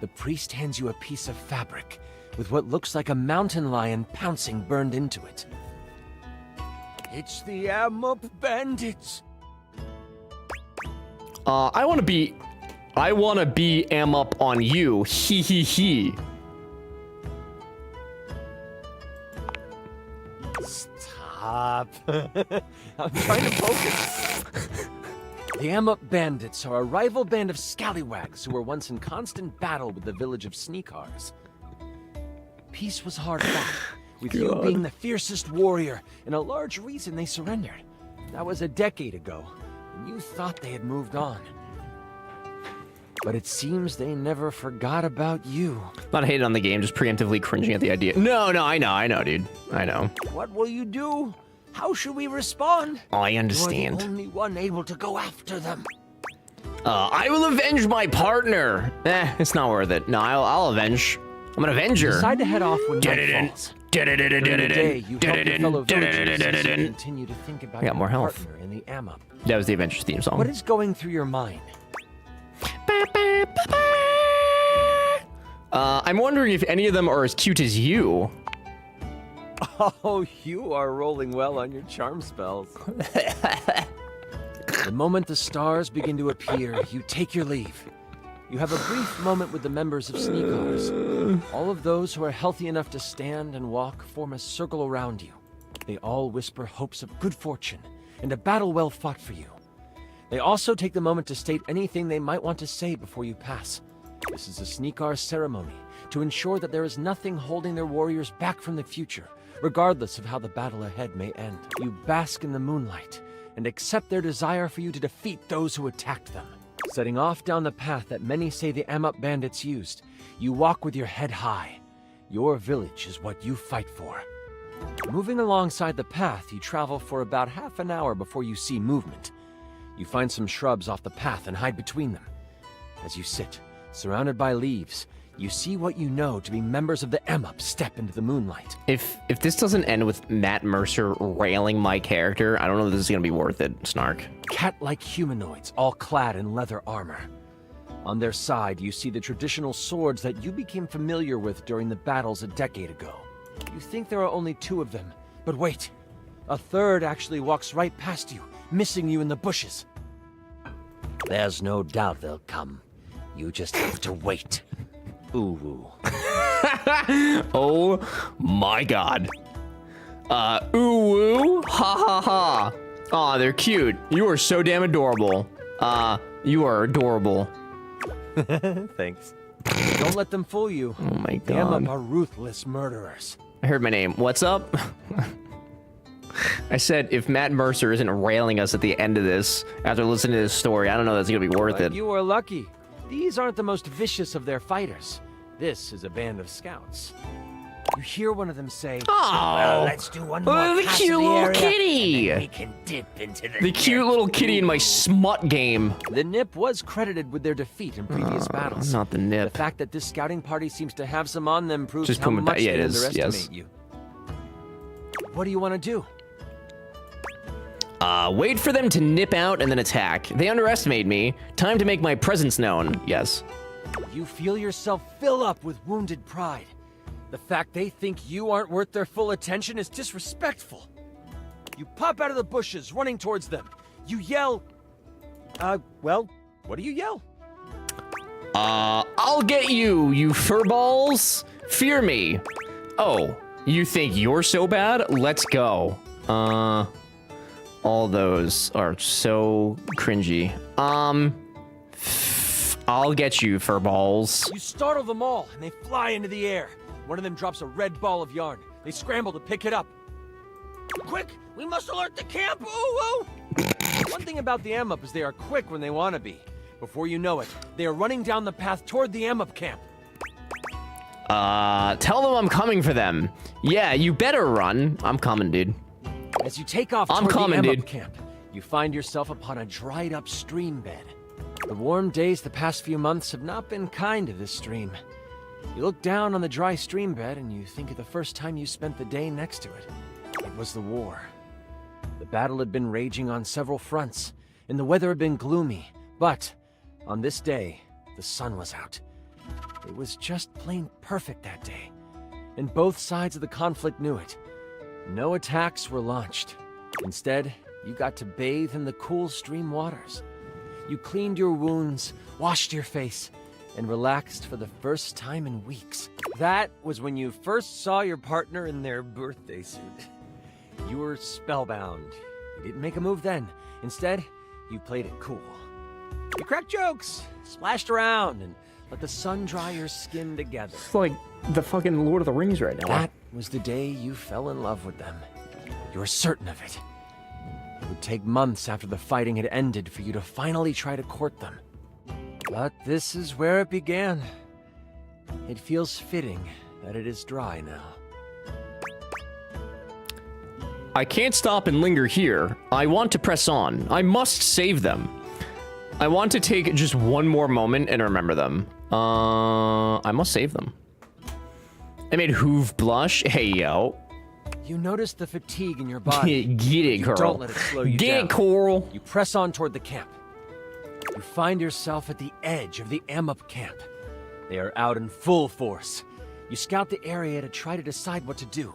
The priest hands you a piece of fabric with what looks like a mountain lion pouncing burned into it. It's the Amok bandits. I want to be I want to be up on you. Hee hee hee. Stop. I'm trying to focus. The Amuk Bandits are a rival band of scallywags who were once in constant battle with the village of Sneakars. Peace was hard fought, with you being the fiercest warrior and a large reason they surrendered. That was a decade ago, and you thought they had moved on. But it seems they never forgot about you. Not hating on the game, just preemptively cringing at the idea. No, I know, dude. I know. What will you do? How should we respond? I understand. You're the only one able to go after them. I will avenge my partner. It's not worth it. No, I'll avenge. I'm an avenger. Decide to head off when night falls. During the day, you help your fellow villagers as you continue to think about your partner in the Amuk. That was the Avengers theme song. What is going through your mind? I'm wondering if any of them are as cute as you. Oh, you are rolling well on your charm spells. The moment the stars begin to appear, you take your leave. You have a brief moment with the members of Sneakars. All of those who are healthy enough to stand and walk form a circle around you. They all whisper hopes of good fortune and a battle well fought for you. They also take the moment to state anything they might want to say before you pass. This is a Sneakar ceremony to ensure that there is nothing holding their warriors back from the future, regardless of how the battle ahead may end. You bask in the moonlight and accept their desire for you to defeat those who attacked them. Setting off down the path that many say the Amuk Bandits used, you walk with your head high. Your village is what you fight for. Moving alongside the path, you travel for about half an hour before you see movement. You find some shrubs off the path and hide between them. As you sit, surrounded by leaves, you see what you know to be members of the Amuk step into the moonlight. If this doesn't end with Matt Mercer railing my character, I don't know if this is gonna be worth it, Snark. Cat-like humanoids, all clad in leather armor. On their side, you see the traditional swords that you became familiar with during the battles a decade ago. You think there are only 2 of them, but wait. A third actually walks right past you, missing you in the bushes. There's no doubt they'll come. You just have to wait. Ooh. Oh my god. Ooh, ha ha ha. Aw, they're cute. You are so damn adorable. You are adorable. Thanks. Don't let them fool you. Oh my god. The Amuk are ruthless murderers. I heard my name. What's up? I said if Matt Mercer isn't railing us at the end of this after listening to this story, I don't know if that's gonna be worth it. You are lucky. These aren't the most vicious of their fighters. This is a band of scouts. You hear one of them say, "Oh, well, let's do one more the pass cute in the little area, kitty! and then we can dip into The cute little kitty in my Ooh. smut game." The Nip was credited with their defeat in previous battles. Not the Nip. The fact that this scouting party seems to have some on them proves Just how put 'em much back. Yeah, they it is, underestimate yes. you. What do you want to do? Wait for them to nip out and then attack. They underestimate me. Time to make my presence known. Yes. You feel yourself fill up with wounded pride. The fact they think you aren't worth their full attention is disrespectful. You pop out of the bushes, running towards them. You yell... well, what do you yell? I'll get you, you furballs. Fear me. Oh, you think you're so bad? Let's go. All those are so cringy. I'll get you, furballs. You startle them all, and they fly into the air. One of them drops a red ball of yarn. They scramble to pick it up. Quick! We must alert the camp! Ooh, ooh! One thing about the Amuk is they are quick when they want to be. Before you know it, they are running down the path toward the Amuk camp. Tell them I'm coming for them. Yeah, you better run. I'm coming, dude. As you take off toward the Amuk camp, you find yourself upon a dried-up stream bed. The warm days the past few months have not been kind to this stream. You look down on the dry stream bed and you think of the first time you spent the day next to it. It was the war. The battle had been raging on several fronts, and the weather had been gloomy, but on this day, the sun was out. It was just plain perfect that day, and both sides of the conflict knew it. No attacks were launched. Instead, you got to bathe in the cool stream waters. You cleaned your wounds, washed your face, and relaxed for the first time in weeks. That was when you first saw your partner in their birthday suit. You were spellbound. You didn't make a move then. Instead, you played it cool. You cracked jokes, splashed around, and let the sun dry your skin together. It's like the fucking Lord of the Rings right now. That was the day you fell in love with them. You were certain of it. It would take months after the fighting had ended for you to finally try to court them. But this is where it began. It feels fitting that it is dry now. I can't stop and linger here. I want to press on. I must save them. I want to take just one more moment and remember them. I must save them. I made Hoove blush. Hey, yo. You notice the fatigue in your body. Get it, Coral. Don't let it slow you down. Get it, Coral. You press on toward the camp. You find yourself at the edge of the Amup camp. They are out in full force. You scout the area to try to decide what to do.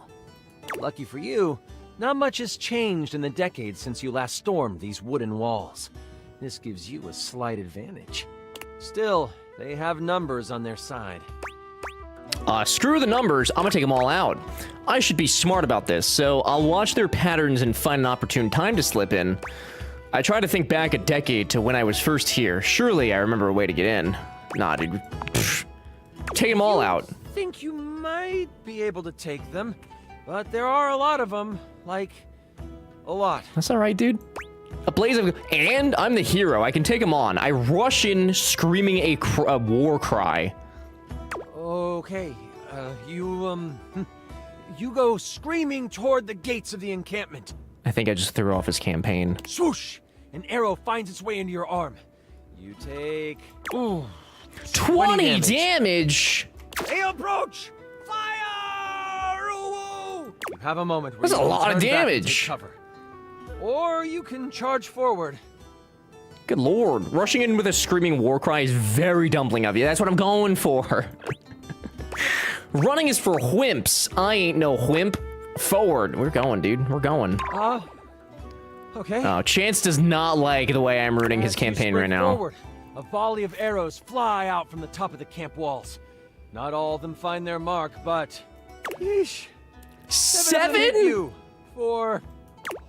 Lucky for you, not much has changed in the decades since you last stormed these wooden walls. This gives you a slight advantage. Still, they have numbers on their side. Screw the numbers. I'm gonna take them all out. I should be smart about this, so I'll watch their patterns and find an opportune time to slip in. I try to think back a decade to when I was first here. Surely I remember a way to get in. Nah, dude. Pfft. Take them all out. I think you might be able to take them, but there are a lot of them. Like, a lot. That's all right, dude. A blaze of... And I'm the hero. I can take them on. I rush in screaming a war cry. Okay, you go screaming toward the gates of the encampment. I think I just threw off his campaign. Swoosh! An arrow finds its way into your arm. You take... Ooh, 20 damage! They approach! Fire! Ooh! You have a moment where That's you a lot of turn back and damage. take cover. Or you can charge forward. Good lord. Rushing in with a screaming war cry is very dumpling of you. That's what I'm going for. Running is for whimps. I ain't no whimp. Forward. We're going, dude. We're going. Okay. Oh, Chance does not like the way I'm rooting his campaign right now. Forward, a volley of arrows fly out from the top of the camp walls. Not all of them find their mark, but... Yeesh. 7? You for...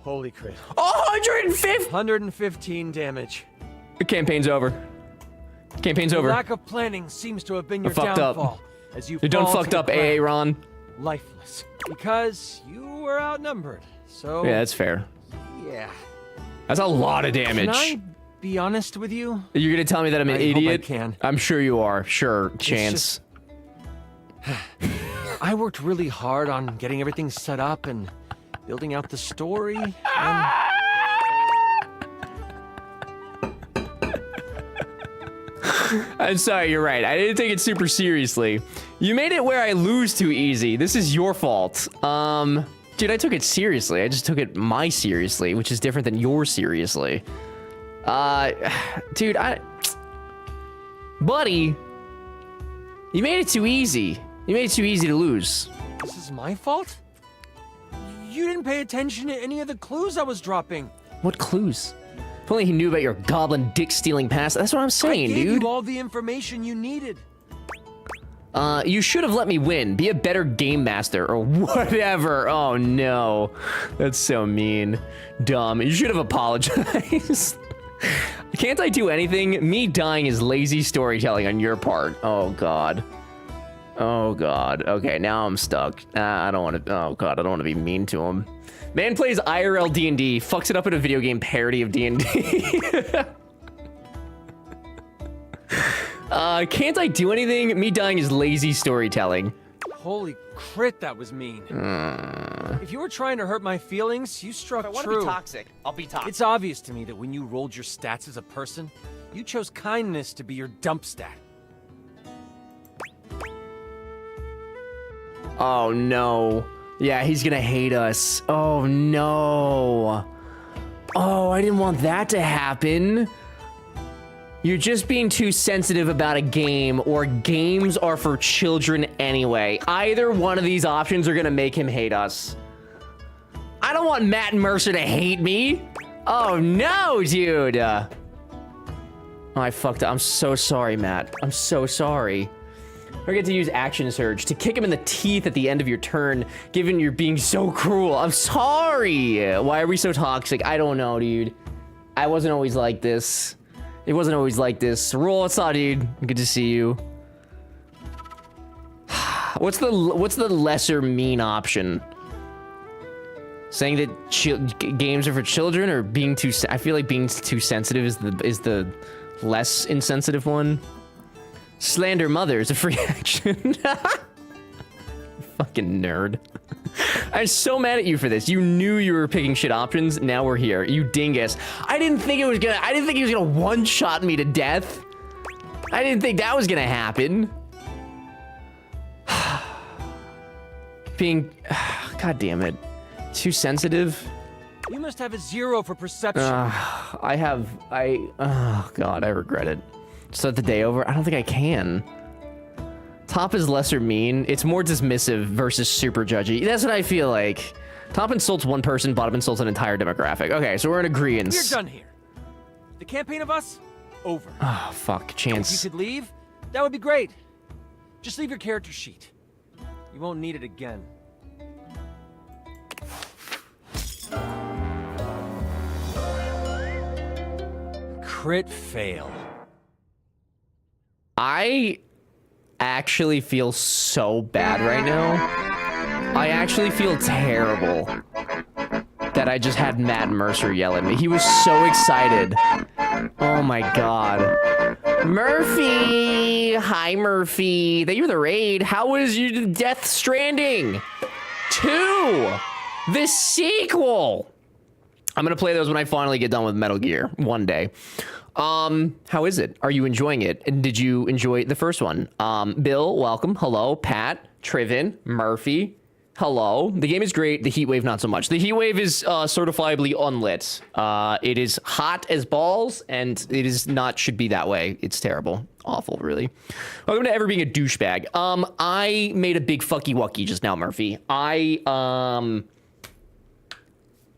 Holy crit. 150! 115 damage. The campaign's over. Campaign's over. Lack of planning seems to have been your fucked downfall. up. As you You're done fall fucked to up, the ground, Ron. Lifeless. Because you were outnumbered. So... Yeah, that's fair. Yeah. That's a lot of damage. Can I be honest with you? You're gonna tell me that I'm an idiot? Hope I can. I'm sure you are. Sure, Chance. I worked really hard on getting everything set up and building out the story, and... I'm sorry, you're right. I didn't take it super seriously. You made it where I lose too easy. This is your fault. Dude, I took it seriously. I just took it my seriously, which is different than your seriously. Dude, Buddy, you made it too easy. You made it too easy to lose. This is my fault? You didn't pay attention to any of the clues I was dropping. What clues? If only he knew about your goblin dick-stealing past. That's what I'm saying, I gave dude. you all the information you needed. You should have let me win. Be a better game master or whatever. Oh no, that's so mean. Dumb. You should have apologized. Can't I do anything? Me dying is lazy storytelling on your part. Oh god. Oh god. Okay, now I'm stuck. I don't want to. Oh god, I don't want to be mean to him. Man plays IRL D&D, fucks it up in a video game parody of D&D. Can't I do anything? Me dying is lazy storytelling. Holy crit, that was mean. If you were trying to hurt my feelings, you struck If I want true. to be toxic, I'll be toxic. It's obvious to me that when you rolled your stats as a person, you chose kindness to be your dump stat. Oh no. Yeah, he's gonna hate us. Oh no. Oh, I didn't want that to happen. You're just being too sensitive about a game, or games are for children anyway. Either one of these options are gonna make him hate us. I don't want Matt and Mercer to hate me. Oh no, dude. Oh, I fucked up. I'm so sorry, Matt. I'm so sorry. I get to use Action Surge to kick him in the teeth at the end of your turn, given you're being so cruel. I'm sorry. Why are we so toxic? I don't know, dude. I wasn't always like this. It wasn't always like this. Roll, what's up, dude? Good to see you. What's the lesser mean option? Saying that games are for children, or being too? I feel like being too sensitive is the less insensitive one. Slander mother is a free action. Fucking nerd. I'm so mad at you for this. You knew you were picking shit options. Now we're here. You dingus. I didn't think he was gonna one-shot me to death. I didn't think that was gonna happen. God damn it. Too sensitive. You must have a 0 for perception. Oh God, I regret it. Start the day over? I don't think I can. Top is lesser mean. It's more dismissive versus super judgy. That's what I feel like. Top insults one person, bottom insults an entire demographic. Okay, so we're in agreement. We're done here. The campaign of us, over. Oh, fuck. Chance. If you could leave, that would be great. Just leave your character sheet. You won't need it again. Crit fail. I actually feel so bad right now. I actually feel terrible that I just had Matt Mercer yell at me. He was so excited. Oh my God. Murphy! Hi, Murphy. Thank you for the raid. How was your Death Stranding 2? The sequel! I'm gonna play those when I finally get done with Metal Gear one day. How is it? Are you enjoying it? And did you enjoy the first one? Bill, welcome. Hello. Pat, Triven, Murphy. Hello. The game is great. The heat wave, not so much. The heat wave is certifiably unlit. It is hot as balls, and it is not should be that way. It's terrible. Awful, really. Welcome to ever being a douchebag. I made a big fucky wucky just now, Murphy.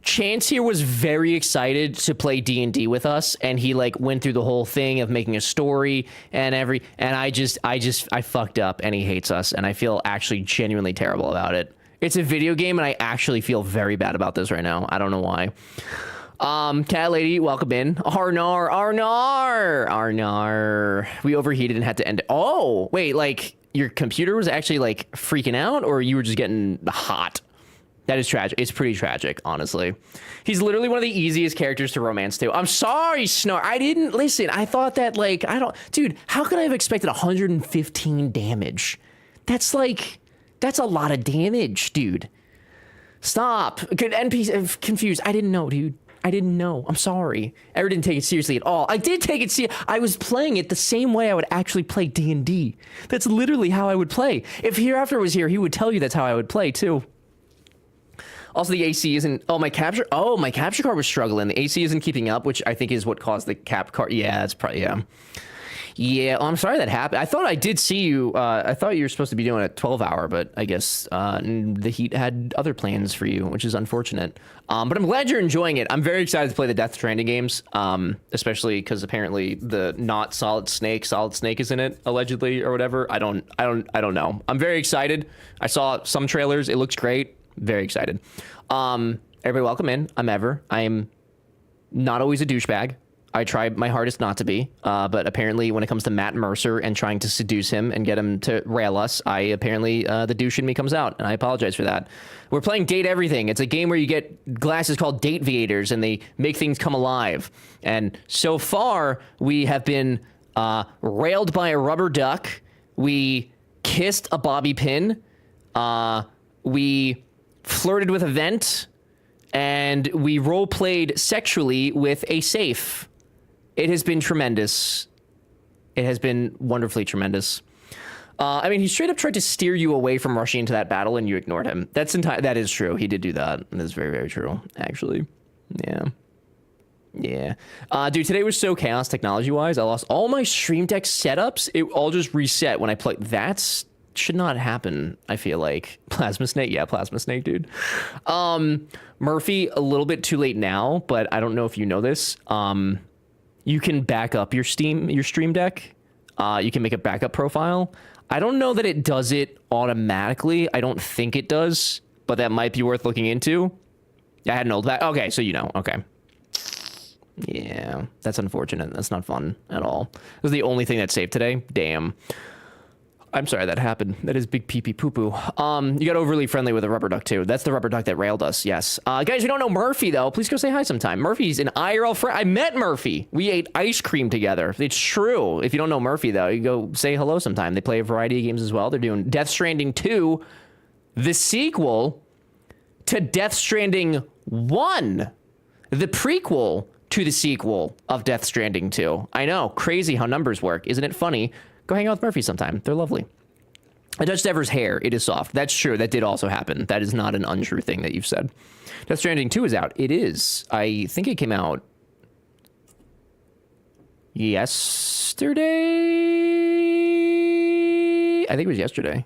Chance here was very excited to play D&D with us, and he like went through the whole thing of making a story and I fucked up, and he hates us, and I feel actually genuinely terrible about it. It's a video game, and I actually feel very bad about this right now. I don't know why. Cat Lady, welcome in. Arnar. We overheated and had to end it. Oh, wait, like your computer was actually like freaking out, or you were just getting hot? That is tragic. It's pretty tragic, honestly. He's literally one of the easiest characters to romance to. I'm sorry, Snark. I didn't listen. I thought that, like, dude, how could I have expected 115 damage? That's a lot of damage, dude. Stop. NPC confused. I didn't know, dude. I didn't know. I'm sorry. I didn't take it seriously at all. I did take it seriously. I was playing it the same way I would actually play D&D. That's literally how I would play. If Hereafter was here, he would tell you that's how I would play, too. Also, the AC isn't... my capture card was struggling. The AC isn't keeping up, which I think is what caused the cap card. Yeah, that's probably... Yeah. Yeah, I'm sorry that happened. I thought I did see you. I thought you were supposed to be doing a 12-hour, but I guess the heat had other plans for you, which is unfortunate. But I'm glad you're enjoying it. I'm very excited to play the Death Stranding games, especially because apparently the not Solid Snake is in it, allegedly, or whatever. I don't know. I'm very excited. I saw some trailers. It looks great. Very excited. Everybody welcome in. I'm Ever. I'm not always a douchebag. I try my hardest not to be, but apparently when it comes to Matt Mercer and trying to seduce him and get him to rail us, the douche in me comes out, and I apologize for that. We're playing Date Everything. It's a game where you get glasses called Date Viators, and they make things come alive. And so far, we have been railed by a rubber duck. We kissed a bobby pin. We flirted with a vent, and we role-played sexually with a safe. It has been tremendous. It has been wonderfully tremendous. I mean, he straight up tried to steer you away from rushing into that battle, and you ignored him. That is true. He did do that. That is very, very true, actually. Yeah. Dude, today was so chaos technology-wise. I lost all my Stream Deck setups. It all just reset when I played. That's... should not happen, I feel like. Plasma Snake? Yeah, Plasma Snake, dude. Murphy, a little bit too late now, but I don't know if you know this. you can back up your Stream Deck. You can make a backup profile. I don't know that it does it automatically. I don't think it does, but that might be worth looking into. I had no that. Okay, so you know. Okay. Yeah, that's unfortunate. That's not fun at all. It was the only thing that saved today. Damn. I'm sorry that happened. That is big pee-pee poo-poo. You got overly friendly with a rubber duck too. That's the rubber duck that railed us, yes. Guys, you don't know Murphy though. Please go say hi sometime. Murphy's an IRL friend. I met Murphy. We ate ice cream together. It's true. If you don't know Murphy though, you go say hello sometime. They play a variety of games as well. They're doing Death Stranding 2, the sequel to Death Stranding 1, the prequel to the sequel of Death Stranding 2. I know, crazy how numbers work. Isn't it funny? Go hang out with Murphy sometime. They're lovely. I touched Ever's hair. It is soft. That's true. That did also happen. That is not an untrue thing that you've said. Death Stranding 2 is out. It is. I think it came out yesterday. I think it was yesterday.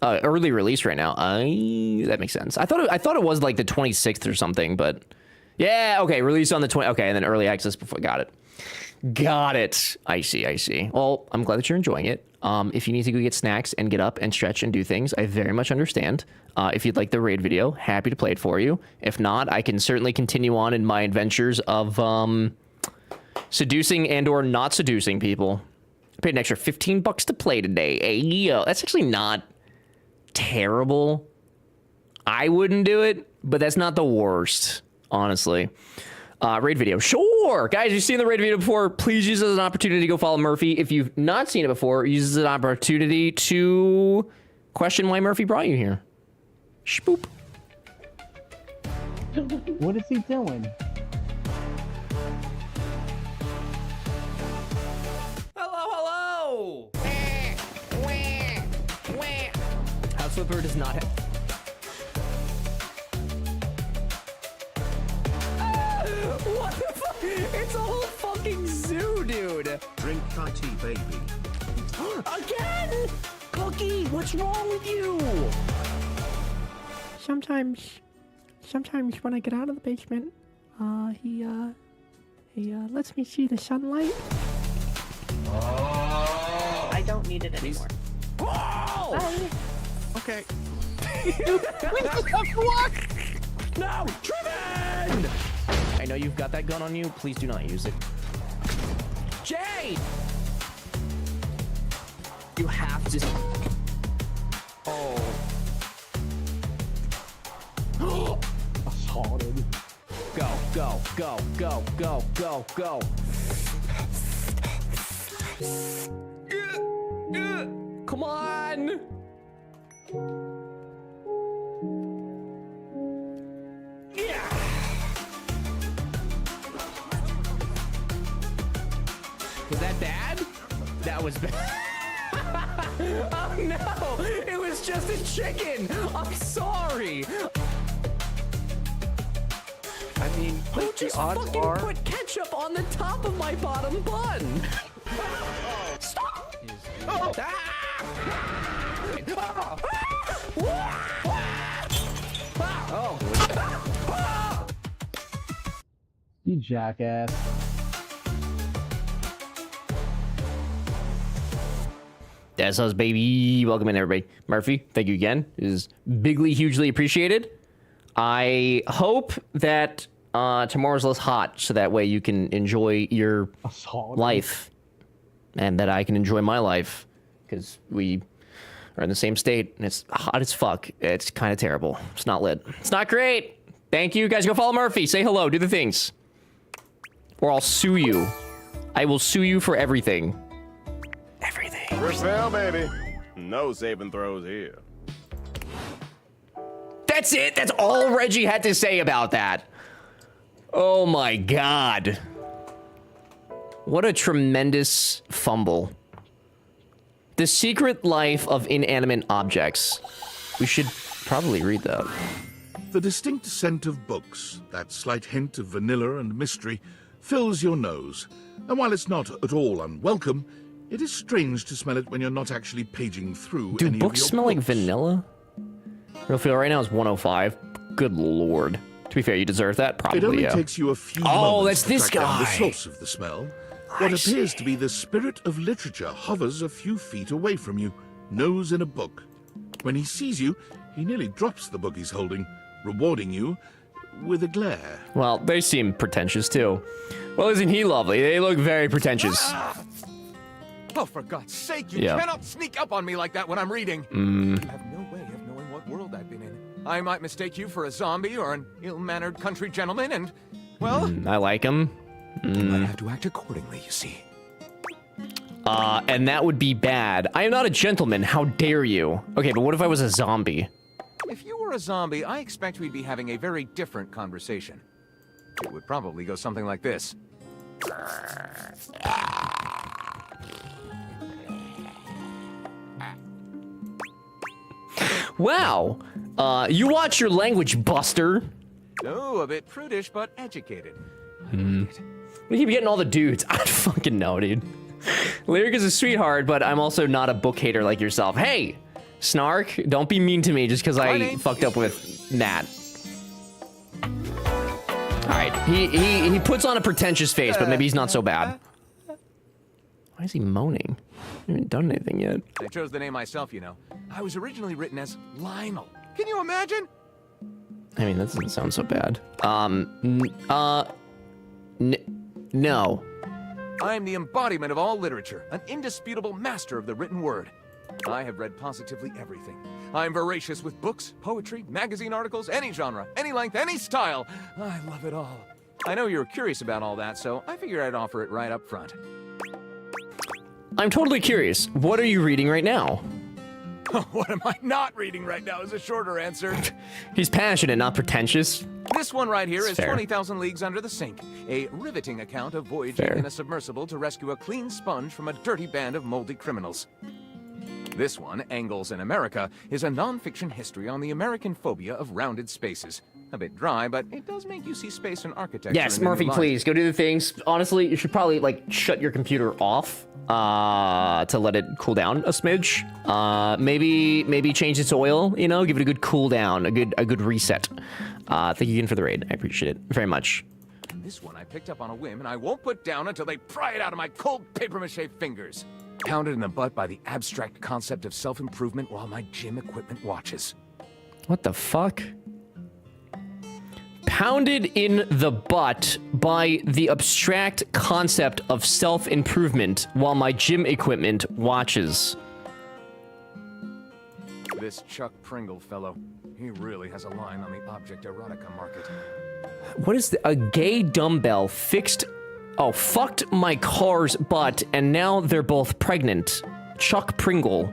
Early release right now. That makes sense. I thought it was like the 26th or something, but yeah, okay, release on the 20th. Okay, and then early access before. Got it. Got it. I see. Well, I'm glad that you're enjoying it. If you need to go get snacks and get up and stretch and do things, I very much understand. If you'd like the raid video, happy to play it for you. If not, I can certainly continue on in my adventures of seducing and or not seducing people. I paid an extra $15 to play today. Hey, that's actually not terrible. I wouldn't do it, but that's not the worst, honestly. Raid video. Sure. Guys, you've seen the raid video before. Please use it as an opportunity to go follow Murphy. If you've not seen it before, use it as an opportunity to question why Murphy brought you here. Shboop. What is he doing? Hello. House Flipper does not have... What the fuck? It's a whole fucking zoo, dude. Drink Thai tea, baby. Again? Cookie, what's wrong with you? Sometimes when I get out of the basement, he lets me see the sunlight. I don't need it anymore. Oh! Bye. Okay. What? No! Driven! I know you've got that gun on you. Please do not use it. Jay! You have to... Oh. Assaulted. Go. Come on! Yeah! Was that bad? That was bad. Oh no! It was just a chicken! I'm sorry! I mean, Who just fucking put ketchup on the top of my bottom bun? Stop! Oh. Oh. You jackass. That's us, baby. Welcome in, everybody. Murphy, thank you again. It is bigly, hugely appreciated. I hope that tomorrow's less hot, so that way you can enjoy your life, and that I can enjoy my life, because we are in the same state, and it's hot as fuck. It's kind of terrible. It's not lit. It's not great. Thank you. Guys, go follow Murphy. Say hello. Do the things. Or I'll sue you. I will sue you for everything. Everything. For sale, baby. No saving throws here. That's it. That's all Reggie had to say about that. Oh my god. What a tremendous fumble. The Secret Life of Inanimate Objects. We should probably read that. The distinct scent of books, that slight hint of vanilla and mystery, fills your nose. And while it's not at all unwelcome, it is strange to smell it when you're not actually paging through Do books smell like vanilla? Real feel right now is 105. Good lord. To be fair, you deserve that. Probably, It only yeah. takes you a few Oh, moments that's to this track down the guy. source of the smell. What appears to be the spirit of literature hovers a few feet away from you, nose in a book. When he sees you, he nearly drops the book he's holding, rewarding you with a glare. Well, they seem pretentious too. Well, isn't he lovely? They look very pretentious. Oh, for God's sake, you Yeah. cannot sneak up on me like that when I'm reading. Mm. You have no way of knowing what world I've been in. I might mistake you for a zombie or an ill-mannered country gentleman, and, well, I like him. I might have to act accordingly, you see. And that would be bad. I am not a gentleman. How dare you? Okay, but what if I was a zombie? If you were a zombie, I expect we'd be having a very different conversation. It would probably go something like this. Wow. You watch your language, Buster. Oh, a bit prudish, but educated. We keep getting all the dudes. I don't fucking know, dude. Lyric is a sweetheart, but I'm also not a book hater like yourself. Hey, Snark, don't be mean to me just because I fucked up with Nat. All right, he puts on a pretentious face, but maybe he's not so bad. Why is he moaning? I haven't done anything yet. I chose the name myself, you know. I was originally written as Lionel. Can you imagine? I mean, that doesn't sound so bad. No. I am the embodiment of all literature, an indisputable master of the written word. I have read positively everything. I am voracious with books, poetry, magazine articles, any genre, any length, any style. I love it all. I know you're curious about all that, so I figured I'd offer it right up front. I'm totally curious. What are you reading right now? What am I not reading right now is a shorter answer. He's passionate, not pretentious. This one right here It's is fair. 20,000 Leagues Under the Sink, a riveting account of voyaging Fair. in a submersible to rescue a clean sponge from a dirty band of moldy criminals. This one, Angles in America, is a non-fiction history on the American phobia of rounded spaces. A bit dry, but it does make you see space and architecture. Yes, in a new Murphy, light. please go do the things. Honestly, you should probably like shut your computer off to let it cool down a smidge. Maybe change its oil. You know, give it a good cool down, a good reset. Thank you again for the raid. I appreciate it very much. This one I picked up on a whim, and I won't put down until they pry it out of my cold papier-mâché fingers. Pounded in the butt by the abstract concept of self-improvement while my gym equipment watches. What the fuck? Pounded in the butt by the abstract concept of self-improvement while my gym equipment watches. This Chuck Pringle fellow, he really has a line on the object erotica market. What is a gay dumbbell fixed? Oh, fucked my car's butt, and now they're both pregnant. Chuck Pringle.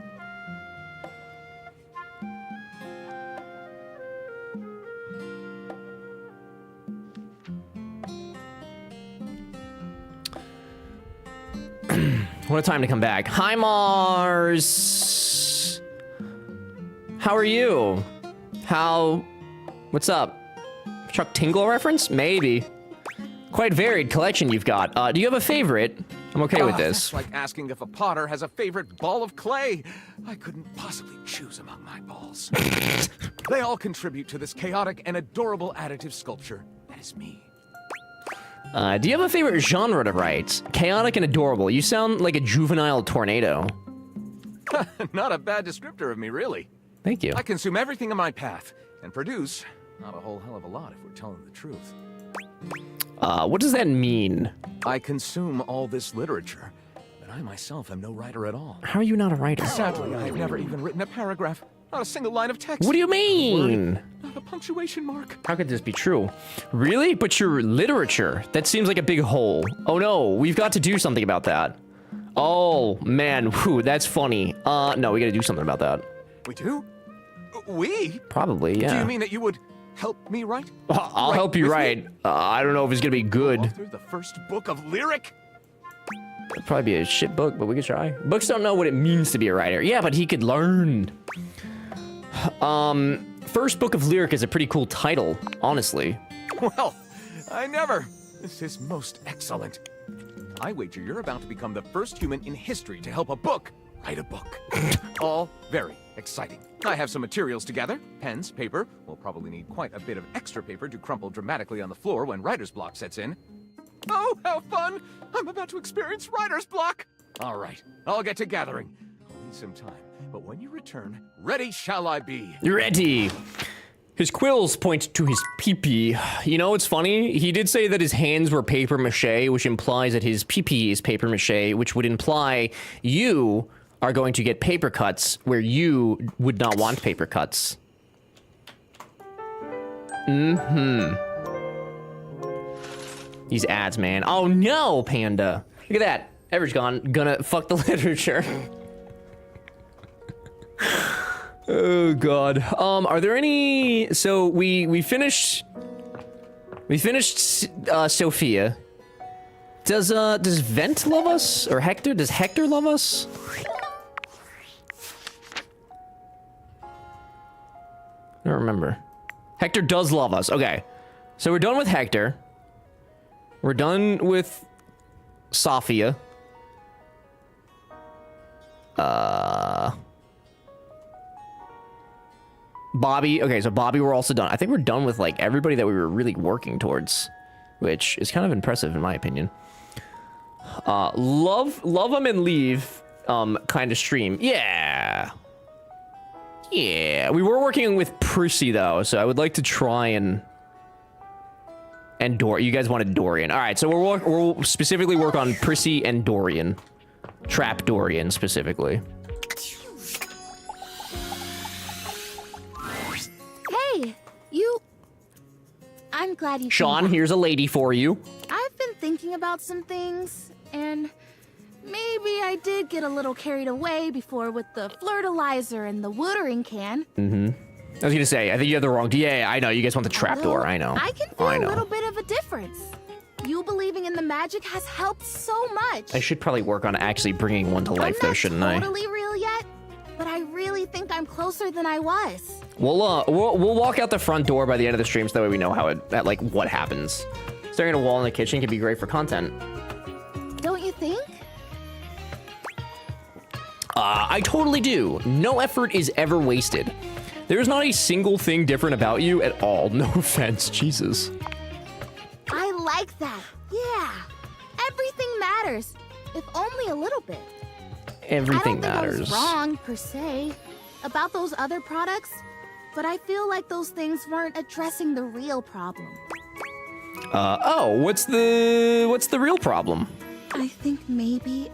What a time to come back. Hi, Mars. How are you? What's up? Chuck Tingle reference? Maybe. Quite varied collection you've got. Do you have a favorite? I'm okay with this. That's like asking if a potter has a favorite ball of clay. I couldn't possibly choose among my balls. They all contribute to this chaotic and adorable additive sculpture. That is me. Do you have a favorite genre to write? Chaotic and adorable. You sound like a juvenile tornado. Not a bad descriptor of me, really. Thank you. I consume everything in my path and produce not a whole hell of a lot if we're telling the truth. What does that mean? I consume all this literature, but I myself am no writer at all. How are you not a writer? Sadly, I've never even written a paragraph. Not a single line of text. What do you mean? Not a punctuation mark. How could this be true? Really? But your literature? That seems like a big hole. Oh no, we've got to do something about that. Oh man, whew, that's funny. No, we gotta do something about that. We do? We? Probably, yeah. Do you mean that you would help me write? I'll help you write. I don't know if it's gonna be good. Through the first book of lyric? It'd probably be a shit book, but we could try. Books don't know what it means to be a writer. Yeah, but he could learn. First book of lyric is a pretty cool title, honestly. Well, I never. This is most excellent. I wager you're about to become the first human in history to help a book write a book. All very Exciting. I have some materials to gather. Pens, paper. We'll probably need quite a bit of extra paper to crumple dramatically on the floor when writer's block sets in. Oh, how fun! I'm about to experience writer's block! All right, I'll get to gathering. I'll need some time, but when you return, ready shall I be. Ready. His quills point to his pee-pee. You know, it's funny. He did say that his hands were paper mache, which implies that his pee-pee is paper mache, which would imply you are going to get paper cuts where you would not want paper cuts. Mm-hmm. These ads, man. Oh no, Panda. Look at that. Everett's gonna fuck the literature. Oh god. Are there any? So we finished Sophia. Does Vent love us? Or Hector? Does Hector love us? I don't remember. Hector does love us. Okay. So we're done with Hector. We're done with Sophia. Bobby. Okay, so Bobby, we're also done. I think we're done with, like, everybody that we were really working towards, which is kind of impressive in my opinion. Love them and leave, kind of stream. Yeah. Yeah. We were working with Percy, though, so I would like to try and Dorian. You guys wanted Dorian. All right, so we'll specifically work on Percy and Dorian. Trap Dorian, specifically. Hey, you... I'm glad you... Sean, here's a lady for you. I've been thinking about some things, and maybe I did get a little carried away before with the fertilizer and the watering can. Mm-hmm. I was gonna say, I think you have the wrong... Yeah, I know. You guys want the trapdoor. I know. I can feel a little bit of a difference. You believing in the magic has helped so much. I should probably work on actually bringing one to life, though, shouldn't I? I'm not totally real yet, but I really think I'm closer than I was. We'll walk out the front door by the end of the stream, so that way we know how like what happens. Staring at a wall in the kitchen can be great for content. Don't you think? I totally do. No effort is ever wasted. There's not a single thing different about you at all. No offense, Jesus. I like that. Yeah. Everything matters, if only a little bit. Everything matters. I don't think I was wrong, per se, about those other products, but I feel like those things weren't addressing the real problem. What's the real problem? I think maybe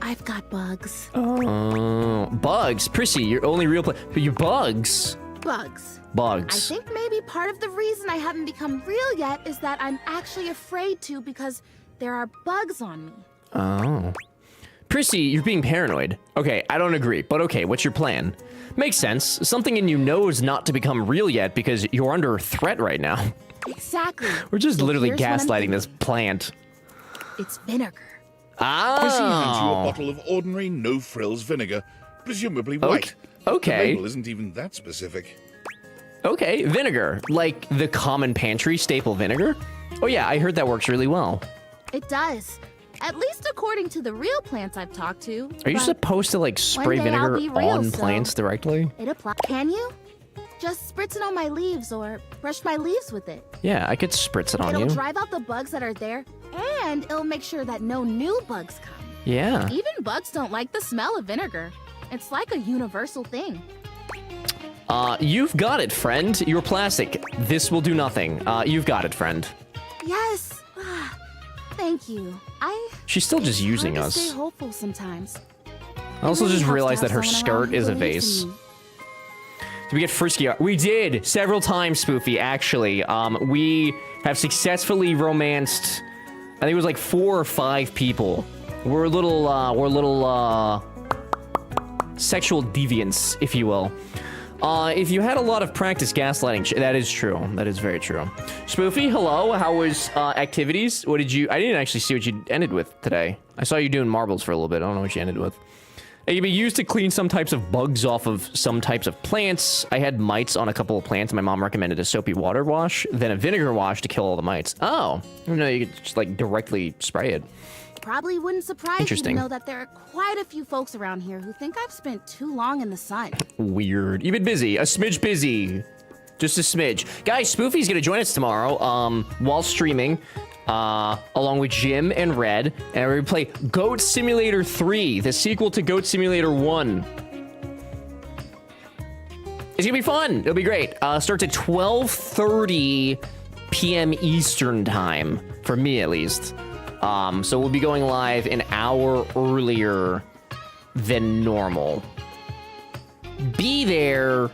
I've got bugs. Oh, bugs. Prissy, your only real but your bugs. Bugs. Bugs. I think maybe part of the reason I haven't become real yet is that I'm actually afraid to because there are bugs on me. Oh. Prissy, you're being paranoid. Okay, I don't agree, but okay, what's your plan? Makes sense. Something in you knows not to become real yet because you're under threat right now. Exactly. We're just literally Here's what I'm gaslighting this plant. It's vinegar. Prissy hands you a Oh. bottle of ordinary no-frills vinegar, presumably white. Okay. The label isn't even that specific. Okay, vinegar. Like the common pantry staple vinegar? Oh yeah, I heard that works really well. It does. At least according to the real plants I've talked to. Are you but supposed to like spray one day I'll vinegar be real, on so plants directly? It applies. Can you? Just spritz it on my leaves or brush my leaves with it. Yeah, I could spritz it on It'll you. drive out the bugs that are there, and it'll make sure that no new bugs come. Yeah. Even bugs don't like the smell of vinegar. It's like a universal thing. You've got it, friend. You're plastic. This will do nothing. You've got it, friend. Yes. Thank you. She's still just It's using hard to us. stay hopeful sometimes. I also It really just helps to realized have that her someone skirt around who is a believes vase. in you. Did we get frisky? We did several times, Spoofy. Actually, we have successfully romanced. I think it was like 4 or 5 people. We're a little sexual deviants, if you will. If you had a lot of practice gaslighting, that is true. That is very true. Spoofy, hello. How was activities? What did you? I didn't actually see what you ended with today. I saw you doing marbles for a little bit. I don't know what you ended with. It can be used to clean some types of bugs off of some types of plants. I had mites on a couple of plants. My mom recommended a soapy water wash, then a vinegar wash to kill all the mites. Oh, no, you could just like directly spray it. probably wouldn't surprise you to Interesting. know that there are quite a few folks around here who think I've spent too long in the sun. Weird. You've been busy. A smidge busy. Just a smidge. Guys, Spoofy's gonna join us tomorrow, while streaming, along with Jim and Red, and we're gonna play Goat Simulator 3, the sequel to Goat Simulator 1. It's gonna be fun. It'll be great. Starts at 12:30 p.m. Eastern time, for me at least. So we'll be going live an hour earlier than normal. Be there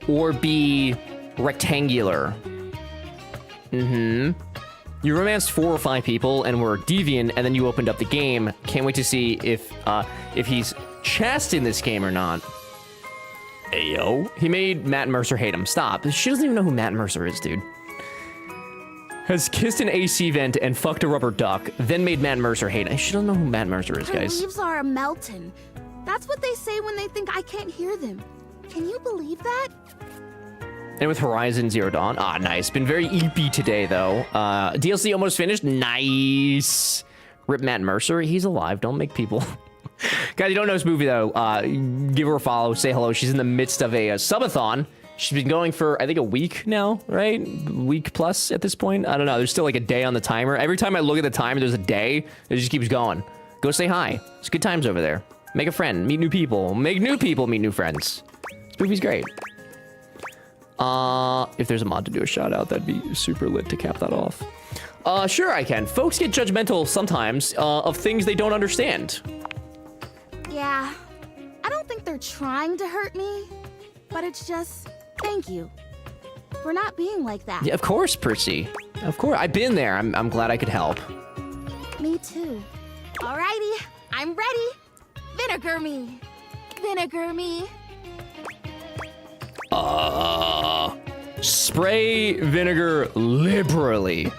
or be rectangular. You romanced 4 or 5 people and were deviant, and then you opened up the game. Can't wait to see if he's chaste in this game or not. Ayo. He made Matt Mercer hate him. Stop. She doesn't even know who Matt Mercer is, dude. Has kissed an AC vent and fucked a rubber duck, then made Matt Mercer hate him. She doesn't know who Matt Mercer is, Her guys. leaves are a melting. That's what they say when they think I can't hear them. Can you believe that? And with Horizon Zero Dawn. Ah, nice. Been very EP today, though. DLC almost finished. Nice. Rip Matt Mercer. He's alive. Don't make people... Guys, you don't know this movie, though. Give her a follow. Say hello. She's in the midst of a subathon. She's been going for, I think, a week now, right? Week plus at this point. I don't know. There's still like a day on the timer. Every time I look at the timer, there's a day. It just keeps going. Go say hi. It's good times over there. Make a friend. Meet new people. Make new people. Meet new friends. This movie's great. If there's a mod to do a shout out, that'd be super lit to cap that off. Sure I can. Folks get judgmental sometimes of things they don't understand. Yeah, I don't think they're trying to hurt me, but it's just, thank you for not being like that. Yeah, of course, Percy. Of course. I've been there. I'm glad I could help. Me too. Alrighty, I'm ready. Vinegar me. Vinegar me. Spray vinegar liberally.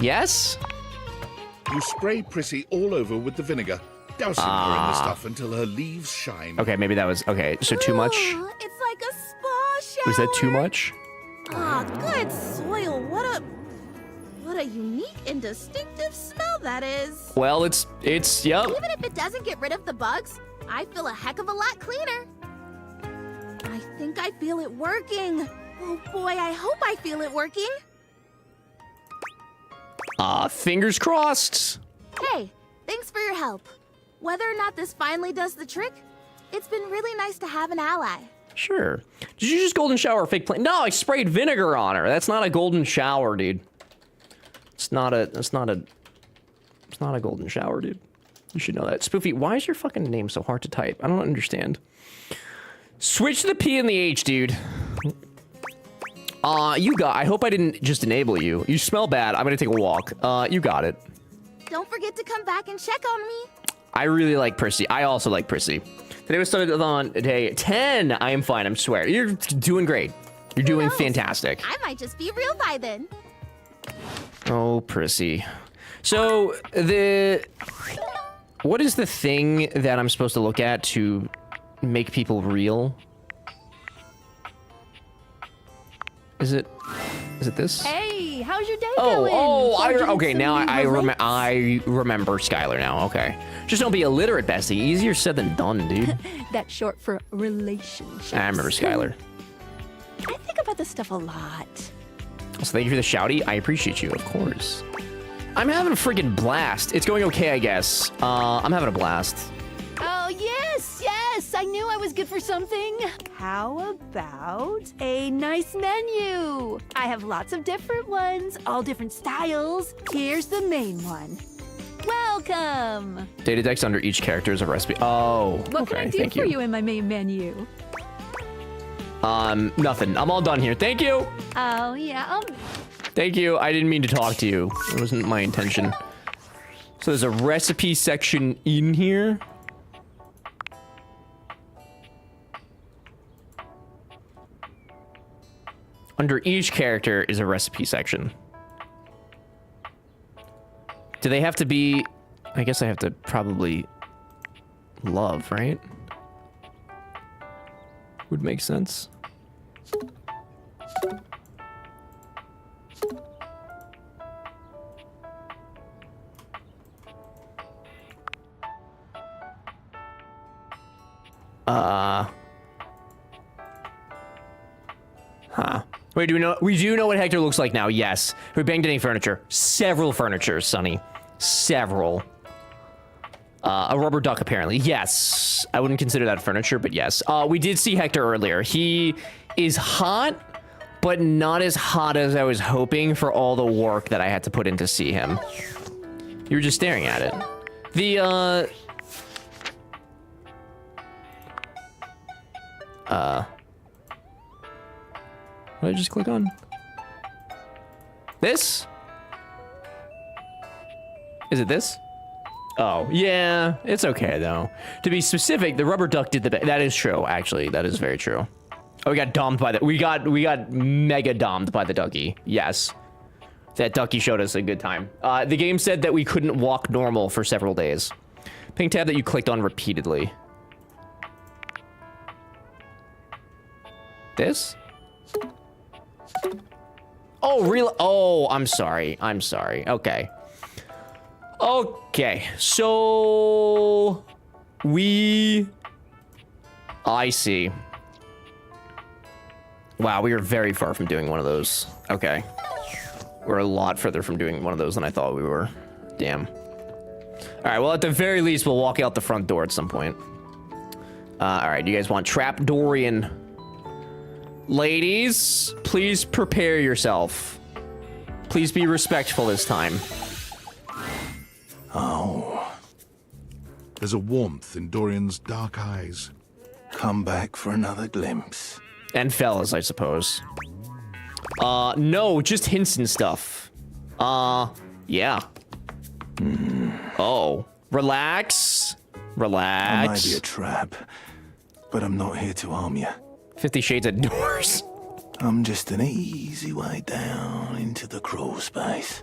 Yes? You spray Prissy all over with the vinegar, dousing her in the stuff until her leaves shine. Okay, maybe that was... Okay, so too much? It's like a spa shower. Was that too much? Ah, good soil. What a unique and distinctive smell that is. Well, it's yep. Even if it doesn't get rid of the bugs, I feel a heck of a lot cleaner. I think I feel it working. Oh boy, I hope I feel it working. Fingers crossed. Hey, thanks for your help. Whether or not this finally does the trick, it's been really nice to have an ally. Sure. Did you just golden shower a fake plant? No, I sprayed vinegar on her. That's not a golden shower, dude. It's not a golden shower, dude. You should know that. Spoofy, why is your fucking name so hard to type? I don't understand. Switch the P and the H, dude. I hope I didn't just enable you. You smell bad. I'm gonna take a walk. You got it. Don't forget to come back and check on me. I really like Prissy. I also like Prissy. Today was started on day 10. I am fine, I swear. You're doing great. You're doing fantastic. I might just be real by then. Oh, Prissy. So, what is the thing that I'm supposed to look at to make people real? Is it this? Hey, how's your day going? Okay, now I remember Skylar now, okay. Just don't be illiterate, Bessie. Easier said than done, dude. That's short for relationship. I remember Skylar. I think about this stuff a lot. So thank you for the shouty. I appreciate you, of course. I'm having a freaking blast. It's going okay, I guess. I'm having a blast. Oh, yes, I knew I was good for something. How about a nice menu? I have lots of different ones, all different styles. Here's the main one. Welcome. Data decks under each character is a recipe. Oh, What can I do for you in my main menu? Nothing. I'm all done here. Thank you. Oh, yeah. Thank you. I didn't mean to talk to you. It wasn't my intention. So there's a recipe section in here. Under each character is a recipe section. Do they have to be... I guess I have to probably love, right? Would make sense. Huh. Wait, do we know? We do know what Hector looks like now. Yes. We banged any furniture. Several furniture, Sonny. Several. A rubber duck, apparently. Yes. I wouldn't consider that furniture, but yes. We did see Hector earlier. He is hot, but not as hot as I was hoping for all the work that I had to put in to see him. You were just staring at it. The, what did I just click on? This? Is it this? Oh, yeah, it's okay though. To be specific, the rubber duck did the that is true, actually. That is very true. Oh, we got domed by the we got mega domed by the ducky. Yes. That ducky showed us a good time. The game said that we couldn't walk normal for several days. Pink tab that you clicked on repeatedly. This? Oh, real? Oh, I'm sorry. I'm sorry. Okay. Okay. So I see. Wow, we are very far from doing one of those. Okay. We're a lot further from doing one of those than I thought we were. Damn. All right, well, at the very least, we'll walk out the front door at some point. All right, you guys want Trap Dorian? Ladies, please prepare yourself. Please be respectful this time. Oh. There's a warmth in Dorian's dark eyes. Come back for another glimpse. And fellas, I suppose. No, just hints and stuff. Yeah. Oh. Relax. Relax. I might be a trap, but I'm not here to harm you. 50 Shades of Doors. I'm just an easy way down into the crawl space.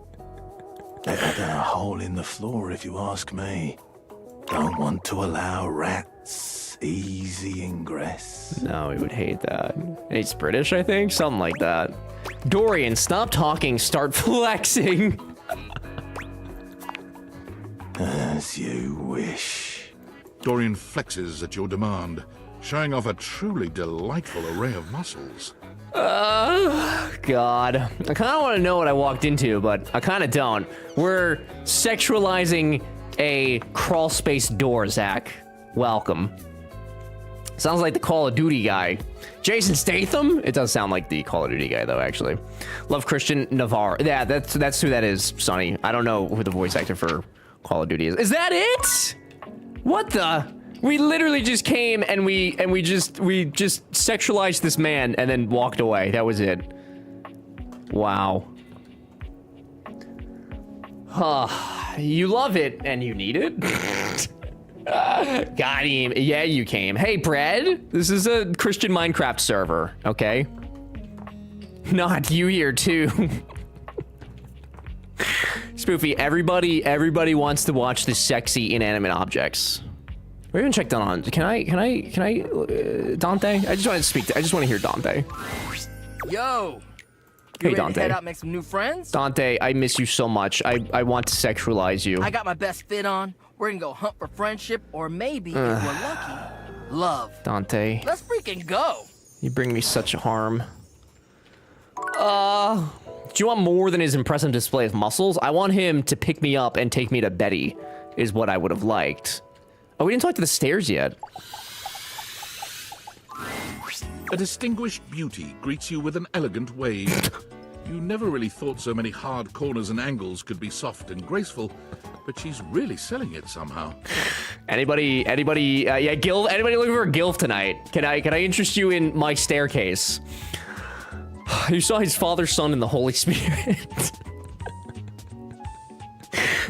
Better than a hole in the floor, if you ask me. Don't want to allow rats easy ingress. No, we would hate that. It's British, I think? Something like that. Dorian, stop talking, start flexing. As you wish. Dorian flexes at your demand, showing off a truly delightful array of muscles. God. I kind of want to know what I walked into, but I kind of don't. We're sexualizing a crawl space door, Zach. Welcome. Sounds like the Call of Duty guy. Jason Statham? It does sound like the Call of Duty guy, though, actually. Love Christian Navarre. Yeah, that's who that is, Sonny. I don't know who the voice actor for Call of Duty is. Is that it? What the? We literally just came and we just sexualized this man and then walked away. That was it. Wow. You love it and you need it. Got him. Yeah, you came. Hey, Brad. This is a Christian Minecraft server, okay? Not you here too. Spoofy, everybody wants to watch the sexy inanimate objects. We haven't checked on. Can I, Dante? I just want to speak to, I just want to hear Dante. Yo! Hey, Dante. Head out, make some new friends? Dante, I miss you so much. I want to sexualize you. I got my best fit on. We're gonna go hunt for friendship, or maybe, if we're lucky, love. Dante. Let's freaking go! You bring me such harm. Do you want more than his impressive display of muscles? I want him to pick me up and take me to Betty, is what I would have liked. Oh, we didn't talk to the stairs yet. A distinguished beauty greets you with an elegant wave. You never really thought so many hard corners and angles could be soft and graceful, but she's really selling it somehow. Anybody, yeah, Gilf, anybody looking for a Gilf tonight? Can I interest you in my staircase? You saw his Father, Son, and the Holy Spirit.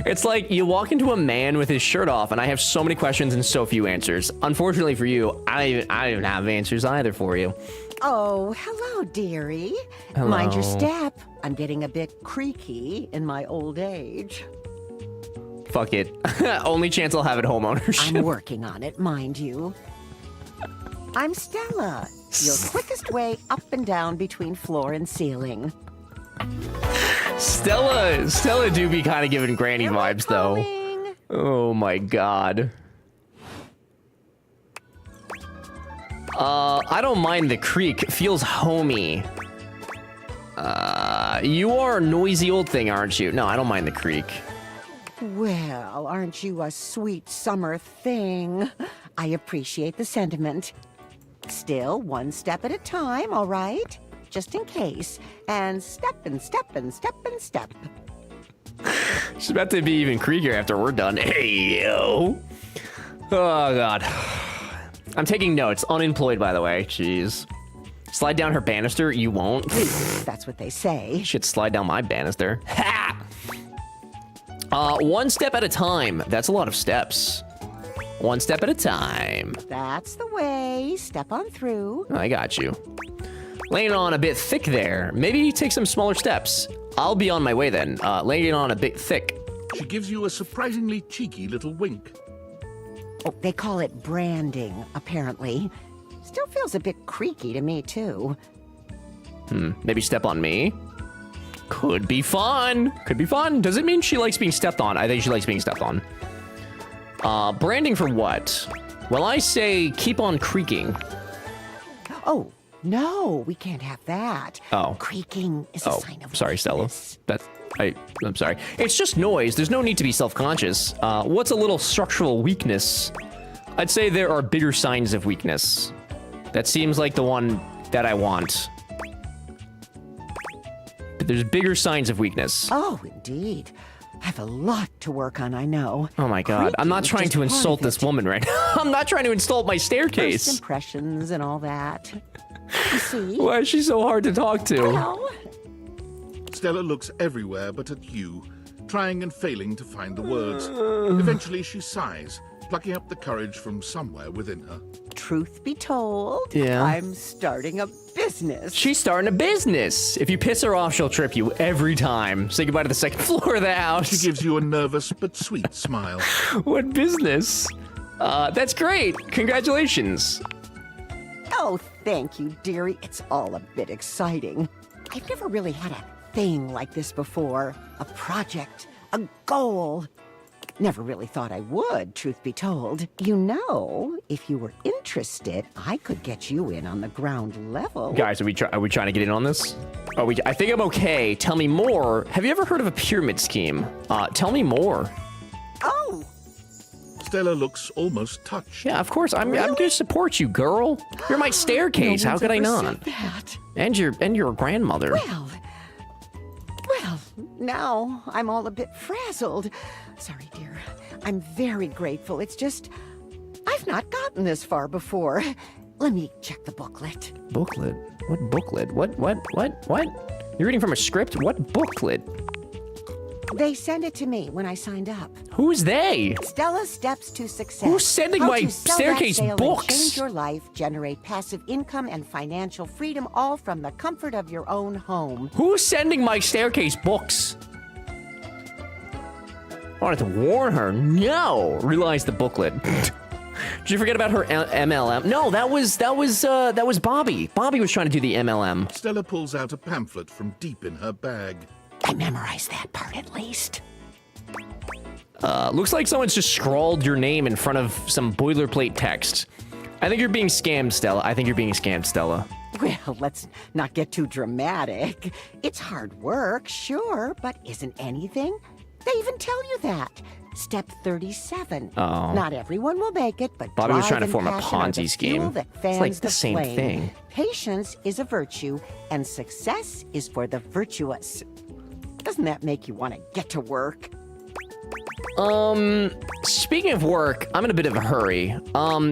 It's like you walk into a man with his shirt off, and I have so many questions and so few answers. Unfortunately for you, I don't even have answers either for you. Oh, hello, dearie. Hello. Mind your step. I'm getting a bit creaky in my old age. Fuck it. Only chance I'll have at home ownership. I'm working on it, mind you. I'm Stella, your quickest way up and down between floor and ceiling. Stella do be kind of giving granny vibes, though. Oh my god. I don't mind the creak. Feels homey. You are a noisy old thing, aren't you? No, I don't mind the creak. Well, aren't you a sweet summer thing? I appreciate the sentiment. Still, one step at a time, all right? Just in case. And step and step and step and step. She's about to be even creakier after we're done. Hey, yo. Oh, God. I'm taking notes. Unemployed, by the way. Jeez. Slide down her banister? You won't? That's what they say. Should slide down my banister. Ha! One step at a time. That's a lot of steps. One step at a time. That's the way. Step on through. I got you. Laying it on a bit thick there. Maybe take some smaller steps. I'll be on my way then. Laying it on a bit thick. She gives you a surprisingly cheeky little wink. Oh, they call it branding, apparently. Still feels a bit creaky to me, too. Maybe step on me? Could be fun. Could be fun. Does it mean she likes being stepped on? I think she likes being stepped on. Branding for what? Well, I say keep on creaking. Oh, no, we can't have that. Oh. Creaking is a sign of sorry, Stella. I'm sorry. It's just noise. There's no need to be self-conscious. What's a little structural weakness? I'd say there are bigger signs of weakness. That seems like the one that I want. But there's bigger signs of weakness. Oh, indeed. I have a lot to work on, I know. Oh my God. I'm not trying to insult this woman right now. I'm not trying to insult my staircase. First impressions and all that. You see? Why is she so hard to talk to? Well, Stella looks everywhere but at you, trying and failing to find the words. Eventually she sighs, plucking up the courage from somewhere within her. Truth be told, Yeah. I'm starting a business. She's starting a business. If you piss her off, she'll trip you every time. Say goodbye to the second floor of the house. She gives you a nervous but sweet smile. What business? That's great. Congratulations. Oh, thank you, dearie. It's all a bit exciting. I've never really had a thing like this before. A project, a goal. Never really thought I would, truth be told. You know, if you were interested, I could get you in on the ground level. Guys, are we trying to get in on this? I think I'm okay. Tell me more. Have you ever heard of a pyramid scheme? Tell me more. Oh! Stella looks almost touched. Yeah, of course. I'm gonna support you, girl. You're my staircase. No How one's could I ever not? said that. And your grandmother. Well, now I'm all a bit frazzled. Sorry, dear. I'm very grateful. It's just, I've not gotten this far before. Let me check the booklet. Booklet? What booklet? What? You're reading from a script? What booklet? They sent it to me when I signed up. Who's they? Stella Steps to Success. Who's sending How my to sell staircase that sale and books? change your life, generate passive income and financial freedom, all from the comfort of your own home. Who's sending my staircase books? I wanted to warn her. No! Realize the booklet. Did you forget about her MLM? No, that was Bobby. Bobby was trying to do the MLM. Stella pulls out a pamphlet from deep in her bag. I memorized that part at least. Looks like someone's just scrawled your name in front of some boilerplate text. I think you're being scammed, Stella. I think you're being scammed, Stella. Well, let's not get too dramatic. It's hard work, sure, but isn't anything? They even tell you that. Step 37. Oh. Not everyone will make it, but Bobby was trying to drive form a and passion are Ponzi the scheme. fuel that It's fans like the same flame. thing. Patience is a virtue, and success is for the virtuous. Doesn't that make you want to get to work? Speaking of work, I'm in a bit of a hurry.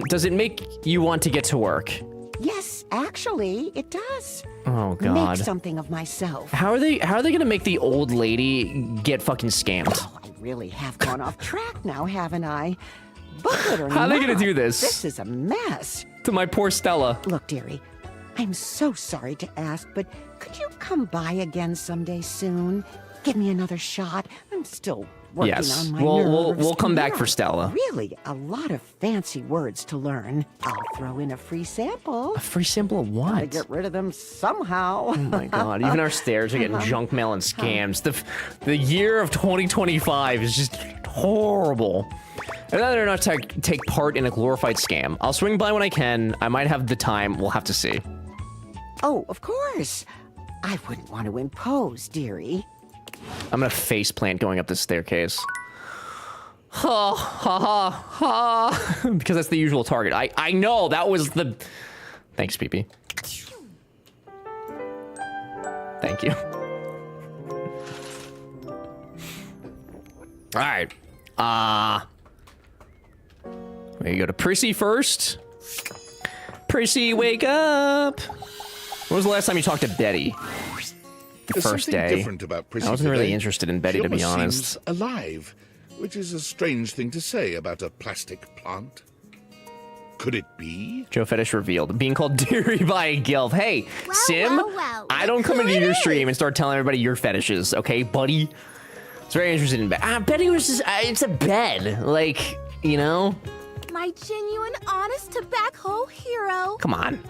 Does it make you want to get to work? Yes, actually, it does. Oh, God. Make something of myself. How are they gonna make the old lady get fucking scammed? Oh, I really have gone off track now, haven't I? Booklet or How are they gonna not, do this? This is a mess. To my poor Stella. Look, dearie, I'm so sorry to ask, but could you come by again someday soon? Give me another shot. I'm still working Yes, on my we'll nerves. come back There for are Stella. Really, a lot of fancy words to learn. I'll throw in a free sample. A free sample of what? Gotta get rid of them somehow. Oh my God! Even our stairs are getting junk mail and scams. The year of 2025 is just horrible. I'd rather not take part in a glorified scam. I'll swing by when I can. I might have the time. We'll have to see. Oh, of course. I wouldn't want to impose, dearie. I'm gonna faceplant going up this staircase. Ha ha ha ha. Because that's the usual target. I know that was the. Thanks, PP. Thank you. All right. We go to Prissy first. Prissy, wake up. When was the last time you talked to Betty? The There's first something day. different about Prissy I wasn't really today. interested in Betty, She to be almost honest. seems alive, which is a strange thing to say about a plastic plant. Could it be? Joe Fetish revealed. Being called Deary by a Gilf. Hey, Sim, I don't come into your stream and start telling everybody your fetishes, okay, buddy? It's very interested in Betty. Betty was just, it's a bed. Like, you know? My genuine, honest tobacco hero. Come on.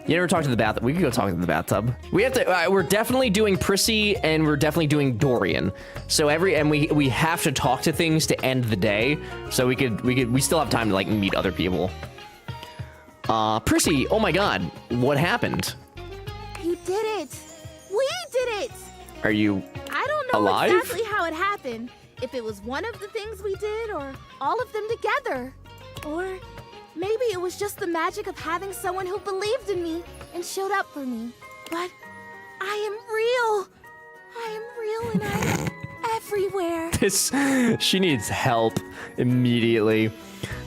You never talked to the bathtub. We could go talk to the bathtub. We have to, we're definitely doing Prissy and we're definitely doing Dorian. So we have to talk to things to end the day. So we still have time to like meet other people. Prissy, oh my God, what happened? You did it. We did it. Are you I don't know alive? exactly how it happened. If it was one of the things we did or all of them together. Or maybe it was just the magic of having someone who believed in me and showed up for me. But I am real. I am real and I'm everywhere. She needs help immediately.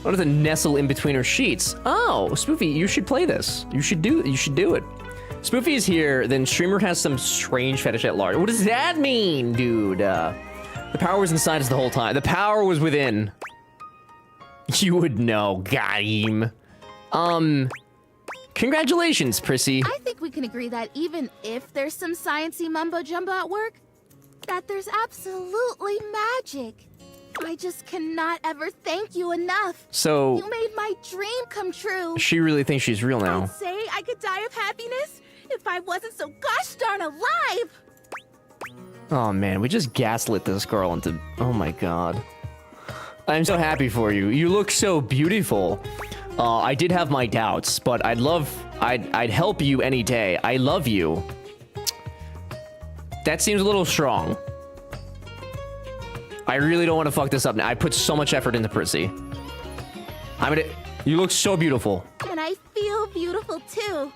What does it nestle in between her sheets? Oh, Spoofy, you should play this. You should do it. Spoofy is here, then streamer has some strange fetish at large. What does that mean, dude? The power was inside us the whole time. The power was within. You would know, got him. Congratulations, Prissy. I think we can agree that even if there's some sciencey mumbo jumbo at work, that there's absolutely magic. I just cannot ever thank you enough. So you made my dream come true. she really thinks she's real now. I'd say I could die of happiness if I wasn't so gosh darn alive. Oh man, we just gaslit this girl into, oh my God. I'm so happy for you. You look so beautiful. I did have my doubts, but I'd help you any day. I love you. That seems a little strong. I really don't want to fuck this up now. I put so much effort into Prissy. You look so beautiful. And I feel beautiful too.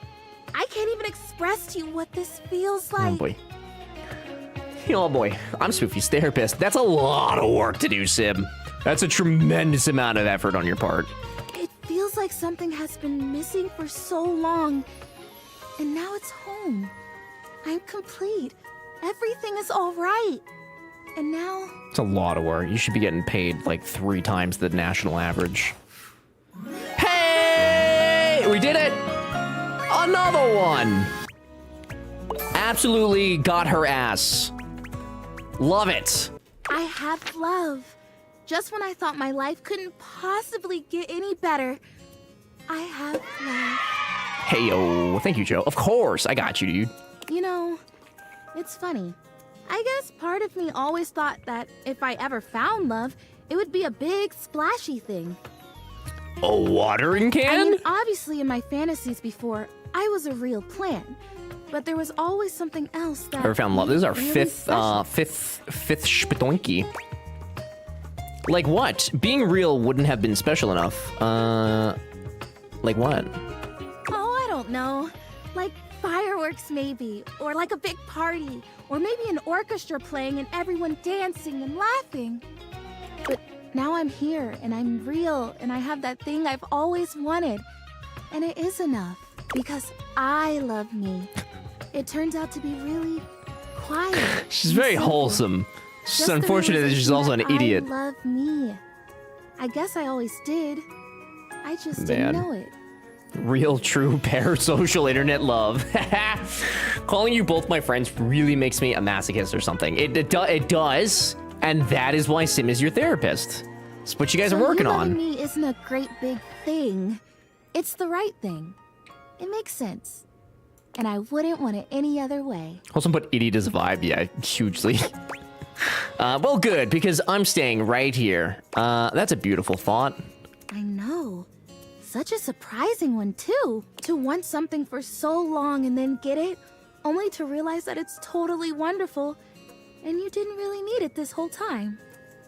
I can't even express to you what this feels like. Oh boy. Oh boy. I'm Spoofy's therapist. That's a lot of work to do, Sim. That's a tremendous amount of effort on your part. It feels like something has been missing for so long. And now it's home. I'm complete. Everything is all right. And now... It's a lot of work. You should be getting paid like 3 times the national average. Hey! We did it! Another one! Absolutely got her ass. Love it. I have love. Just when I thought my life couldn't possibly get any better, I have love. Hey-yo. Thank you, Joe. Of course. I got you, dude. You know, it's funny. I guess part of me always thought that if I ever found love, it would be a big, splashy thing. A watering can? I mean, obviously in my fantasies before, I was a real plan. But there was always something else that... Ever found love? This is our really fifth spitoinky. Like what? Being real wouldn't have been special enough. Like what? Oh, I don't know. Like fireworks maybe, or like a big party, or maybe an orchestra playing and everyone dancing and laughing. But now I'm here, and I'm real, and I have that thing I've always wanted. And it is enough, because I love me. It turns out to be really quiet. She's very wholesome. It's just unfortunate that she's also an idiot. I love me. I guess I always did. I just didn't know it. Real, true, parasocial internet love. Calling you both my friends really makes me a masochist or something. It does, and that is why Sim is your therapist. It's what you guys are working on. Loving me isn't a great big thing. It's the right thing. It makes sense. And I wouldn't want it any other way. Also put idiot as a vibe, yeah, hugely. Well, good, because I'm staying right here. That's a beautiful thought. I know. Such a surprising one, too. To want something for so long and then get it, only to realize that it's totally wonderful, and you didn't really need it this whole time.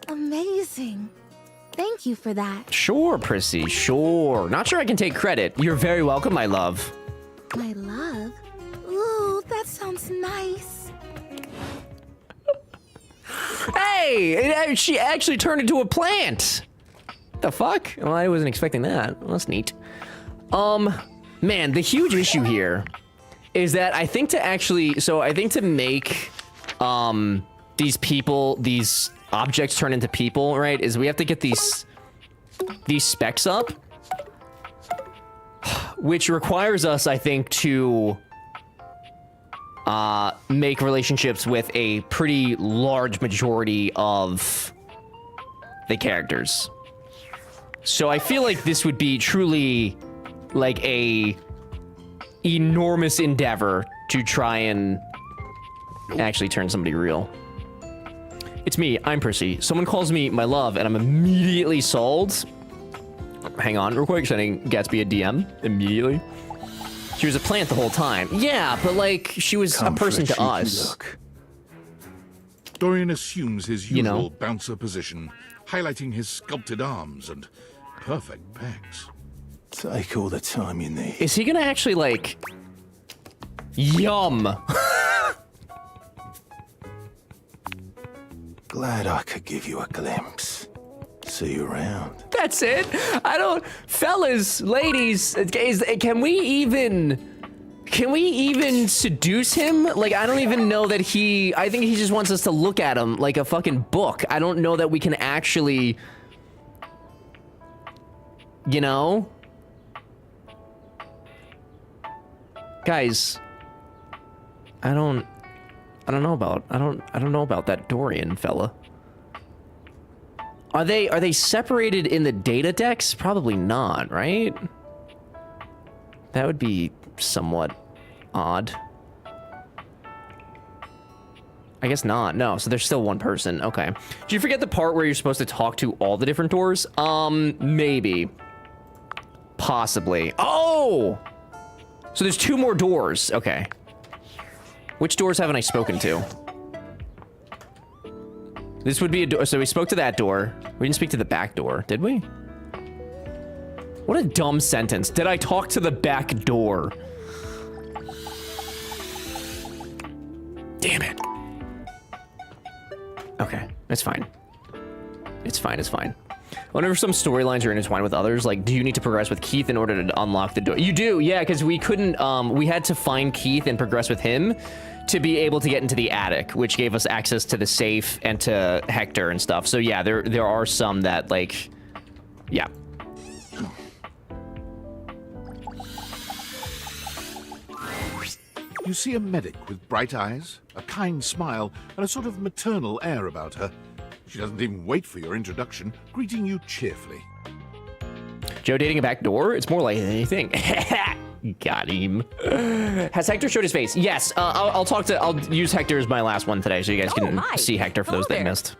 Amazing. Thank you for that. Sure, Prissy, sure. Not sure I can take credit. You're very welcome, my love. My love? Ooh, that sounds nice. Hey, she actually turned into a plant. The fuck? Well, I wasn't expecting that. Well, that's neat. Man, the huge issue here is that I think to make, these objects turn into people, right, is we have to get these specs up, which requires us, I think, to make relationships with a pretty large majority of the characters. So I feel like this would be truly like a enormous endeavor to try and actually turn somebody real. It's me, I'm Percy. Someone calls me my love and I'm immediately sold. Hang on real quick, sending Gatsby a DM immediately. She was a plant the whole time. Yeah, but like, she was a person to us. Look. Dorian assumes his usual bouncer position, highlighting his sculpted arms and perfect pecs. Take all the time you need. Is he gonna actually, like... Yum! Glad I could give you a glimpse. See you around. That's it? I don't... Fellas, ladies, can we even seduce him? Like, I don't even know that I think he just wants us to look at him like a fucking book. I don't know that we can actually... You know? Guys, I don't know about that Dorian fella. Are they separated in the data decks? Probably not, right? That would be somewhat odd. I guess not. No, so there's still one person. Okay. Did you forget the part where you're supposed to talk to all the different doors? Maybe. Possibly. Oh! So there's 2 more doors. Okay. Which doors haven't I spoken to? This would be a door. So we spoke to that door. We didn't speak to the back door, did we? What a dumb sentence. Did I talk to the back door? Damn it. Okay, it's fine. It's fine, it's fine. Whenever some storylines are intertwined with others, like, do you need to progress with Keith in order to unlock the door? You do, yeah, because we couldn't, we had to find Keith and progress with him to be able to get into the attic, which gave us access to the safe and to Hector and stuff. So yeah, there are some that, like, yeah. You see a medic with bright eyes, a kind smile, and a sort of maternal air about her. She doesn't even wait for your introduction, greeting you cheerfully. Joe dating a back door? It's more like anything. Got him. Has Hector showed his face? Yes. I'll use Hector as my last one today, so you guys can see Hector for those that missed.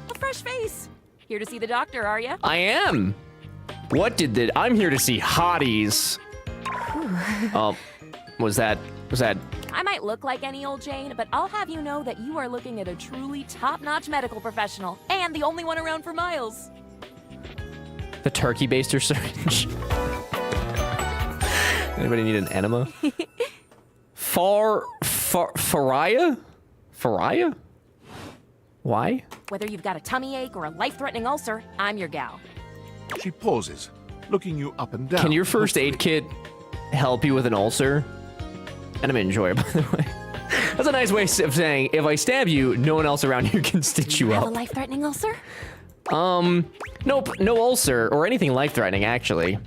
A fresh face. Here to see the doctor, are you? I am. I'm here to see hotties. Was that? I might look like any old Jane, but I'll have you know that you are looking at a truly top-notch medical professional, and the only one around for miles. The turkey baster syringe. Anybody need an enema? Faria? Why? Whether you've got a tummy ache or a life-threatening ulcer, I'm your gal. She pauses, looking you up and down. Can your first aid kit help you with an ulcer? And I'm enjoy it, by the way. That's a nice way of saying, if I stab you, no one else around here can stitch you Have up. a life-threatening ulcer? Nope, no ulcer or anything life-threatening, actually.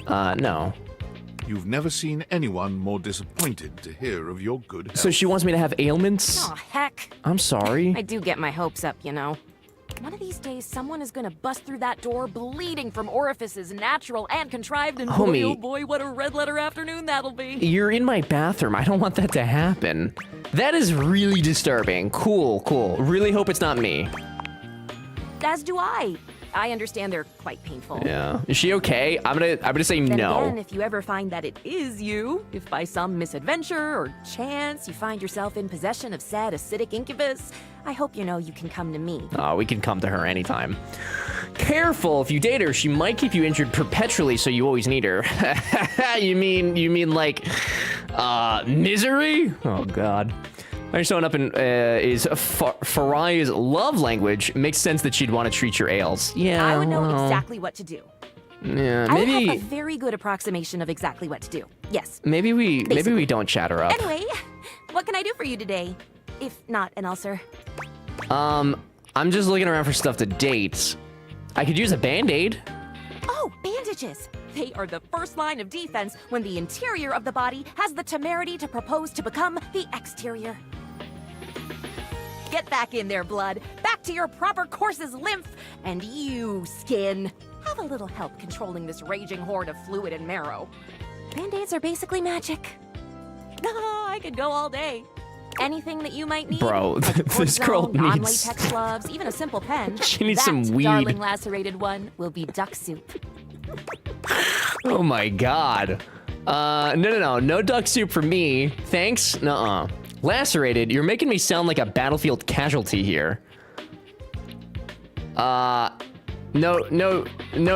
No. You've never seen anyone more disappointed to hear of your good health. So she wants me to have ailments? Aw, heck. I'm sorry. I do get my hopes up, you know. One of these days, someone is gonna bust through that door bleeding from orifices, natural and contrived, and boy, Homie. oh boy, what a red letter afternoon that'll be. You're in my bathroom. I don't want that to happen. That is really disturbing. Cool, cool. Really hope it's not me. As do I. I understand they're quite painful. Yeah. Is she okay? I'm gonna say Then no. again, if you ever find that it is you, if by some misadventure or chance you find yourself in possession of said acidic incubus, I hope you know you can come to me. We can come to her anytime. Careful, if you date her, she might keep you injured perpetually, so you always need her. You mean like, misery? Oh God. I'm showing up in is Farai's love language. Makes sense that she'd want to treat your ails. Yeah, I would know well, exactly what to do. Yeah, I maybe have a very good approximation of exactly what to do. Yes. maybe we don't chat her up. Anyway, what can I do for you today? If not an ulcer. I'm just looking around for stuff to date. I could use a band-aid. Oh, bandages! They are the first line of defense when the interior of the body has the temerity to propose to become the exterior. Get back in there, blood. Back to your proper course's lymph. And you, skin, have a little help controlling this raging horde of fluid and marrow. Band-aids are basically magic. I could go all day. Anything that you might need. Bro, this girl needs... non-latex gloves, even a simple pen. She needs that some weed. darling lacerated one will be duck soup. Oh my God. No duck soup for me. Thanks. Nuh-uh. Lacerated, you're making me sound like a battlefield casualty here. No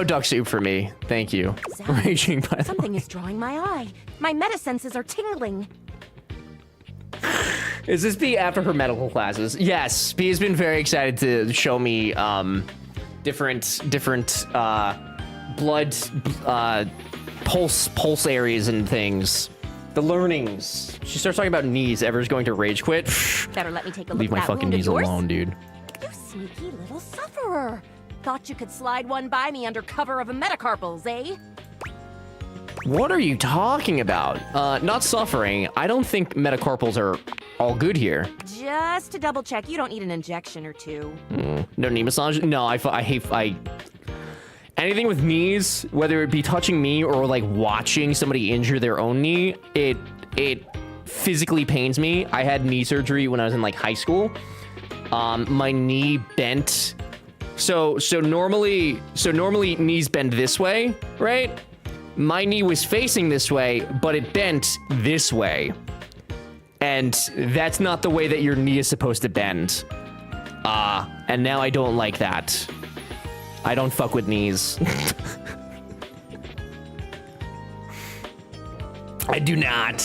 duck soup for me. Thank you. Raging by the Something is drawing my eye. My metasenses are tingling. Is this B after her medical classes? Yes, B has been very excited to show me different blood pulse areas and things. The learnings. She starts talking about knees. Ever's going to rage quit. Better let me take a look Leave at my that fucking wound of knees yours. alone, dude. You sneaky little sufferer. Thought you could slide one by me under cover of a metacarpals, eh? What are you talking about? Not suffering. I don't think metacarpals are all good here. Just to double check, you don't need an injection or two. No knee massage? No, I hate... Anything with knees, whether it be touching me or like watching somebody injure their own knee, it physically pains me. I had knee surgery when I was in like high school. My knee bent. So normally knees bend this way, right? My knee was facing this way, but it bent this way. And that's not the way that your knee is supposed to bend. And now I don't like that. I don't fuck with knees. I do not.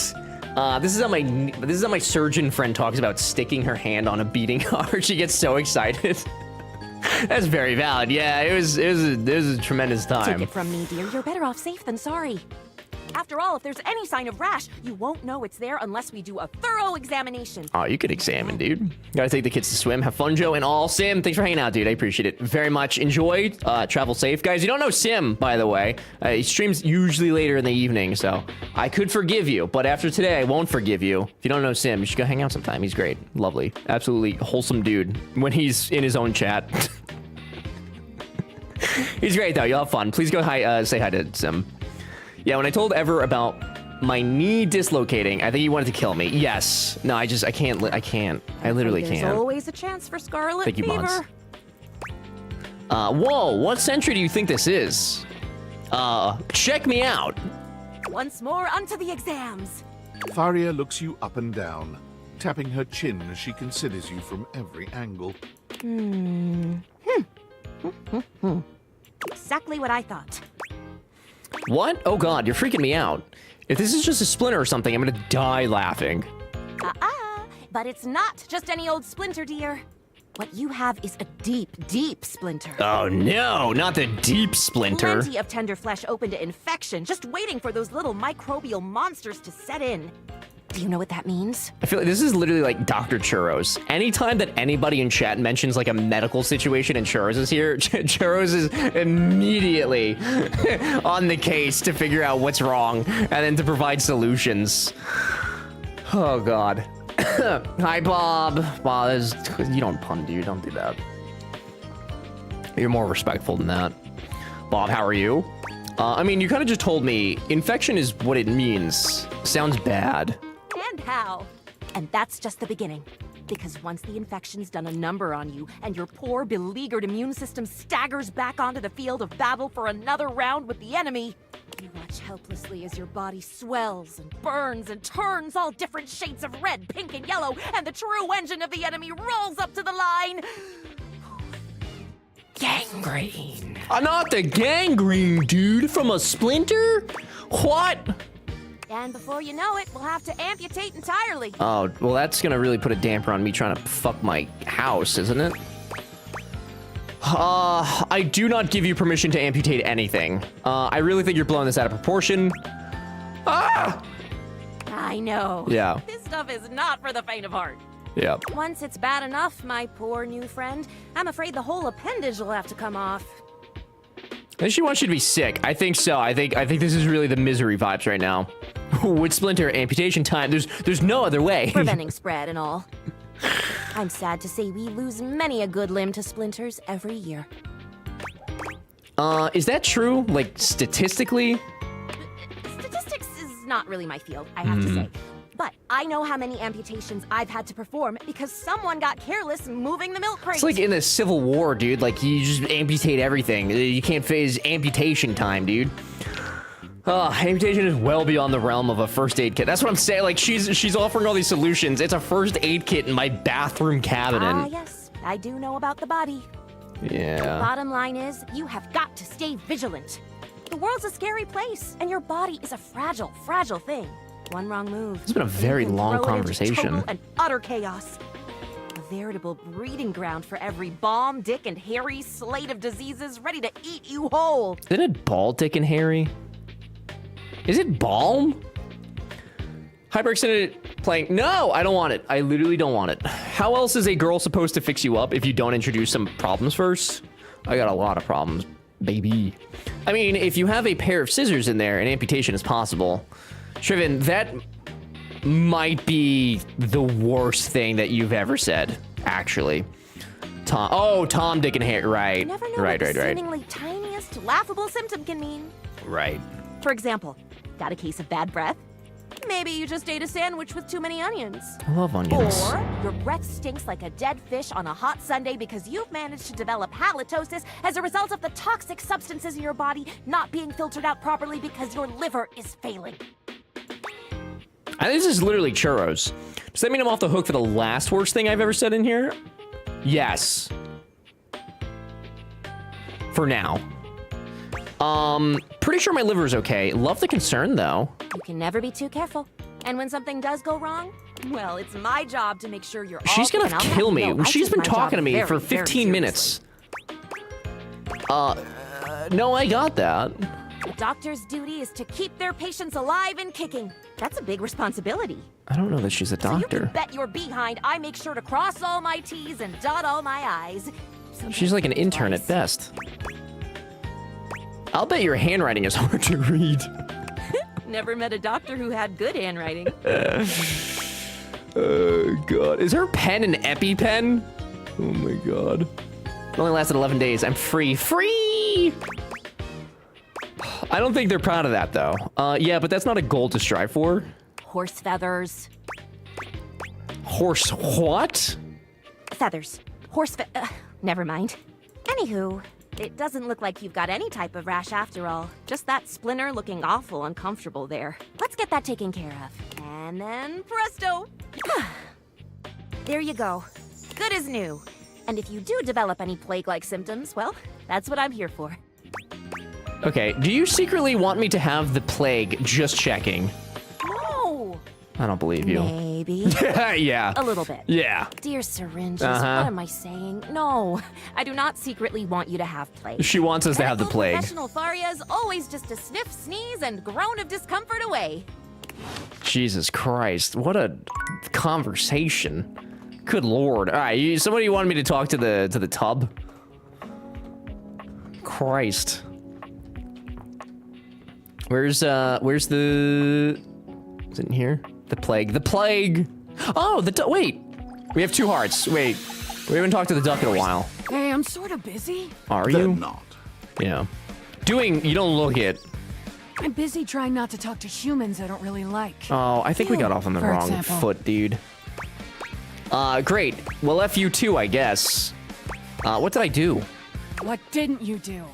This is how my surgeon friend talks about sticking her hand on a beating heart. She gets so excited. That's very valid. Yeah, it was a tremendous time. Take it from me, dear. You're better off safe than sorry. After all, if there's any sign of rash, you won't know it's there unless we do a thorough examination. Oh, you could examine, dude. Gotta take the kids to swim. Have fun, Joe, and all. Sim, thanks for hanging out, dude. I appreciate it very much. Enjoy. Travel safe. Guys, you don't know Sim, by the way. He streams usually later in the evening, so I could forgive you, but after today, I won't forgive you. If you don't know Sim, you should go hang out sometime. He's great. Lovely. Absolutely wholesome dude when he's in his own chat. He's great, though. You'll have fun. Please go say hi to Sim. Yeah, when I told Ever about my knee dislocating, I think he wanted to kill me. Yes. No, I can't. I literally There's can't. always a chance for scarlet Thank you, fever. Mons. Whoa, what century do you think this is? Check me out. Once more, onto the exams. Faria looks you up and down, tapping her chin as she considers you from every angle. Exactly what I thought. What? Oh god, you're freaking me out. If this is just a splinter or something, I'm gonna die laughing. But it's not just any old splinter, dear. What you have is a deep, deep splinter. Oh no, not the deep splinter. Plenty of tender flesh open to infection, just waiting for those little microbial monsters to set in. Do you know what that means? I feel like this is literally like Dr. Churros. Anytime that anybody in chat mentions like a medical situation and Churros is here, Churros is immediately on the case to figure out what's wrong and then to provide solutions. Oh god. Hi, Bob. Bob, you don't pun, dude. Don't do that. You're more respectful than that. Bob, how are you? I mean, you kind of just told me infection is what it means. Sounds bad. And how? And that's just the beginning. Because once the infection's done a number on you, and your poor, beleaguered immune system staggers back onto the field of battle for another round with the enemy, you watch helplessly as your body swells and burns and turns all different shades of red, pink, and yellow, and the true engine of the enemy rolls up to the line. Gangrene. Not the gangrene, dude, from a splinter? What? And before you know it, we'll have to amputate entirely. Oh, well, that's gonna really put a damper on me trying to fuck my house, isn't it? I do not give you permission to amputate anything. I really think you're blowing this out of proportion. Ah! I know. Yeah. This stuff is not for the faint of heart. Yeah. Once it's bad enough, my poor new friend, I'm afraid the whole appendage will have to come off. Does she want you to be sick? I think so. I think this is really the misery vibes right now. Wood splinter amputation time. There's no other way. Preventing spread and all. I'm sad to say we lose many a good limb to splinters every year. Is that true? Like, statistically? Statistics is not really my field, I have to say. But I know how many amputations I've had to perform because someone got careless moving the milk crate. It's like in the Civil War, dude. Like, you just amputate everything. You can't phase amputation time, dude. Amputation is well beyond the realm of a first aid kit. That's what I'm saying. Like, she's offering all these solutions. It's a first aid kit in my bathroom cabinet. Ah, yes. I do know about the body. Yeah. Bottom line is, you have got to stay vigilant. The world's a scary place, and your body is a fragile, fragile thing. One wrong move. It's been a very long conversation. Total and utter chaos. A veritable breeding ground for every bomb, dick, and hairy slate of diseases ready to eat you whole. Isn't it Ball, Dick, and Harry? Is it Balm? Hyperextended playing. No, I don't want it. I literally don't want it. How else is a girl supposed to fix you up if you don't introduce some problems first? I got a lot of problems, baby. I mean, if you have a pair of scissors in there, an amputation is possible. Shriven, that might be the worst thing that you've ever said, actually. Tom, Dick, and Harry. Right. You never know what the seemingly tiniest, laughable symptom can mean. Right. For example, got a case of bad breath? Maybe you just ate a sandwich with too many onions. I love onions. Or your breath stinks like a dead fish on a hot Sunday because you've managed to develop halitosis as a result of the toxic substances in your body not being filtered out properly because your liver is failing. I think this is literally churros. Does that mean I'm off the hook for the last worst thing I've ever said in here? Yes. For now. Pretty sure my liver is okay. Love the concern, though. You can never be too careful. And when something does go wrong, well, it's my job to make sure you're all She's gonna kill me. She's been talking to me very, for very 15 minutes. No, I got that. A doctor's duty is to keep their patients alive and kicking. That's a big responsibility. I don't know that she's a So you doctor. can bet your behind I make sure to cross all my T's and dot all my I's. She's like an intern at best. I'll bet your handwriting is hard to read. Never met a doctor who had good handwriting. Oh, God. Is her pen an EpiPen? Oh, my God. It only lasted 11 days. I'm free. Free! I don't think they're proud of that, though. Yeah, but that's not a goal to strive for. Horse feathers. Horse what? Feathers. Never mind. Anywho, it doesn't look like you've got any type of rash after all. Just that splinter looking awful uncomfortable there. Let's get that taken care of. And then presto! There you go. Good as new. And if you do develop any plague-like symptoms, well, that's what I'm here for. Okay, do you secretly want me to have the plague? Just checking. No! I don't believe you. Maybe. Yeah. A little bit. Yeah. Dear syringes, Uh-huh. what am I saying? No, I do not secretly want you to have plague. She wants us to have the plague. Professional Faria is always just a sniff, sneeze, and groan of discomfort away. Jesus Christ, what a conversation. Good Lord. All right, somebody wanted me to talk to the tub? Christ. Where's the... Is it in here? The plague. The plague! Oh, wait! We have 2 hearts. Wait. We haven't talked to the duck in a while. Hey, I'm I'm sort of busy. Are They're you? not. Yeah. You don't look it. I'm busy trying not to talk to humans I don't really like. Oh, I think we got off on the For wrong example. foot, dude. Great. Well, F you too, I guess. What did I do? What didn't you do?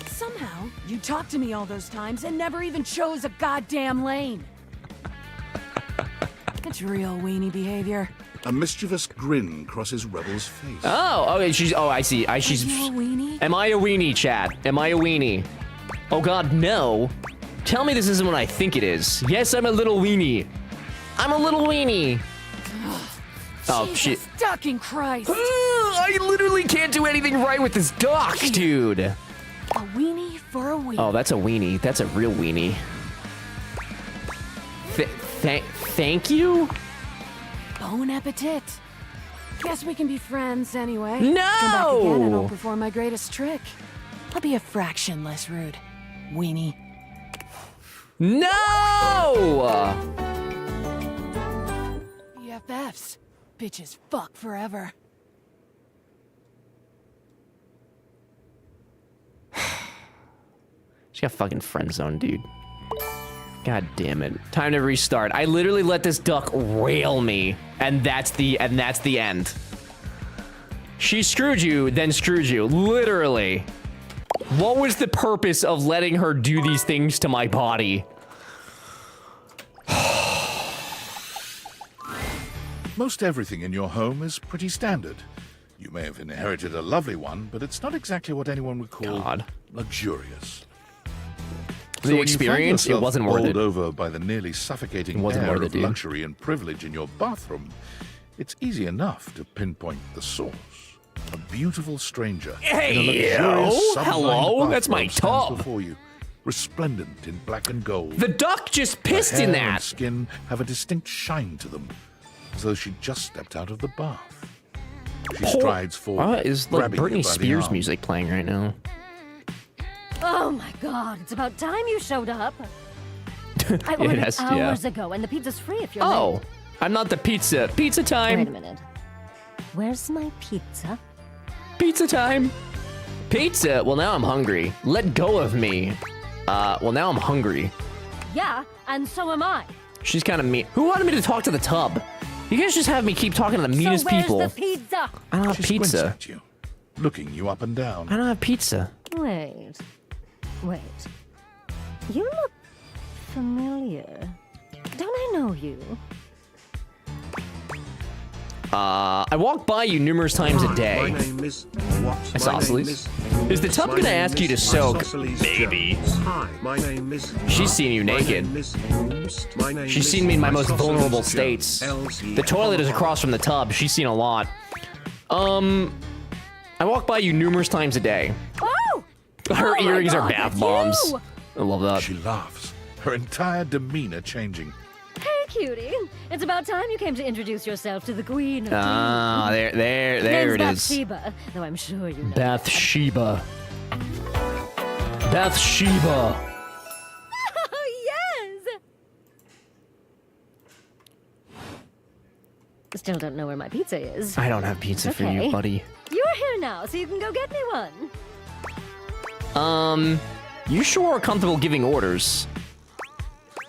Somehow, you talked to me all those times and never even chose a goddamn lane. It's real weenie behavior. A mischievous grin crosses Rebel's face. Oh, okay, I see. She's. Are you a weenie? Am I a weenie, chat? Am I a weenie? Oh god, no. Tell me this isn't what I think it is. Yes, I'm a little weenie. I'm a little weenie. Oh, Jesus shit. Ducking Christ. I literally can't do anything right with this dock, dude. A weenie for a weenie. Oh, that's a weenie. That's a real weenie. Thank you? Bon appetit. Guess we can be friends anyway. No! Come back again and I'll perform my greatest trick. I'll be a fraction less rude. Weenie. No! BFFs. Bitches fuck forever. She got fucking friend zone, dude. God damn it. Time to restart. I literally let this duck rail me, and that's the end. She screwed you, then screwed you. Literally. What was the purpose of letting her do these things to my body? Most everything in your home is pretty standard. You may have inherited a lovely one, but it's not exactly what anyone would call luxurious. The experience, it wasn't worth it. Bowled over by the nearly suffocating air of luxury and privilege in your bathroom, it's easy enough to pinpoint the source. A beautiful stranger in a Hey, luxurious hello, that's my top. tub. Before you, resplendent in black and gold. The duck just pissed Her hair in and that. skin have a distinct shine to them, as though she just stepped out of the bath. She strides forward, Is like grabbing you by Britney the Spears arm. music playing right now? Oh my god, it's about time you showed up. I It ordered has- yeah. hours ago, and the pizza's free if you're Oh, late. I'm not the pizza. Pizza time. Wait a minute. Where's my pizza? Pizza time. Pizza? Well, now I'm hungry. Let go of me. Well, now I'm hungry. Yeah, and so am I. She's kind of mean. Who wanted me to talk to the tub? You guys just have me keep talking to the meanest so where's people. the pizza? I don't have She squints pizza. at you, looking you up and down. I don't have pizza. Wait. You look familiar. Don't I know you? I walk by you numerous times a day. My name is what? Isosceles? Is the tub gonna ask you to soak? Maybe. Hi, my name is. She's seen you naked. She's seen me in my most vulnerable states. The toilet is across from the tub. She's seen a lot. I walk by you numerous times a day. Oh! Her Oh my earrings are God, bath it's bombs. you! I love that. She laughs, her entire demeanor changing. Hey, cutie. It's about time you came to introduce yourself to the queen. Of Ah, there Name's it is. Bathsheba, though I'm sure you know. Bathsheba. Bathsheba. Oh, yes! Still don't know where my pizza is. I don't have pizza for you, Okay. buddy. You're here now, so you can go get me one. You sure are comfortable giving orders.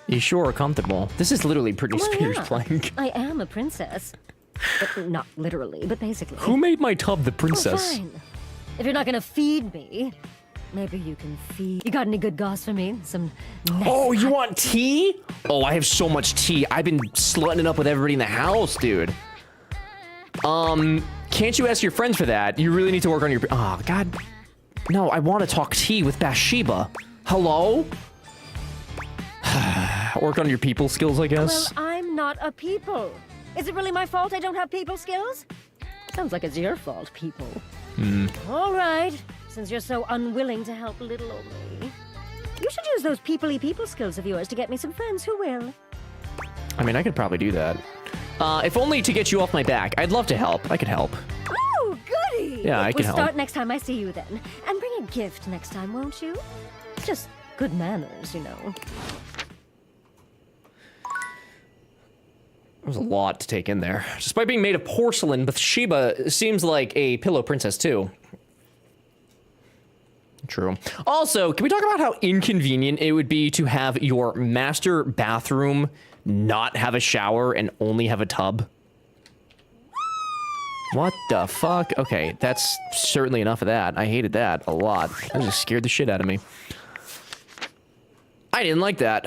You sure are comfortable. This is literally Britney Well, Spears yeah. playing. I am a princess. But not literally, but basically. Who made my tub the Oh, princess? fine. If you're not gonna feed me, maybe you can feed. You got any good goss for me? Some. Nice Oh, you want tea? Oh, I have so much tea. I've been slutting it up with everybody in the house, dude. Can't you ask your friends for that? You really need to work on your. Oh, God. No, I want to talk tea with Bathsheba. Hello? Work on your people skills, I guess. Well, I'm not a people. Is it really my fault I don't have people skills? Sounds like it's your fault, people. All right. Since you're so unwilling to help little old me, you should use those people-y people skills of yours to get me some friends who will. I mean, I could probably do that. If only to get you off my back. I'd love to help. I could help. Oh, goody! Yeah, I can We'll help. start next time I see you then. And bring a gift next time, won't you? Just good manners, you know. There's a lot to take in there. Despite being made of porcelain, Bathsheba seems like a pillow princess too. True. Also, can we talk about how inconvenient it would be to have your master bathroom not have a shower and only have a tub? What the fuck? Okay, that's certainly enough of that. I hated that a lot. That just scared the shit out of me. I didn't like that.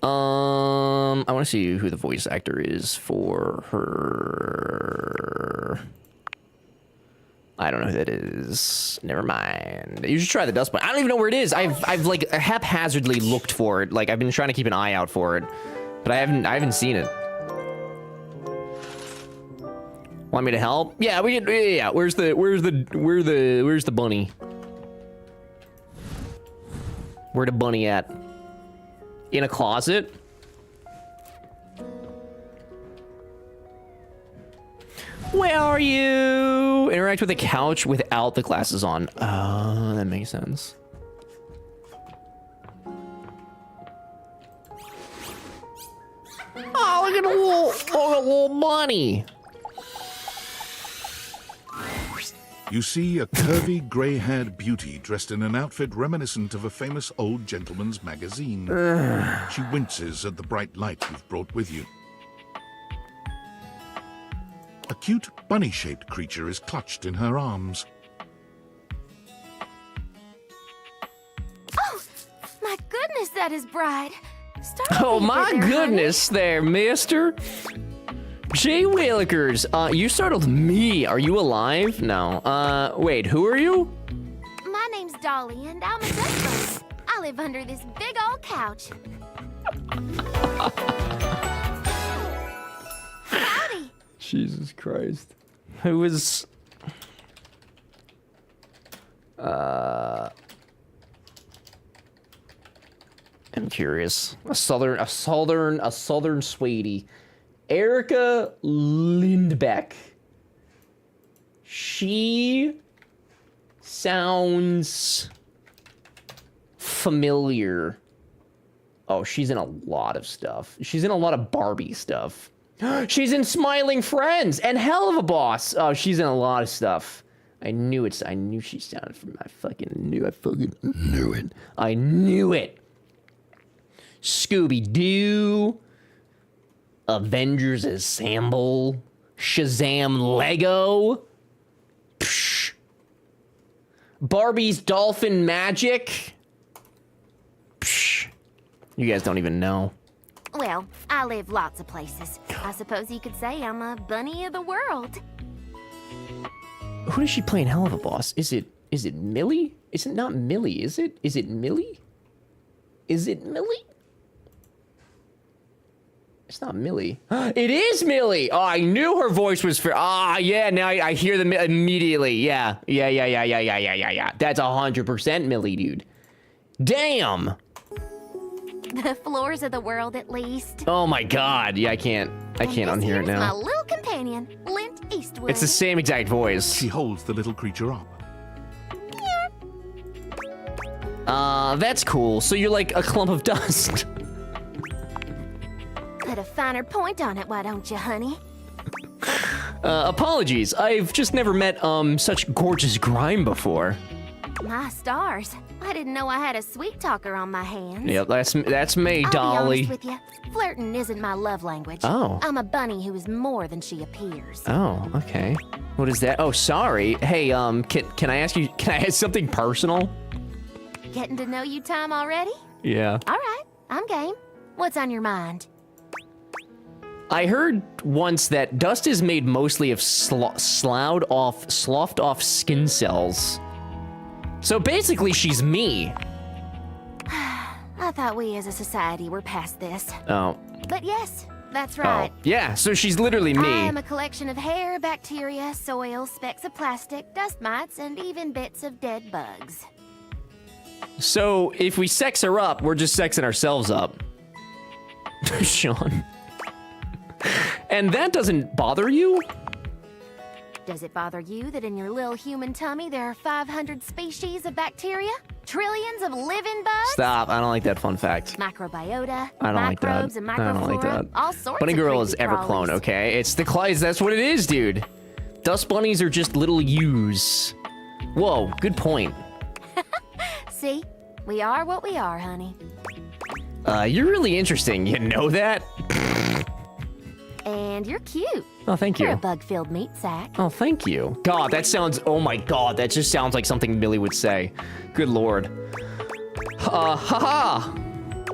I want to see who the voice actor is for her. I don't know who that is. Never mind. You should try the dust bunny. I don't even know where it is. I've like haphazardly looked for it. Like I've been trying to keep an eye out for it, but I haven't seen it. Want me to help? Yeah, we can. Yeah, where's the bunny? Where the bunny at? In a closet? Where are you? Interact with the couch without the glasses on. Oh, that makes sense. Oh, look at the little bunny. You see a curvy, grey-haired beauty dressed in an outfit reminiscent of a famous old gentleman's magazine. She winces at the bright light you've brought with you. A cute, bunny-shaped creature is clutched in her arms. Oh, my goodness, that is bright. Oh my goodness there, mister. Jay Willikers, you startled me. Are you alive? No. Wait, who are you? My name's Dolly, and I'm a dust bunny. I live under this big old couch. Howdy. Jesus Christ. Who is... I'm curious. A southern sweetie. Erica Lindbeck. She sounds familiar. Oh, she's in a lot of stuff. She's in a lot of Barbie stuff. She's in Smiling Friends and Hell of a Boss. Oh, she's in a lot of stuff. I knew she sounded from. I fucking knew it. I knew it. Scooby-Doo. Avengers Assemble. Shazam Lego. Psh. Barbie's Dolphin Magic. Psh. You guys don't even know. Well, I live lots of places. I suppose you could say I'm a bunny of the world. Who does she play in Hell of a Boss? Is it Millie? Is it not Millie, is it? Is it Millie? Is it Millie? It's not Millie. It is Millie! Oh, I knew her voice was for... Ah, yeah, now I hear them immediately. Yeah. That's 100% Millie, dude. Damn! The floors of the world, at least. Oh my god. Yeah, I can't unhear it My now. little companion, Lint Eastwood. It's the same exact voice. She holds the little creature up. That's cool. So you're like a clump of dust. Put a finer point on it, why don't you, honey? Apologies. I've just never met, such gorgeous grime before. My stars. I didn't know I had a sweet talker on my hands. Yep, that's me, Dolly. I'll be honest with you. Flirting isn't my love language. Oh. I'm a bunny who is more than she appears. Oh, okay. What is that? Oh, sorry. Hey, can I ask something personal? Getting to know you time already? Yeah. All right, I'm game. What's on your mind? I heard once that dust is made mostly of sloughed off skin cells. So basically, she's me. I thought we as a society were past this. Oh. But yes, that's right. Oh. Yeah, so she's literally me. I am a collection of hair, bacteria, soil, specks of plastic, dust mites, and even bits of dead bugs. So if we sex her up, we're just sexing ourselves up. Sean. And that doesn't bother you? Does it bother you that in your little human tummy there are 500 species of bacteria? Trillions of living bugs? Stop, I don't like that fun fact. Microbiota, I don't like that. microbes, and microflora, I don't like that. all sorts Bunny of Girl crazy is Everclone, crawlies. okay? It's the that's what it is, dude. Dust bunnies are just little yous. Whoa, good point. See? We are what we are, honey. You're really interesting. You know that? And you're cute. Oh, thank You're a you. bug-filled meat sack. Oh, thank you. God, that sounds... Oh my god, that just sounds like something Millie would say. Good lord. Haha!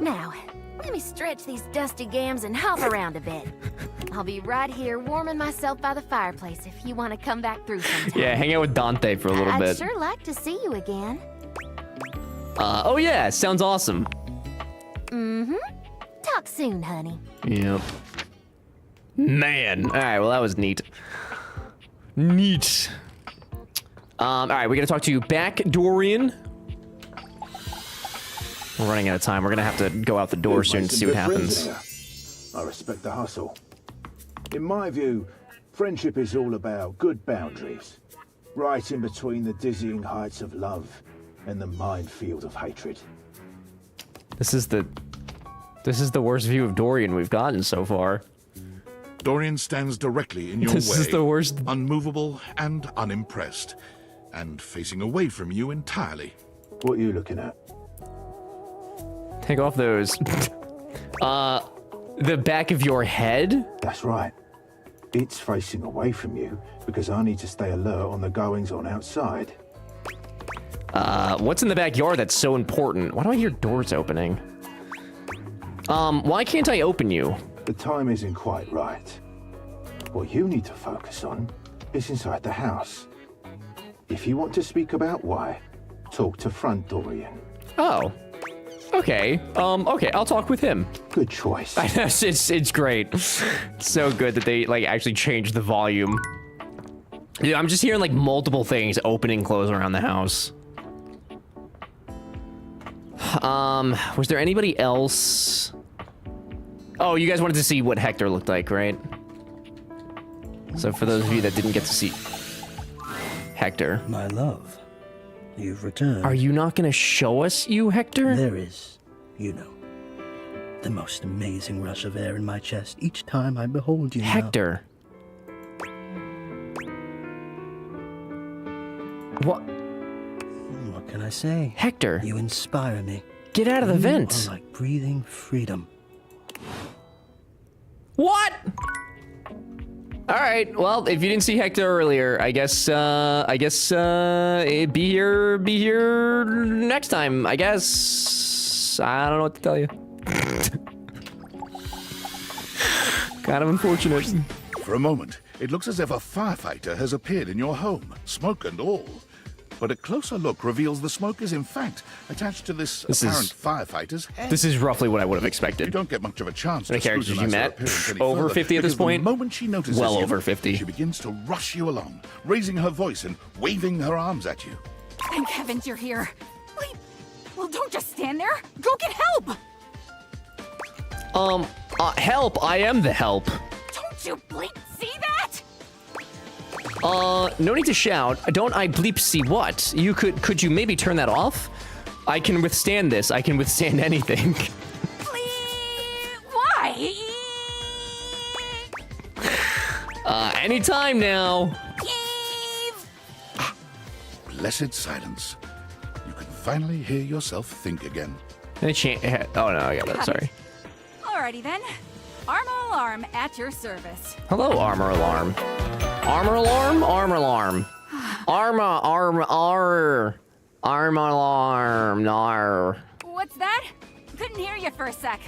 Now, let me stretch these dusty gams and hop around a bit. I'll be right here warming myself by the fireplace if you want to come back through sometime. Yeah, hang out with Dante for a little I'd bit. sure like to see you again. Oh yeah, sounds awesome. Mm-hmm. Talk soon, honey. Yep. Man. Alright, well that was neat. Neat. Alright, we gotta talk to you back, Dorian. We're running out of time. We're gonna have to go out the door soon to see what happens. I respect the hustle. In my view, friendship is all about good boundaries. Right in between the dizzying heights of love and the minefield of hatred. This is the worst view of Dorian we've gotten so far. Dorian stands directly in your This way. is the worst. Unmovable and unimpressed. And facing away from you entirely. What are you looking at? Take off those. The back of your head? That's right. It's facing away from you because I need to stay alert on the goings-on outside. What's in the backyard that's so important? Why do I hear doors opening? Why can't I open you? The time isn't quite right. What you need to focus on is inside the house. If you want to speak about why, talk to Front Dorian. Oh. Okay. Okay, I'll talk with him. Good choice. It's great. So good that they, like, actually changed the volume. Yeah, I'm just hearing, like, multiple things open and close around the house. Was there anybody else? Oh, you guys wanted to see what Hector looked like, right? So for those of you that didn't get to see Hector. My love, you've returned. Are you not gonna show us you, Hector? There is, you know, the most amazing rush of air in my chest each time I behold you. Hector. What? What can I say? Hector. You inspire me. Get out of the vent. You are like breathing freedom. What? All right. Well, if you didn't see Hector earlier, I guess be here next time. I guess. I don't know what to tell you. Kind of unfortunate. For a moment, it looks as if a firefighter has appeared in your home, smoke and all. But a closer look reveals the smoke is in fact attached to this apparent firefighter's head. This is roughly what I would have expected. You don't get much of a chance How many to characters you scrutinize her met? appearance any Over further, 50 at this because point? The moment she notices Well you, over 50. she begins to rush you along, raising her voice and waving her arms at you. Thank heavens you're here. Wait, well, don't just stand there. Go get help. Help! I am the help. Don't you bleep see that? No need to shout. Don't I bleep see what? You could you maybe turn that off? I can withstand this. I can withstand anything. Why? Anytime now. Blessed silence. You can finally hear yourself think again. Oh no, I got that. Sorry. Alrighty then. Armor alarm at your service. Hello, armor alarm. Armor alarm. Armor alarm. Armor alarm. Nar. What's that? Couldn't hear you for a sec.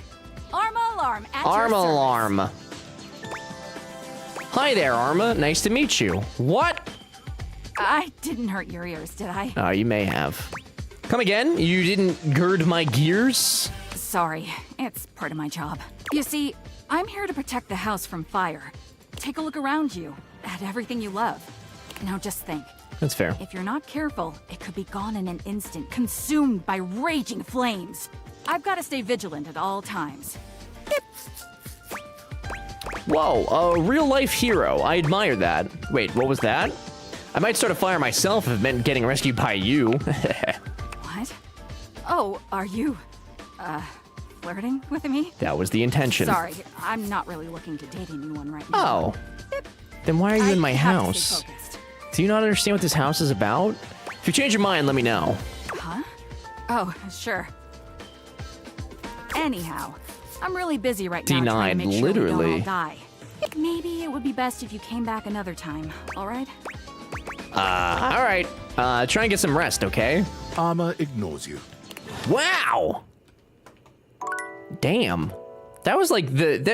Armor alarm at Armor your service. alarm. Hi there, Arma. Nice to meet you. What? I didn't hurt your ears, did I? Oh, you may have. Come again? You didn't gird my gears? Sorry, it's part of my job. You see, I'm here to protect the house from fire. Take a look around you, at everything you love. Now just think. That's fair. If you're not careful, it could be gone in an instant, consumed by raging flames. I've got to stay vigilant at all times. Whoa, a real-life hero. I admire that. Wait, what was that? I might start a fire myself if it meant getting rescued by you. What? Oh, are you, flirting with me? That was the intention. Sorry, I'm not really looking to date anyone right now. Oh. Then why are you in my have to house? stay focused. Do you not understand what this house is about? If you change your mind, let me know. Huh? Oh, sure. Anyhow, I'm really busy right now trying to Denied, make sure we don't literally. all die. Maybe it would be best if you came back another time, all right? Alright. Try and get some rest, okay? Armor ignores you. Wow! Damn. That was like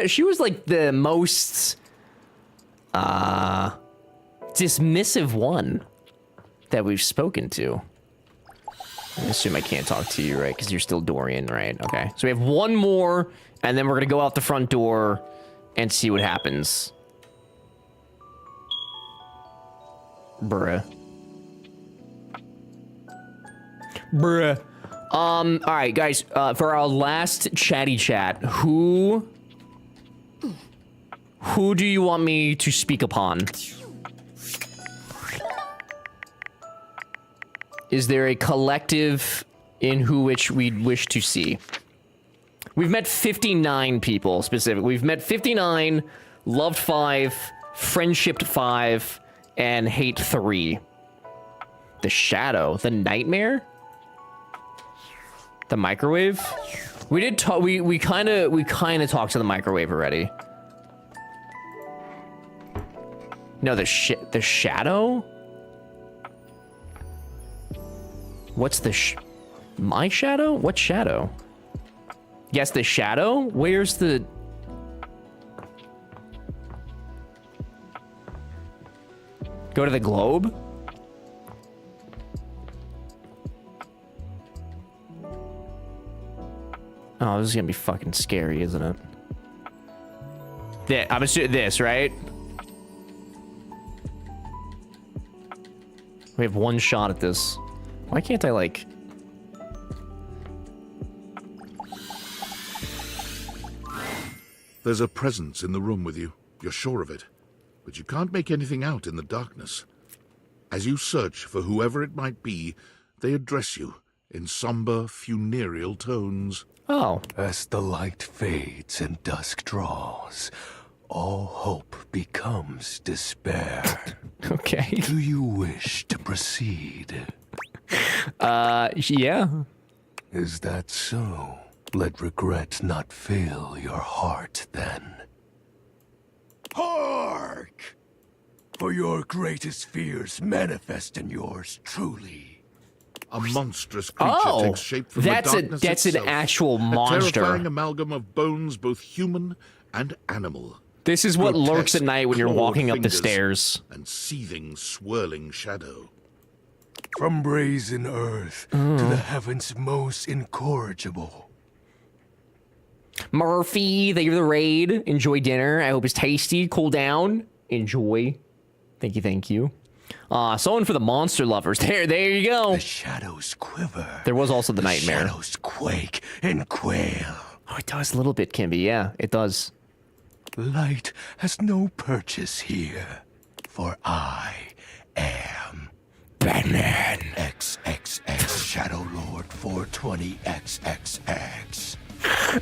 she was like the most, dismissive one that we've spoken to. I assume I can't talk to you, right? Because you're still Dorian, right? Okay. So we have one more, and then we're gonna go out the front door and see what happens. Bruh. Bruh. Alright, guys, for our last chatty chat, who do you want me to speak upon? Is there a collective in which we'd wish to see? We've met 59 people, specifically. We've met 59, loved 5, friendshipped 5, and hate 3. The shadow, the nightmare? The microwave? We did talk, we kind of talked to the microwave already. No, the shadow? What's my shadow? What shadow? Yes, the shadow? Where's the... Go to the globe? Oh, this is gonna be fucking scary, isn't it? I'm assuming this, right? We have one shot at this. Why can't I, like... There's a presence in the room with you. You're sure of it. But you can't make anything out in the darkness. As you search for whoever it might be, they address you in somber, funereal tones. Oh. As the light fades and dusk draws, all hope becomes despair. Okay. Do you wish to proceed? Yeah. Is that so? Let regret not fill your heart, then. Hark! For your greatest fears manifest in yours truly. A monstrous creature takes shape from the darkness that's itself. an actual A monster. terrifying amalgam of bones, both human and animal. This is what lurks at Grotesque, night when you're clawed walking up the fingers stairs. And seething, swirling shadow. From brazen earth to the heavens most incorrigible. Murphy, thank you for the raid. Enjoy dinner. I hope it's tasty. Cool down. Enjoy. Thank you, thank you. Someone for the monster lovers. There you go. The shadows quiver. There was also the nightmare. Shadows quake and quail. Oh, it does a little bit, Kimby. Yeah, it does. Light has no purchase here, for I am Batman. XXX Shadow Lord 420XXX.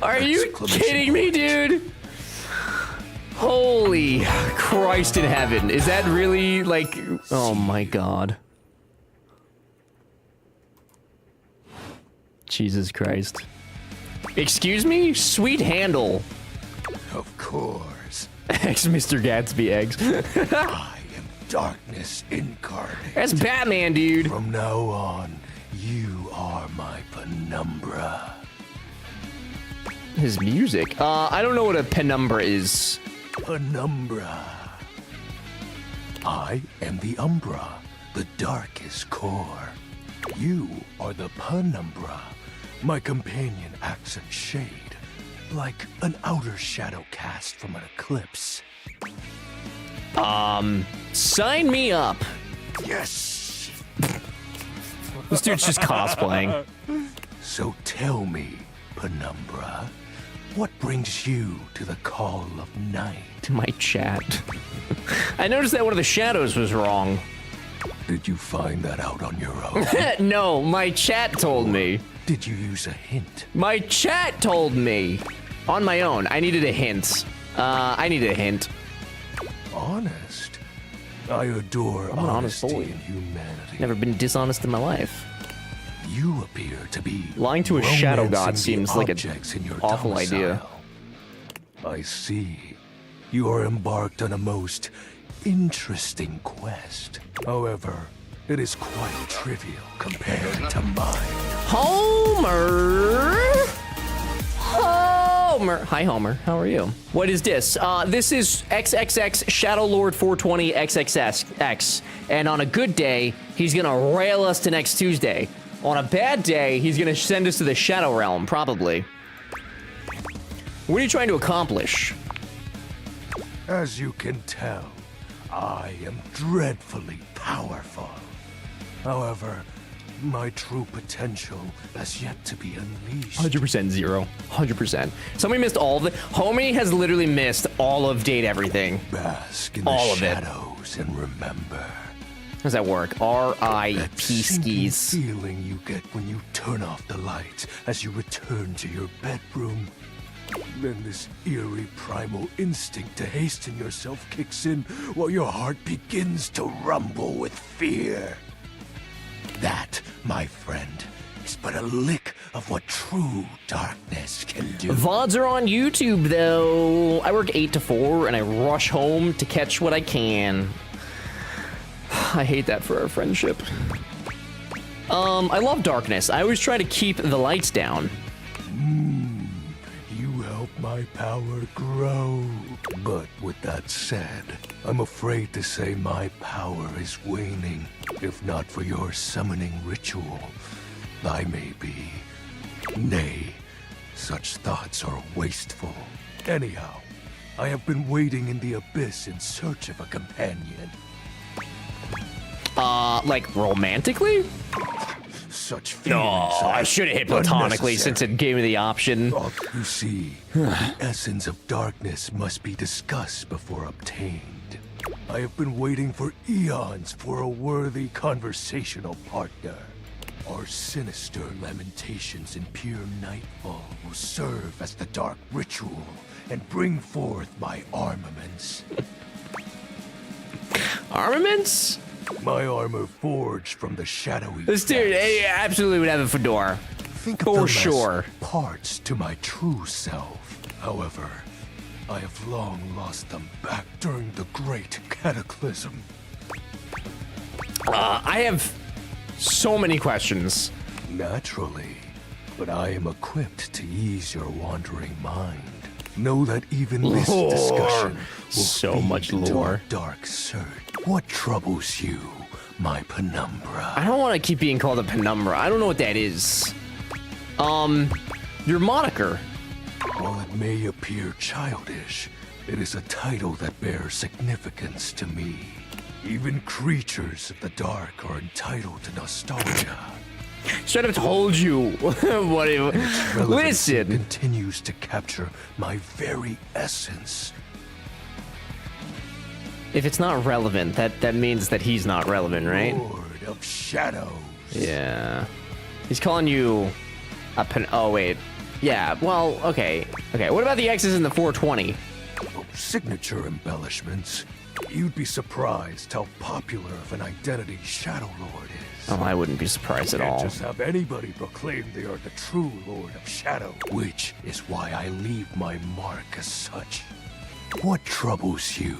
Are you kidding me, dude? Holy Christ in heaven. Is that really, like... Oh my god. Jesus Christ. Excuse me? Sweet handle. Of course. Eggs, Mr. Gatsby eggs. I am darkness incarnate. That's Batman, dude. From now on, you are my penumbra. His music? I don't know what a penumbra is. Penumbra. I am the umbra, the darkest core. You are the penumbra. My companion acts in shade, like an outer shadow cast from an eclipse. Sign me up. Yes. This dude's just cosplaying. So tell me, penumbra, what brings you to the call of night? My chat. I noticed that one of the shadows was wrong. Did you find that out on your own? No, my chat told me. Did you use a hint? My chat told me. On my own. I needed a hint. I needed a hint. Honest? I adore I'm an honest honesty boy. and humanity. Never been dishonest in my life. You appear to be Lying to a shadow god romancing the seems like an objects in your awful domicile. idea. I see. You are embarked on a most interesting quest. However, it is quite trivial compared to mine. Homer! Homer! Hi, Homer. How are you? What is this? This is XXX Shadow Lord 420 XXX. And on a good day, he's gonna rail us to next Tuesday. On a bad day, he's gonna send us to the Shadow Realm, probably. What are you trying to accomplish? As you can tell, I am dreadfully powerful. However, my true potential has yet to be unleashed. 100% zero. 100%. Somebody missed all of it. Homie has literally missed all of Date Everything. Bask in all the of shadows and remember. How does that work? R.I.P. Sinking skis. feeling you get when you turn off the lights as you return to your bedroom. Then this eerie primal instinct to hasten yourself kicks in while your heart begins to rumble with fear. That, my friend, is but a lick of what true darkness can do. VODs are on YouTube, though. I work 8 to 4, and I rush home to catch what I can. I hate that for our friendship. I love darkness. I always try to keep the lights down. You help my power grow. But with that said, I'm afraid to say my power is waning. If not for your summoning ritual, I may be. Nay, such thoughts are wasteful. Anyhow, I have been waiting in the abyss in search of a companion. Like romantically? Such feelings I should have hit platonically since it gave me the option. You see, the essence of darkness must be discussed before obtained. I have been waiting for eons for a worthy conversational partner. Our sinister lamentations in pure nightfall will serve as the dark ritual and bring forth my armaments. Armaments? My armor forged from the shadowy. This dude absolutely would have a fedora. Think for of them as sure. Parts to my true self. However, I have long lost them back during the great cataclysm. I have so many questions. Naturally, but I am equipped to ease your wandering mind. Know that even this discussion will so much feed into lore. our dark search. What troubles you, my penumbra? I don't want to keep being called a penumbra. I don't know what that is. Your moniker. While it may appear childish, it is a title that bears significance to me. Even creatures of the dark are entitled to nostalgia. Should have told you. What? Listen. Continues to capture my very essence. If it's not relevant, that means that he's not relevant, right? Lord of Shadows. Yeah. He's calling you a oh, wait. Yeah, well, okay. Okay, what about the X's in the 420? Signature embellishments. You'd be surprised how popular of an identity Shadow Lord is. Oh, I wouldn't be surprised at Can't all. just have anybody proclaim they are the true Lord of Shadow, which is why I leave my mark as such. What troubles you,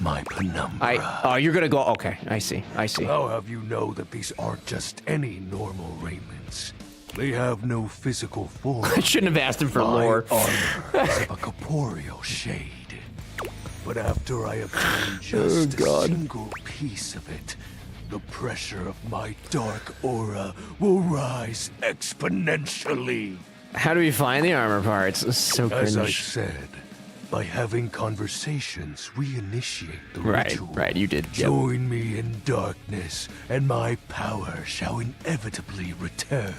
my penumbra? Oh, you're gonna go. Okay, I see. I see. I'll have you know that these aren't just any normal raiments. They have no physical form. I shouldn't have asked him for My lore. armor is of a corporeal shade. But after I obtain just a single piece of it, the pressure of my dark aura will rise exponentially. How do we find the armor parts? It's so As I cringe. said, by having conversations, we initiate the Right, ritual. right, you did. Yep. Join me in darkness, and my power shall inevitably return.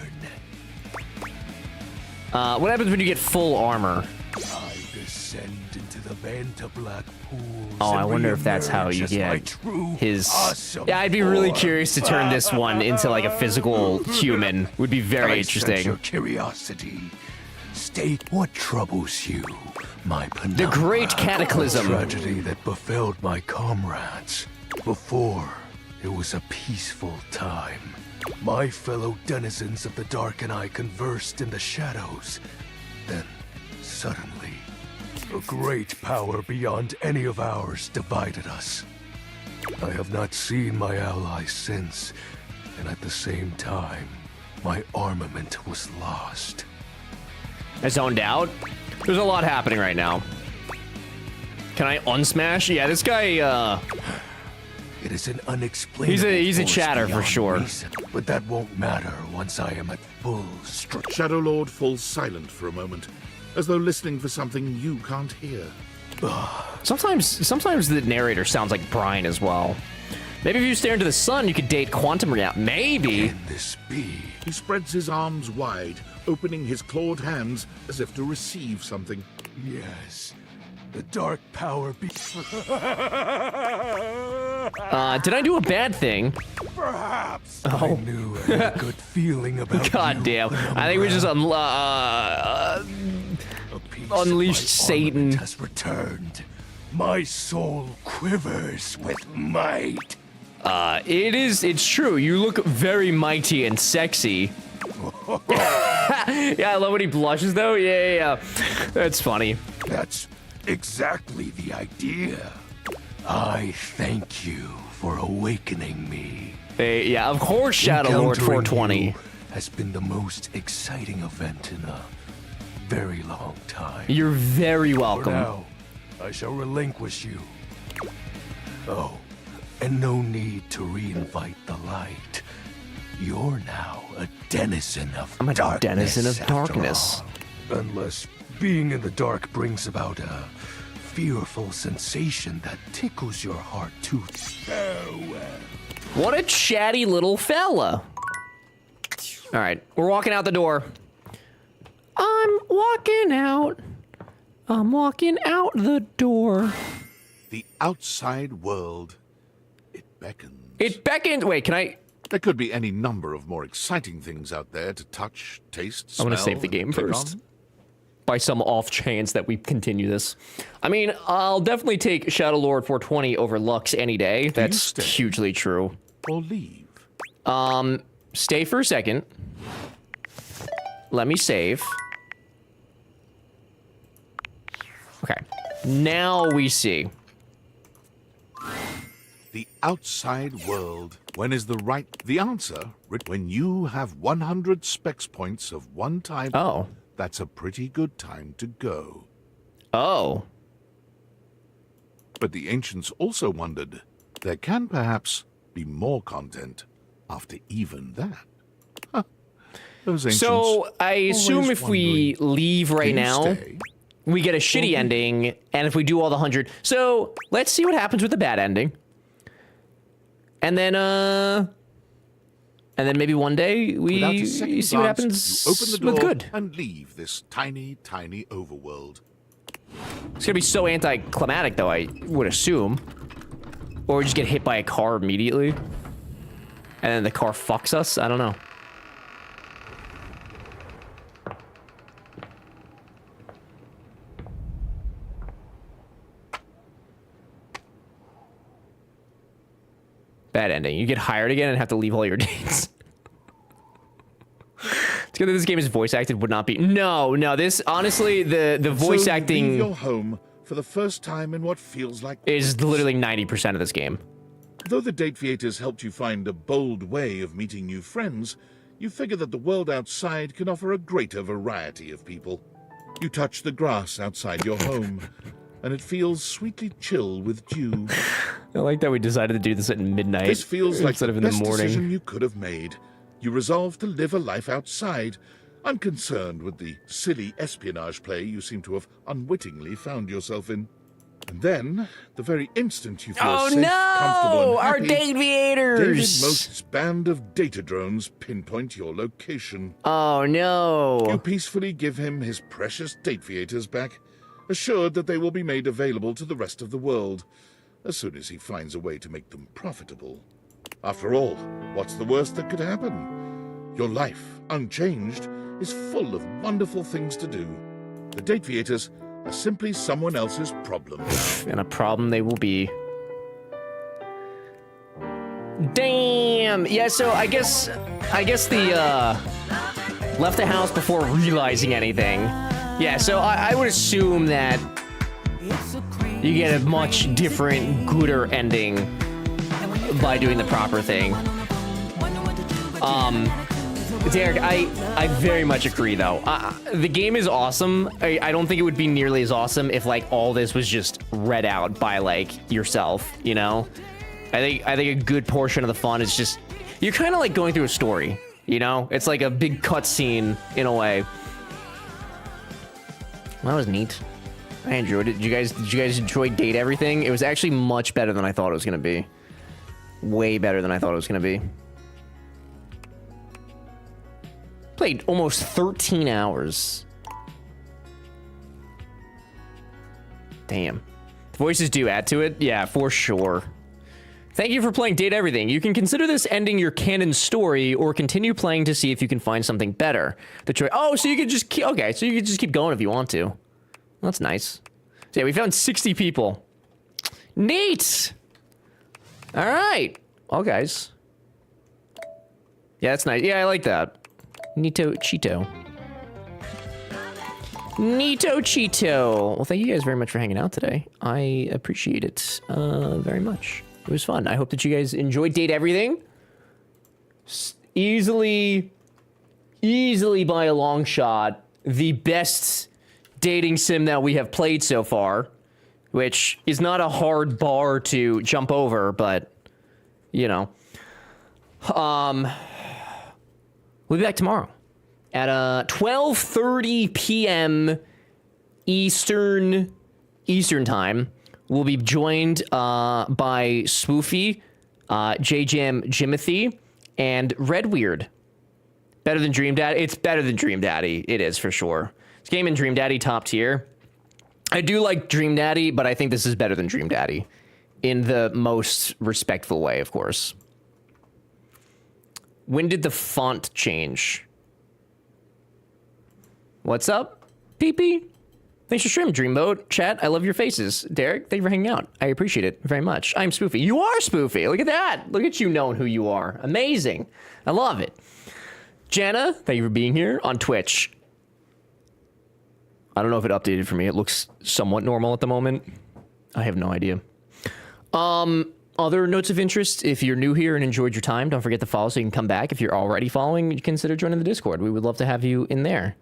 What happens when you get full armor? I descend into the Vanta Black pools. Oh, I and wonder if that's how you reemerge as my get true his. awesome Yeah, I'd be really form. curious to turn this one into like a physical human. Would be very I sense interesting. your curiosity. State what troubles you, my penumbra. The Great Cataclysm. The tragedy that befell my comrades. Before, it was a peaceful time. My fellow denizens of the dark and I conversed in the shadows. Then, suddenly, a great power beyond any of ours divided us. I have not seen my allies since, and at the same time, my armament was lost. I zoned out. There's a lot happening right now. Can I unsmash? Yeah, this guy, It is an unexplainable he's a force chatter for beyond sure. reason, but that won't matter once I am at full strength. Shadow Lord falls silent for a moment, as though listening for something you can't hear. Sometimes the narrator sounds like Brian as well. Maybe if you stare into the sun, you could date quantum reality. Maybe. Can this be? He spreads his arms wide, opening his clawed hands as if to receive something. Yes. The dark power be... Did I do a bad thing? Perhaps. Oh. I knew I had a good feeling about God damn. I think we just unleashed Satan. Has returned. My soul quivers with might. It's true. You look very mighty and sexy. Yeah, I love when he blushes though. Yeah. That's funny. That's exactly the idea. I thank you for awakening me. Hey, yeah, of course, Shadow Lord 420 has been the most exciting event in a very long time. You're very welcome. For now, I shall relinquish you. Oh, and no need to reinvite the light. You're now a denizen of I'm a darkness. denizen of after darkness. all. Unless being in the dark brings about a fearful sensation that tickles your heart too farewell. What a chatty little fella. All right, we're walking out the door. I'm walking out the door. The outside world, it beckons. It beckons. Wait, can I? There could be any number of more exciting things out there to touch, taste, smell. I'm gonna save the game and take first. on. By some off chance that we continue this. I mean, I'll definitely take Shadow Lord 420 over Lux any day. That's hugely true. Or leave. Stay for a second. Let me save. Okay. Now we see. The outside world. When is the right... The answer, when you have 100 specs points of one type. Oh. That's a pretty good time to go. Oh. But the ancients also wondered, there can perhaps be more content after even that. Huh. Those ancients. So I assume if we leave right now, stay? we get a shitty ending, and if we do all the 100... So let's see what happens with the bad ending. And then maybe one day we see what happens you open the door with good. and leave this tiny, tiny overworld. It's gonna be so anticlimactic, though, I would assume. Or we just get hit by a car immediately. And then the car fucks us? I don't know. Bad ending. You get hired again and have to leave all your dates. It's good that this game is voice acted, would not be. No, this honestly, the voice acting. Leave your home for the first time in what feels like is literally 90% of this game. Though the Date Theaters helped you find a bold way of meeting new friends, you figure that the world outside can offer a greater variety of people. You touch the grass outside your home, and it feels sweetly chill with dew. I like that we decided to do this at midnight This feels like instead the of in the best morning. decision you could have made. You resolve to live a life outside, unconcerned with the silly espionage play you seem to have unwittingly found yourself in. And then, the very instant you feel safe, comfortable, and Our happy, Date Theaters! David Most's band of data drones pinpoint your location. Oh no! You peacefully give him his precious Date Theaters back, assured that they will be made available to the rest of the world, as soon as he finds a way to make them profitable. After all, what's the worst that could happen? Your life, unchanged, is full of wonderful things to do. The Date Theaters are simply someone else's problem now. And a problem they will be. Damn. Yeah, so I guess the left the house before realizing anything. Yeah, so I would assume that you get a much different, gooder ending by doing the proper thing. Derek, I very much agree, though. The game is awesome. I don't think it would be nearly as awesome if, like, all this was just read out by, like, yourself, you know? I think a good portion of the fun is just... You're kind of, like, going through a story, you know? It's like a big cutscene, in a way. Well, that was neat. I enjoyed it. Did you guys enjoy Date Everything? It was actually much better than I thought it was going to be. Way better than I thought it was going to be. Played almost 13 hours. Damn. The voices do add to it? Yeah, for sure. Thank you for playing Date Everything. You can consider this ending your canon story or continue playing to see if you can find something better. Oh, so you could just keep... Okay, so you could just keep going if you want to. Well, that's nice. So yeah, we found 60 people. Neat! All right. Well, guys. Yeah, that's nice. Yeah, I like that. Nito Cheeto. Nito Cheeto. Well, thank you guys very much for hanging out today. I appreciate it very much. It was fun. I hope that you guys enjoyed Date Everything. Easily by a long shot, the best dating sim that we have played so far, which is not a hard bar to jump over, but, you know. We'll be back tomorrow at 12:30 p.m. Eastern time. We'll be joined by Spoofy, J-Jam Jimothy, and Redweird. Better than Dream Daddy? It's better than Dream Daddy. It is, for sure. This game and Dream Daddy top tier. I do like Dream Daddy, but I think this is better than Dream Daddy. In the most respectful way, of course. When did the font change? What's up, PP? Thanks for streaming, Dream Mode. Chat, I love your faces. Derek, thank you for hanging out. I appreciate it very much. I'm Spoofy. You are Spoofy. Look at that. Look at you knowing who you are. Amazing. I love it. Jana, thank you for being here on Twitch. I don't know if it updated for me. It looks somewhat normal at the moment. I have no idea. Other notes of interest, if you're new here and enjoyed your time, don't forget to follow so you can come back. If you're already following, consider joining the Discord. We would love to have you in there.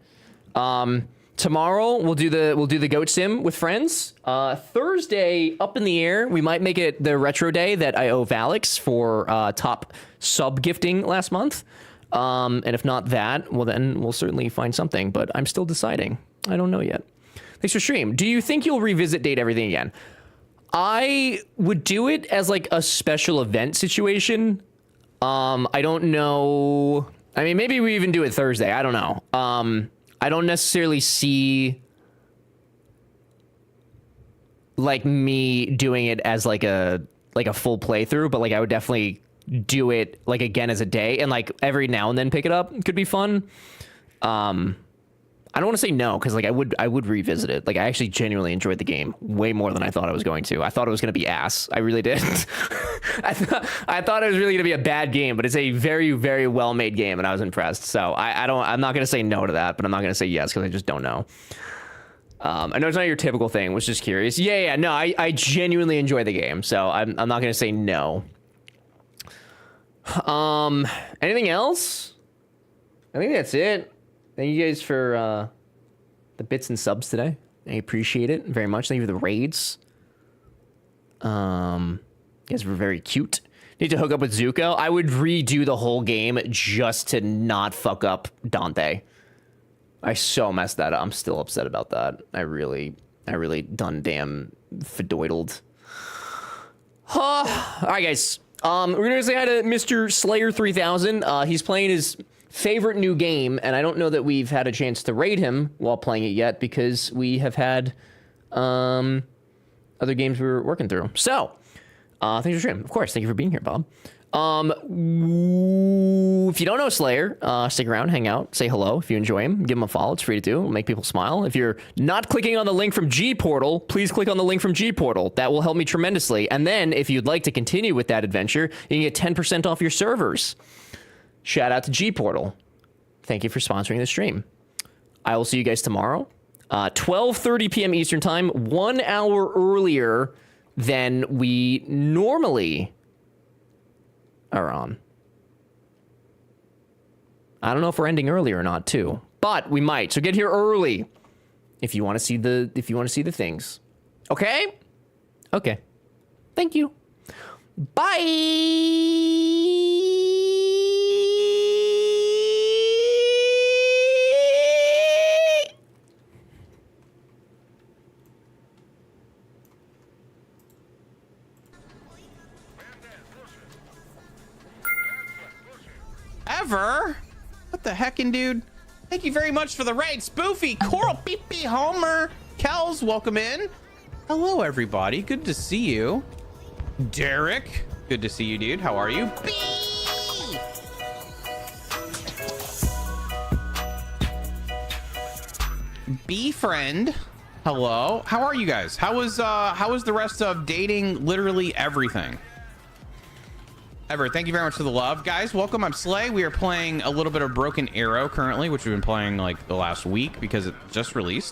Tomorrow we'll do the goat sim with friends. Thursday, up in the air. We might make it the retro day that I owe Valix for top sub gifting last month. And if not that, well then we'll certainly find something. But I'm still deciding. I don't know yet. Thanks for stream. Do you think you'll revisit Date Everything again? I would do it as like a special event situation. I don't know. I mean, maybe we even do it Thursday. I don't know. I don't necessarily see like me doing it as like a full playthrough, but like I would definitely do it like again as a day and like every now and then pick it up. It could be fun. I don't want to say no because like I would revisit it. Like I actually genuinely enjoyed the game way more than I thought I was going to. I thought it was going to be ass. I really did. I thought it was really going to be a bad game, but it's a very, very well made game, and I was impressed. So I'm not going to say no to that, but I'm not going to say yes because I just don't know. I know it's not your typical thing. Was just curious. Yeah. No, I genuinely enjoy the game, so I'm not going to say no. Anything else? I think that's it. Thank you guys for the bits and subs today. I appreciate it very much. Thank you for the raids. You guys were very cute. Need to hook up with Zuko. I would redo the whole game just to not fuck up Dante. I so messed that up. I'm still upset about that. I really done damn fedoidled. All right, guys. We're gonna say hi to Mr. Slayer 3000. He's playing his favorite new game, and I don't know that we've had a chance to raid him while playing it yet because we have had other games we were working through. So, thanks for streaming. Of course, thank you for being here, Bob. If you don't know Slayer, stick around, hang out, say hello. If you enjoy him, give him a follow. It's free to do. It'll make people smile. If you're not clicking on the link from GPORTAL, please click on the link from GPORTAL. That will help me tremendously. And then if you'd like to continue with that adventure, you can get 10% off your servers. Shout out to GPORTAL. Thank you for sponsoring the stream. I will see you guys tomorrow. 12:30 p.m. Eastern time, 1 hour earlier than we normally are on. I don't know if we're ending early or not, too, but we might. So get here early if you want to see the things. Okay? Okay. Thank you. Bye. Ever? What the heckin', dude? Thank you very much for the raid. Spoofy, Coral, Beepy, Homer, Kells, welcome in. Hello, everybody. Good to see you. Derek, good to see you, dude. How are you? B friend, hello. How are you guys? How was the rest of dating? Literally everything. Ever, thank you very much for the love. Guys, welcome. I'm Slay. We are playing a little bit of Broken Arrow currently, which we've been playing like the last week because it just released.